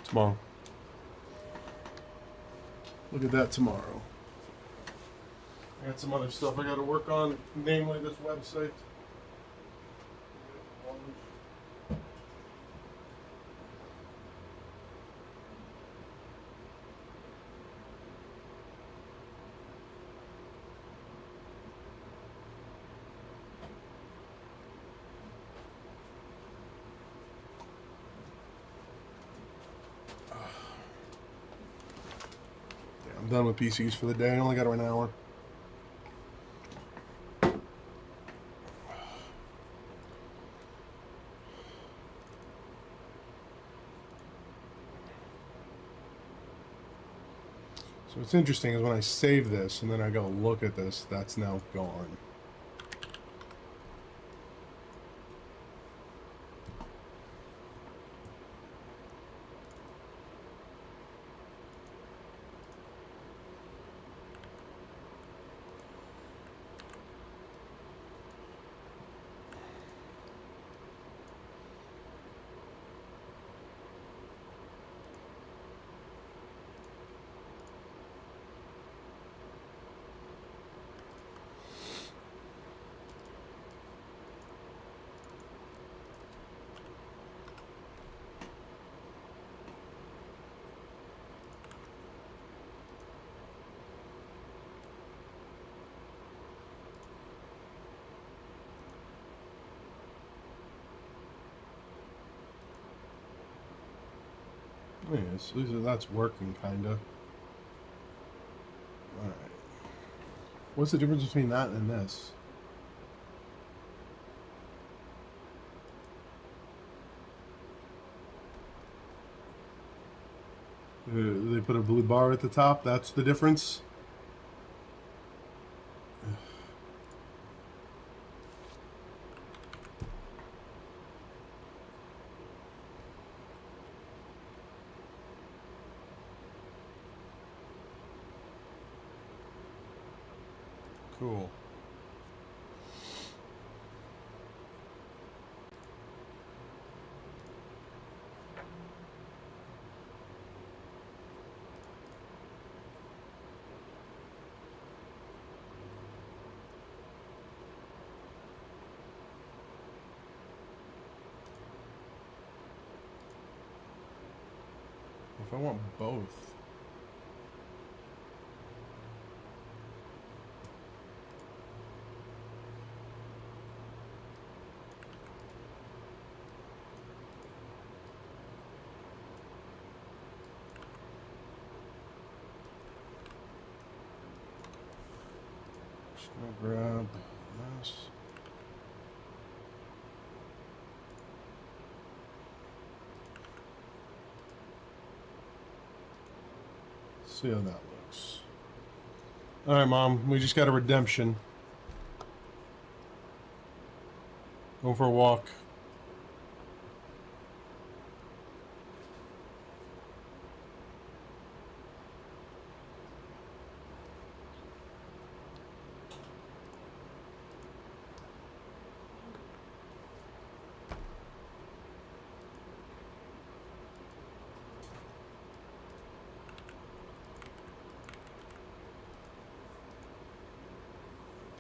A: Tomorrow. Look at that tomorrow. I got some other stuff I got to work on, namely this website. I'm done with PCs for the day. I only got an hour. So what's interesting is when I save this and then I go look at this, that's now gone. Yes, that's working, kinda. Alright. What's the difference between that and this? They put a blue bar at the top, that's the difference? Cool. If I want both. Just gonna grab this. See how that looks. All right, Mom. We just got a redemption. Go for a walk.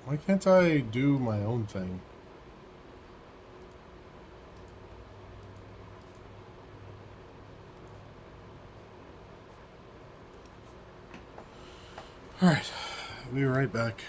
A: Why can't I do my own thing? All right, I'll be right back.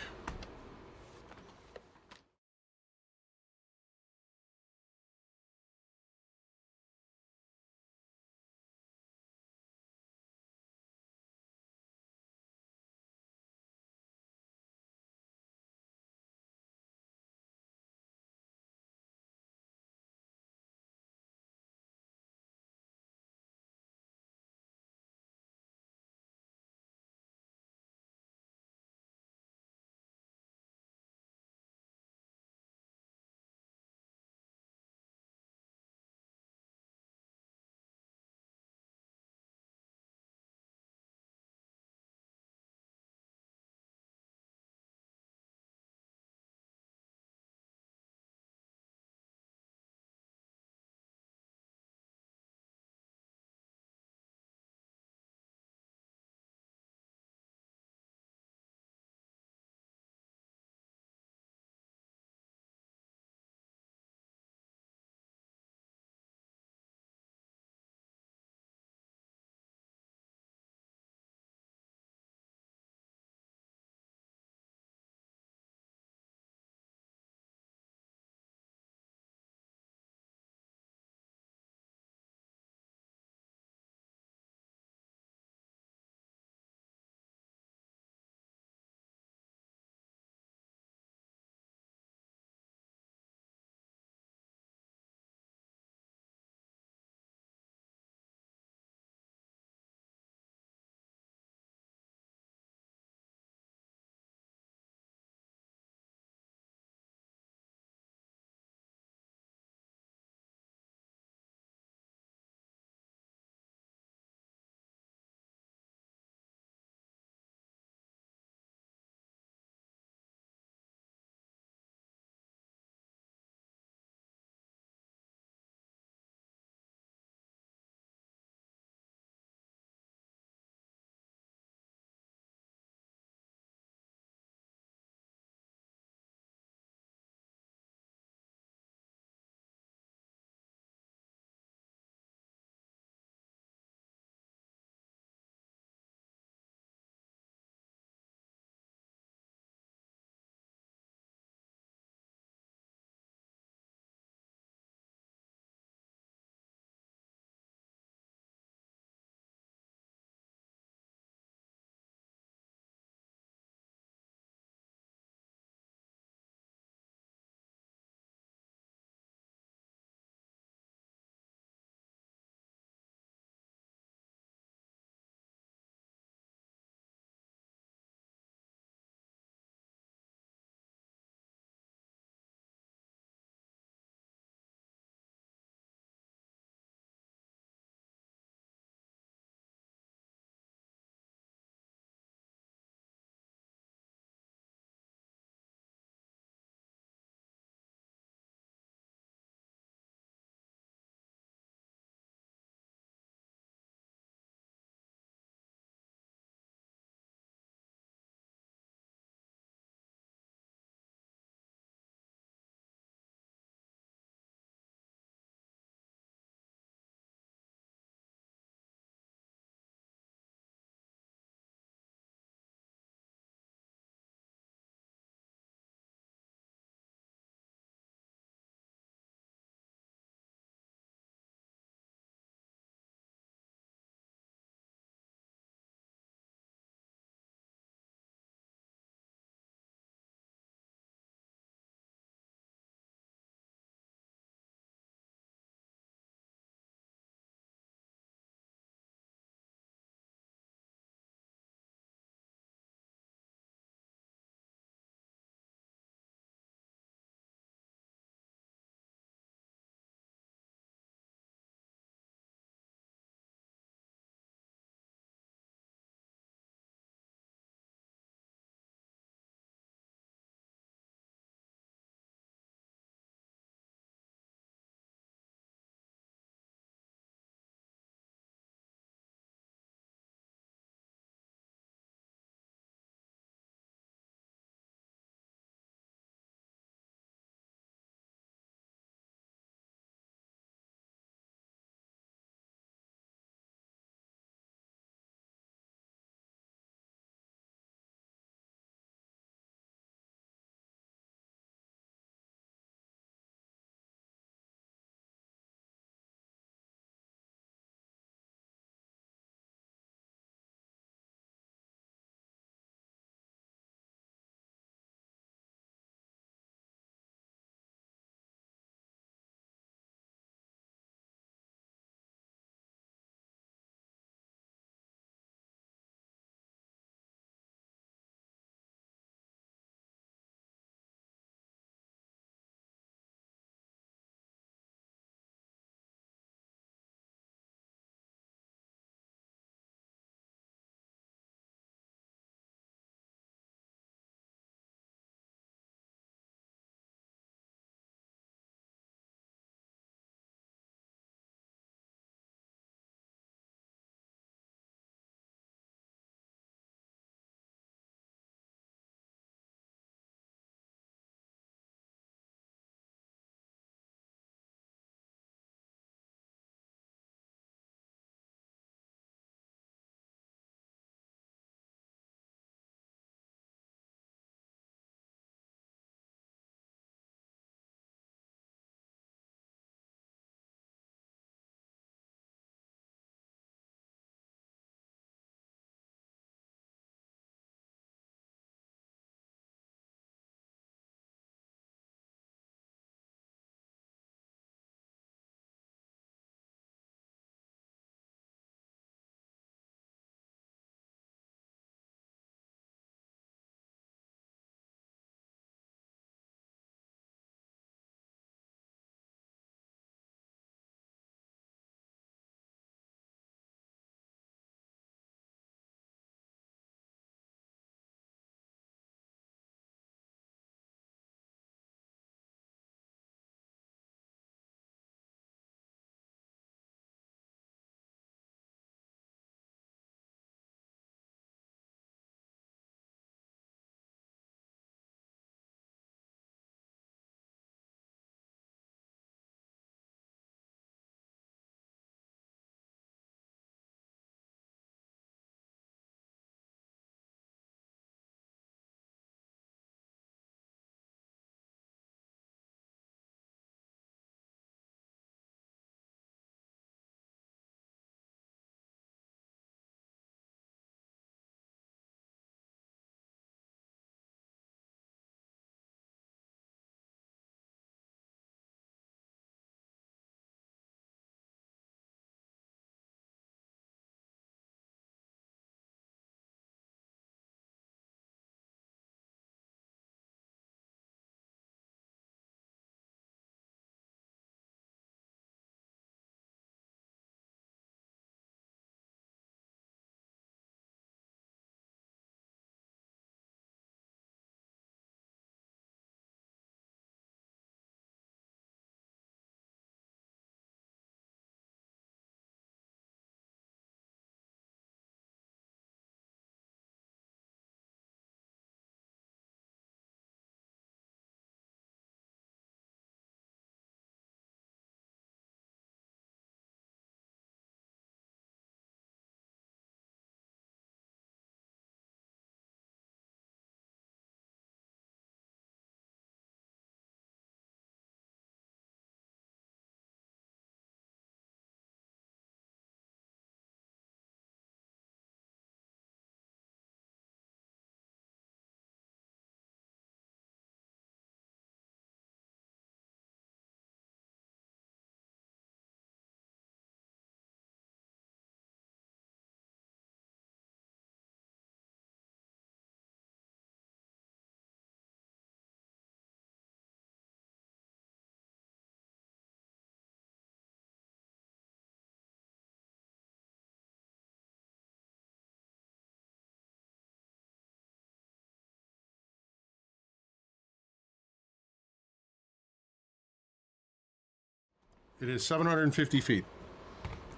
A: It is 750 feet.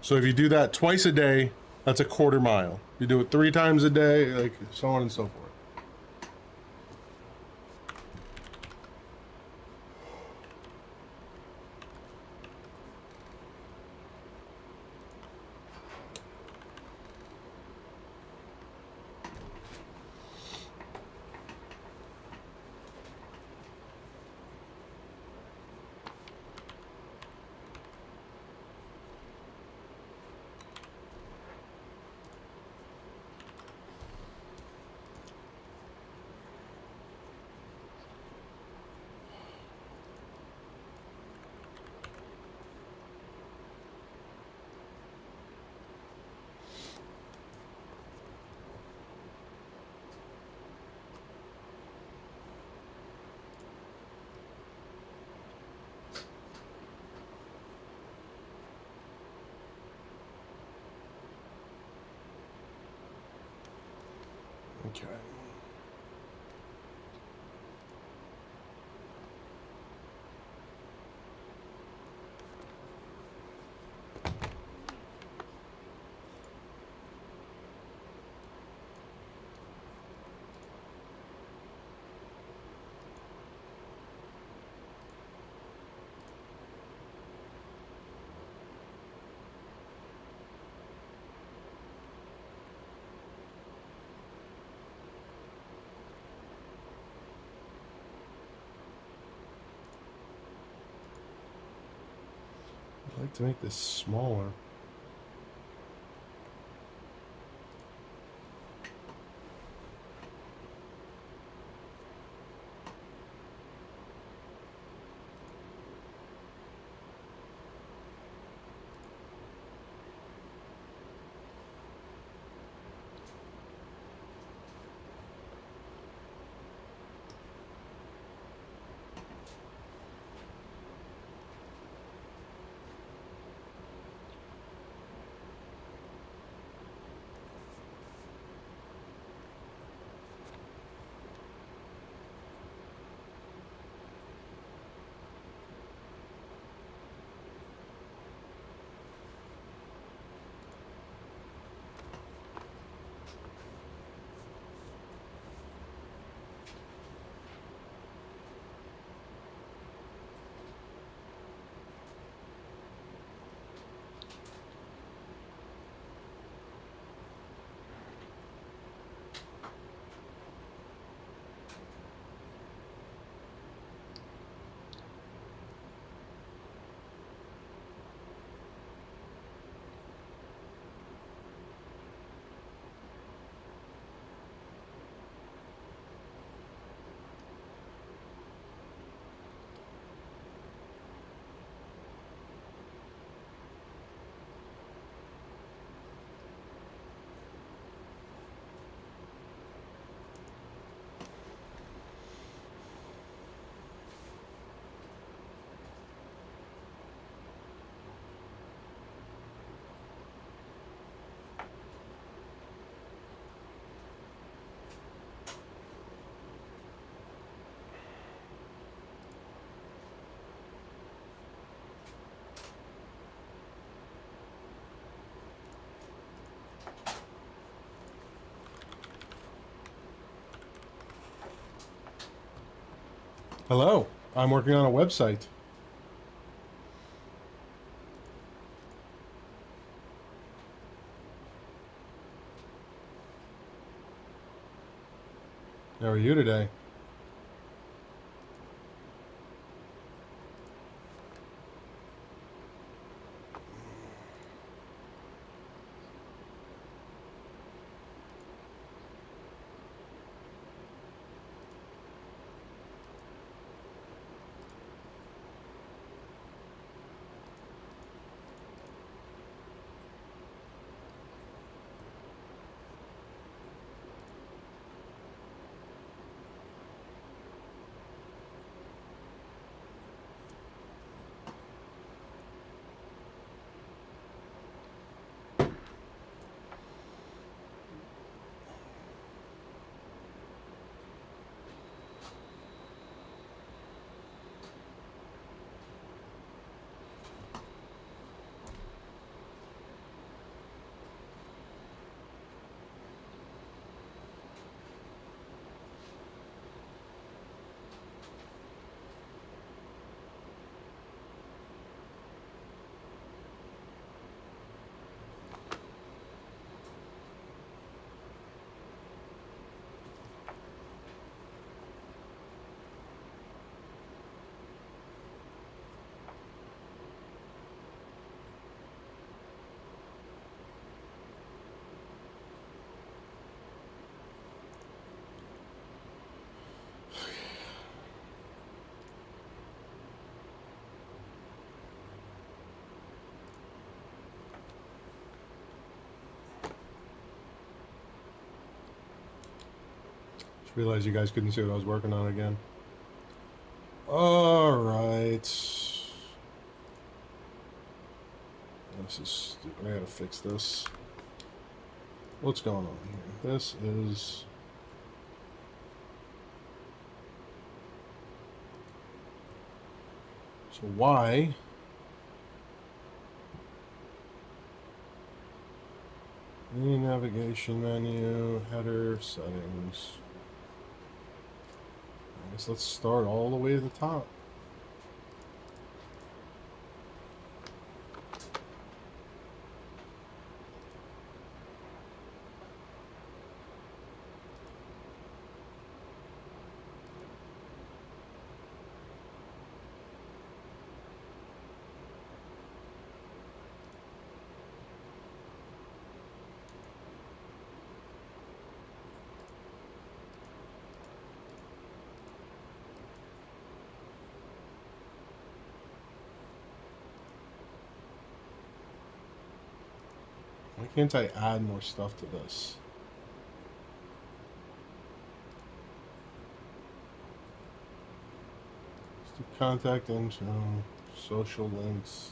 A: So if you do that twice a day, that's a quarter mile. If you do it 3 times a day, like so on and so forth. Okay. I'd like to make this smaller. Hello, I'm working on a website. How are you today? Just realized you guys couldn't see what I was working on again. All right. This is stupid. I gotta fix this. What's going on here? This is... So why? New navigation menu, header, settings. I guess let's start all the way to the top. Why can't I add more stuff to this? Let's do contact info, social links.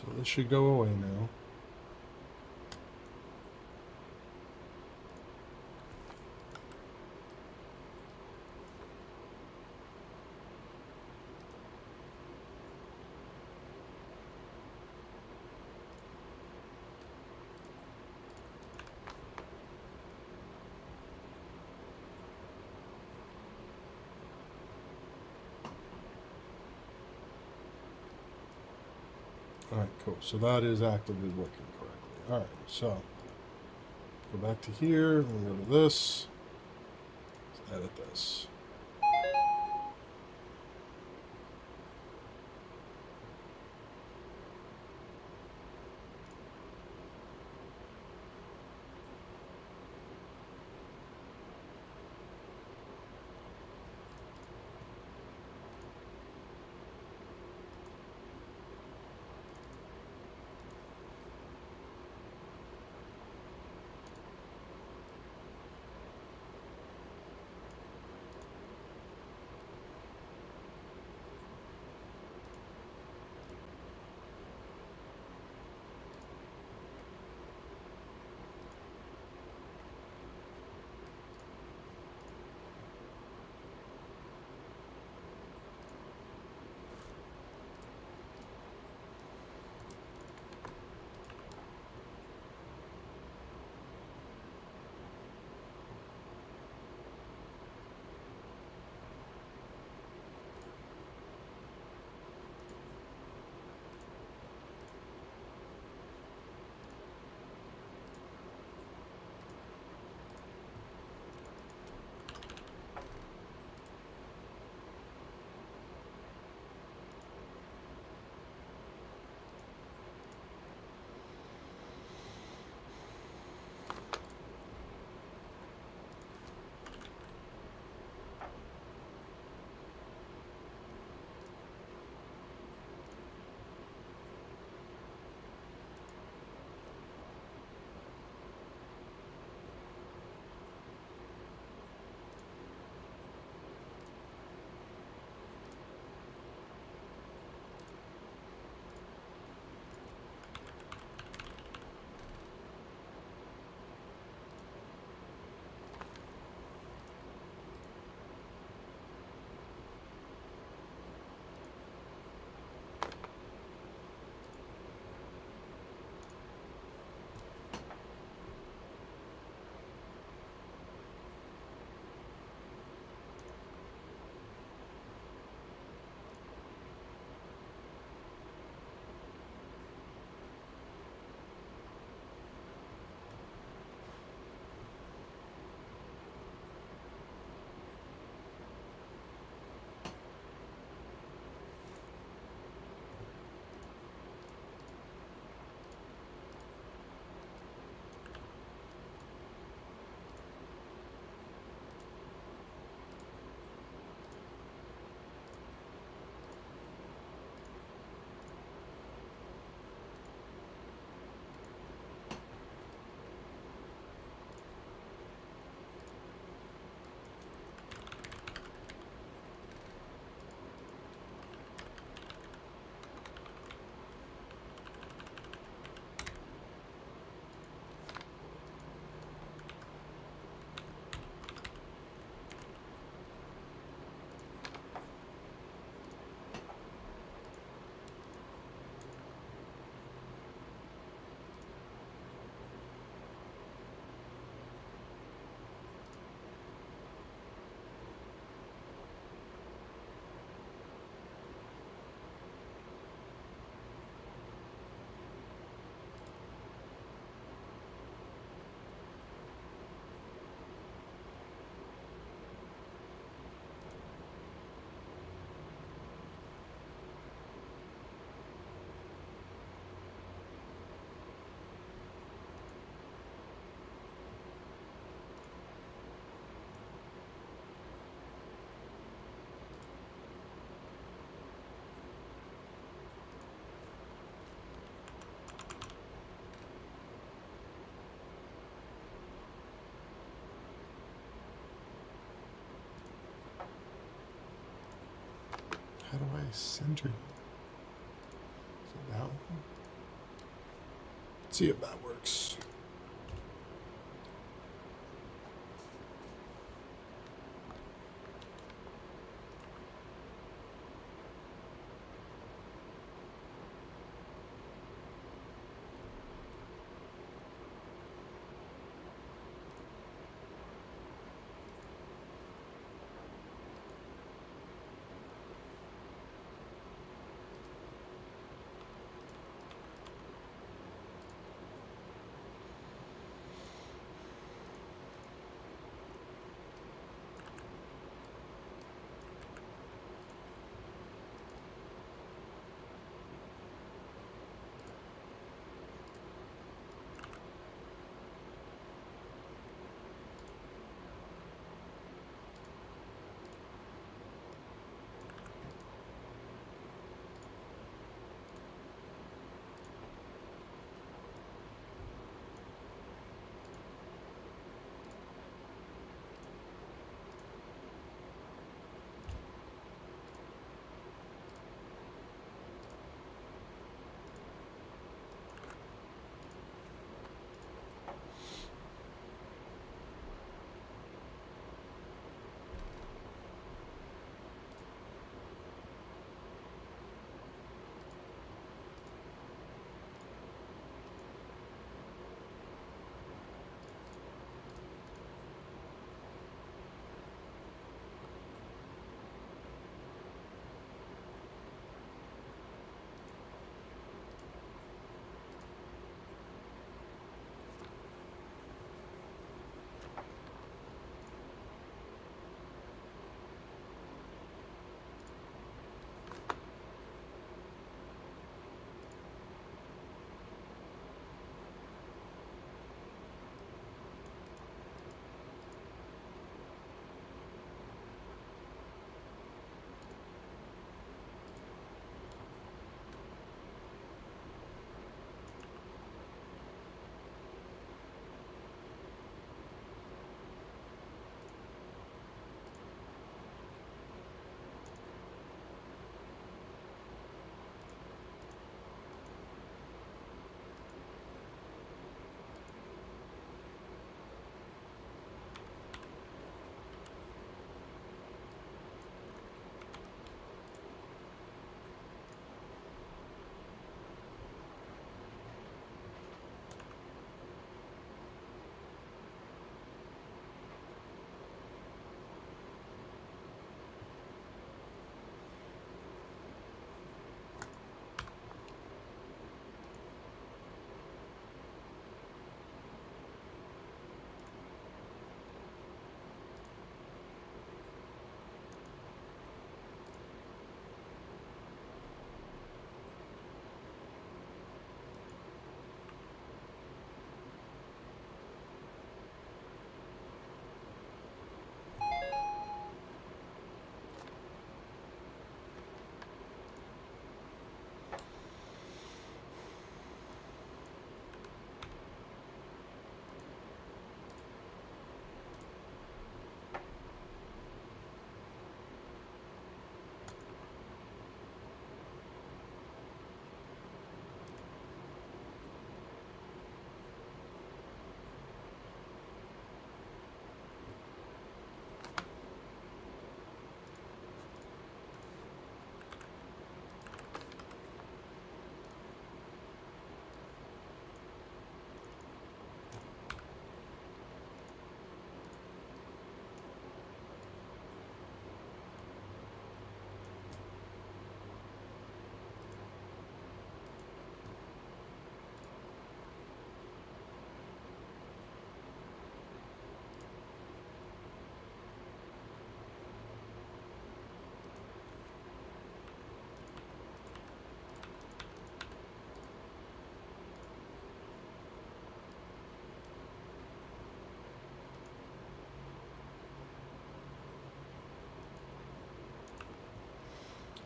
A: So this should go away now. Alright, cool. So that is actively working correctly. Alright, so go back to here, and go to this. Let's edit this. How do I center you? Is it that one? See if that works.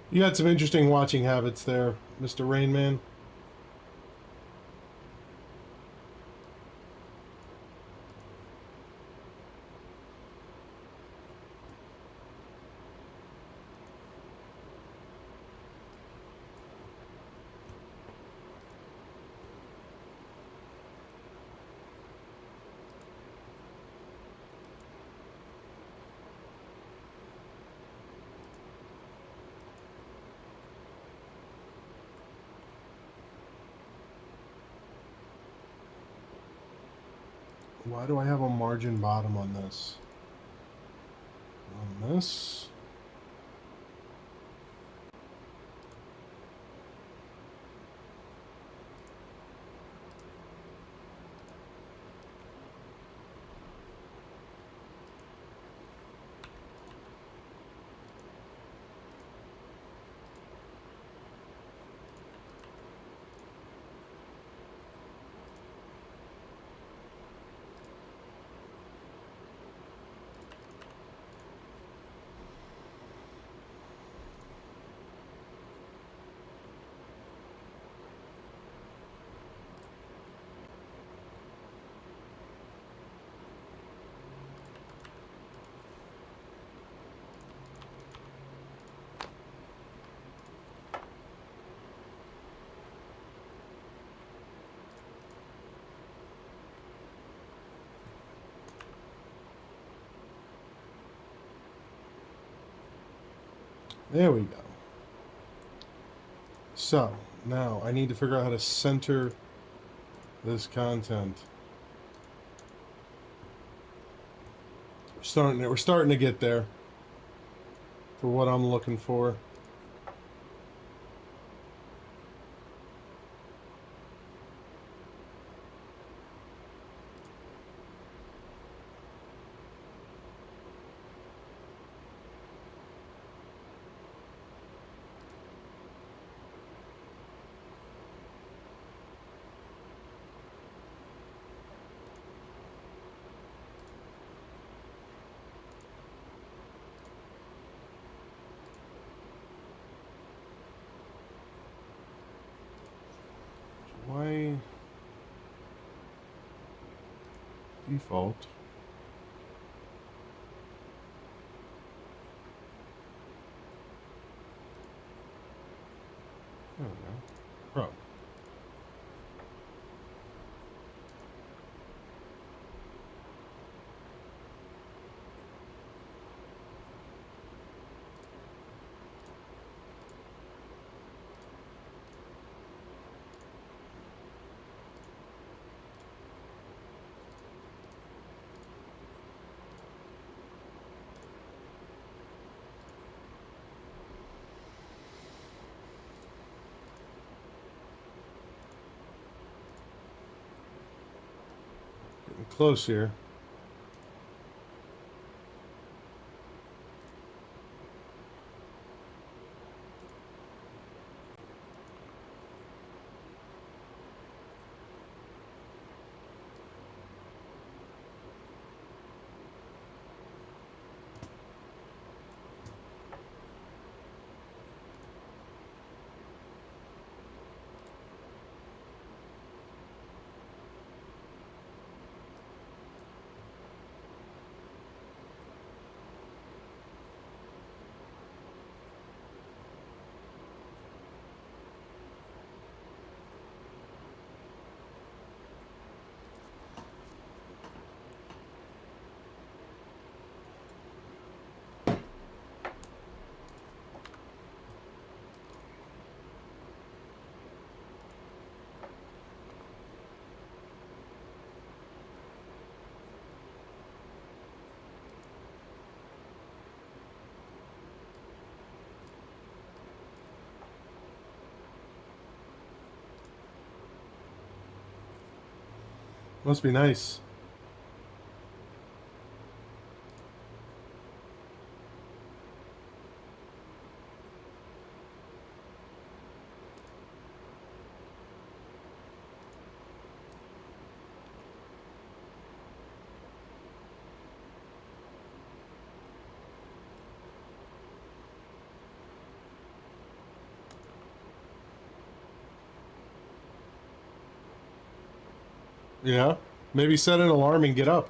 A: You had some interesting watching habits there, Mr. Rainman. Why do I have a margin bottom on this? On this? There we go. So, now I need to figure out how to center this content. We're starting to get there for what I'm looking for. Why default? There we go. Pro. Getting close here. Must be nice. Yeah. Maybe set an alarm and get up.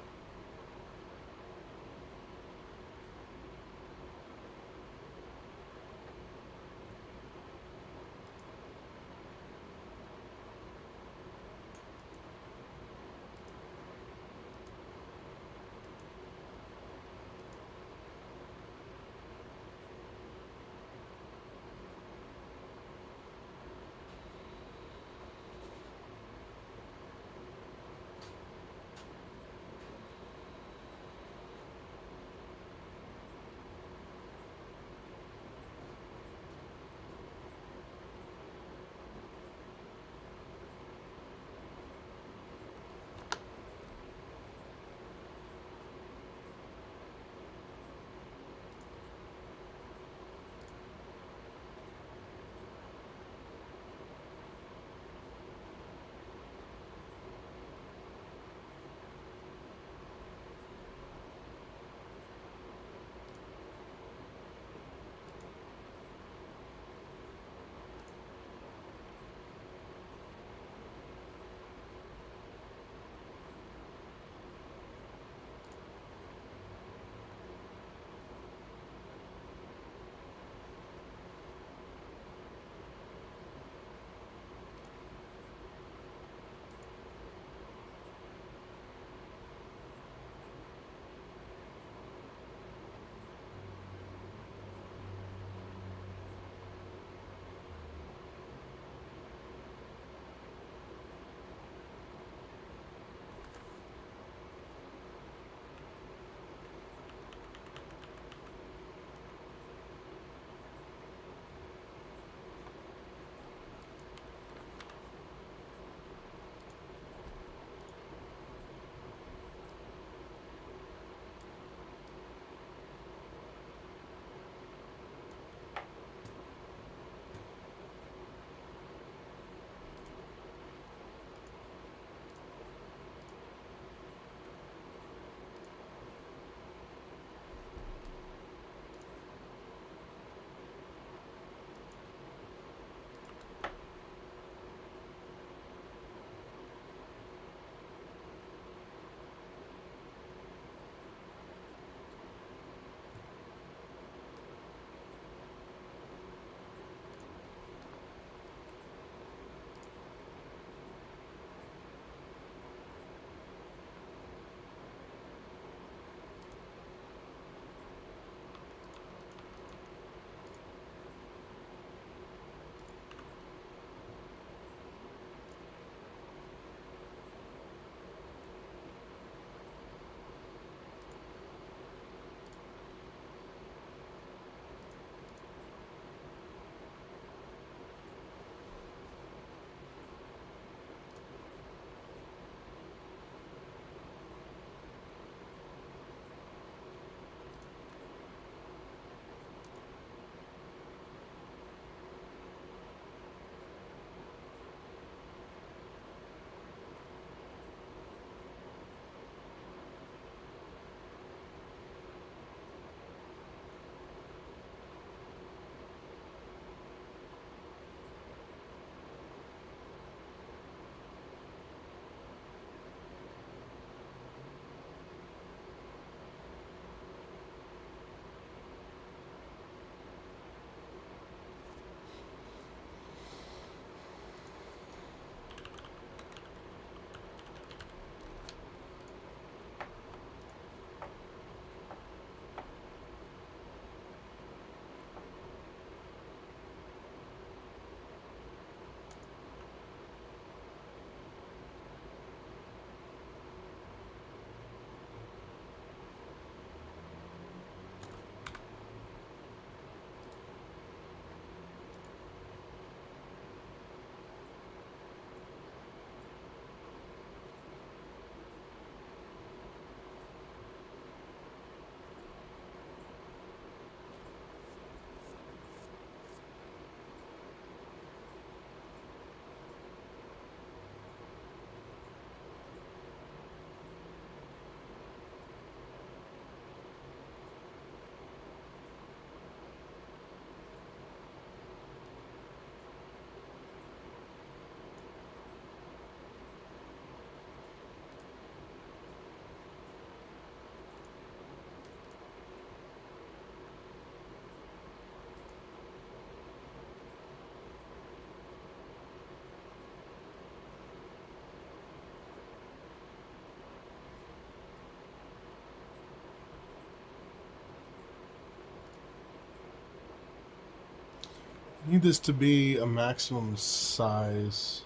A: Need this to be a maximum size.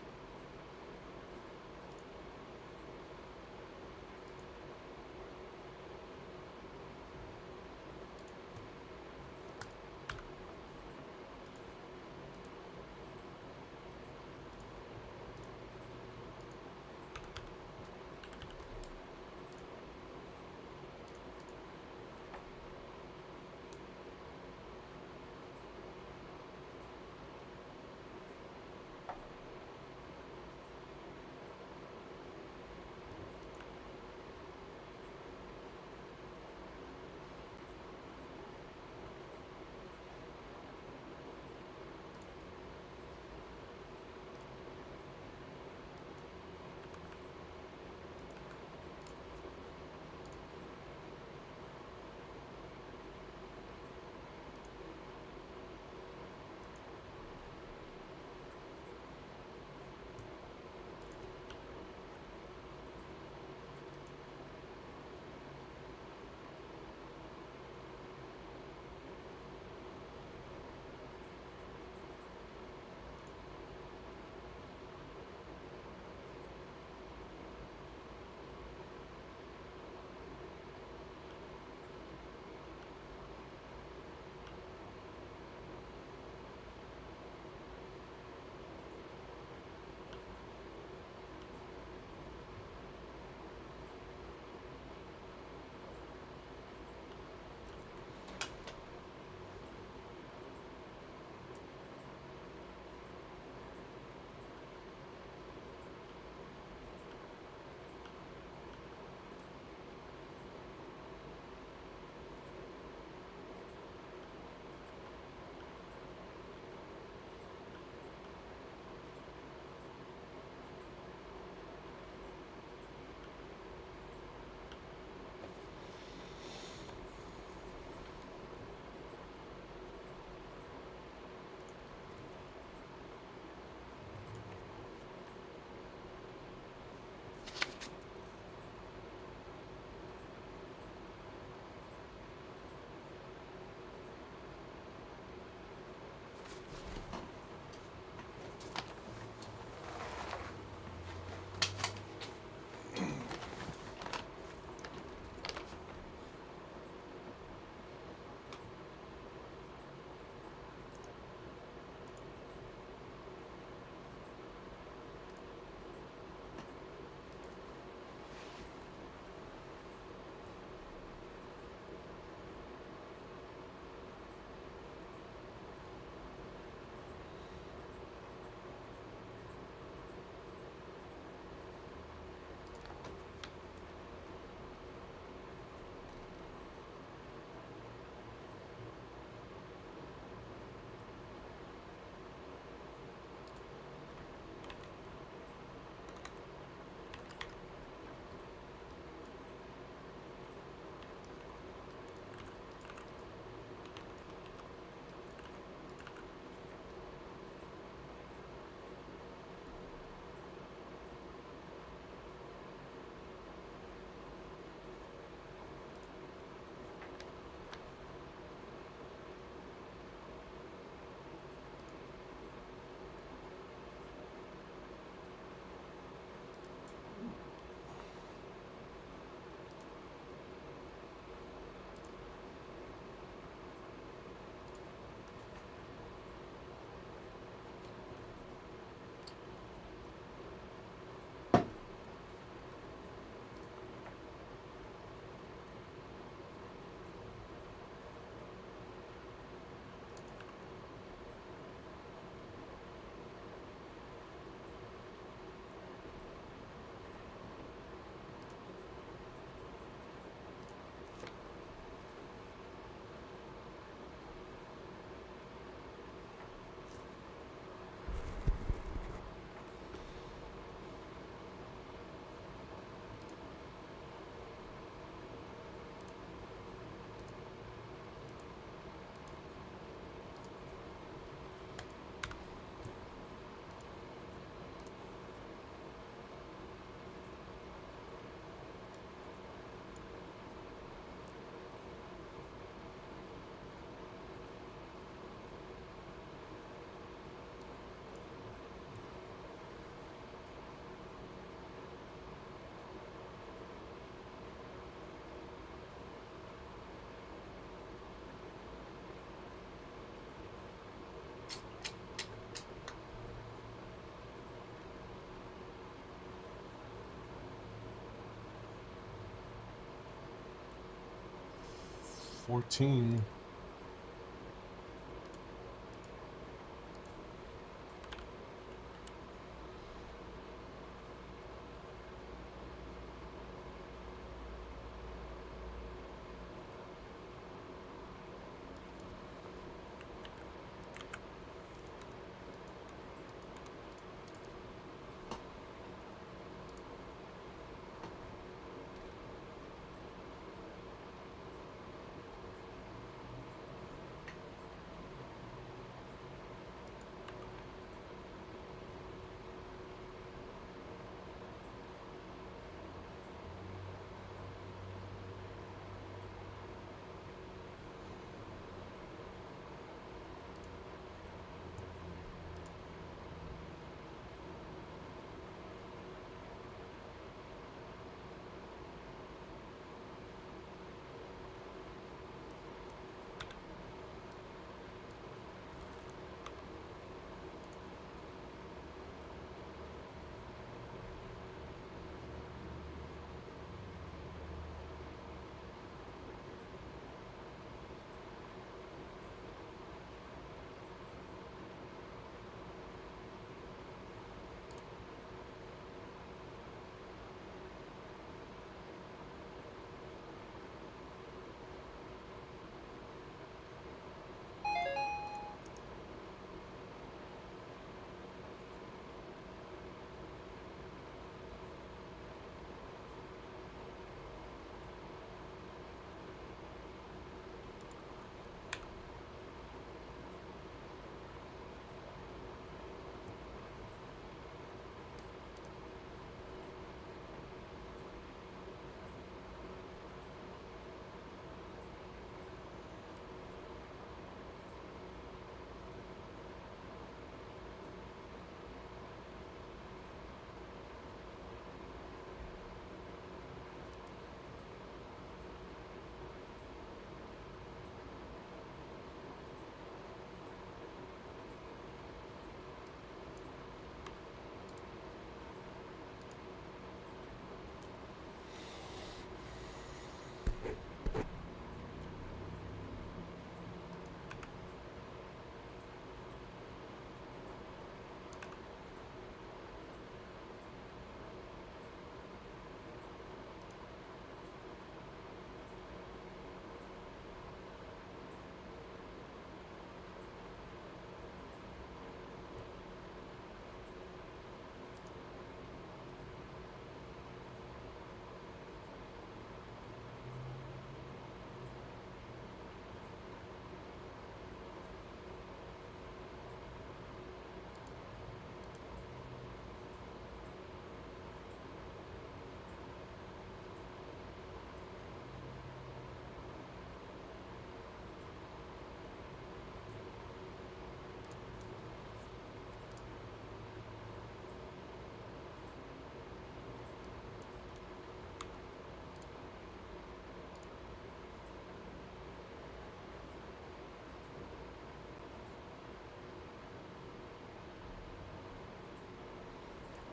A: 14.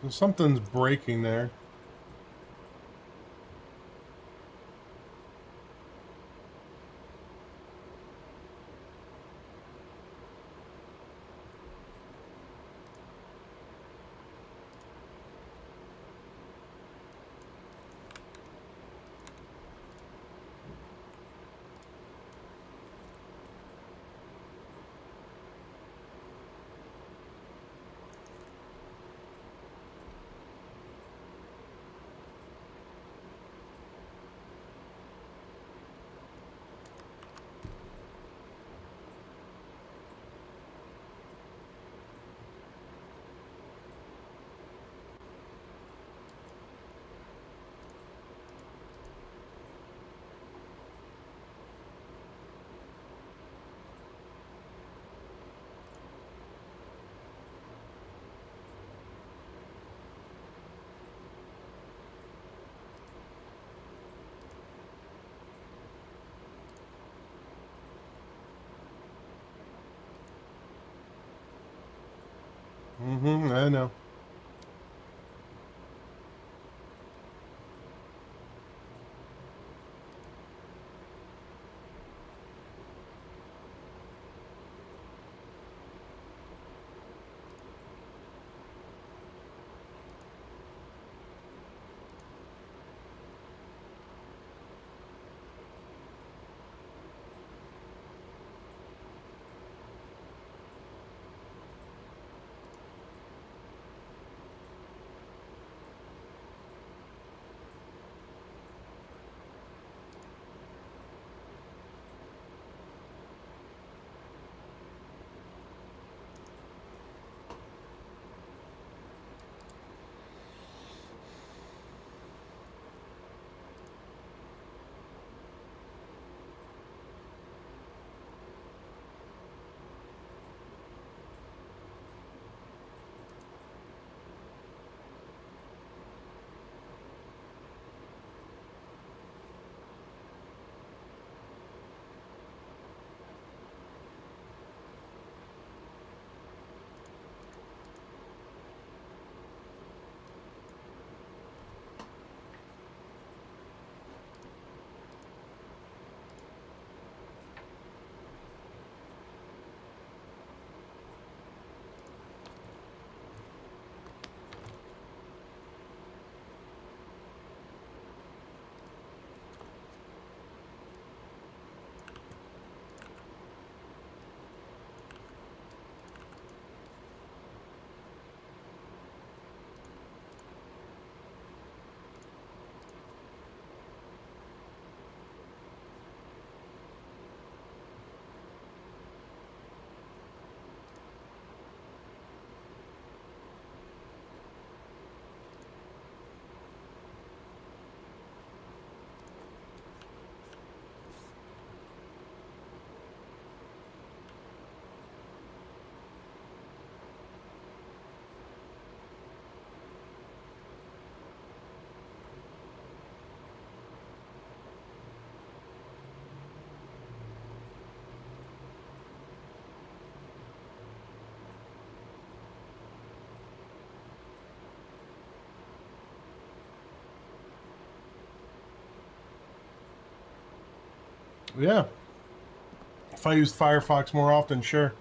A: Something's breaking there. I know. Yeah. If I used Firefox more often, sure.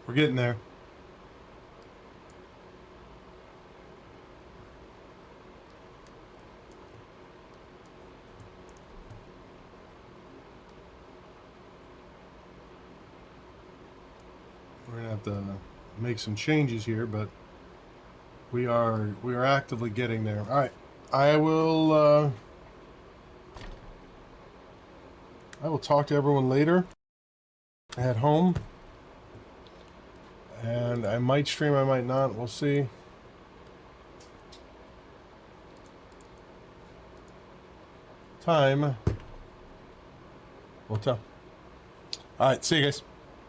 A: We're getting there. we're gonna have to make some changes here, but we are actively getting there. All right, I will talk to everyone later at home, and I might stream, I might not. We'll see. Time will tell. All right, see you guys.